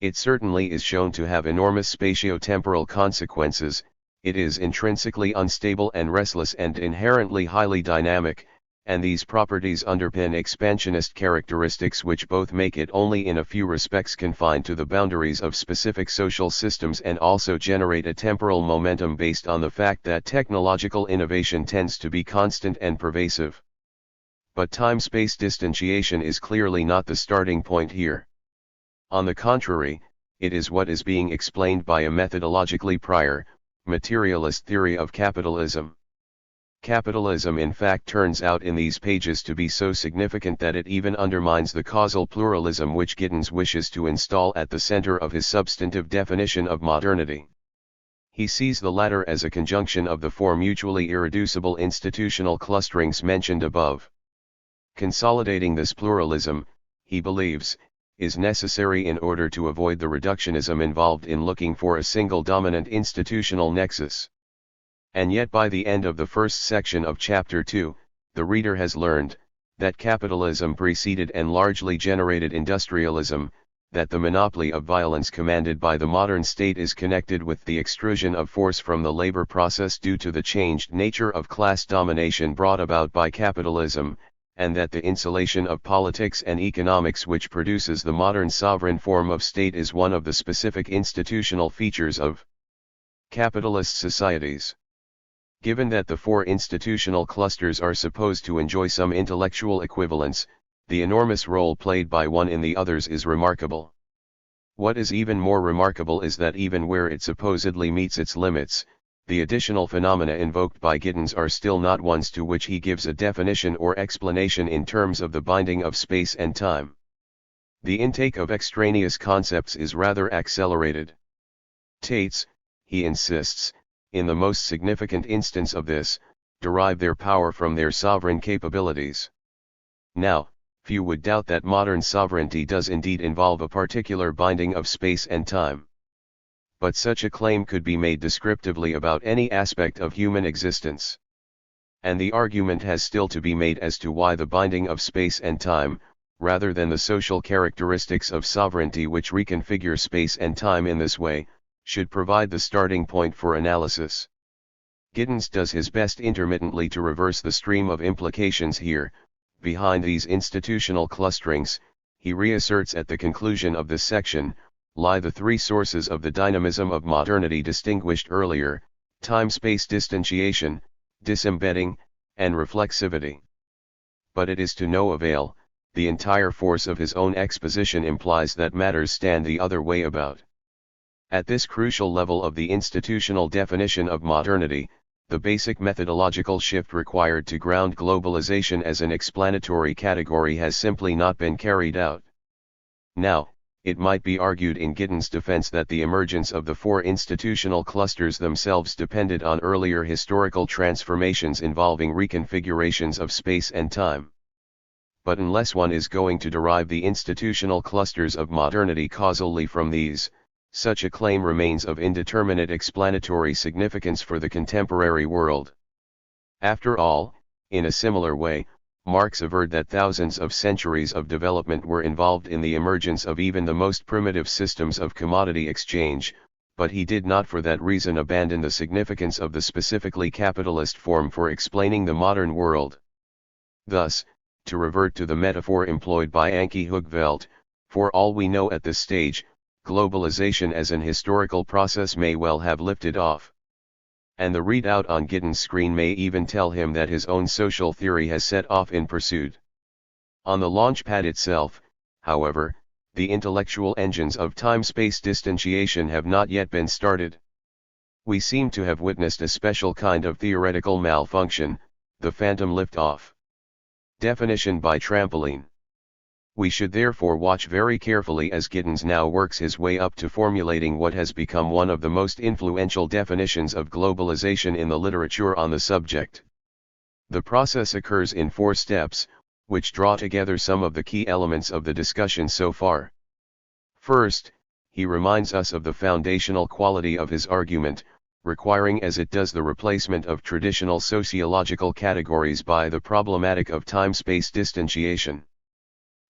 It certainly is shown to have enormous spatio-temporal consequences. It is intrinsically unstable and restless and inherently highly dynamic, and these properties underpin expansionist characteristics which both make it only in a few respects confined to the boundaries of specific social systems and also generate a temporal momentum based on the fact that technological innovation tends to be constant and pervasive. But time-space distantiation is clearly not the starting point here. On the contrary, it is what is being explained by a methodologically prior, materialist theory of capitalism. Capitalism in fact turns out in these pages to be so significant that it even undermines the causal pluralism which Giddens wishes to install at the center of his substantive definition of modernity. He sees the latter as a conjunction of the four mutually irreducible institutional clusterings mentioned above. Consolidating this pluralism, he believes, is necessary in order to avoid the reductionism involved in looking for a single dominant institutional nexus. And yet by the end of the first section of Chapter 2, the reader has learned that capitalism preceded and largely generated industrialism, that the monopoly of violence commanded by the modern state is connected with the extrusion of force from the labor process due to the changed nature of class domination brought about by capitalism, and that the insulation of politics and economics which produces the modern sovereign form of state is one of the specific institutional features of capitalist societies. Given that the four institutional clusters are supposed to enjoy some intellectual equivalence, the enormous role played by one in the others is remarkable. What is even more remarkable is that even where it supposedly meets its limits, the additional phenomena invoked by Giddens are still not ones to which he gives a definition or explanation in terms of the binding of space and time. The intake of extraneous concepts is rather accelerated. States, he insists, in the most significant instance of this, derive their power from their sovereign capabilities. Now, few would doubt that modern sovereignty does indeed involve a particular binding of space and time. But such a claim could be made descriptively about any aspect of human existence. And the argument has still to be made as to why the binding of space and time, rather than the social characteristics of sovereignty which reconfigure space and time in this way, should provide the starting point for analysis. Giddens does his best intermittently to reverse the stream of implications here. Behind these institutional clusterings, he reasserts at the conclusion of this section, lie the three sources of the dynamism of modernity distinguished earlier: time-space distanciation, disembedding, and reflexivity. But it is to no avail. The entire force of his own exposition implies that matters stand the other way about. At this crucial level of the institutional definition of modernity, the basic methodological shift required to ground globalization as an explanatory category has simply not been carried out. Now, it might be argued in Giddens' defense that the emergence of the four institutional clusters themselves depended on earlier historical transformations involving reconfigurations of space and time. But unless one is going to derive the institutional clusters of modernity causally from these, such a claim remains of indeterminate explanatory significance for the contemporary world. After all, in a similar way, Marx averred that thousands of centuries of development were involved in the emergence of even the most primitive systems of commodity exchange, but he did not for that reason abandon the significance of the specifically capitalist form for explaining the modern world. Thus, to revert to the metaphor employed by Anke Högvelt, for all we know at this stage, globalization as an historical process may well have lifted off. And the readout on Giddens' screen may even tell him that his own social theory has set off in pursuit. On the launchpad itself, however, the intellectual engines of time-space distanciation have not yet been started. We seem to have witnessed a special kind of theoretical malfunction, the phantom lift-off. Definition by trampoline. We should therefore watch very carefully as Giddens now works his way up to formulating what has become one of the most influential definitions of globalization in the literature on the subject. The process occurs in 4 steps, which draw together some of the key elements of the discussion so far. First, he reminds us of the foundational quality of his argument, requiring as it does the replacement of traditional sociological categories by the problematic of time-space distanciation.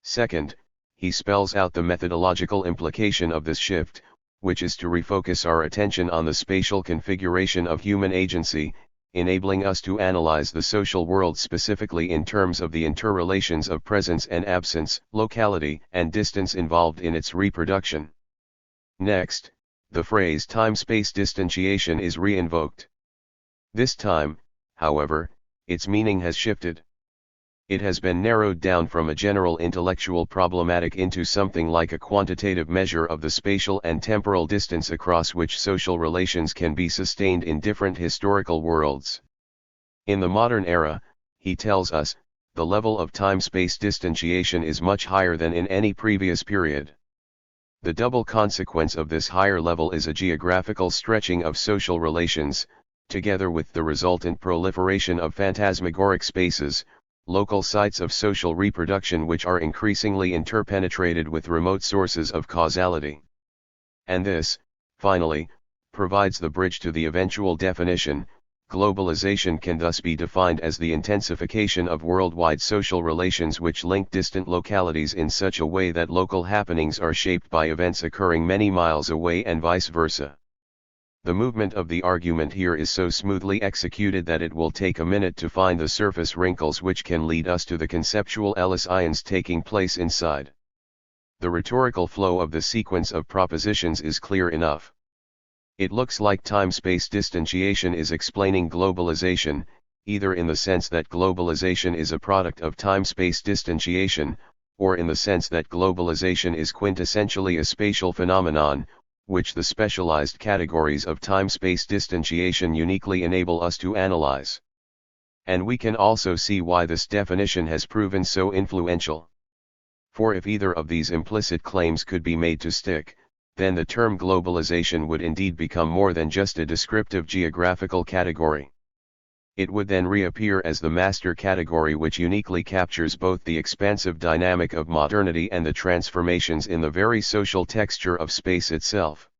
Second, he spells out the methodological implication of this shift, which is to refocus our attention on the spatial configuration of human agency, enabling us to analyze the social world specifically in terms of the interrelations of presence and absence, locality and distance involved in its reproduction. Next, the phrase time-space distanciation is re-invoked. This time, however, its meaning has shifted. It has been narrowed down from a general intellectual problematic into something like a quantitative measure of the spatial and temporal distance across which social relations can be sustained in different historical worlds. In the modern era, he tells us, the level of time-space distanciation is much higher than in any previous period. The double consequence of this higher level is a geographical stretching of social relations, together with the resultant proliferation of phantasmagoric spaces, local sites of social reproduction which are increasingly interpenetrated with remote sources of causality. And this, finally, provides the bridge to the eventual definition, Globalization can thus be defined as the intensification of worldwide social relations which link distant localities in such a way that local happenings are shaped by events occurring many miles away and vice versa. The movement of the argument here is so smoothly executed that it will take a minute to find the surface wrinkles which can lead us to the conceptual Ellis-ions taking place inside. The rhetorical flow of the sequence of propositions is clear enough. It looks like time-space distantiation is explaining globalization, either in the sense that globalization is a product of time-space distantiation, or in the sense that globalization is quintessentially a spatial phenomenon, which the specialized categories of time-space distantiation uniquely enable us to analyze. And we can also see why this definition has proven so influential. For if either of these implicit claims could be made to stick, then the term globalization would indeed become more than just a descriptive geographical category. It would then reappear as the master category which uniquely captures both the expansive dynamic of modernity and the transformations in the very social texture of space itself.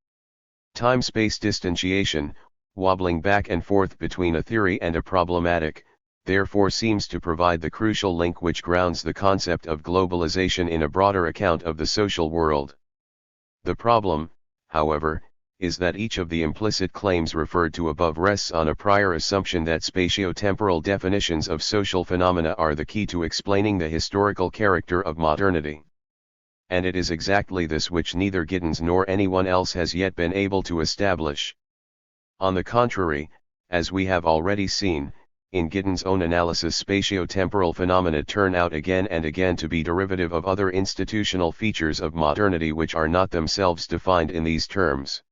Time-space distantiation, wobbling back and forth between a theory and a problematic, therefore seems to provide the crucial link which grounds the concept of globalization in a broader account of the social world. The problem, however, is that each of the implicit claims referred to above rests on a prior assumption that spatio-temporal definitions of social phenomena are the key to explaining the historical character of modernity. And it is exactly this which neither Giddens nor anyone else has yet been able to establish. On the contrary, as we have already seen, in Giddens' own analysis spatio-temporal phenomena turn out again and again to be derivative of other institutional features of modernity which are not themselves defined in these terms.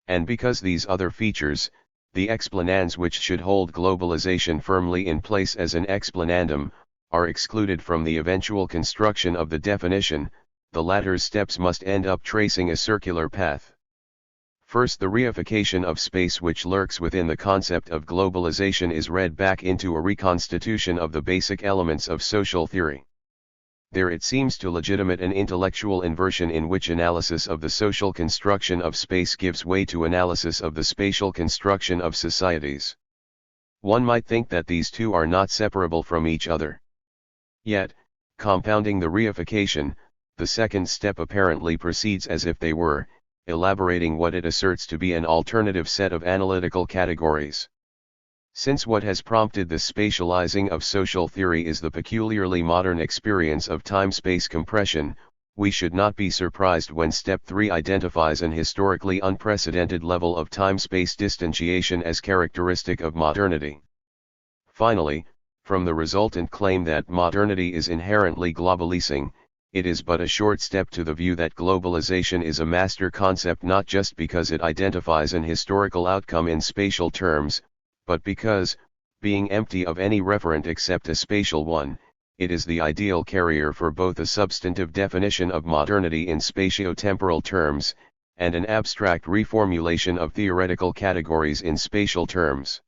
And because these other features, the explanans which should hold globalization firmly in place as an explanandum, are excluded from the eventual construction of the definition, the latter's steps must end up tracing a circular path. First, the reification of space which lurks within the concept of globalization is read back into a reconstitution of the basic elements of social theory. There it seems to legitimate an intellectual inversion in which analysis of the social construction of space gives way to analysis of the spatial construction of societies. One might think that these two are not separable from each other. Yet, compounding the reification, the second step apparently proceeds as if they were, elaborating what it asserts to be an alternative set of analytical categories. Since what has prompted this spatializing of social theory is the peculiarly modern experience of time-space compression, we should not be surprised when Step 3 identifies an historically unprecedented level of time-space distantiation as characteristic of modernity. Finally, from the resultant claim that modernity is inherently globalising, it is but a short step to the view that globalization is a master concept not just because it identifies an historical outcome in spatial terms, but because, being empty of any referent except a spatial one, it is the ideal carrier for both a substantive definition of modernity in spatio-temporal terms, and an abstract reformulation of theoretical categories in spatial terms.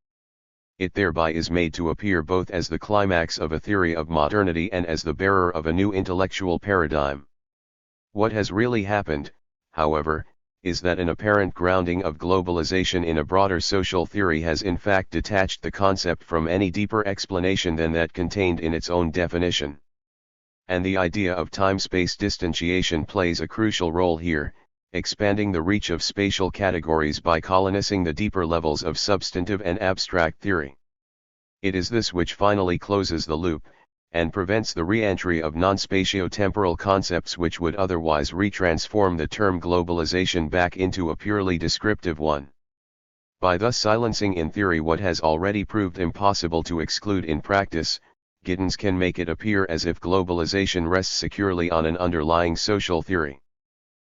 It thereby is made to appear both as the climax of a theory of modernity and as the bearer of a new intellectual paradigm. What has really happened, however, is that an apparent grounding of globalization in a broader social theory has in fact detached the concept from any deeper explanation than that contained in its own definition. And the idea of time-space distantiation plays a crucial role here, expanding the reach of spatial categories by colonizing the deeper levels of substantive and abstract theory. It is this which finally closes the loop, and prevents the re-entry of non-spatio-temporal concepts which would otherwise retransform the term globalization back into a purely descriptive one. By thus silencing in theory what has already proved impossible to exclude in practice, Giddens can make it appear as if globalization rests securely on an underlying social theory.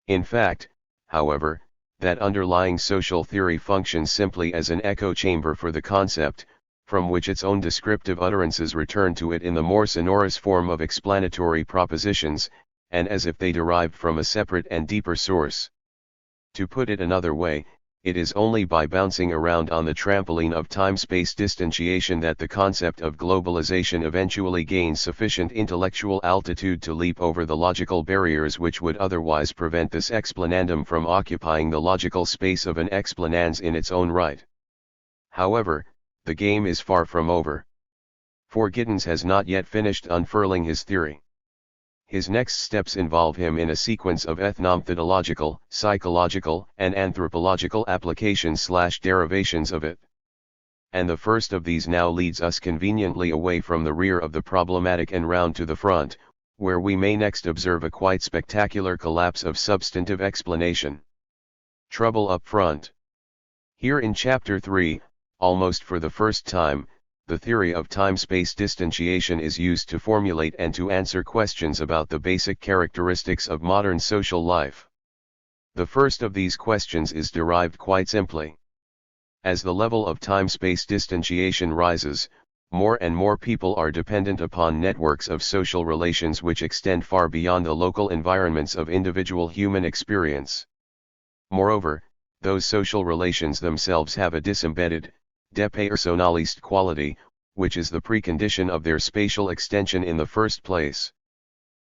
In fact, however, that underlying social theory functions simply as an echo chamber for the concept, from which its own descriptive utterances return to it in the more sonorous form of explanatory propositions, and as if they derived from a separate and deeper source. To put it another way, it is only by bouncing around on the trampoline of time-space distantiation that the concept of globalization eventually gains sufficient intellectual altitude to leap over the logical barriers which would otherwise prevent this explanandum from occupying the logical space of an explanans in its own right. However, the game is far from over. For Giddens has not yet finished unfurling his theory. His next steps involve him in a sequence of ethnomethodological, psychological, and anthropological applications/derivations of it. And the first of these now leads us conveniently away from the rear of the problematic and round to the front, where we may next observe a quite spectacular collapse of substantive explanation. Trouble up front. Here in Chapter 3, almost for the first time, the theory of time-space distantiation is used to formulate and to answer questions about the basic characteristics of modern social life. The first of these questions is derived quite simply. As the level of time-space distantiation rises, more and more people are dependent upon networks of social relations which extend far beyond the local environments of individual human experience. Moreover, those social relations themselves have a disembedded, depersonalized quality, which is the precondition of their spatial extension in the first place.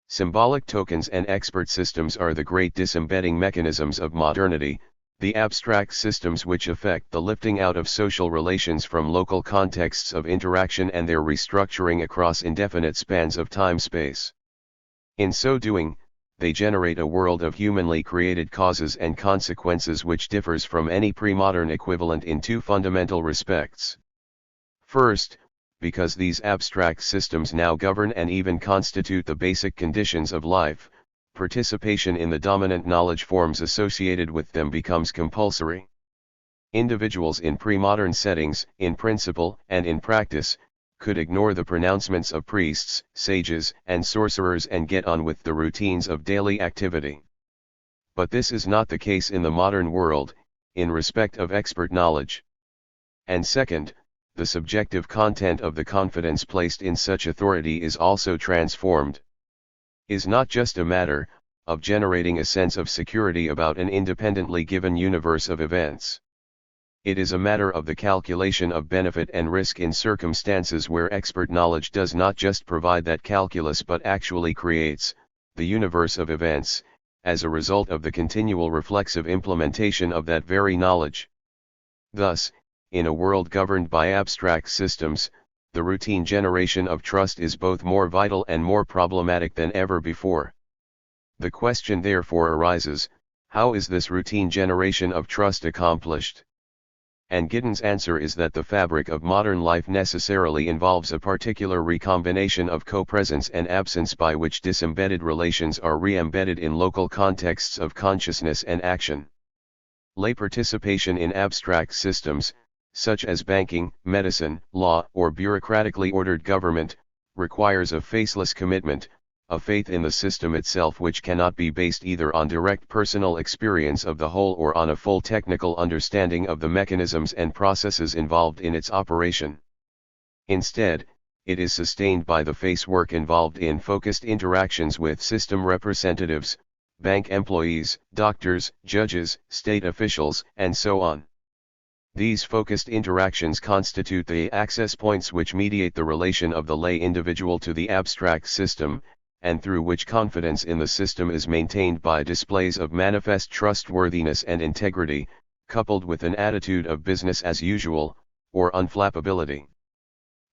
Symbolic tokens and expert systems are the great disembedding mechanisms of modernity, the abstract systems which effect the lifting out of social relations from local contexts of interaction and their restructuring across indefinite spans of time-space. In so doing, they generate a world of humanly created causes and consequences which differs from any pre-modern equivalent in two fundamental respects. First, because these abstract systems now govern and even constitute the basic conditions of life, participation in the dominant knowledge forms associated with them becomes compulsory. Individuals in pre-modern settings, in principle and in practice, could ignore the pronouncements of priests, sages, and sorcerers and get on with the routines of daily activity. But this is not the case in the modern world, in respect of expert knowledge. And second, the subjective content of the confidence placed in such authority is also transformed. Is not just a matter of generating a sense of security about an independently given universe of events. It is a matter of the calculation of benefit and risk in circumstances where expert knowledge does not just provide that calculus but actually creates the universe of events, as a result of the continual reflexive implementation of that very knowledge. Thus, in a world governed by abstract systems, the routine generation of trust is both more vital and more problematic than ever before. The question therefore arises, how is this routine generation of trust accomplished? And Giddens' answer is that the fabric of modern life necessarily involves a particular recombination of co-presence and absence by which disembedded relations are re-embedded in local contexts of consciousness and action. Lay participation in abstract systems, such as banking, medicine, law, or bureaucratically ordered government, requires a faceless commitment, a faith in the system itself which cannot be based either on direct personal experience of the whole or on a full technical understanding of the mechanisms and processes involved in its operation. Instead, it is sustained by the face work involved in focused interactions with system representatives, bank employees, doctors, judges, state officials, and so on. These focused interactions constitute the access points which mediate the relation of the lay individual to the abstract system, and through which confidence in the system is maintained by displays of manifest trustworthiness and integrity, coupled with an attitude of business as usual, or unflappability.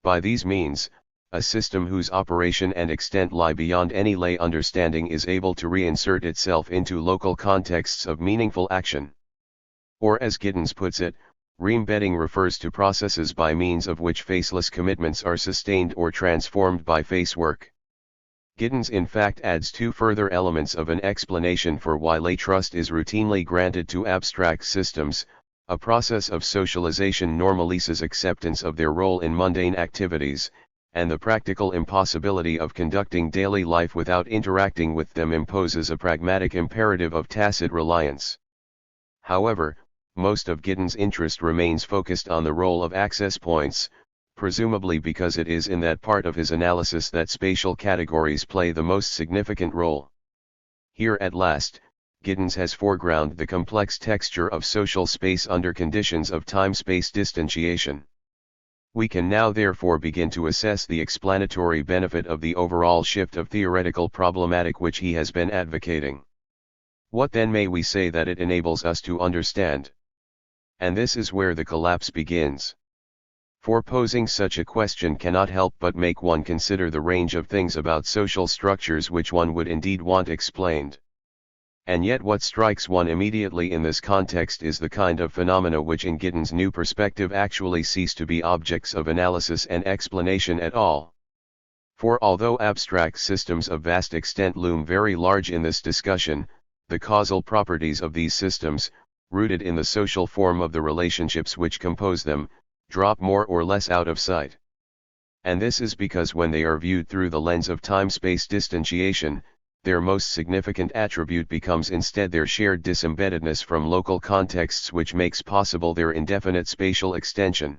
By these means, a system whose operation and extent lie beyond any lay understanding is able to reinsert itself into local contexts of meaningful action. Or as Giddens puts it, re-embedding refers to processes by means of which faceless commitments are sustained or transformed by face work. Giddens in fact adds two further elements of an explanation for why lay trust is routinely granted to abstract systems: a process of socialization normalizes acceptance of their role in mundane activities, and the practical impossibility of conducting daily life without interacting with them imposes a pragmatic imperative of tacit reliance. However, most of Giddens' interest remains focused on the role of access points, presumably because it is in that part of his analysis that spatial categories play the most significant role. Here at last, Giddens has foregrounded the complex texture of social space under conditions of time-space distantiation. We can now therefore begin to assess the explanatory benefit of the overall shift of theoretical problematic which he has been advocating. What then may we say that it enables us to understand? And this is where the collapse begins. For posing such a question cannot help but make one consider the range of things about social structures which one would indeed want explained. And yet what strikes one immediately in this context is the kind of phenomena which in Giddens' new perspective actually cease to be objects of analysis and explanation at all. For although abstract systems of vast extent loom very large in this discussion, the causal properties of these systems, rooted in the social form of the relationships which compose them, drop more or less out of sight. And this is because when they are viewed through the lens of time-space distantiation, their most significant attribute becomes instead their shared disembeddedness from local contexts, which makes possible their indefinite spatial extension.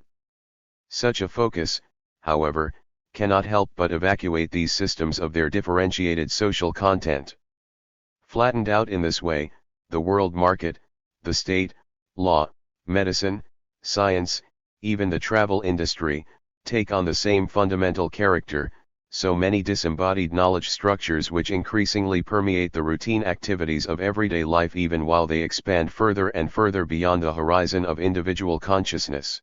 Such a focus, however, cannot help but evacuate these systems of their differentiated social content. Flattened out in this way, the world market, the state, law, medicine, science, even the travel industry, take on the same fundamental character, so many disembodied knowledge structures which increasingly permeate the routine activities of everyday life even while they expand further and further beyond the horizon of individual consciousness.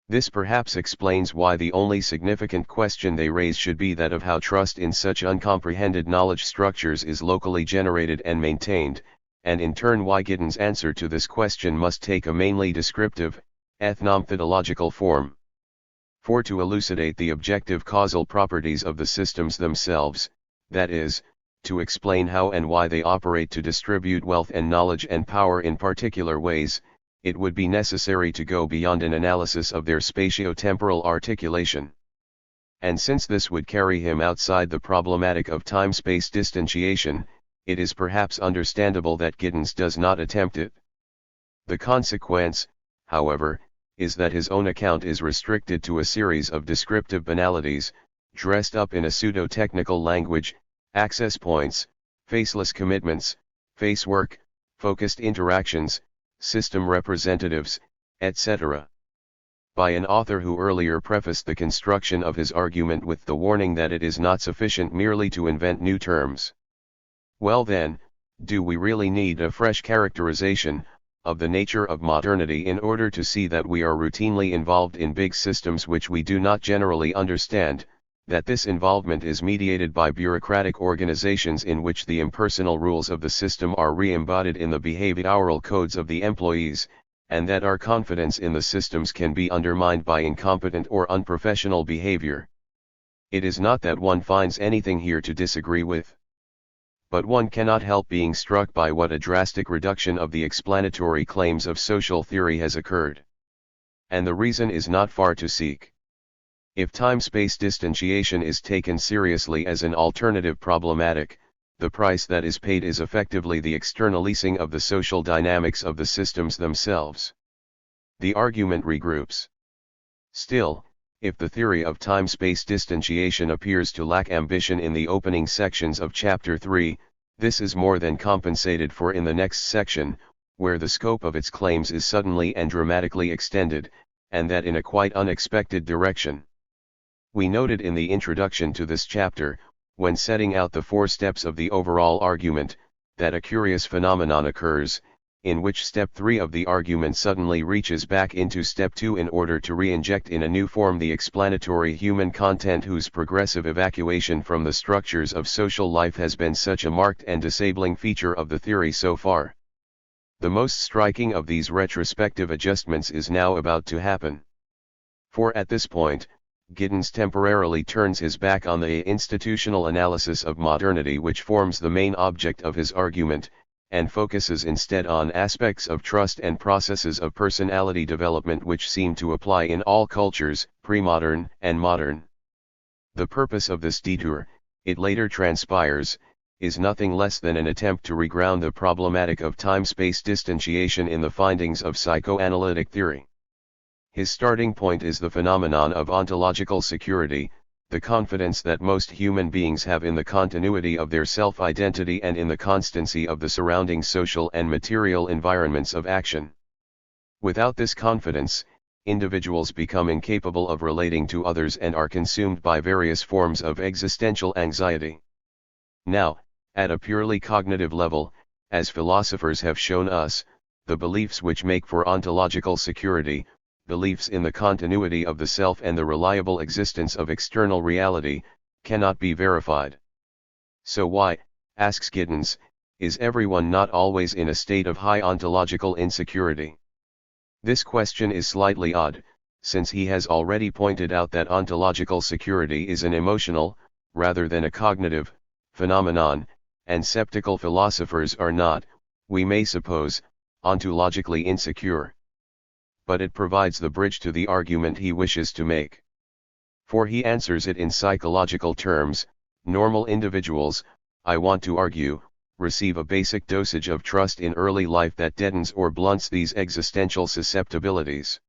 This perhaps explains why the only significant question they raise should be that of how trust in such uncomprehended knowledge structures is locally generated and maintained, and in turn why Giddens' answer to this question must take a mainly descriptive, ethnomethodological form. For to elucidate the objective causal properties of the systems themselves, that is, to explain how and why they operate to distribute wealth and knowledge and power in particular ways, it would be necessary to go beyond an analysis of their spatio-temporal articulation. And since this would carry him outside the problematic of time-space distantiation, it is perhaps understandable that Giddens does not attempt it. The consequence, however, is that his own account is restricted to a series of descriptive banalities, dressed up in a pseudo-technical language, access points, faceless commitments, face work, focused interactions, system representatives, etc. By an author who earlier prefaced the construction of his argument with the warning that it is not sufficient merely to invent new terms. Well then, do we really need a fresh characterization of the nature of modernity in order to see that we are routinely involved in big systems which we do not generally understand, that this involvement is mediated by bureaucratic organizations in which the impersonal rules of the system are re-embodied in the behavioral codes of the employees, and that our confidence in the systems can be undermined by incompetent or unprofessional behavior? It is not that one finds anything here to disagree with. But one cannot help being struck by what a drastic reduction of the explanatory claims of social theory has occurred. And the reason is not far to seek. If time-space distantiation is taken seriously as an alternative problematic, the price that is paid is effectively the externalizing of the social dynamics of the systems themselves. The argument regroups. Still, if the theory of time-space distantiation appears to lack ambition in the opening sections of Chapter 3, this is more than compensated for in the next section, where the scope of its claims is suddenly and dramatically extended, and that in a quite unexpected direction. We noted in the introduction to this chapter, when setting out the 4 steps of the overall argument, that a curious phenomenon occurs, in which step 3 of the argument suddenly reaches back into step 2 in order to re-inject in a new form the explanatory human content whose progressive evacuation from the structures of social life has been such a marked and disabling feature of the theory so far. The most striking of these retrospective adjustments is now about to happen. For at this point, Giddens temporarily turns his back on the institutional analysis of modernity which forms the main object of his argument, and focuses instead on aspects of trust and processes of personality development which seem to apply in all cultures, pre-modern and modern. The purpose of this detour, it later transpires, is nothing less than an attempt to reground the problematic of time-space distantiation in the findings of psychoanalytic theory. His starting point is the phenomenon of ontological security, the confidence that most human beings have in the continuity of their self-identity and in the constancy of the surrounding social and material environments of action. Without this confidence, individuals become incapable of relating to others and are consumed by various forms of existential anxiety. Now, at a purely cognitive level, as philosophers have shown us, the beliefs which make for ontological security, beliefs in the continuity of the self and the reliable existence of external reality, cannot be verified. So why, asks Giddens, is everyone not always in a state of high ontological insecurity? This question is slightly odd, since he has already pointed out that ontological security is an emotional, rather than a cognitive, phenomenon, and skeptical philosophers are not, we may suppose, ontologically insecure. But it provides the bridge to the argument he wishes to make. For he answers it in psychological terms: normal individuals, I want to argue, receive a basic dosage of trust in early life that deadens or blunts these existential susceptibilities.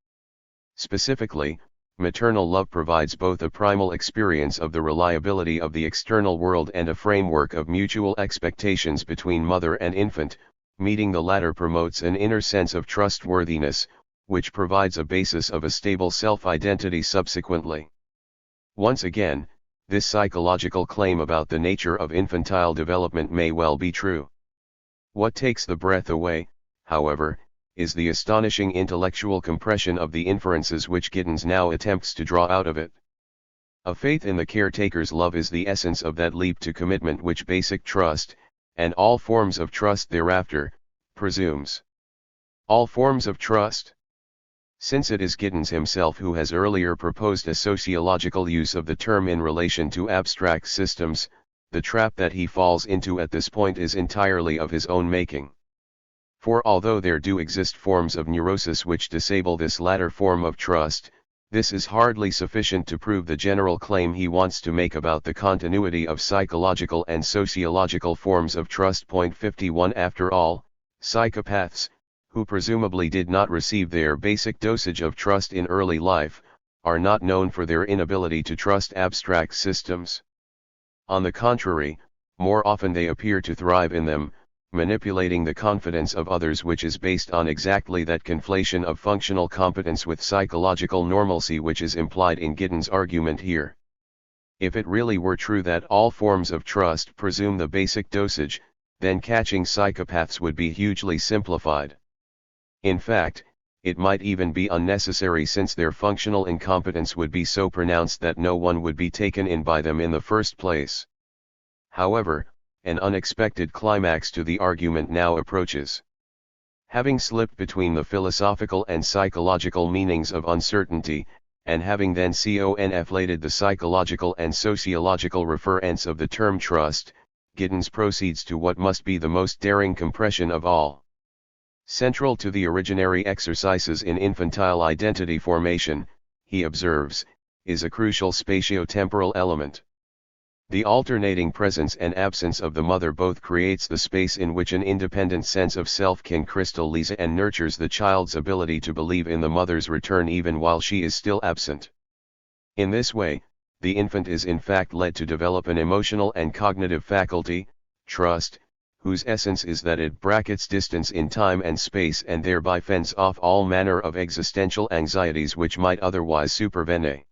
Specifically, maternal love provides both a primal experience of the reliability of the external world and a framework of mutual expectations between mother and infant. Meeting the latter promotes an inner sense of trustworthiness, which provides a basis of a stable self-identity subsequently. Once again, this psychological claim about the nature of infantile development may well be true. What takes the breath away, however, is the astonishing intellectual compression of the inferences which Giddens now attempts to draw out of it. A faith in the caretaker's love is the essence of that leap to commitment which basic trust, and all forms of trust thereafter, presumes. All forms of trust? Since it is Giddens himself who has earlier proposed a sociological use of the term in relation to abstract systems, the trap that he falls into at this point is entirely of his own making. For although there do exist forms of neurosis which disable this latter form of trust, this is hardly sufficient to prove the general claim he wants to make about the continuity of psychological and sociological forms of trust. 51 After all, psychopaths, who presumably did not receive their basic dosage of trust in early life, are not known for their inability to trust abstract systems. On the contrary, more often they appear to thrive in them, manipulating the confidence of others, which is based on exactly that conflation of functional competence with psychological normalcy which is implied in Giddens' argument here. If it really were true that all forms of trust presume the basic dosage, then catching psychopaths would be hugely simplified. In fact, it might even be unnecessary, since their functional incompetence would be so pronounced that no one would be taken in by them in the first place. However, an unexpected climax to the argument now approaches. Having slipped between the philosophical and psychological meanings of uncertainty, and having then conflated the psychological and sociological reference of the term trust, Giddens proceeds to what must be the most daring compression of all. Central to the originary exercises in infantile identity formation, he observes, is a crucial spatio-temporal element. The alternating presence and absence of the mother both creates the space in which an independent sense of self can crystallize and nurtures the child's ability to believe in the mother's return even while she is still absent. In this way, the infant is in fact led to develop an emotional and cognitive faculty, trust, whose essence is that it brackets distance in time and space and thereby fends off all manner of existential anxieties which might otherwise supervene.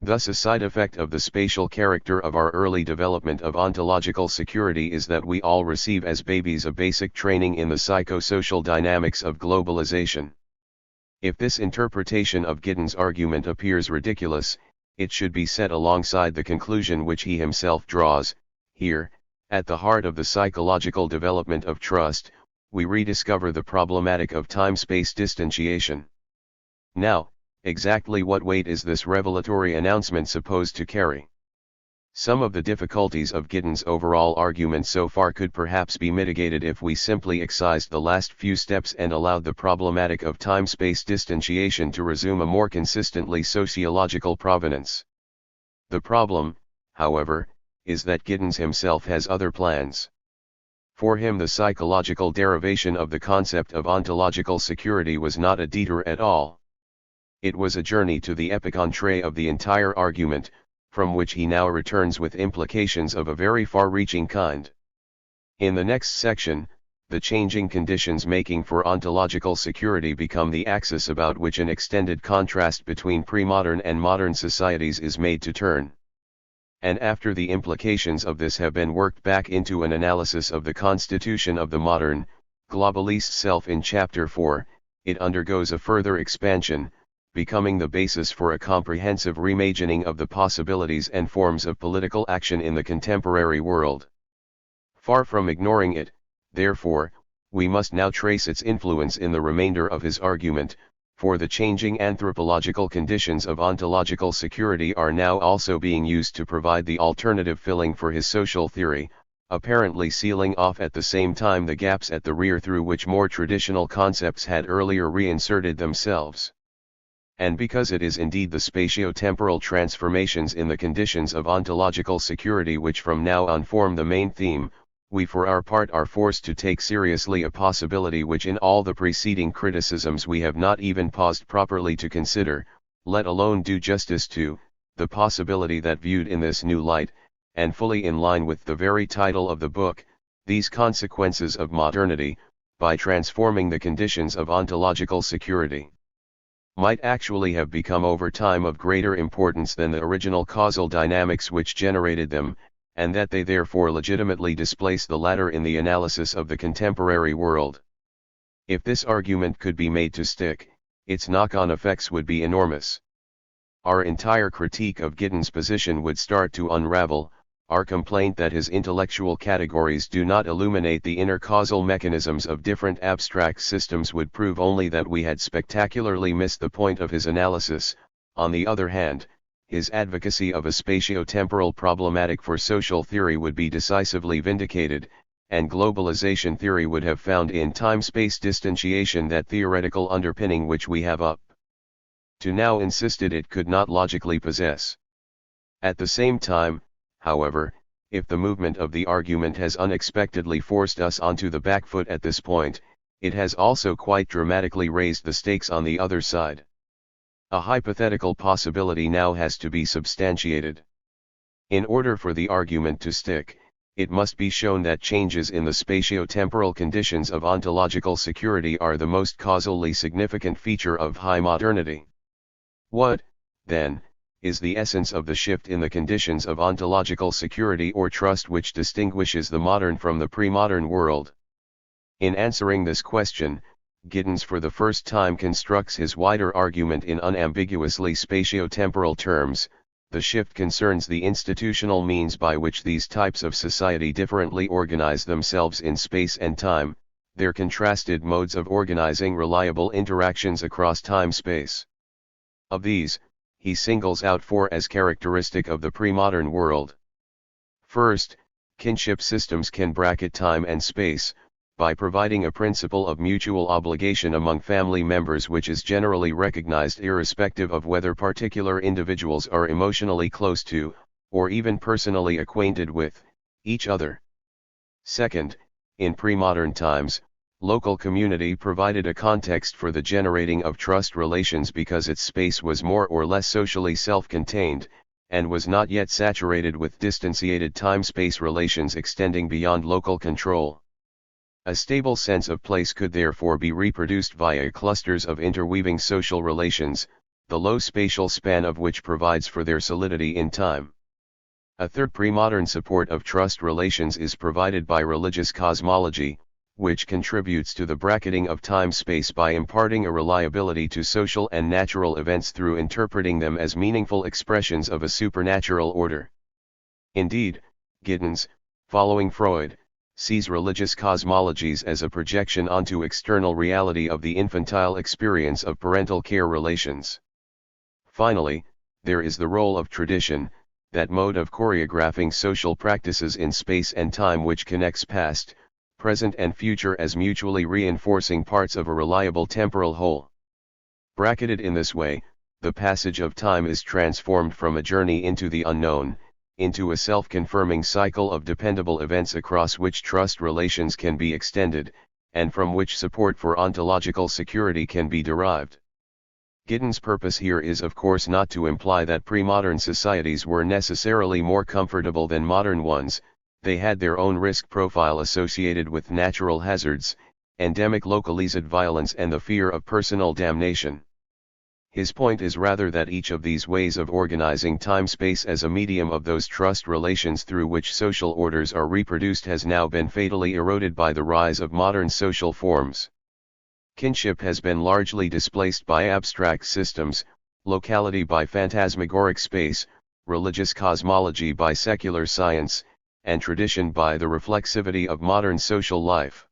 Thus a side effect of the spatial character of our early development of ontological security is that we all receive as babies a basic training in the psychosocial dynamics of globalization. If this interpretation of Giddens' argument appears ridiculous, it should be set alongside the conclusion which he himself draws. Here, at the heart of the psychological development of trust, we rediscover the problematic of time-space distantiation. Now, exactly what weight is this revelatory announcement supposed to carry? Some of the difficulties of Giddens' overall argument so far could perhaps be mitigated if we simply excised the last few steps and allowed the problematic of time-space distantiation to resume a more consistently sociological provenance. The problem, however, is that Giddens himself has other plans. For him the psychological derivation of the concept of ontological security was not a detour at all. It was a journey to the epicentre of the entire argument, from which he now returns with implications of a very far-reaching kind. In the next section, the changing conditions making for ontological security become the axis about which an extended contrast between pre-modern and modern societies is made to turn. And after the implications of this have been worked back into an analysis of the constitution of the modern, globalist self in Chapter 4, it undergoes a further expansion, becoming the basis for a comprehensive reimagining of the possibilities and forms of political action in the contemporary world. Far from ignoring it, therefore, we must now trace its influence in the remainder of his argument, for the changing anthropological conditions of ontological security are now also being used to provide the alternative filling for his social theory, apparently sealing off at the same time the gaps at the rear through which more traditional concepts had earlier reinserted themselves. And because it is indeed the spatio-temporal transformations in the conditions of ontological security which from now on form the main theme, we for our part are forced to take seriously a possibility which in all the preceding criticisms we have not even paused properly to consider, let alone do justice to, the possibility that viewed in this new light, and fully in line with the very title of the book, these consequences of modernity, by transforming the conditions of ontological security, might actually have become over time of greater importance than the original causal dynamics which generated them, and that they therefore legitimately displace the latter in the analysis of the contemporary world. If this argument could be made to stick, its knock-on effects would be enormous. Our entire critique of Giddens' position would start to unravel. Our complaint that his intellectual categories do not illuminate the inner causal mechanisms of different abstract systems would prove only that we had spectacularly missed the point of his analysis. On the other hand, his advocacy of a spatio-temporal problematic for social theory would be decisively vindicated, and globalization theory would have found in time-space distantiation that theoretical underpinning which we have up to now insisted it could not logically possess. At the same time, however, if the movement of the argument has unexpectedly forced us onto the back foot at this point, it has also quite dramatically raised the stakes on the other side. A hypothetical possibility now has to be substantiated. In order for the argument to stick, it must be shown that changes in the spatio-temporal conditions of ontological security are the most causally significant feature of high modernity. What, then, is the essence of the shift in the conditions of ontological security or trust which distinguishes the modern from the pre-modern world? In answering this question, Giddens for the first time constructs his wider argument in unambiguously spatio-temporal terms. The shift concerns the institutional means by which these types of society differently organize themselves in space and time, their contrasted modes of organizing reliable interactions across time-space. Of these, he singles out four as characteristic of the pre-modern world. First, kinship systems can bracket time and space, by providing a principle of mutual obligation among family members which is generally recognized irrespective of whether particular individuals are emotionally close to, or even personally acquainted with, each other. Second, in pre-modern times, local community provided a context for the generating of trust relations because its space was more or less socially self-contained, and was not yet saturated with distantiated time-space relations extending beyond local control. A stable sense of place could therefore be reproduced via clusters of interweaving social relations, the low spatial span of which provides for their solidity in time. A third pre-modern support of trust relations is provided by religious cosmology, which contributes to the bracketing of time-space by imparting a reliability to social and natural events through interpreting them as meaningful expressions of a supernatural order. Indeed, Giddens, following Freud, sees religious cosmologies as a projection onto external reality of the infantile experience of parental care relations. Finally, there is the role of tradition, that mode of choreographing social practices in space and time which connects past, present and future as mutually reinforcing parts of a reliable temporal whole. Bracketed in this way, the passage of time is transformed from a journey into the unknown, into a self-confirming cycle of dependable events across which trust relations can be extended, and from which support for ontological security can be derived. Giddens' purpose here is of course not to imply that pre-modern societies were necessarily more comfortable than modern ones. They had their own risk profile associated with natural hazards, endemic localized violence and the fear of personal damnation. His point is rather that each of these ways of organizing time-space as a medium of those trust relations through which social orders are reproduced has now been fatally eroded by the rise of modern social forms. Kinship has been largely displaced by abstract systems, locality by phantasmagoric space, religious cosmology by secular science, and tradition by the reflexivity of modern social life.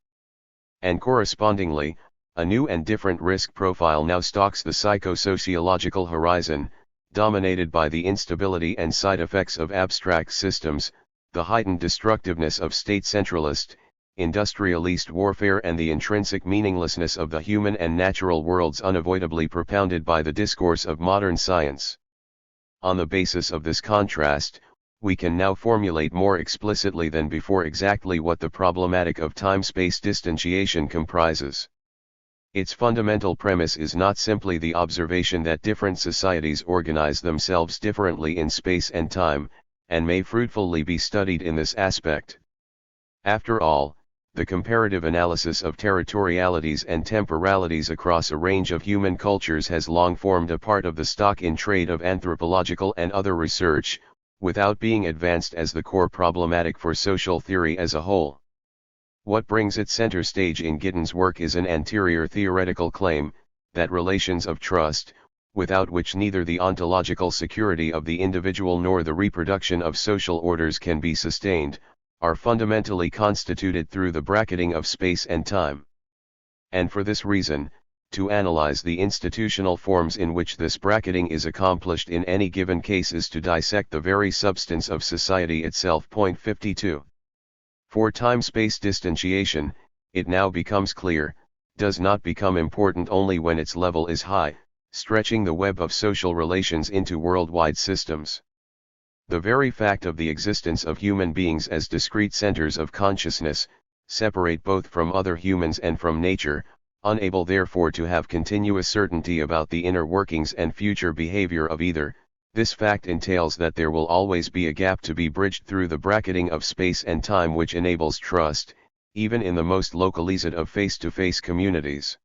And correspondingly, a new and different risk profile now stalks the psychosociological horizon, dominated by the instability and side effects of abstract systems, the heightened destructiveness of state-centralist, industrialist warfare, and the intrinsic meaninglessness of the human and natural worlds unavoidably propounded by the discourse of modern science. On the basis of this contrast, we can now formulate more explicitly than before exactly what the problematic of time-space distantiation comprises. Its fundamental premise is not simply the observation that different societies organize themselves differently in space and time, and may fruitfully be studied in this aspect. After all, the comparative analysis of territorialities and temporalities across a range of human cultures has long formed a part of the stock in trade of anthropological and other research, without being advanced as the core problematic for social theory as a whole. What brings it center stage in Giddens' work is an anterior theoretical claim, that relations of trust, without which neither the ontological security of the individual nor the reproduction of social orders can be sustained, are fundamentally constituted through the bracketing of space and time. And for this reason, to analyze the institutional forms in which this bracketing is accomplished in any given case is to dissect the very substance of society itself. Point 52. For time-space distantiation, it now becomes clear, does not become important only when its level is high, stretching the web of social relations into worldwide systems. The very fact of the existence of human beings as discrete centers of consciousness, separate both from other humans and from nature, unable therefore to have continuous certainty about the inner workings and future behavior of either. This fact entails that there will always be a gap to be bridged through the bracketing of space and time which enables trust, even in the most localized of face-to-face communities.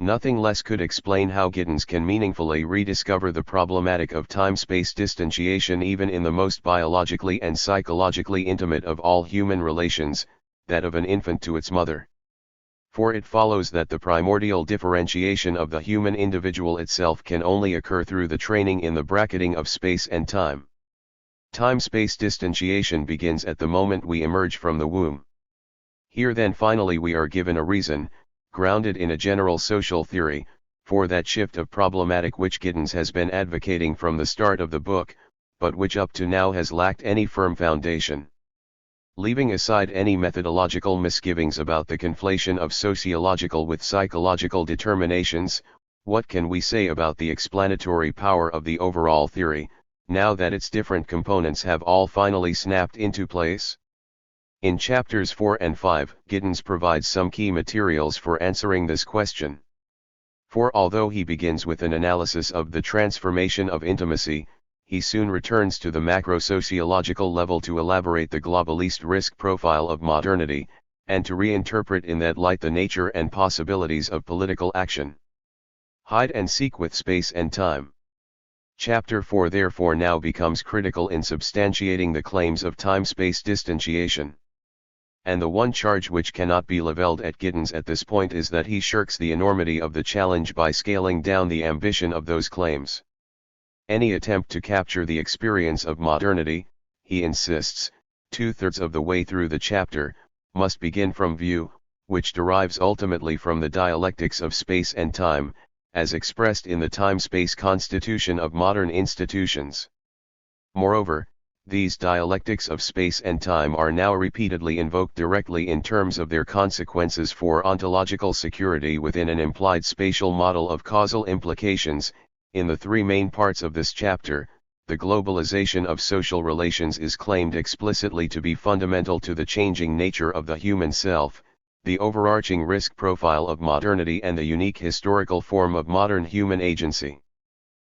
Nothing less could explain how Giddens can meaningfully rediscover the problematic of time-space distantiation even in the most biologically and psychologically intimate of all human relations, that of an infant to its mother. For it follows that the primordial differentiation of the human individual itself can only occur through the training in the bracketing of space and time. Time-space distantiation begins at the moment we emerge from the womb. Here then finally we are given a reason, grounded in a general social theory, for that shift of problematic which Giddens has been advocating from the start of the book, but which up to now has lacked any firm foundation. Leaving aside any methodological misgivings about the conflation of sociological with psychological determinations, what can we say about the explanatory power of the overall theory, now that its different components have all finally snapped into place? In chapters 4 and 5, Giddens provides some key materials for answering this question. For although he begins with an analysis of the transformation of intimacy, he soon returns to the macro-sociological level to elaborate the globalist risk profile of modernity, and to reinterpret in that light the nature and possibilities of political action. Hide and seek with space and time. Chapter 4 therefore now becomes critical in substantiating the claims of time-space distantiation. And the one charge which cannot be levelled at Giddens at this point is that he shirks the enormity of the challenge by scaling down the ambition of those claims. Any attempt to capture the experience of modernity, he insists, 2/3 of the way through the chapter, must begin from view, which derives ultimately from the dialectics of space and time, as expressed in the time-space constitution of modern institutions. Moreover, these dialectics of space and time are now repeatedly invoked directly in terms of their consequences for ontological security within an implied spatial model of causal implications. In the three main parts of this chapter, the globalization of social relations is claimed explicitly to be fundamental to the changing nature of the human self, the overarching risk profile of modernity and the unique historical form of modern human agency.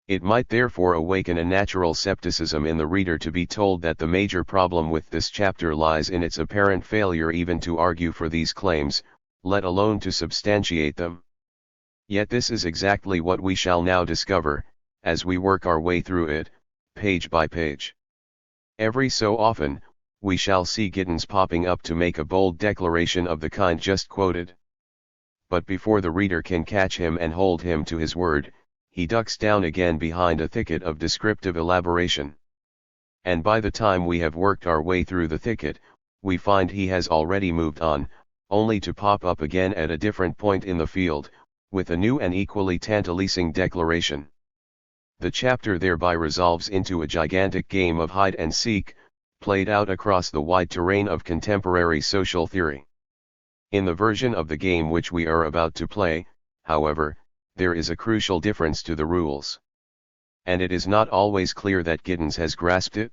It might therefore awaken a natural skepticism in the reader to be told that the major problem with this chapter lies in its apparent failure even to argue for these claims, let alone to substantiate them. Yet this is exactly what we shall now discover, as we work our way through it, page by page. Every so often, we shall see Giddens popping up to make a bold declaration of the kind just quoted. but before the reader can catch him and hold him to his word, he ducks down again behind a thicket of descriptive elaboration. And by the time we have worked our way through the thicket, we find he has already moved on, only to pop up again at a different point in the field, with a new and equally tantalizing declaration. The chapter thereby resolves into a gigantic game of hide and seek, played out across the wide terrain of contemporary social theory. In the version of the game which we are about to play, however, there is a crucial difference to the rules. And it is not always clear that Giddens has grasped it.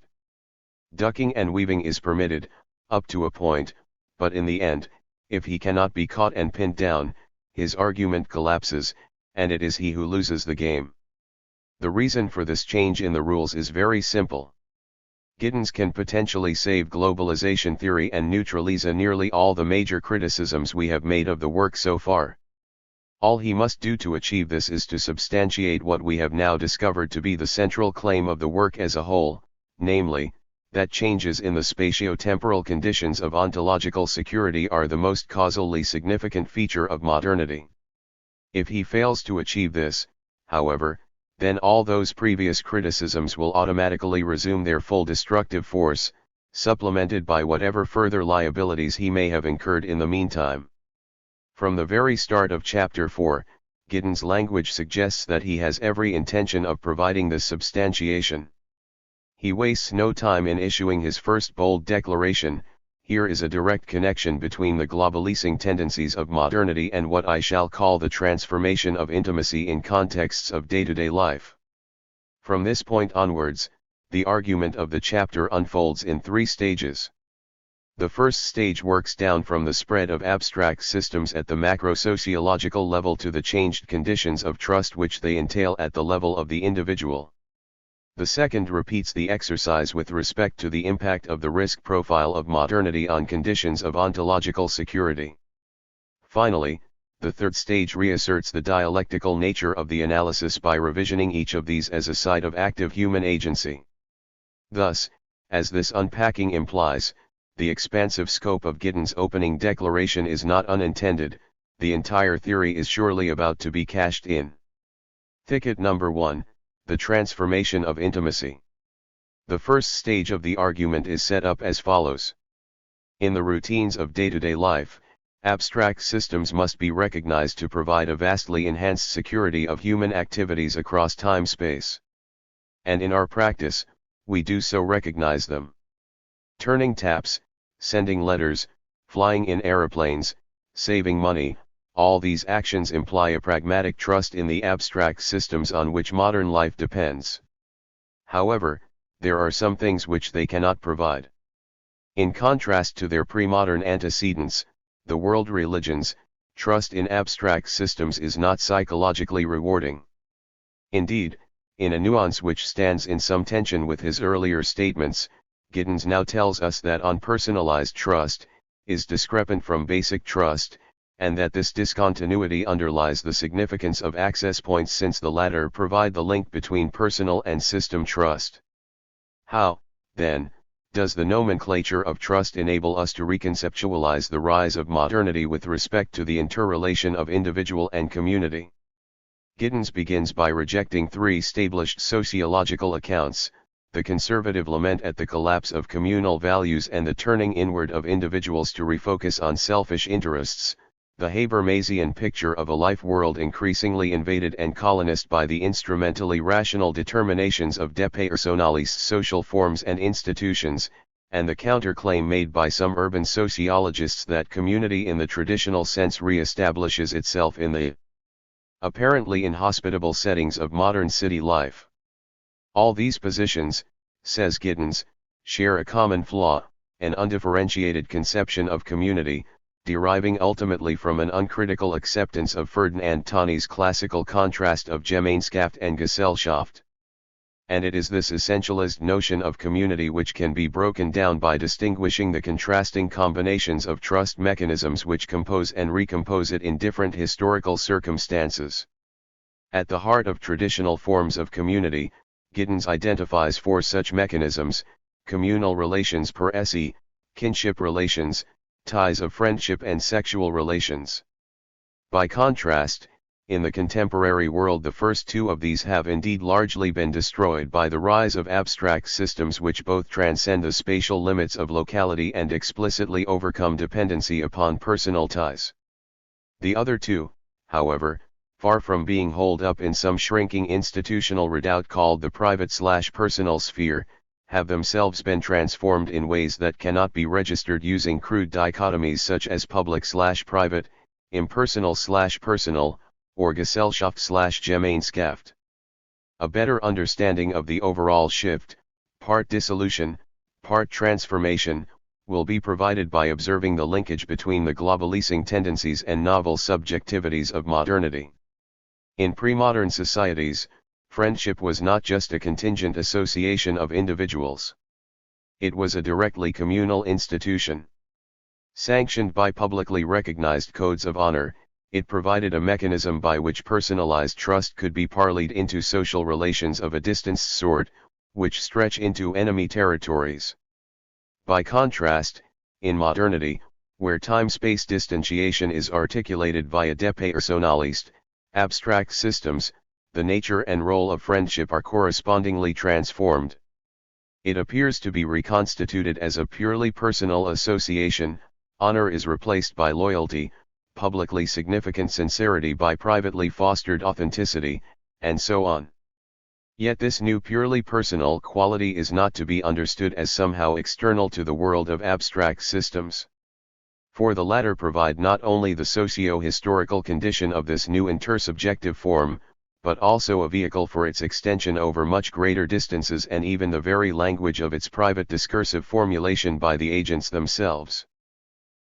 Ducking and weaving is permitted, up to a point, but in the end, if he cannot be caught and pinned down, his argument collapses, and it is he who loses the game. The reason for this change in the rules is very simple. Giddens can potentially save globalization theory and neutralize nearly all the major criticisms we have made of the work so far. All he must do to achieve this is to substantiate what we have now discovered to be the central claim of the work as a whole, namely, that changes in the spatio-temporal conditions of ontological security are the most causally significant feature of modernity. If he fails to achieve this, however, then all those previous criticisms will automatically resume their full destructive force, supplemented by whatever further liabilities he may have incurred in the meantime. From the very start of Chapter 4, Giddens' language suggests that he has every intention of providing this substantiation. He wastes no time in issuing his first bold declaration: here is a direct connection between the globalizing tendencies of modernity and what I shall call the transformation of intimacy in contexts of day-to-day life. From this point onwards, the argument of the chapter unfolds in three stages. The first stage works down from the spread of abstract systems at the macro-sociological level to the changed conditions of trust which they entail at the level of the individual. The second repeats the exercise with respect to the impact of the risk profile of modernity on conditions of ontological security. Finally, the third stage reasserts the dialectical nature of the analysis by revisioning each of these as a site of active human agency. Thus, as this unpacking implies, the expansive scope of Giddens' opening declaration is not unintended, the entire theory is surely about to be cashed in. Thicket number 1. The transformation of intimacy. The first stage of the argument is set up as follows. In the routines of day-to-day life, abstract systems must be recognized to provide a vastly enhanced security of human activities across time-space. And in our practice, we do so recognize them. Turning taps, sending letters, flying in aeroplanes, saving money, all these actions imply a pragmatic trust in the abstract systems on which modern life depends. However, there are some things which they cannot provide. In contrast to their pre-modern antecedents, the world religions, trust in abstract systems is not psychologically rewarding. Indeed, in a nuance which stands in some tension with his earlier statements, Giddens now tells us that unpersonalized trust is discrepant from basic trust, and that this discontinuity underlies the significance of access points since the latter provide the link between personal and system trust. How, then, does the nomenclature of trust enable us to reconceptualize the rise of modernity with respect to the interrelation of individual and community? Giddens begins by rejecting three established sociological accounts: the conservative lament at the collapse of communal values and the turning inward of individuals to refocus on selfish interests, the Habermasian picture of a life world increasingly invaded and colonized by the instrumentally rational determinations of depersonalist social forms and institutions, and the counterclaim made by some urban sociologists that community in the traditional sense re-establishes itself in the apparently inhospitable settings of modern city life. All these positions, says Giddens, share a common flaw, an undifferentiated conception of community, deriving ultimately from an uncritical acceptance of Ferdinand Tani's classical contrast of Gemeinschaft and Gesellschaft. And it is this essentialist notion of community which can be broken down by distinguishing the contrasting combinations of trust mechanisms which compose and recompose it in different historical circumstances. At the heart of traditional forms of community, Giddens identifies four such mechanisms: communal relations per se, kinship relations, ties of friendship and sexual relations. By contrast, in the contemporary world the first two of these have indeed largely been destroyed by the rise of abstract systems which both transcend the spatial limits of locality and explicitly overcome dependency upon personal ties. The other two, however, far from being holed up in some shrinking institutional redoubt called the private/personal sphere, have themselves been transformed in ways that cannot be registered using crude dichotomies such as public/private, impersonal/personal, or Gesellschaft/Gemeinschaft. A better understanding of the overall shift, part dissolution, part transformation, will be provided by observing the linkage between the globalizing tendencies and novel subjectivities of modernity. In pre-modern societies, friendship was not just a contingent association of individuals. It was a directly communal institution. Sanctioned by publicly recognized codes of honor, it provided a mechanism by which personalized trust could be parlayed into social relations of a distanced sort, which stretch into enemy territories. By contrast, in modernity, where time-space distantiation is articulated via depersonalist, abstract systems, the nature and role of friendship are correspondingly transformed. It appears to be reconstituted as a purely personal association, honor is replaced by loyalty, publicly significant sincerity by privately fostered authenticity, and so on. Yet this new purely personal quality is not to be understood as somehow external to the world of abstract systems. For the latter provide not only the socio-historical condition of this new intersubjective form, but also a vehicle for its extension over much greater distances and even the very language of its private discursive formulation by the agents themselves.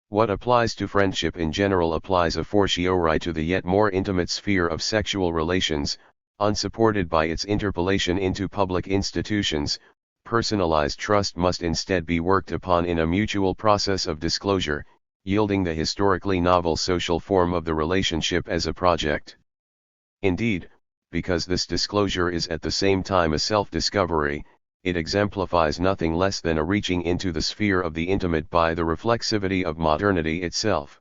What applies to friendship in general applies a fortiori to the yet more intimate sphere of sexual relations, unsupported by its interpolation into public institutions. Personalized trust must instead be worked upon in a mutual process of disclosure, yielding the historically novel social form of the relationship as a project. Indeed, because this disclosure is at the same time a self-discovery, it exemplifies nothing less than a reaching into the sphere of the intimate by the reflexivity of modernity itself.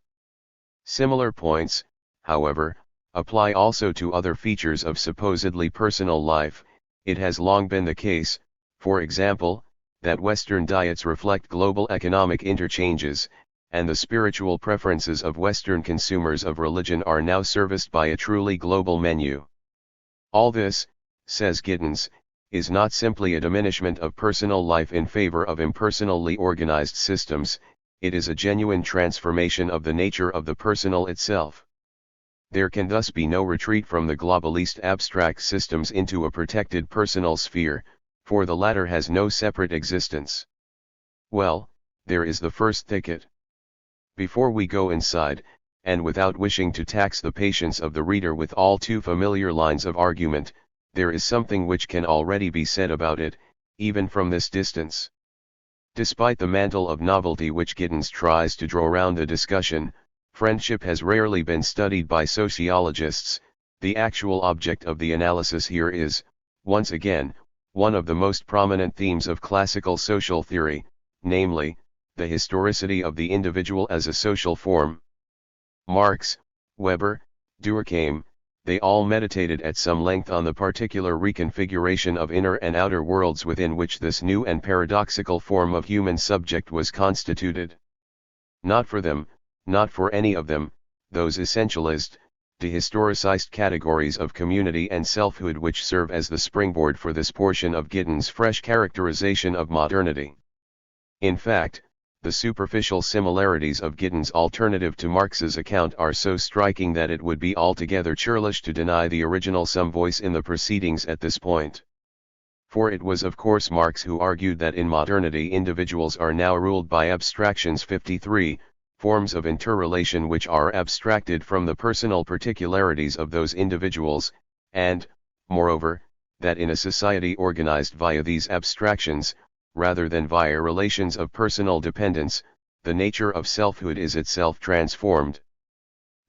Similar points, however, apply also to other features of supposedly personal life. It has long been the case, for example, that Western diets reflect global economic interchanges, and the spiritual preferences of Western consumers of religion are now serviced by a truly global menu. All this, says Giddens, is not simply a diminishment of personal life in favor of impersonally organized systems, it is a genuine transformation of the nature of the personal itself. There can thus be no retreat from the globalist abstract systems into a protected personal sphere, for the latter has no separate existence. Well, there is the first thicket. Before we go inside, and without wishing to tax the patience of the reader with all too familiar lines of argument, there is something which can already be said about it, even from this distance. Despite the mantle of novelty which Giddens tries to draw round the discussion, friendship has rarely been studied by sociologists. The actual object of the analysis here is, once again, one of the most prominent themes of classical social theory, namely, the historicity of the individual as a social form. Marx, Weber, Durkheim, they all meditated at some length on the particular reconfiguration of inner and outer worlds within which this new and paradoxical form of human subject was constituted. Not for them, not for any of them, those essentialist, dehistoricized categories of community and selfhood which serve as the springboard for this portion of Giddens' fresh characterization of modernity. In fact, the superficial similarities of Giddens' alternative to Marx's account are so striking that it would be altogether churlish to deny the original some voice in the proceedings at this point. For it was of course Marx who argued that in modernity individuals are now ruled by abstractions 53, forms of interrelation which are abstracted from the personal particularities of those individuals, and, moreover, that in a society organized via these abstractions, rather than via relations of personal dependence, the nature of selfhood is itself transformed.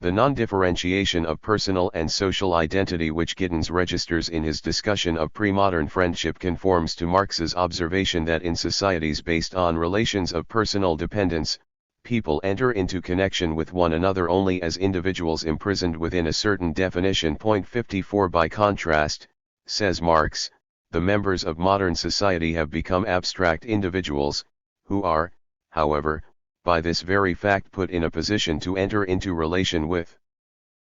The non-differentiation of personal and social identity which Giddens registers in his discussion of pre-modern friendship conforms to Marx's observation that in societies based on relations of personal dependence, people enter into connection with one another only as individuals imprisoned within a certain definition. Point 54. By contrast, says Marx, the members of modern society have become abstract individuals, who are, however, by this very fact put in a position to enter into relation with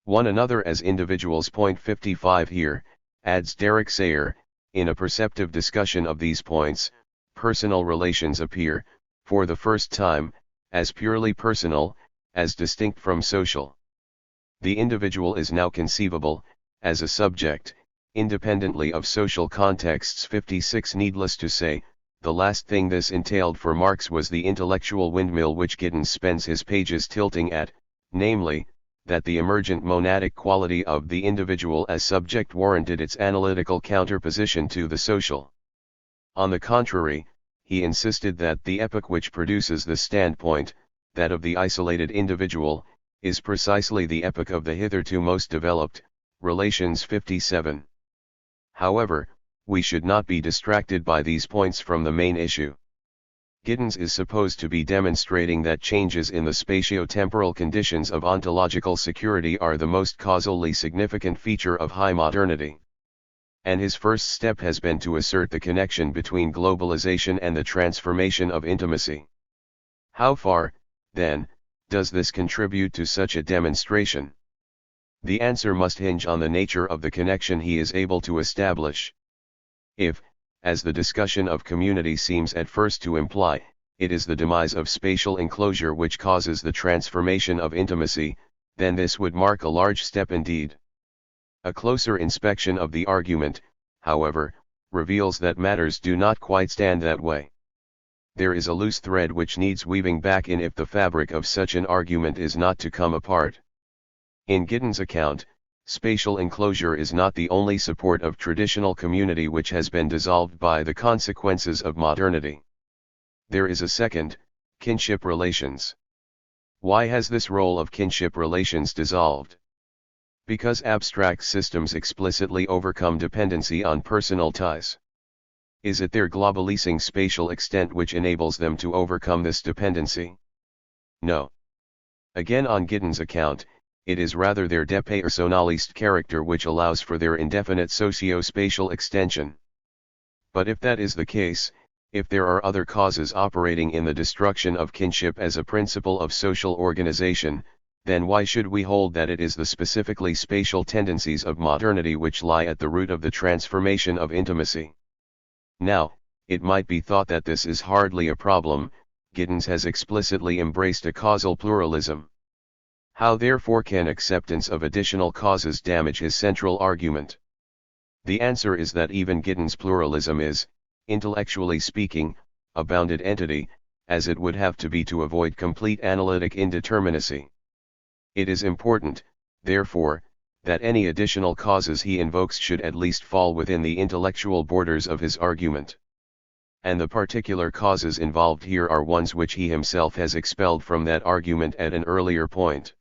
one another as individuals. Point 55. Here, adds Derek Sayer, in a perceptive discussion of these points, personal relations appear, for the first time, as purely personal, as distinct from social. The individual is now conceivable, as a subject, independently of social contexts. 56. Needless to say, the last thing this entailed for Marx was the intellectual windmill which Giddens spends his pages tilting at, namely, that the emergent monadic quality of the individual as subject warranted its analytical counterposition to the social. On the contrary, he insisted that the epoch which produces the standpoint, that of the isolated individual, is precisely the epoch of the hitherto most developed relations. 57. However, we should not be distracted by these points from the main issue. Giddens is supposed to be demonstrating that changes in the spatio-temporal conditions of ontological security are the most causally significant feature of high modernity. And his first step has been to assert the connection between globalization and the transformation of intimacy. How far, then, does this contribute to such a demonstration? The answer must hinge on the nature of the connection he is able to establish. If, as the discussion of community seems at first to imply, it is the demise of spatial enclosure which causes the transformation of intimacy, then this would mark a large step indeed. A closer inspection of the argument, however, reveals that matters do not quite stand that way. There is a loose thread which needs weaving back in if the fabric of such an argument is not to come apart. In Giddens' account, spatial enclosure is not the only support of traditional community which has been dissolved by the consequences of modernity. There is a second, kinship relations. Why has this role of kinship relations dissolved? Because abstract systems explicitly overcome dependency on personal ties. Is it their globalising spatial extent which enables them to overcome this dependency? No. Again, on Giddens' account, it is rather their depersonalist character which allows for their indefinite socio-spatial extension. But if that is the case, if there are other causes operating in the destruction of kinship as a principle of social organization, then why should we hold that it is the specifically spatial tendencies of modernity which lie at the root of the transformation of intimacy? Now, it might be thought that this is hardly a problem. Giddens has explicitly embraced a causal pluralism. How therefore can acceptance of additional causes damage his central argument? The answer is that even Giddens' pluralism is, intellectually speaking, a bounded entity, as it would have to be to avoid complete analytic indeterminacy. It is important, therefore, that any additional causes he invokes should at least fall within the intellectual borders of his argument. And the particular causes involved here are ones which he himself has expelled from that argument at an earlier point.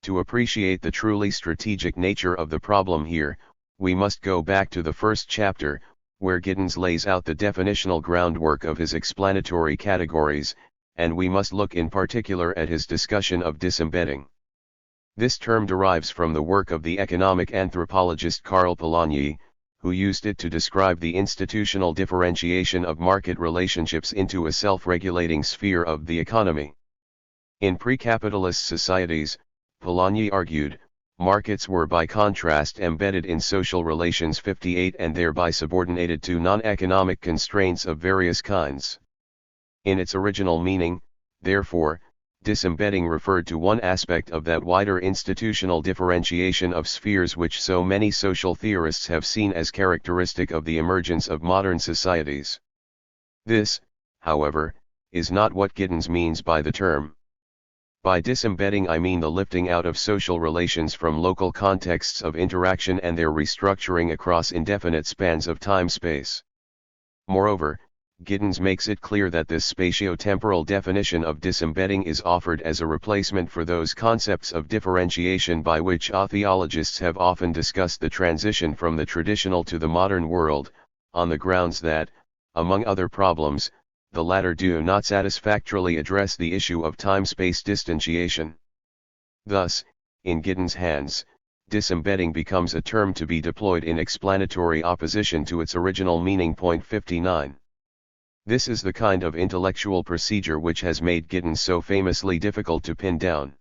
To appreciate the truly strategic nature of the problem here, we must go back to the first chapter, where Giddens lays out the definitional groundwork of his explanatory categories, and we must look in particular at his discussion of disembedding. This term derives from the work of the economic anthropologist Karl Polanyi, who used it to describe the institutional differentiation of market relationships into a self-regulating sphere of the economy. In pre-capitalist societies, Polanyi argued, markets were by contrast embedded in social relations 58 and thereby subordinated to non-economic constraints of various kinds. In its original meaning, therefore, disembedding referred to one aspect of that wider institutional differentiation of spheres which so many social theorists have seen as characteristic of the emergence of modern societies. This, however, is not what Giddens means by the term. By disembedding I mean the lifting out of social relations from local contexts of interaction and their restructuring across indefinite spans of time-space. Moreover, Giddens makes it clear that this spatio-temporal definition of disembedding is offered as a replacement for those concepts of differentiation by which theologists have often discussed the transition from the traditional to the modern world, on the grounds that, among other problems, the latter do not satisfactorily address the issue of time-space distanciation. Thus, in Giddens' hands, disembedding becomes a term to be deployed in explanatory opposition to its original meaning. Point 59. This is the kind of intellectual procedure which has made Giddens so famously difficult to pin down.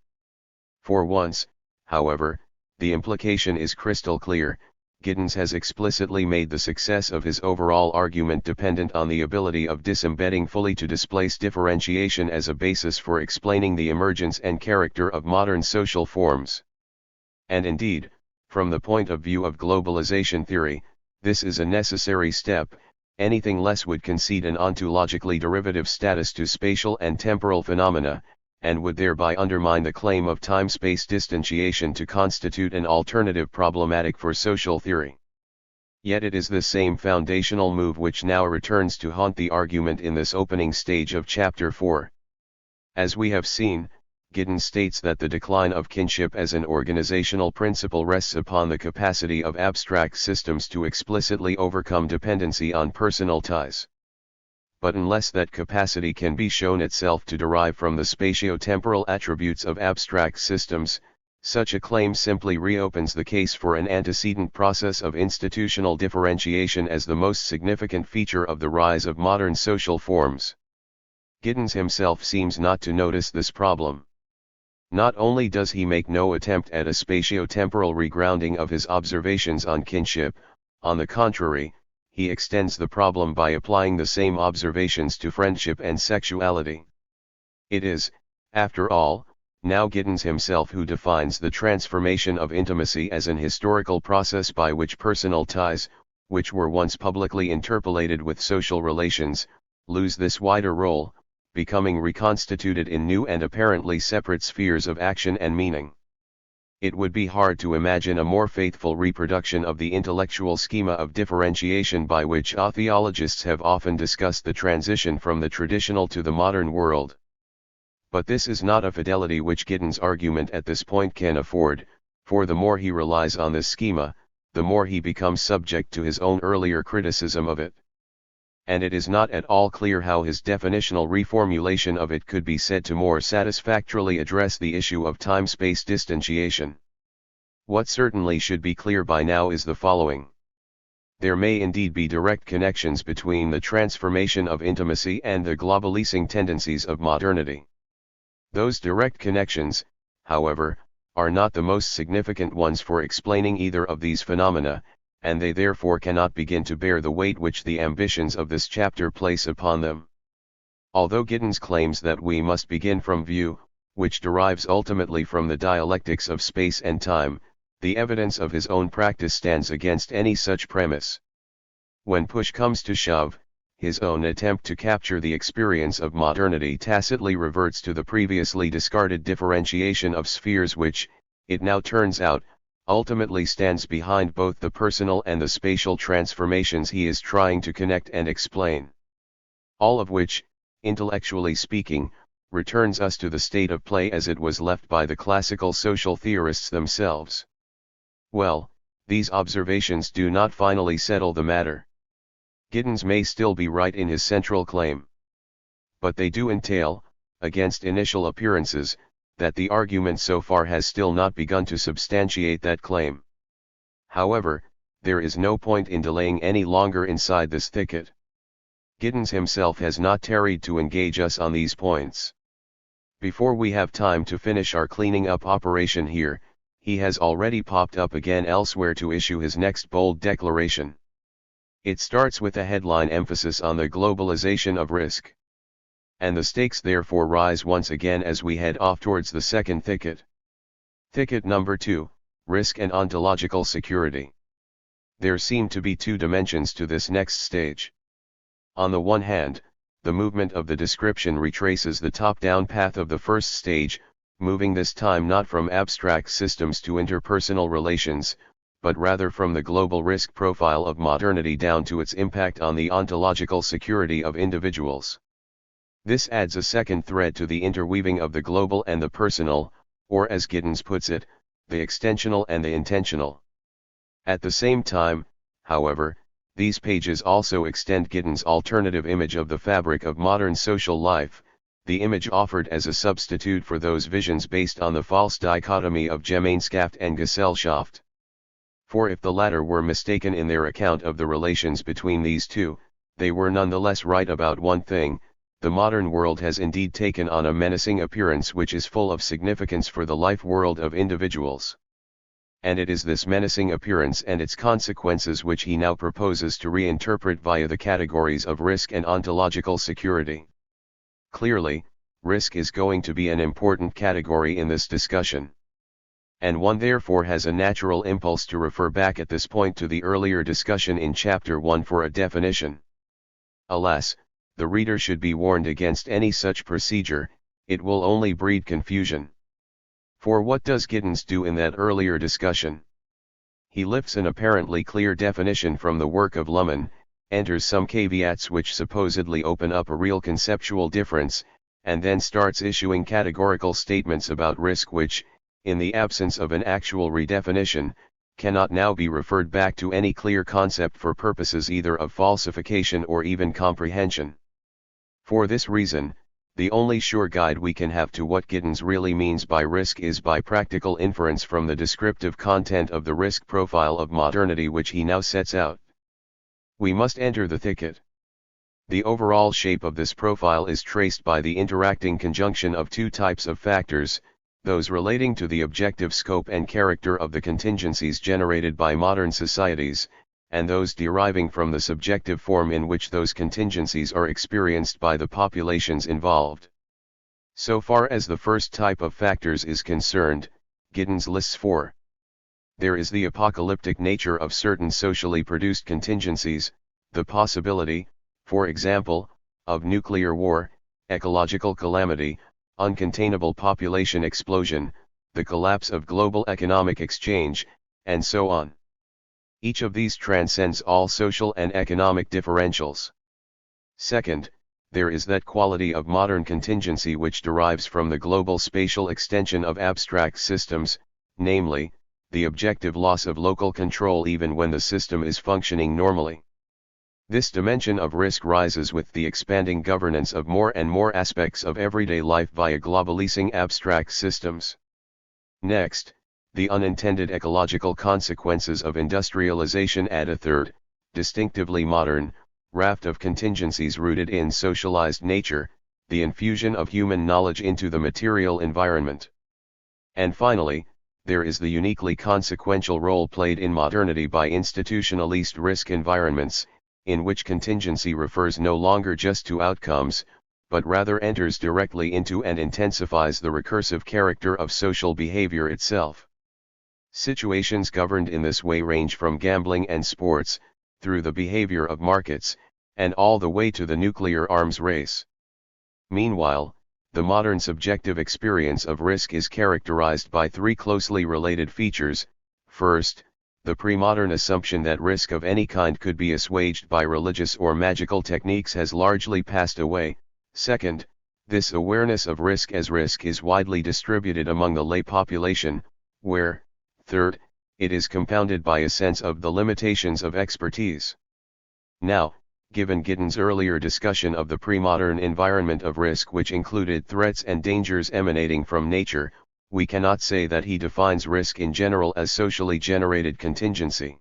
For once, however, the implication is crystal clear. Giddens has explicitly made the success of his overall argument dependent on the ability of disembedding fully to displace differentiation as a basis for explaining the emergence and character of modern social forms. And indeed, from the point of view of globalization theory, this is a necessary step. Anything less would concede an ontologically derivative status to spatial and temporal phenomena, and would thereby undermine the claim of time-space distanciation to constitute an alternative problematic for social theory. Yet it is this same foundational move which now returns to haunt the argument in this opening stage of Chapter 4. As we have seen, Giddens states that the decline of kinship as an organizational principle rests upon the capacity of abstract systems to explicitly overcome dependency on personal ties. But unless that capacity can be shown itself to derive from the spatio-temporal attributes of abstract systems, such a claim simply reopens the case for an antecedent process of institutional differentiation as the most significant feature of the rise of modern social forms. Giddens himself seems not to notice this problem. Not only does he make no attempt at a spatio-temporal regrounding of his observations on kinship, on the contrary, he extends the problem by applying the same observations to friendship and sexuality. It is, after all, now Giddens himself who defines the transformation of intimacy as an historical process by which personal ties, which were once publicly interpolated with social relations, lose this wider role, becoming reconstituted in new and apparently separate spheres of action and meaning. It would be hard to imagine a more faithful reproduction of the intellectual schema of differentiation by which theologists have often discussed the transition from the traditional to the modern world. But this is not a fidelity which Giddens' argument at this point can afford, for the more he relies on this schema, the more he becomes subject to his own earlier criticism of it. And it is not at all clear how his definitional reformulation of it could be said to more satisfactorily address the issue of time-space distanciation. What certainly should be clear by now is the following. There may indeed be direct connections between the transformation of intimacy and the globalizing tendencies of modernity. Those direct connections, however, are not the most significant ones for explaining either of these phenomena, and they therefore cannot begin to bear the weight which the ambitions of this chapter place upon them. Although Giddens claims that we must begin from view, which derives ultimately from the dialectics of space and time, the evidence of his own practice stands against any such premise. When push comes to shove, his own attempt to capture the experience of modernity tacitly reverts to the previously discarded differentiation of spheres which, it now turns out, ultimately stands behind both the personal and the spatial transformations he is trying to connect and explain. All of which, intellectually speaking, returns us to the state of play as it was left by the classical social theorists themselves. Well, these observations do not finally settle the matter. Giddens may still be right in his central claim. But they do entail, against initial appearances, that the argument so far has still not begun to substantiate that claim. However, there is no point in delaying any longer inside this thicket. Giddens himself has not tarried to engage us on these points. Before we have time to finish our cleaning up operation here, he has already popped up again elsewhere to issue his next bold declaration. It starts with a headline emphasis on the globalization of risk. And the stakes therefore rise once again as we head off towards the second thicket. Thicket number 2, risk and ontological security. There seem to be two dimensions to this next stage. On the one hand, the movement of the description retraces the top-down path of the first stage, moving this time not from abstract systems to interpersonal relations, but rather from the global risk profile of modernity down to its impact on the ontological security of individuals. This adds a second thread to the interweaving of the global and the personal, or as Giddens puts it, the extensional and the intentional. At the same time, however, These pages also extend Giddens' alternative image of the fabric of modern social life, the image offered as a substitute for those visions based on the false dichotomy of Gemeinschaft and Gesellschaft. For if the latter were mistaken in their account of the relations between these two, they were nonetheless right about one thing: the modern world has indeed taken on a menacing appearance which is full of significance for the life world of individuals. And it is this menacing appearance and its consequences which he now proposes to reinterpret via the categories of risk and ontological security. Clearly, risk is going to be an important category in this discussion. And one therefore has a natural impulse to refer back at this point to the earlier discussion in Chapter 1 for a definition. Alas, the reader should be warned against any such procedure, it will only breed confusion. For what does Giddens do in that earlier discussion? He lifts an apparently clear definition from the work of Luhmann, enters some caveats which supposedly open up a real conceptual difference, and then starts issuing categorical statements about risk which, in the absence of an actual redefinition, cannot now be referred back to any clear concept for purposes either of falsification or even comprehension. For this reason, the only sure guide we can have to what Giddens really means by risk is by practical inference from the descriptive content of the risk profile of modernity which he now sets out. We must enter the thicket. The overall shape of this profile is traced by the interacting conjunction of two types of factors, those relating to the objective scope and character of the contingencies generated by modern societies, and those deriving from the subjective form in which those contingencies are experienced by the populations involved. So far as the first type of factors is concerned, Giddens lists four. There is the apocalyptic nature of certain socially produced contingencies, the possibility, for example, of nuclear war, ecological calamity, uncontainable population explosion, the collapse of global economic exchange, and so on. Each of these transcends all social and economic differentials. Second, there is that quality of modern contingency which derives from the global spatial extension of abstract systems, namely, the objective loss of local control even when the system is functioning normally. This dimension of risk rises with the expanding governance of more and more aspects of everyday life via globalizing abstract systems. Next, the unintended ecological consequences of industrialization add a third, distinctively modern, raft of contingencies rooted in socialized nature, the infusion of human knowledge into the material environment. And finally, there is the uniquely consequential role played in modernity by institutionalist risk environments, in which contingency refers no longer just to outcomes, but rather enters directly into and intensifies the recursive character of social behavior itself. Situations governed in this way range from gambling and sports, through the behavior of markets, and all the way to the nuclear arms race. Meanwhile, the modern subjective experience of risk is characterized by three closely related features. First, the pre-modern assumption that risk of any kind could be assuaged by religious or magical techniques has largely passed away. Second, this awareness of risk as risk is widely distributed among the lay population, where, third, it is compounded by a sense of the limitations of expertise. Now, given Giddens' earlier discussion of the pre-modern environment of risk which included threats and dangers emanating from nature, we cannot say that he defines risk in general as socially generated contingency.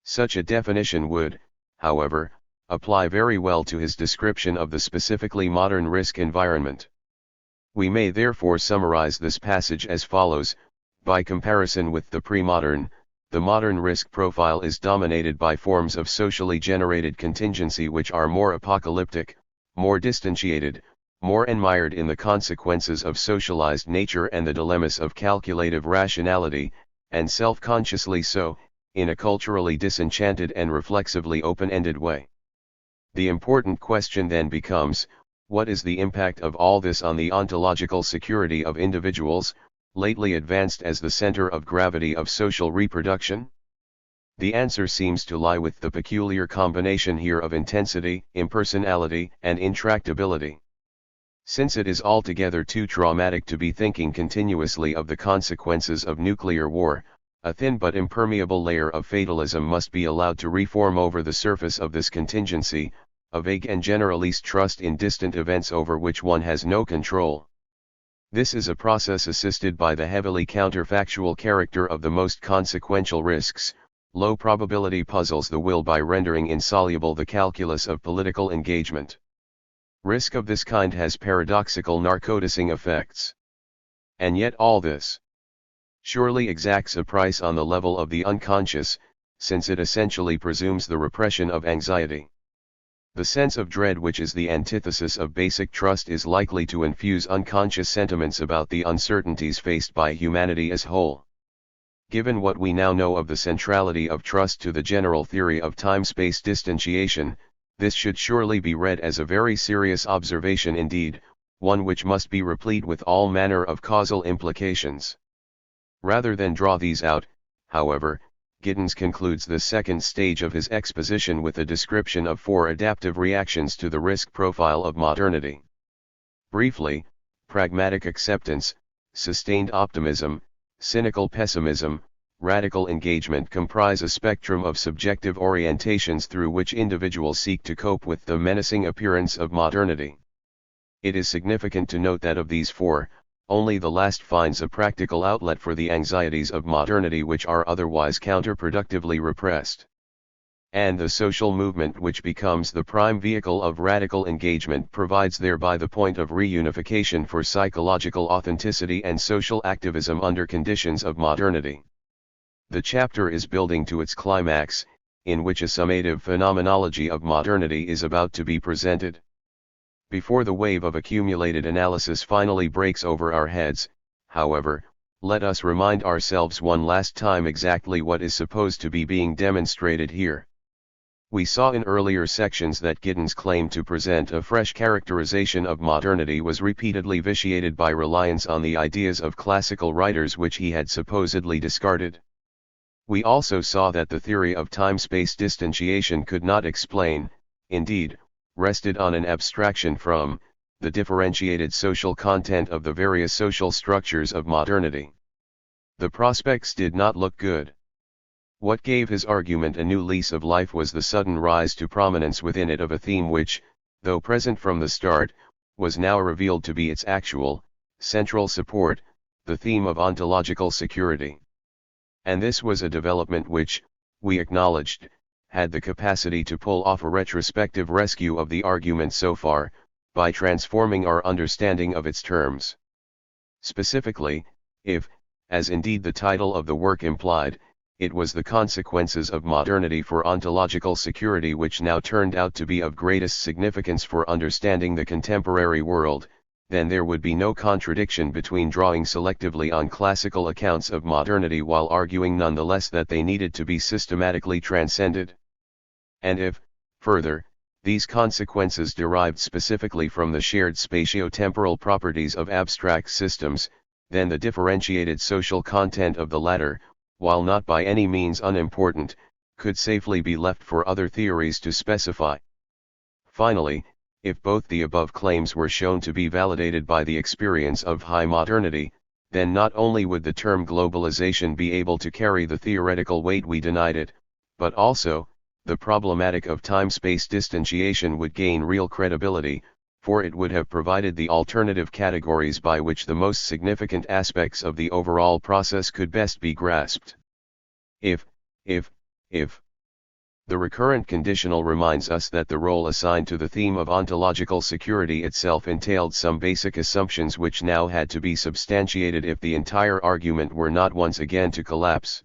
Such a definition would, however, apply very well to his description of the specifically modern risk environment. We may therefore summarize this passage as follows: by comparison with the pre-modern, the modern risk profile is dominated by forms of socially generated contingency which are more apocalyptic, more distantiated, more enmired in the consequences of socialized nature and the dilemmas of calculative rationality, and self-consciously so, in a culturally disenchanted and reflexively open-ended way. The important question then becomes, what is the impact of all this on the ontological security of individuals, lately advanced as the center of gravity of social reproduction? The answer seems to lie with the peculiar combination here of intensity, impersonality, and intractability. Since it is altogether too traumatic to be thinking continuously of the consequences of nuclear war, a thin but impermeable layer of fatalism must be allowed to reform over the surface of this contingency, a vague and generalist trust in distant events over which one has no control. This is a process assisted by the heavily counterfactual character of the most consequential risks. Low probability puzzles the will by rendering insoluble the calculus of political engagement. Risk of this kind has paradoxical narcoticing effects. And yet all this surely exacts a price on the level of the unconscious, since it essentially presumes the repression of anxiety. The sense of dread, which is the antithesis of basic trust, is likely to infuse unconscious sentiments about the uncertainties faced by humanity as whole. Given what we now know of the centrality of trust to the general theory of time-space distantiation, this should surely be read as a very serious observation indeed, one which must be replete with all manner of causal implications. Rather than draw these out, however, Giddens concludes the second stage of his exposition with a description of 4 adaptive reactions to the risk profile of modernity. Briefly, pragmatic acceptance, sustained optimism, cynical pessimism, radical engagement comprise a spectrum of subjective orientations through which individuals seek to cope with the menacing appearance of modernity. It is significant to note that of these 4, only the last finds a practical outlet for the anxieties of modernity which are otherwise counterproductively repressed. And the social movement which becomes the prime vehicle of radical engagement provides thereby the point of reunification for psychological authenticity and social activism under conditions of modernity. The chapter is building to its climax, in which a summative phenomenology of modernity is about to be presented. Before the wave of accumulated analysis finally breaks over our heads, however, let us remind ourselves one last time exactly what is supposed to be being demonstrated here. We saw in earlier sections that Giddens' claim to present a fresh characterization of modernity was repeatedly vitiated by reliance on the ideas of classical writers which he had supposedly discarded. We also saw that the theory of time-space distantiation could not explain, indeed, rested on an abstraction from, the differentiated social content of the various social structures of modernity. The prospects did not look good. What gave his argument a new lease of life was the sudden rise to prominence within it of a theme which, though present from the start, was now revealed to be its actual, central support, the theme of ontological security. And this was a development which, we acknowledged, had the capacity to pull off a retrospective rescue of the argument so far, by transforming our understanding of its terms. Specifically, if, as indeed the title of the work implied, it was the consequences of modernity for ontological security which now turned out to be of greatest significance for understanding the contemporary world, then there would be no contradiction between drawing selectively on classical accounts of modernity while arguing nonetheless that they needed to be systematically transcended. And if, further, these consequences derived specifically from the shared spatio-temporal properties of abstract systems, then the differentiated social content of the latter, while not by any means unimportant, could safely be left for other theories to specify. Finally, if both the above claims were shown to be validated by the experience of high modernity, then not only would the term globalization be able to carry the theoretical weight we denied it, but also, the problematic of time-space distantiation would gain real credibility, for it would have provided the alternative categories by which the most significant aspects of the overall process could best be grasped. If. The recurrent conditional reminds us that the role assigned to the theme of ontological security itself entailed some basic assumptions which now had to be substantiated if the entire argument were not once again to collapse.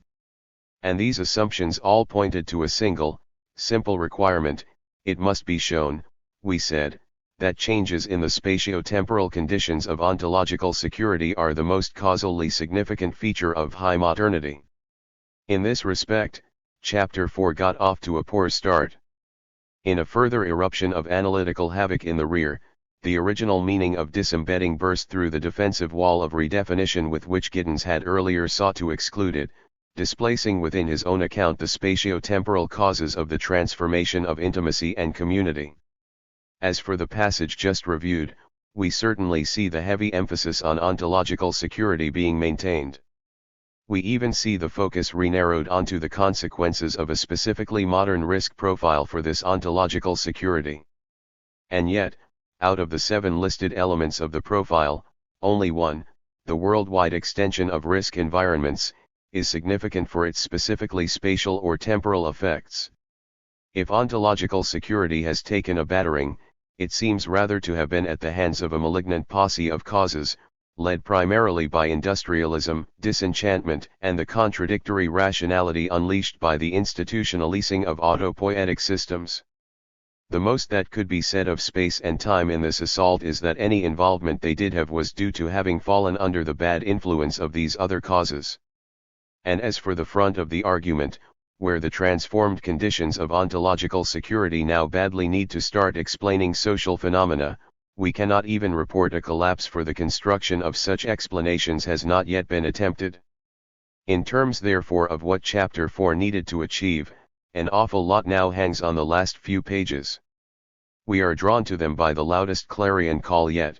And these assumptions all pointed to a single, simple requirement: it must be shown, we said, that changes in the spatio-temporal conditions of ontological security are the most causally significant feature of high modernity. In this respect, Chapter 4 got off to a poor start. In a further eruption of analytical havoc in the rear, the original meaning of disembedding burst through the defensive wall of redefinition with which Giddens had earlier sought to exclude it, displacing within his own account the spatio-temporal causes of the transformation of intimacy and community. As for the passage just reviewed, we certainly see the heavy emphasis on ontological security being maintained. We even see the focus re-narrowed onto the consequences of a specifically modern risk profile for this ontological security. And yet, out of the 7 listed elements of the profile, only one, the worldwide extension of risk environments, is significant for its specifically spatial or temporal effects. If ontological security has taken a battering, it seems rather to have been at the hands of a malignant posse of causes, led primarily by industrialism, disenchantment, and the contradictory rationality unleashed by the institutionalizing of autopoietic systems. The most that could be said of space and time in this assault is that any involvement they did have was due to having fallen under the bad influence of these other causes. And as for the front of the argument, where the transformed conditions of ontological security now badly need to start explaining social phenomena, we cannot even report a collapse, for the construction of such explanations has not yet been attempted. In terms therefore of what Chapter 4 needed to achieve, an awful lot now hangs on the last few pages. We are drawn to them by the loudest clarion call yet.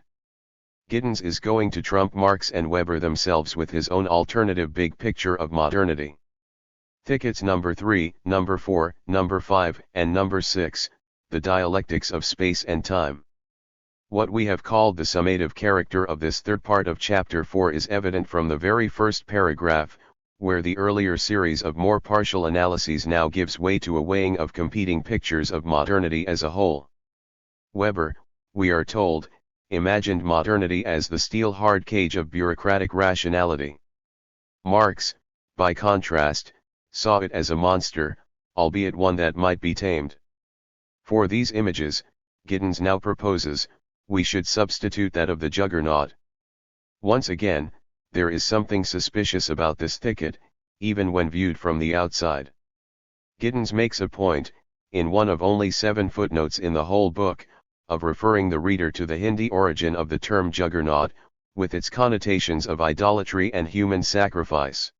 Giddens is going to trump Marx and Weber themselves with his own alternative big picture of modernity. Thickets number 3, number 4, number 5, and number 6, the dialectics of space and time. What we have called the summative character of this third part of Chapter 4 is evident from the very first paragraph, where the earlier series of more partial analyses now gives way to a weighing of competing pictures of modernity as a whole. Weber, we are told, imagined modernity as the steel-hard cage of bureaucratic rationality. Marx, by contrast, saw it as a monster, albeit one that might be tamed. For these images, Giddens now proposes, we should substitute that of the juggernaut. Once again, there is something suspicious about this thicket, even when viewed from the outside. Giddens makes a point, in one of only 7 footnotes in the whole book, of referring the reader to the Hindi origin of the term juggernaut, with its connotations of idolatry and human sacrifice.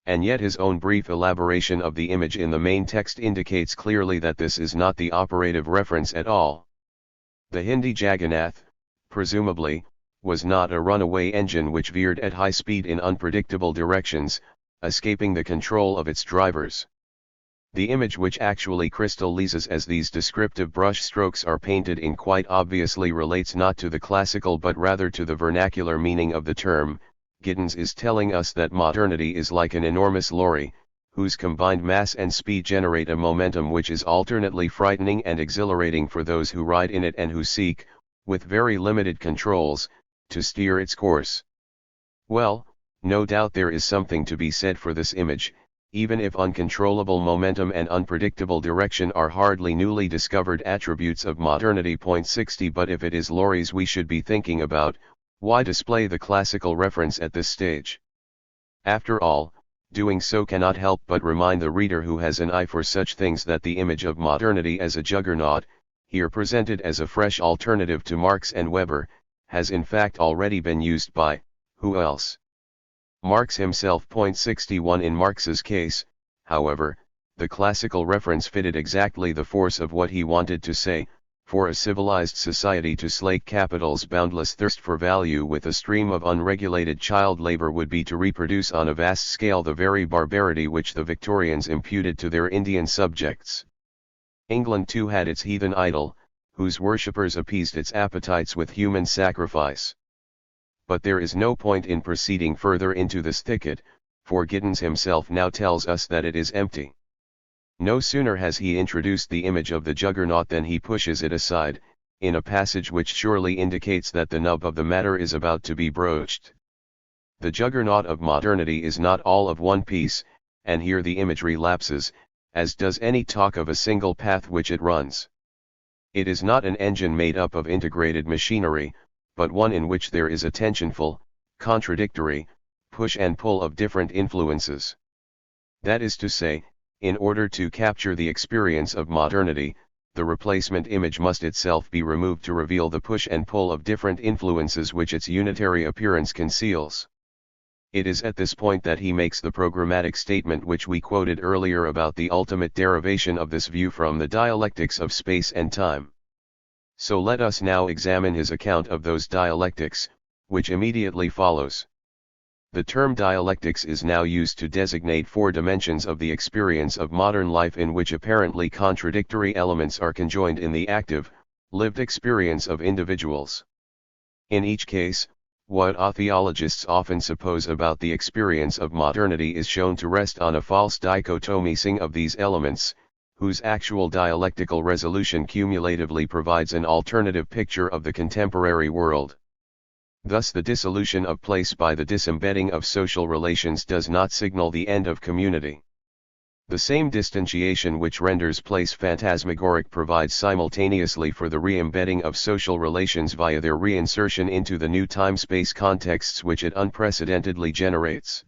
And yet his own brief elaboration of the image in the main text indicates clearly that this is not the operative reference at all. The Hindi Jagannath, presumably, was not a runaway engine which veered at high speed in unpredictable directions, escaping the control of its drivers. The image which actually crystallizes as these descriptive brush strokes are painted in quite obviously relates not to the classical but rather to the vernacular meaning of the term. Giddens is telling us that modernity is like an enormous lorry, whose combined mass and speed generate a momentum which is alternately frightening and exhilarating for those who ride in it and who seek, with very limited controls, to steer its course. Well, no doubt there is something to be said for this image, even if uncontrollable momentum and unpredictable direction are hardly newly discovered attributes of modernity. 60 But if it is lorries we should be thinking about, why display the classical reference at this stage? After all, doing so cannot help but remind the reader who has an eye for such things that the image of modernity as a juggernaut, here presented as a fresh alternative to Marx and Weber, has in fact already been used by, who else? Marx himself. 61 In Marx's case, however, the classical reference fitted exactly the force of what he wanted to say. For a civilized society to slake capital's boundless thirst for value with a stream of unregulated child labor would be to reproduce on a vast scale the very barbarity which the Victorians imputed to their Indian subjects. England too had its heathen idol, whose worshippers appeased its appetites with human sacrifice. But there is no point in proceeding further into this thicket, for Giddens himself now tells us that it is empty. No sooner has he introduced the image of the juggernaut than he pushes it aside, in a passage which surely indicates that the nub of the matter is about to be broached. The juggernaut of modernity is not all of one piece, and here the imagery lapses, as does any talk of a single path which it runs. It is not an engine made up of integrated machinery, but one in which there is a tensionful, contradictory, push and pull of different influences. That is to say, in order to capture the experience of modernity, the replacement image must itself be removed to reveal the push and pull of different influences which its unitary appearance conceals. It is at this point that he makes the programmatic statement which we quoted earlier about the ultimate derivation of this view from the dialectics of space and time. So let us now examine his account of those dialectics, which immediately follows. The term dialectics is now used to designate four dimensions of the experience of modern life in which apparently contradictory elements are conjoined in the active, lived experience of individuals. In each case, what theologists often suppose about the experience of modernity is shown to rest on a false dichotomizing of these elements, whose actual dialectical resolution cumulatively provides an alternative picture of the contemporary world. Thus the dissolution of place by the disembedding of social relations does not signal the end of community. The same distantiation which renders place phantasmagoric provides simultaneously for the re-embedding of social relations via their reinsertion into the new time-space contexts which it unprecedentedly generates.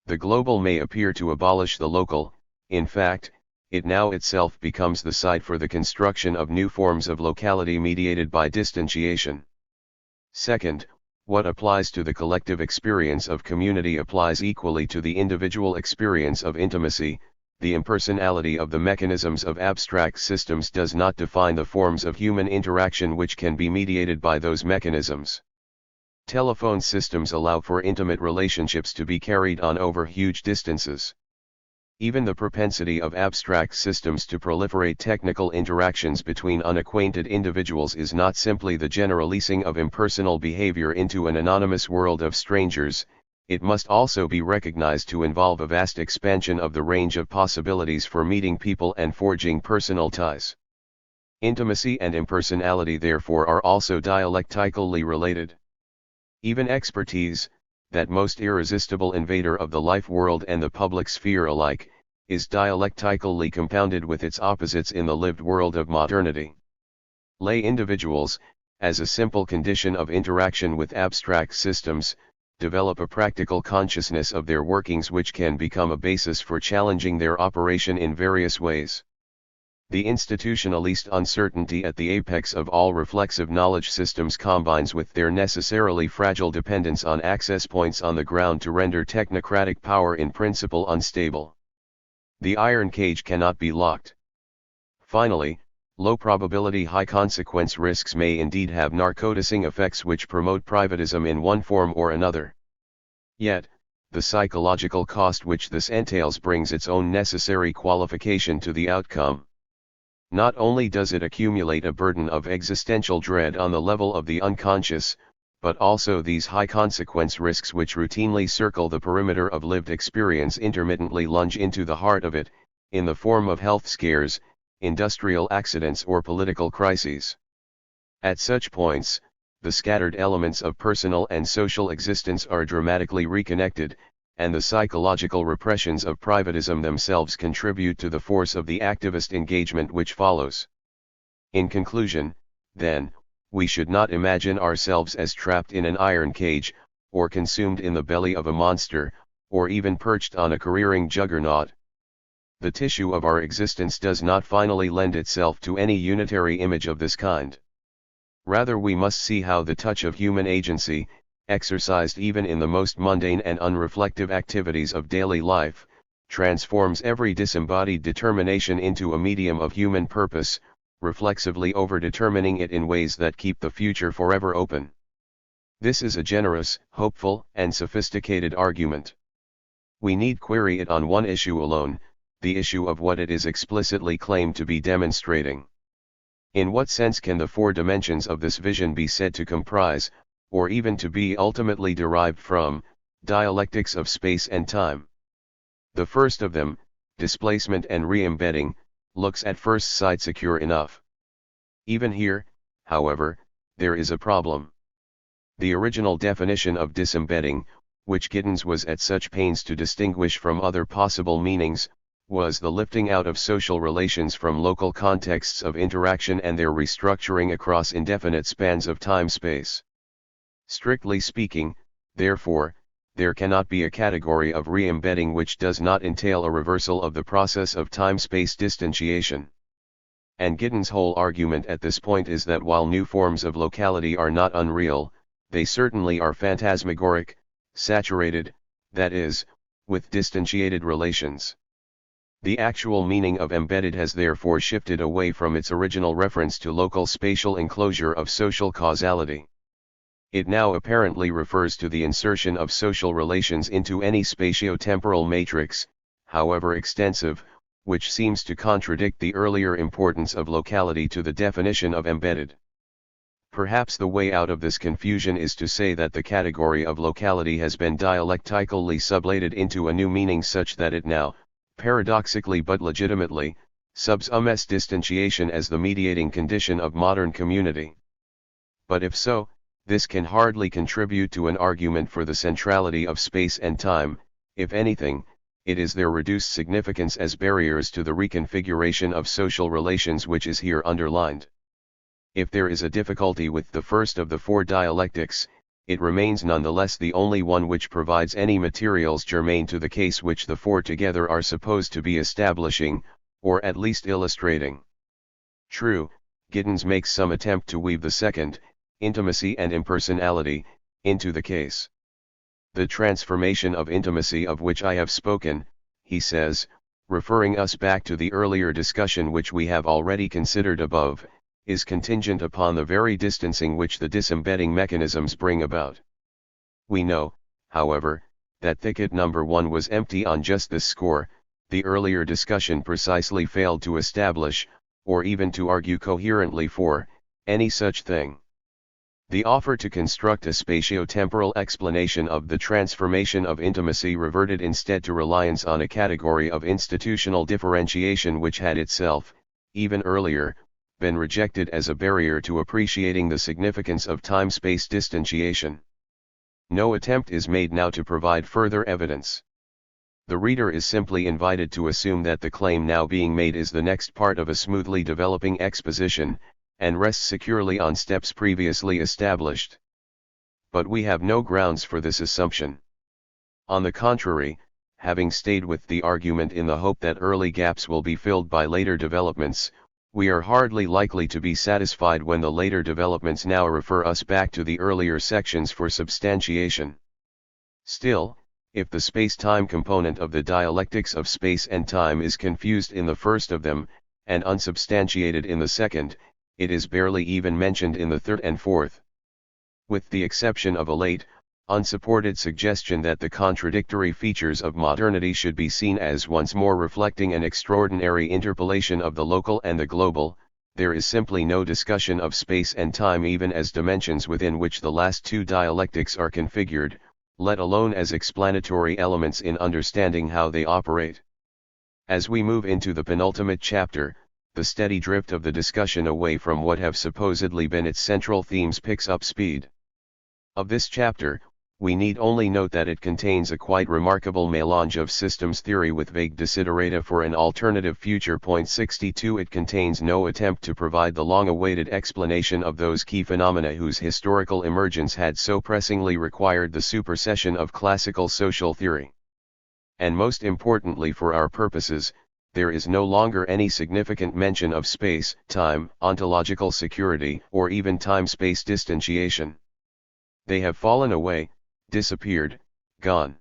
The global may appear to abolish the local; in fact, it now itself becomes the site for the construction of new forms of locality mediated by distantiation. Second, what applies to the collective experience of community applies equally to the individual experience of intimacy. The impersonality of the mechanisms of abstract systems does not define the forms of human interaction which can be mediated by those mechanisms. Telephone systems allow for intimate relationships to be carried on over huge distances. Even the propensity of abstract systems to proliferate technical interactions between unacquainted individuals is not simply the generalizing of impersonal behavior into an anonymous world of strangers. It must also be recognized to involve a vast expansion of the range of possibilities for meeting people and forging personal ties. Intimacy and impersonality therefore are also dialectically related. Even expertise, that most irresistible invader of the life world and the public sphere alike, is dialectically compounded with its opposites in the lived world of modernity. Lay individuals, as a simple condition of interaction with abstract systems, develop a practical consciousness of their workings which can become a basis for challenging their operation in various ways. The institutionalist uncertainty at the apex of all reflexive knowledge systems combines with their necessarily fragile dependence on access points on the ground to render technocratic power in principle unstable. The iron cage cannot be locked. Finally, low probability high consequence risks may indeed have narcoticing effects which promote privatism in one form or another. Yet, the psychological cost which this entails brings its own necessary qualification to the outcome. Not only does it accumulate a burden of existential dread on the level of the unconscious, but also these high consequence risks which routinely circle the perimeter of lived experience intermittently lunge into the heart of it, in the form of health scares, industrial accidents or political crises. At such points, the scattered elements of personal and social existence are dramatically reconnected, and the psychological repressions of privatism themselves contribute to the force of the activist engagement which follows. In conclusion, then, we should not imagine ourselves as trapped in an iron cage, or consumed in the belly of a monster, or even perched on a careering juggernaut. The tissue of our existence does not finally lend itself to any unitary image of this kind. Rather we must see how the touch of human agency, exercised even in the most mundane and unreflective activities of daily life, transforms every disembodied determination into a medium of human purpose, reflexively overdetermining it in ways that keep the future forever open. This is a generous, hopeful, and sophisticated argument. We need query it on one issue alone, the issue of what it is explicitly claimed to be demonstrating. In what sense can the four dimensions of this vision be said to comprise, or even to be ultimately derived from, dialectics of space and time? The first of them, displacement and re-embedding, looks at first sight secure enough. Even here, however, there is a problem. The original definition of disembedding, which Giddens was at such pains to distinguish from other possible meanings, was the lifting out of social relations from local contexts of interaction and their restructuring across indefinite spans of time-space. Strictly speaking, therefore, there cannot be a category of re-embedding which does not entail a reversal of the process of time-space distantiation. And Giddens' whole argument at this point is that while new forms of locality are not unreal, they certainly are phantasmagoric, saturated, that is, with distantiated relations. The actual meaning of embedded has therefore shifted away from its original reference to local spatial enclosure of social causality. It now apparently refers to the insertion of social relations into any spatio-temporal matrix, however extensive, which seems to contradict the earlier importance of locality to the definition of embedded. Perhaps the way out of this confusion is to say that the category of locality has been dialectically sublated into a new meaning such that it now, paradoxically but legitimately, subsumes distantiation as the mediating condition of modern community. But if so, this can hardly contribute to an argument for the centrality of space and time. If anything, it is their reduced significance as barriers to the reconfiguration of social relations which is here underlined. If there is a difficulty with the first of the four dialectics, it remains nonetheless the only one which provides any materials germane to the case which the four together are supposed to be establishing, or at least illustrating. True, Giddens makes some attempt to weave the second, intimacy and impersonality, into the case. The transformation of intimacy of which I have spoken, he says, referring us back to the earlier discussion which we have already considered above, is contingent upon the very distancing which the disembedding mechanisms bring about. We know, however, that thicket number 1 was empty on just this score. The earlier discussion precisely failed to establish, or even to argue coherently for, any such thing. The offer to construct a spatio-temporal explanation of the transformation of intimacy reverted instead to reliance on a category of institutional differentiation which had itself, even earlier, been rejected as a barrier to appreciating the significance of time-space distantiation. No attempt is made now to provide further evidence. The reader is simply invited to assume that the claim now being made is the next part of a smoothly developing exposition, and rests securely on steps previously established. But we have no grounds for this assumption. On the contrary, having stayed with the argument in the hope that early gaps will be filled by later developments, we are hardly likely to be satisfied when the later developments now refer us back to the earlier sections for substantiation. Still, if the space-time component of the dialectics of space and time is confused in the first of them, and unsubstantiated in the second, it is barely even mentioned in the third and fourth. With the exception of a late, unsupported suggestion that the contradictory features of modernity should be seen as once more reflecting an extraordinary interpolation of the local and the global, there is simply no discussion of space and time even as dimensions within which the last two dialectics are configured, let alone as explanatory elements in understanding how they operate. As we move into the penultimate chapter, the steady drift of the discussion away from what have supposedly been its central themes picks up speed. Of this chapter, we need only note that it contains a quite remarkable mélange of systems theory with vague desiderata for an alternative future. 62 It contains no attempt to provide the long-awaited explanation of those key phenomena whose historical emergence had so pressingly required the supersession of classical social theory. And most importantly for our purposes, there is no longer any significant mention of space, time, ontological security, or even time-space distantiation. They have fallen away, disappeared, gone.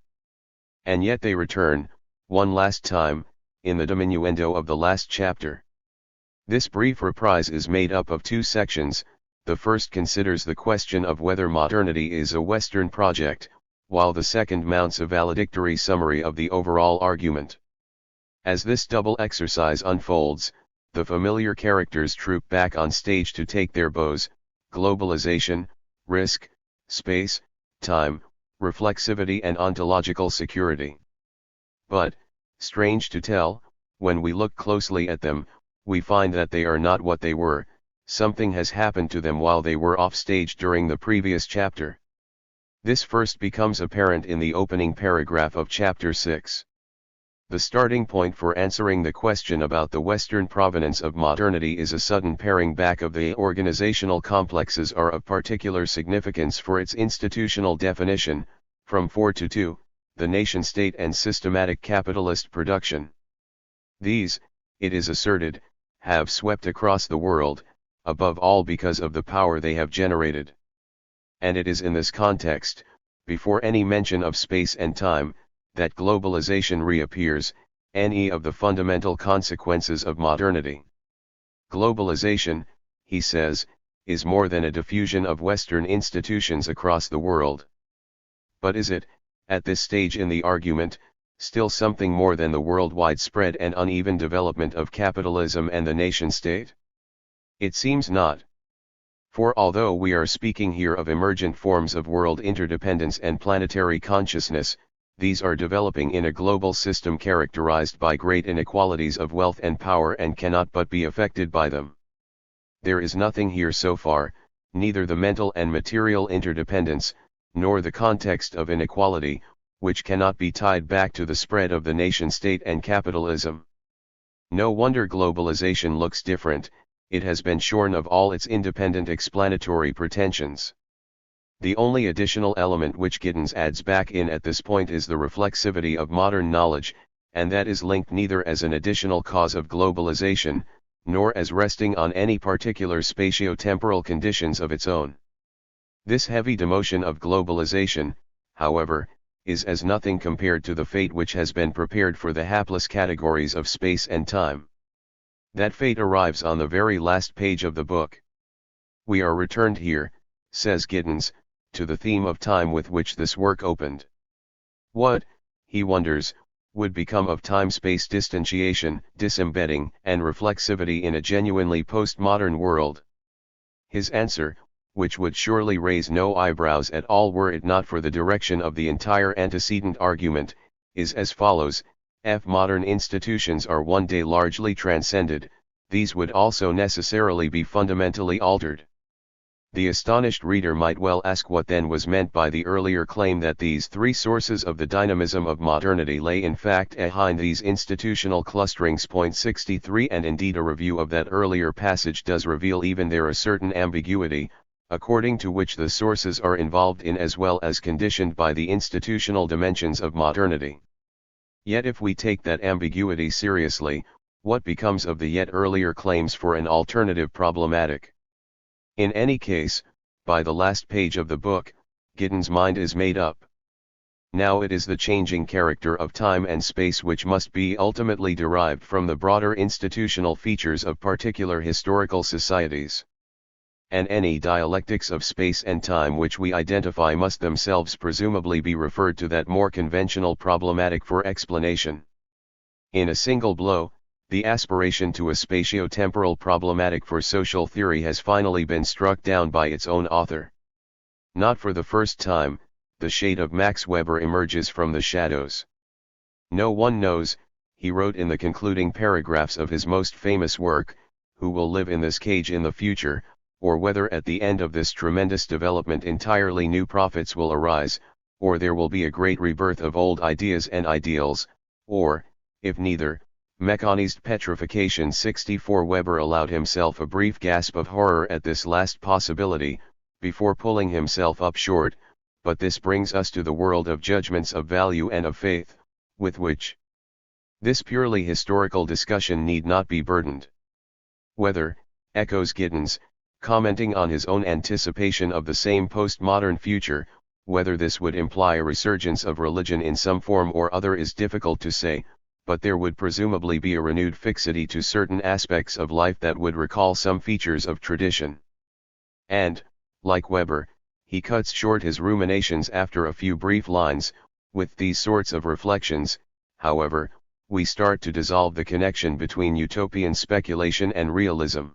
And yet they return, one last time, in the diminuendo of the last chapter. This brief reprise is made up of two sections. The first considers the question of whether modernity is a Western project, while the second mounts a valedictory summary of the overall argument. As this double exercise unfolds, the familiar characters troop back on stage to take their bows: globalization, risk, space, time, reflexivity and ontological security. But, strange to tell, when we look closely at them, we find that they are not what they were. Something has happened to them while they were off stage during the previous chapter. This first becomes apparent in the opening paragraph of chapter 6. The starting point for answering the question about the Western provenance of modernity is a sudden paring back of the organizational complexes are of particular significance for its institutional definition, from 4 to 2, the nation-state and systematic capitalist production. These, it is asserted, have swept across the world, above all because of the power they have generated. And it is in this context, before any mention of space and time, that globalization reappears, any of the fundamental consequences of modernity. Globalization, he says, is more than a diffusion of Western institutions across the world. But is it, at this stage in the argument, still something more than the worldwide spread and uneven development of capitalism and the nation-state? It seems not. For although we are speaking here of emergent forms of world interdependence and planetary consciousness, these are developing in a global system characterized by great inequalities of wealth and power and cannot but be affected by them. There is nothing here so far, neither the mental and material interdependence, nor the context of inequality, which cannot be tied back to the spread of the nation-state and capitalism. No wonder globalization looks different, it has been shorn of all its independent explanatory pretensions. The only additional element which Giddens adds back in at this point is the reflexivity of modern knowledge, and that is linked neither as an additional cause of globalization, nor as resting on any particular spatio-temporal conditions of its own. This heavy demotion of globalization, however, is as nothing compared to the fate which has been prepared for the hapless categories of space and time. That fate arrives on the very last page of the book. We are returned here, says Giddens, to the theme of time with which this work opened. What, he wonders, would become of time-space distantiation, disembedding, and reflexivity in a genuinely postmodern world? His answer, which would surely raise no eyebrows at all were it not for the direction of the entire antecedent argument, is as follows: If modern institutions are one day largely transcended, these would also necessarily be fundamentally altered. The astonished reader might well ask what then was meant by the earlier claim that these three sources of the dynamism of modernity lay in fact behind these institutional clusterings. 63 And indeed a review of that earlier passage does reveal even there a certain ambiguity, according to which the sources are involved in as well as conditioned by the institutional dimensions of modernity. Yet if we take that ambiguity seriously, what becomes of the yet earlier claims for an alternative problematic? In any case, by the last page of the book, Giddens' mind is made up. Now it is the changing character of time and space which must be ultimately derived from the broader institutional features of particular historical societies. And any dialectics of space and time which we identify must themselves presumably be referred to that more conventional problematic for explanation. In a single blow, the aspiration to a spatio-temporal problematic for social theory has finally been struck down by its own author. Not for the first time, the shade of Max Weber emerges from the shadows. No one knows, he wrote in the concluding paragraphs of his most famous work, who will live in this cage in the future, or whether at the end of this tremendous development entirely new prophets will arise, or there will be a great rebirth of old ideas and ideals, or, if neither, mechanized petrification. 64 Weber allowed himself a brief gasp of horror at this last possibility, before pulling himself up short, but this brings us to the world of judgments of value and of faith, with which this purely historical discussion need not be burdened. Whether, echoes Giddens, commenting on his own anticipation of the same postmodern future, whether this would imply a resurgence of religion in some form or other is difficult to say, but there would presumably be a renewed fixity to certain aspects of life that would recall some features of tradition. And, like Weber, he cuts short his ruminations after a few brief lines. With these sorts of reflections, however, we start to dissolve the connection between utopian speculation and realism.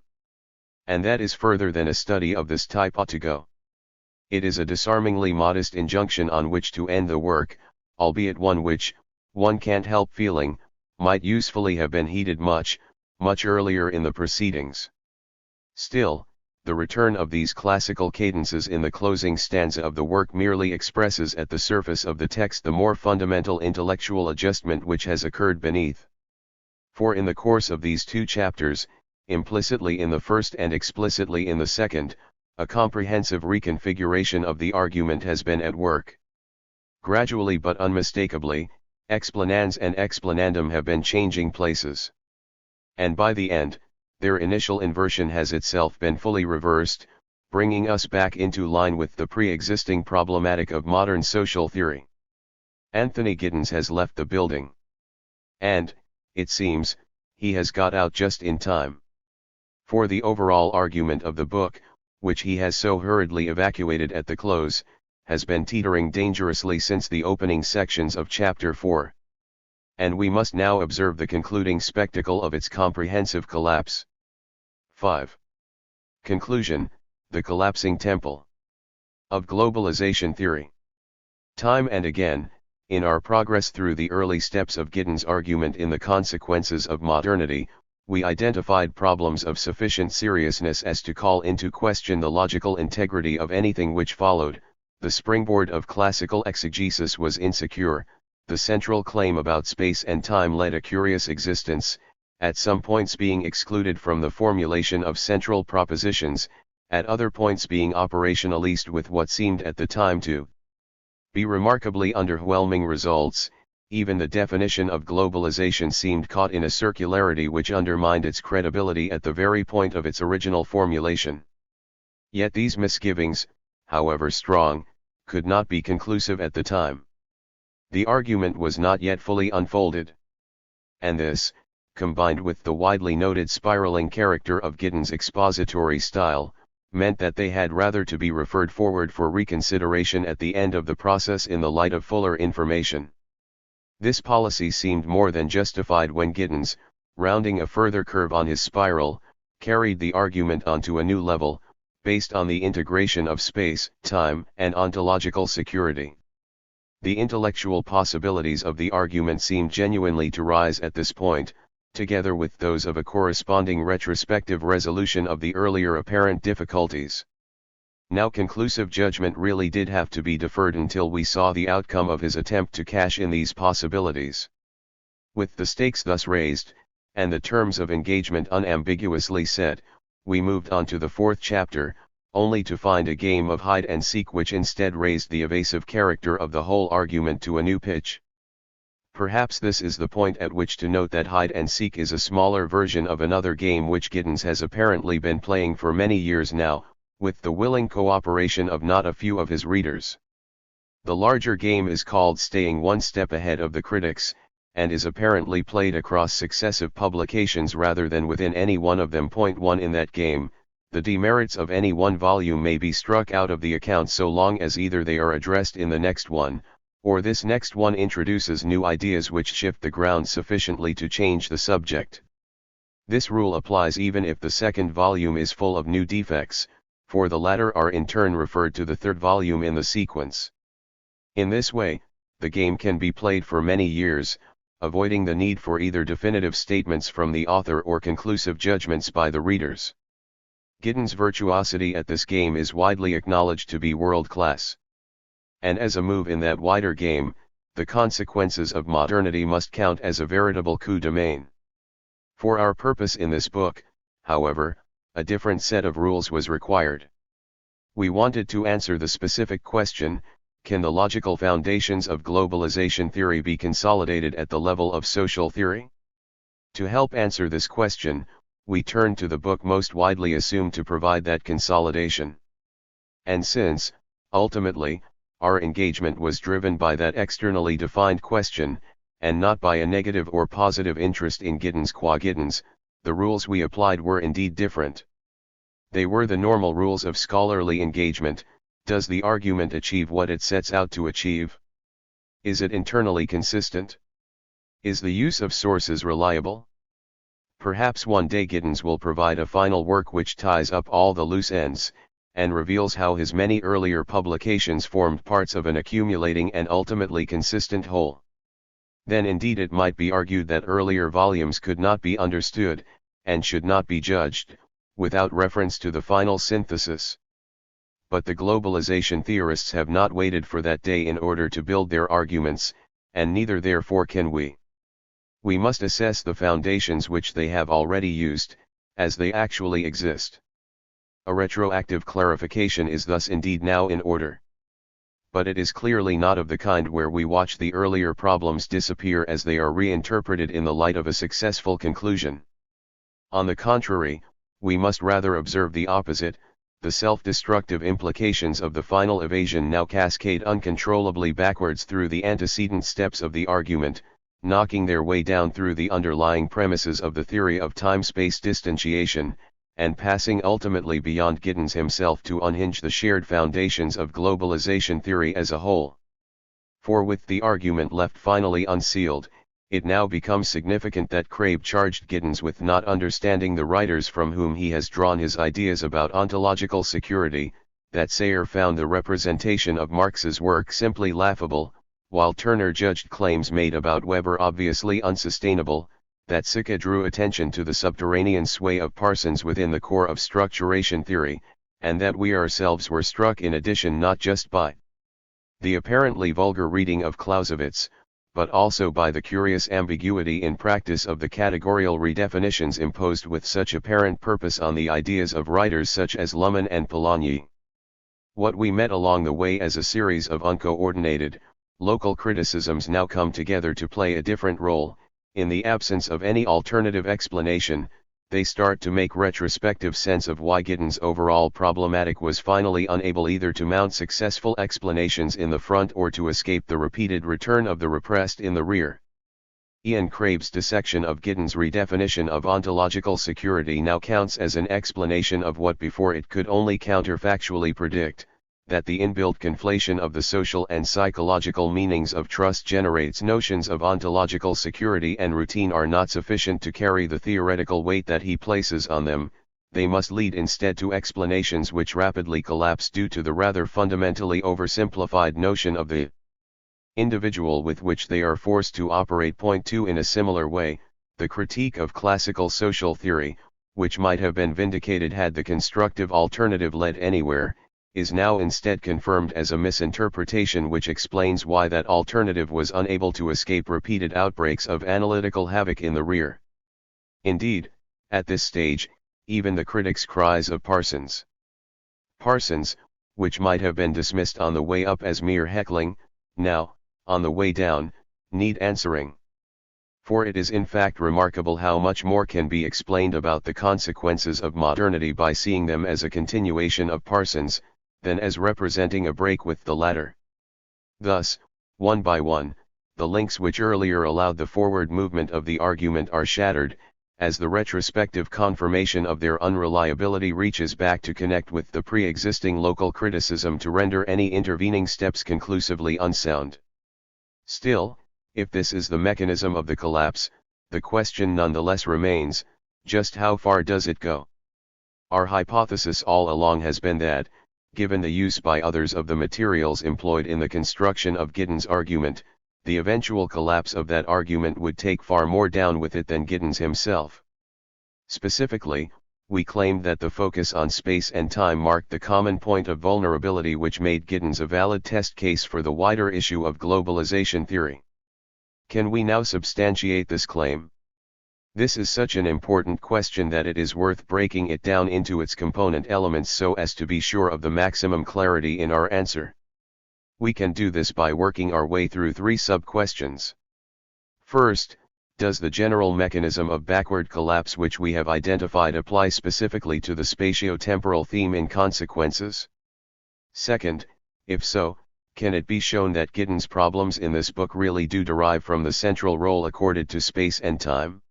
And that is further than a study of this type ought to go. It is a disarmingly modest injunction on which to end the work, albeit one which, one can't help feeling, might usefully have been heeded much, much earlier in the proceedings. Still, the return of these classical cadences in the closing stanza of the work merely expresses at the surface of the text the more fundamental intellectual adjustment which has occurred beneath. For in the course of these two chapters, implicitly in the first and explicitly in the second, a comprehensive reconfiguration of the argument has been at work. Gradually but unmistakably, explanans and explanandum have been changing places. And by the end, their initial inversion has itself been fully reversed, bringing us back into line with the pre-existing problematic of modern social theory. Anthony Giddens has left the building. And, it seems, he has got out just in time. For the overall argument of the book, which he has so hurriedly evacuated at the close, has been teetering dangerously since the opening sections of Chapter 4. And we must now observe the concluding spectacle of its comprehensive collapse. 5. Conclusion: the collapsing temple of globalization theory. Time and again, in our progress through the early steps of Giddens' argument in the consequences of modernity, we identified problems of sufficient seriousness as to call into question the logical integrity of anything which followed. The springboard of classical exegesis was insecure, the central claim about space and time led a curious existence, at some points being excluded from the formulation of central propositions, at other points being operationalized with what seemed at the time to be remarkably underwhelming results. Even the definition of globalization seemed caught in a circularity which undermined its credibility at the very point of its original formulation. Yet these misgivings, however strong, could not be conclusive at the time. The argument was not yet fully unfolded. And this, combined with the widely noted spiraling character of Giddens' expository style, meant that they had rather to be referred forward for reconsideration at the end of the process in the light of fuller information. This policy seemed more than justified when Giddens, rounding a further curve on his spiral, carried the argument onto a new level, based on the integration of space, time, and ontological security. The intellectual possibilities of the argument seemed genuinely to rise at this point, together with those of a corresponding retrospective resolution of the earlier apparent difficulties. Now conclusive judgment really did have to be deferred until we saw the outcome of his attempt to cash in these possibilities. With the stakes thus raised, and the terms of engagement unambiguously set, we moved on to the fourth chapter, only to find a game of hide and seek which instead raised the evasive character of the whole argument to a new pitch. Perhaps this is the point at which to note that hide and seek is a smaller version of another game which Giddens has apparently been playing for many years now, with the willing cooperation of not a few of his readers. The larger game is called Staying One Step Ahead of the Critics, and is apparently played across successive publications rather than within any one of them. 1. In that game, the demerits of any one volume may be struck out of the account so long as either they are addressed in the next one, or this next one introduces new ideas which shift the ground sufficiently to change the subject. This rule applies even if the second volume is full of new defects, for the latter are in turn referred to the third volume in the sequence. In this way, the game can be played for many years, avoiding the need for either definitive statements from the author or conclusive judgments by the readers. Giddens' virtuosity at this game is widely acknowledged to be world-class. And as a move in that wider game, the consequences of modernity must count as a veritable coup de main. For our purpose in this book, however, a different set of rules was required. We wanted to answer the specific question: can the logical foundations of globalization theory be consolidated at the level of social theory? To help answer this question, we turn to the book most widely assumed to provide that consolidation. And since, ultimately, our engagement was driven by that externally defined question, and not by a negative or positive interest in Giddens qua Giddens, the rules we applied were indeed different. They were the normal rules of scholarly engagement. Does the argument achieve what it sets out to achieve? Is it internally consistent? Is the use of sources reliable? Perhaps one day Giddens will provide a final work which ties up all the loose ends, and reveals how his many earlier publications formed parts of an accumulating and ultimately consistent whole. Then indeed it might be argued that earlier volumes could not be understood, and should not be judged, without reference to the final synthesis. But the globalization theorists have not waited for that day in order to build their arguments, and neither therefore can we. We must assess the foundations which they have already used, as they actually exist. A retroactive clarification is thus indeed now in order. But it is clearly not of the kind where we watch the earlier problems disappear as they are reinterpreted in the light of a successful conclusion. On the contrary, we must rather observe the opposite: the self-destructive implications of the final evasion now cascade uncontrollably backwards through the antecedent steps of the argument, knocking their way down through the underlying premises of the theory of time-space distantiation, and passing ultimately beyond Giddens himself to unhinge the shared foundations of globalization theory as a whole. For with the argument left finally unsealed, it now becomes significant that Crabb charged Giddens with not understanding the writers from whom he has drawn his ideas about ontological security, that Sayre found the representation of Marx's work simply laughable, while Turner judged claims made about Weber obviously unsustainable, that Sicca drew attention to the subterranean sway of Parsons within the core of structuration theory, and that we ourselves were struck in addition not just by the apparently vulgar reading of Clausewitz, but also by the curious ambiguity in practice of the categorical redefinitions imposed with such apparent purpose on the ideas of writers such as Luhmann and Polanyi. What we met along the way as a series of uncoordinated, local criticisms now come together to play a different role. In the absence of any alternative explanation, they start to make retrospective sense of why Giddens' overall problematic was finally unable either to mount successful explanations in the front or to escape the repeated return of the repressed in the rear. Ian Crabb's dissection of Giddens' redefinition of ontological security now counts as an explanation of what before it could only counterfactually predict, that the inbuilt conflation of the social and psychological meanings of trust generates notions of ontological security and routine are not sufficient to carry the theoretical weight that he places on them. They must lead instead to explanations which rapidly collapse due to the rather fundamentally oversimplified notion of the individual with which they are forced to operate. Point 2. In a similar way, the critique of classical social theory, which might have been vindicated had the constructive alternative led anywhere, is now instead confirmed as a misinterpretation which explains why that alternative was unable to escape repeated outbreaks of analytical havoc in the rear. Indeed, at this stage, even the critics' cries of Parsons, which might have been dismissed on the way up as mere heckling, now, on the way down, need answering. For it is in fact remarkable how much more can be explained about the consequences of modernity by seeing them as a continuation of Parsons, than as representing a break with the latter. Thus, one by one, the links which earlier allowed the forward movement of the argument are shattered, as the retrospective confirmation of their unreliability reaches back to connect with the pre-existing local criticism to render any intervening steps conclusively unsound. Still, if this is the mechanism of the collapse, the question nonetheless remains, just how far does it go? Our hypothesis all along has been that, given the use by others of the materials employed in the construction of Giddens' argument, the eventual collapse of that argument would take far more down with it than Giddens himself. Specifically, we claimed that the focus on space and time marked the common point of vulnerability which made Giddens a valid test case for the wider issue of globalization theory. Can we now substantiate this claim? This is such an important question that it is worth breaking it down into its component elements so as to be sure of the maximum clarity in our answer. We can do this by working our way through 3 sub-questions. First, does the general mechanism of backward collapse which we have identified apply specifically to the spatio-temporal theme in consequences? Second, if so, can it be shown that Giddens' problems in this book really do derive from the central role accorded to space and time?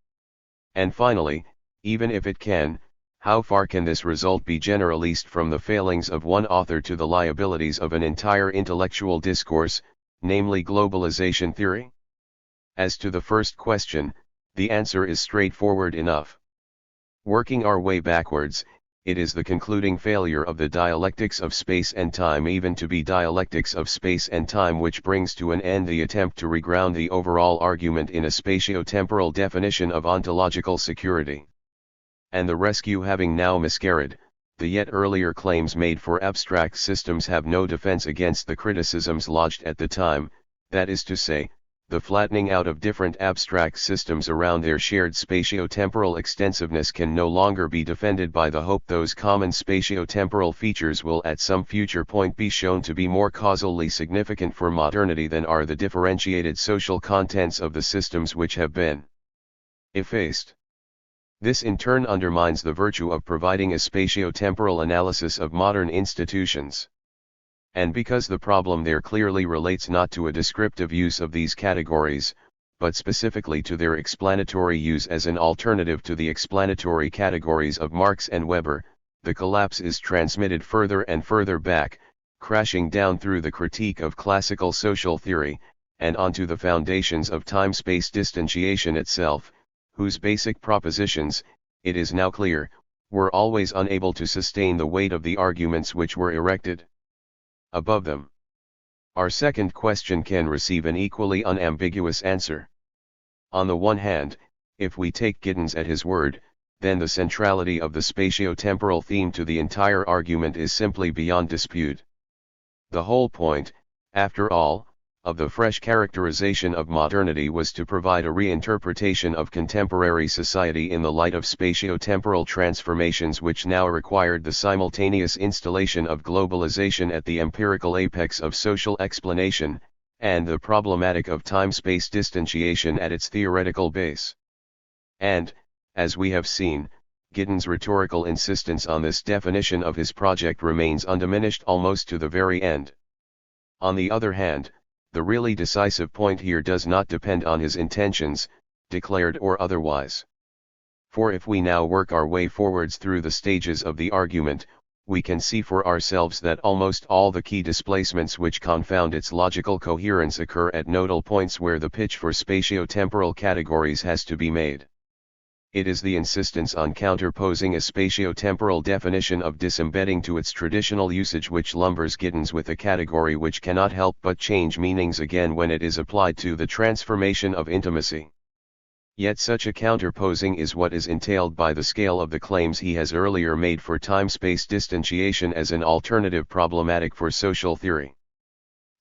And finally, even if it can, how far can this result be generalized from the failings of one author to the liabilities of an entire intellectual discourse, namely globalization theory? As to the first question, the answer is straightforward enough. Working our way backwards, it is the concluding failure of the dialectics of space and time even to be dialectics of space and time which brings to an end the attempt to reground the overall argument in a spatio-temporal definition of ontological security. And the rescue having now miscarried, the yet earlier claims made for abstract systems have no defense against the criticisms lodged at the time, that is to say, the flattening out of different abstract systems around their shared spatio-temporal extensiveness can no longer be defended by the hope those common spatio-temporal features will at some future point be shown to be more causally significant for modernity than are the differentiated social contents of the systems which have been effaced. This in turn undermines the virtue of providing a spatio-temporal analysis of modern institutions. And because the problem there clearly relates not to a descriptive use of these categories, but specifically to their explanatory use as an alternative to the explanatory categories of Marx and Weber, the collapse is transmitted further and further back, crashing down through the critique of classical social theory, and onto the foundations of time-space distantiation itself, whose basic propositions, it is now clear, were always unable to sustain the weight of the arguments which were erected above them. Our second question can receive an equally unambiguous answer. On the one hand, if we take Giddens at his word, then the centrality of the spatio-temporal theme to the entire argument is simply beyond dispute. The whole point, after all, of the fresh characterization of modernity was to provide a reinterpretation of contemporary society in the light of spatio-temporal transformations which now required the simultaneous installation of globalization at the empirical apex of social explanation, and the problematic of time-space distantiation at its theoretical base. And, as we have seen, Giddens' rhetorical insistence on this definition of his project remains undiminished almost to the very end. On the other hand, the really decisive point here does not depend on his intentions, declared or otherwise. For if we now work our way forwards through the stages of the argument, we can see for ourselves that almost all the key displacements which confound its logical coherence occur at nodal points where the pitch for spatio-temporal categories has to be made. It is the insistence on counterposing a spatio-temporal definition of disembedding to its traditional usage which lumbers Giddens with a category which cannot help but change meanings again when it is applied to the transformation of intimacy. Yet such a counterposing is what is entailed by the scale of the claims he has earlier made for time-space distantiation as an alternative problematic for social theory.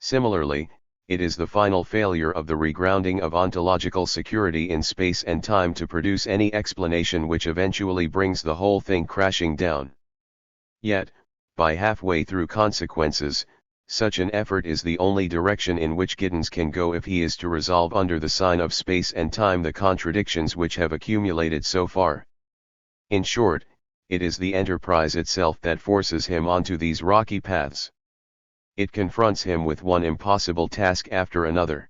Similarly, it is the final failure of the regrounding of ontological security in space and time to produce any explanation which eventually brings the whole thing crashing down. Yet, by halfway through consequences, such an effort is the only direction in which Giddens can go if he is to resolve under the sign of space and time the contradictions which have accumulated so far. In short, it is the enterprise itself that forces him onto these rocky paths. It confronts him with one impossible task after another.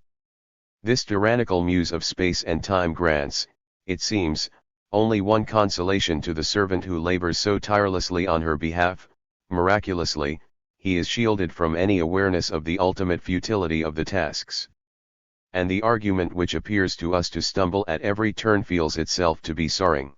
This tyrannical muse of space and time grants, it seems, only one consolation to the servant who labors so tirelessly on her behalf: miraculously, he is shielded from any awareness of the ultimate futility of the tasks. And the argument which appears to us to stumble at every turn feels itself to be soaring.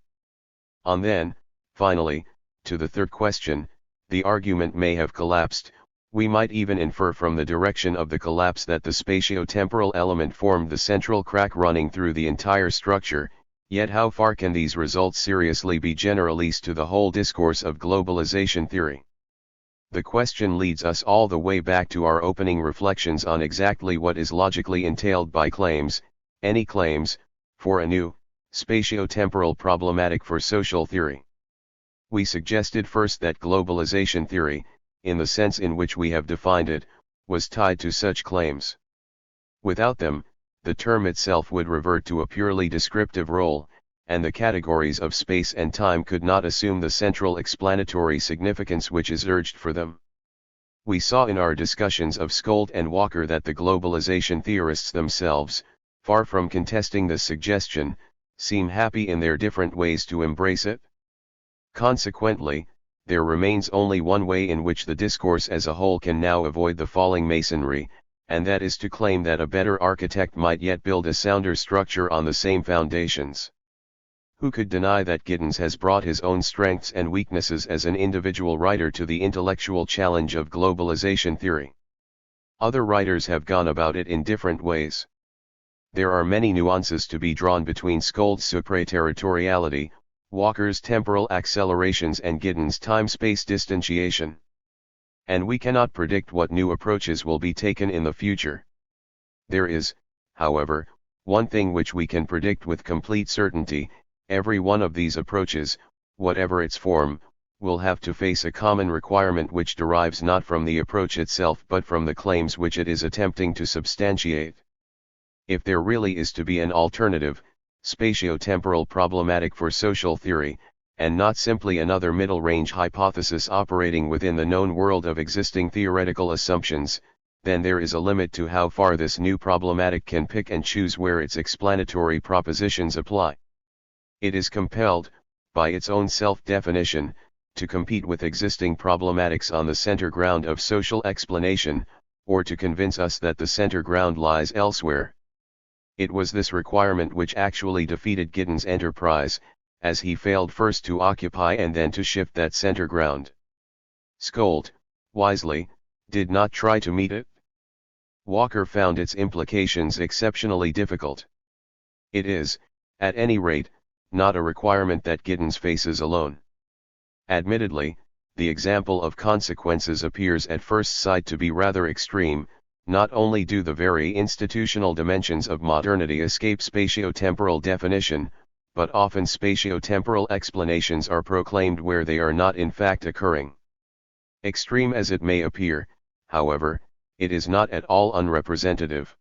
On then, finally, to the third question, the argument may have collapsed. We might even infer from the direction of the collapse that the spatio-temporal element formed the central crack running through the entire structure, yet how far can these results seriously be generalised to the whole discourse of globalization theory? The question leads us all the way back to our opening reflections on exactly what is logically entailed by claims, any claims, for a new, spatio-temporal problematic for social theory. We suggested first that globalization theory, in the sense in which we have defined it, was tied to such claims. Without them, the term itself would revert to a purely descriptive role, and the categories of space and time could not assume the central explanatory significance which is urged for them. We saw in our discussions of Skold and Walker that the globalization theorists themselves, far from contesting this suggestion, seem happy in their different ways to embrace it. Consequently, there remains only one way in which the discourse as a whole can now avoid the falling masonry, and that is to claim that a better architect might yet build a sounder structure on the same foundations. Who could deny that Giddens has brought his own strengths and weaknesses as an individual writer to the intellectual challenge of globalization theory? Other writers have gone about it in different ways. There are many nuances to be drawn between Skold's supraterritoriality, Walker's temporal accelerations and Giddens' time-space distantiation. And we cannot predict what new approaches will be taken in the future. There is, however, one thing which we can predict with complete certainty: every one of these approaches, whatever its form, will have to face a common requirement which derives not from the approach itself but from the claims which it is attempting to substantiate. If there really is to be an alternative, spatio-temporal problematic for social theory, and not simply another middle-range hypothesis operating within the known world of existing theoretical assumptions, then there is a limit to how far this new problematic can pick and choose where its explanatory propositions apply. It is compelled, by its own self-definition, to compete with existing problematics on the center ground of social explanation, or to convince us that the center ground lies elsewhere. It was this requirement which actually defeated Giddens' enterprise, as he failed first to occupy and then to shift that center ground. Scholz, wisely, did not try to meet it. Walker found its implications exceptionally difficult. It is, at any rate, not a requirement that Giddens faces alone. Admittedly, the example of consequences appears at first sight to be rather extreme. Not only do the very institutional dimensions of modernity escape spatio-temporal definition, but often spatio-temporal explanations are proclaimed where they are not in fact occurring. Extreme as it may appear, however, it is not at all unrepresentative.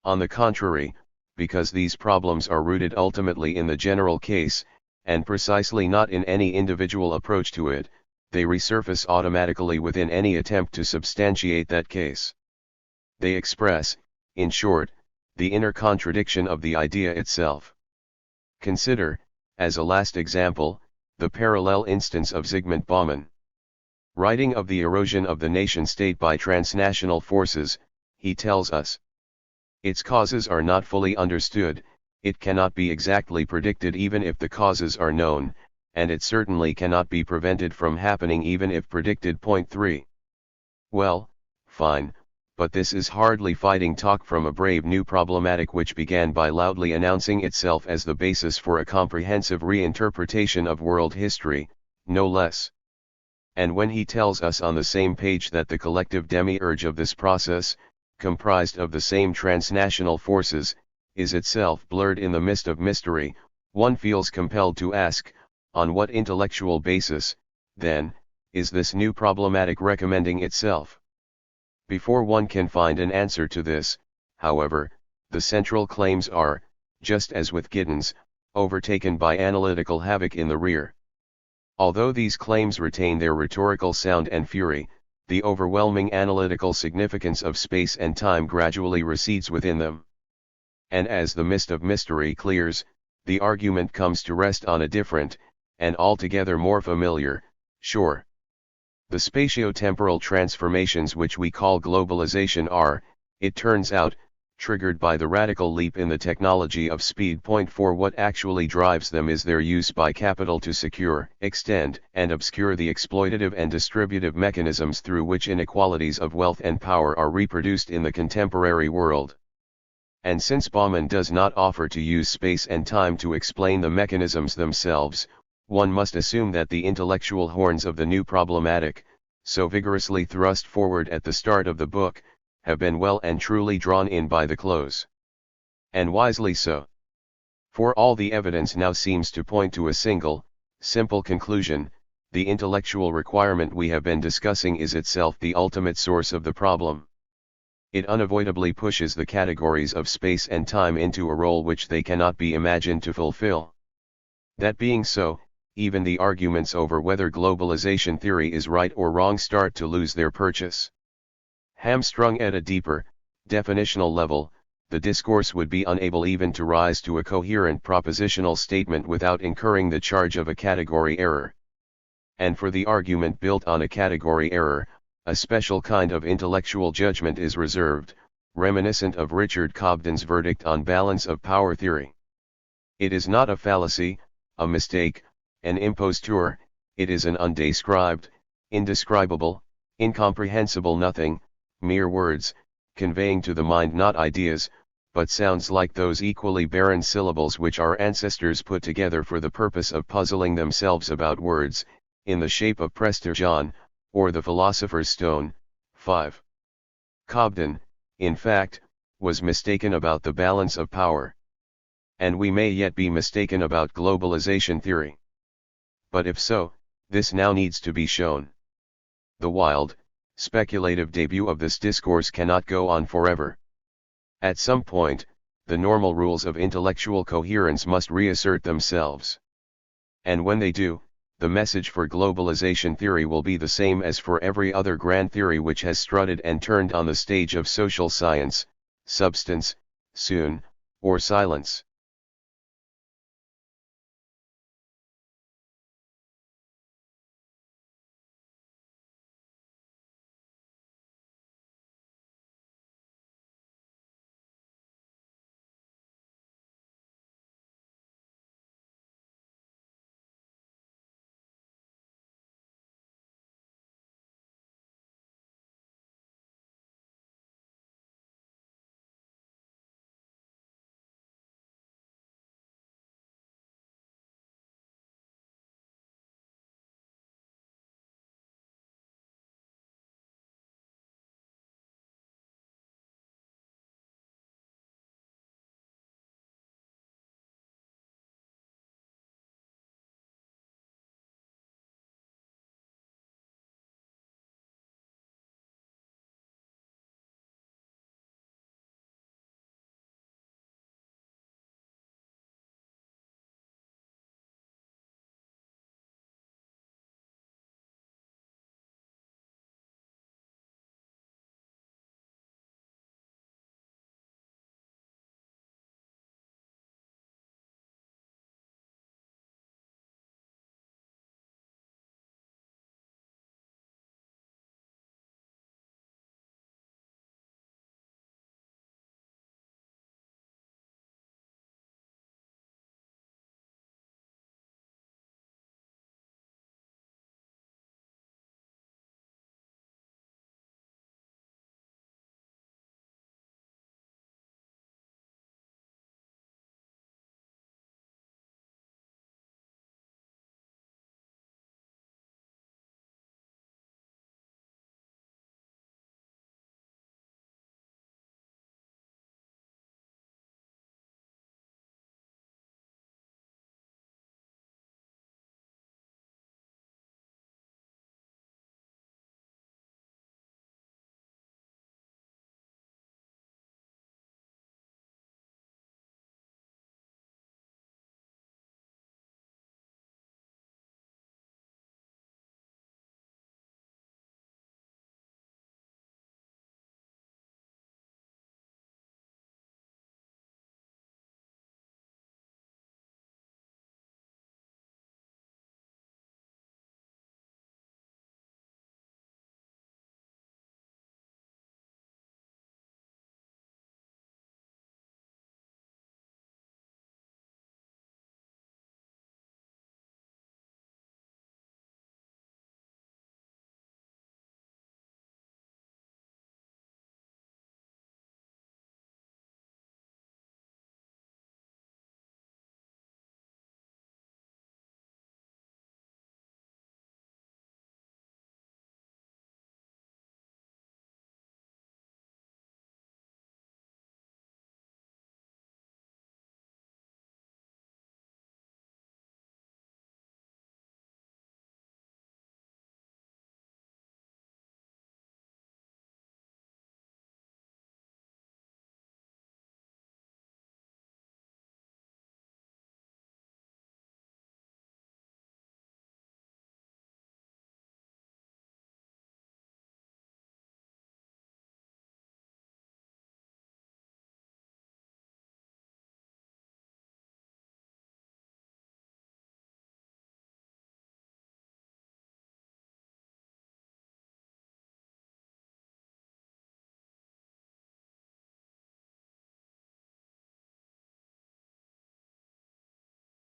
On the contrary, because these problems are rooted ultimately in the general case, and precisely not in any individual approach to it, they resurface automatically within any attempt to substantiate that case. They express, in short, the inner contradiction of the idea itself. Consider, as a last example, the parallel instance of Zygmunt Bauman. Writing of the erosion of the nation-state by transnational forces, he tells us, its causes are not fully understood, it cannot be exactly predicted even if the causes are known, and it certainly cannot be prevented from happening even if predicted. Point 3. Well, fine, but this is hardly fighting talk from a brave new problematic which began by loudly announcing itself as the basis for a comprehensive reinterpretation of world history, no less. And when he tells us on the same page that the collective demiurge of this process, comprised of the same transnational forces, is itself blurred in the mist of mystery, one feels compelled to ask, on what intellectual basis, then, is this new problematic recommending itself? Before one can find an answer to this, however, the central claims are, just as with Giddens, overtaken by analytical havoc in the rear. Although these claims retain their rhetorical sound and fury, the overwhelming analytical significance of space and time gradually recedes within them. And as the mist of mystery clears, the argument comes to rest on a different, and altogether more familiar, shore. The spatio-temporal transformations which we call globalization are, it turns out, triggered by the radical leap in the technology of speed. Point 4. What actually drives them is their use by capital to secure, extend, and obscure the exploitative and distributive mechanisms through which inequalities of wealth and power are reproduced in the contemporary world. And since Bauman does not offer to use space and time to explain the mechanisms themselves, one must assume that the intellectual horns of the new problematic, so vigorously thrust forward at the start of the book, have been well and truly drawn in by the close. And wisely so. For all the evidence now seems to point to a single, simple conclusion: the intellectual requirement we have been discussing is itself the ultimate source of the problem. It unavoidably pushes the categories of space and time into a role which they cannot be imagined to fulfill. That being so, even the arguments over whether globalization theory is right or wrong start to lose their purchase. Hamstrung at a deeper, definitional level, the discourse would be unable even to rise to a coherent propositional statement without incurring the charge of a category error. And for the argument built on a category error, a special kind of intellectual judgment is reserved, reminiscent of Richard Cobden's verdict on balance of power theory. It is not a fallacy, a mistake, an imposture, it is an undescribed, indescribable, incomprehensible nothing, mere words, conveying to the mind not ideas, but sounds like those equally barren syllables which our ancestors put together for the purpose of puzzling themselves about words, in the shape of Prestigion, or the philosopher's stone. 5. Cobden, in fact, was mistaken about the balance of power. And we may yet be mistaken about globalization theory. But if so, this now needs to be shown. The wild, speculative debut of this discourse cannot go on forever. At some point, the normal rules of intellectual coherence must reassert themselves. And when they do, the message for globalization theory will be the same as for every other grand theory which has strutted and turned on the stage of social science: substance, soon, or silence.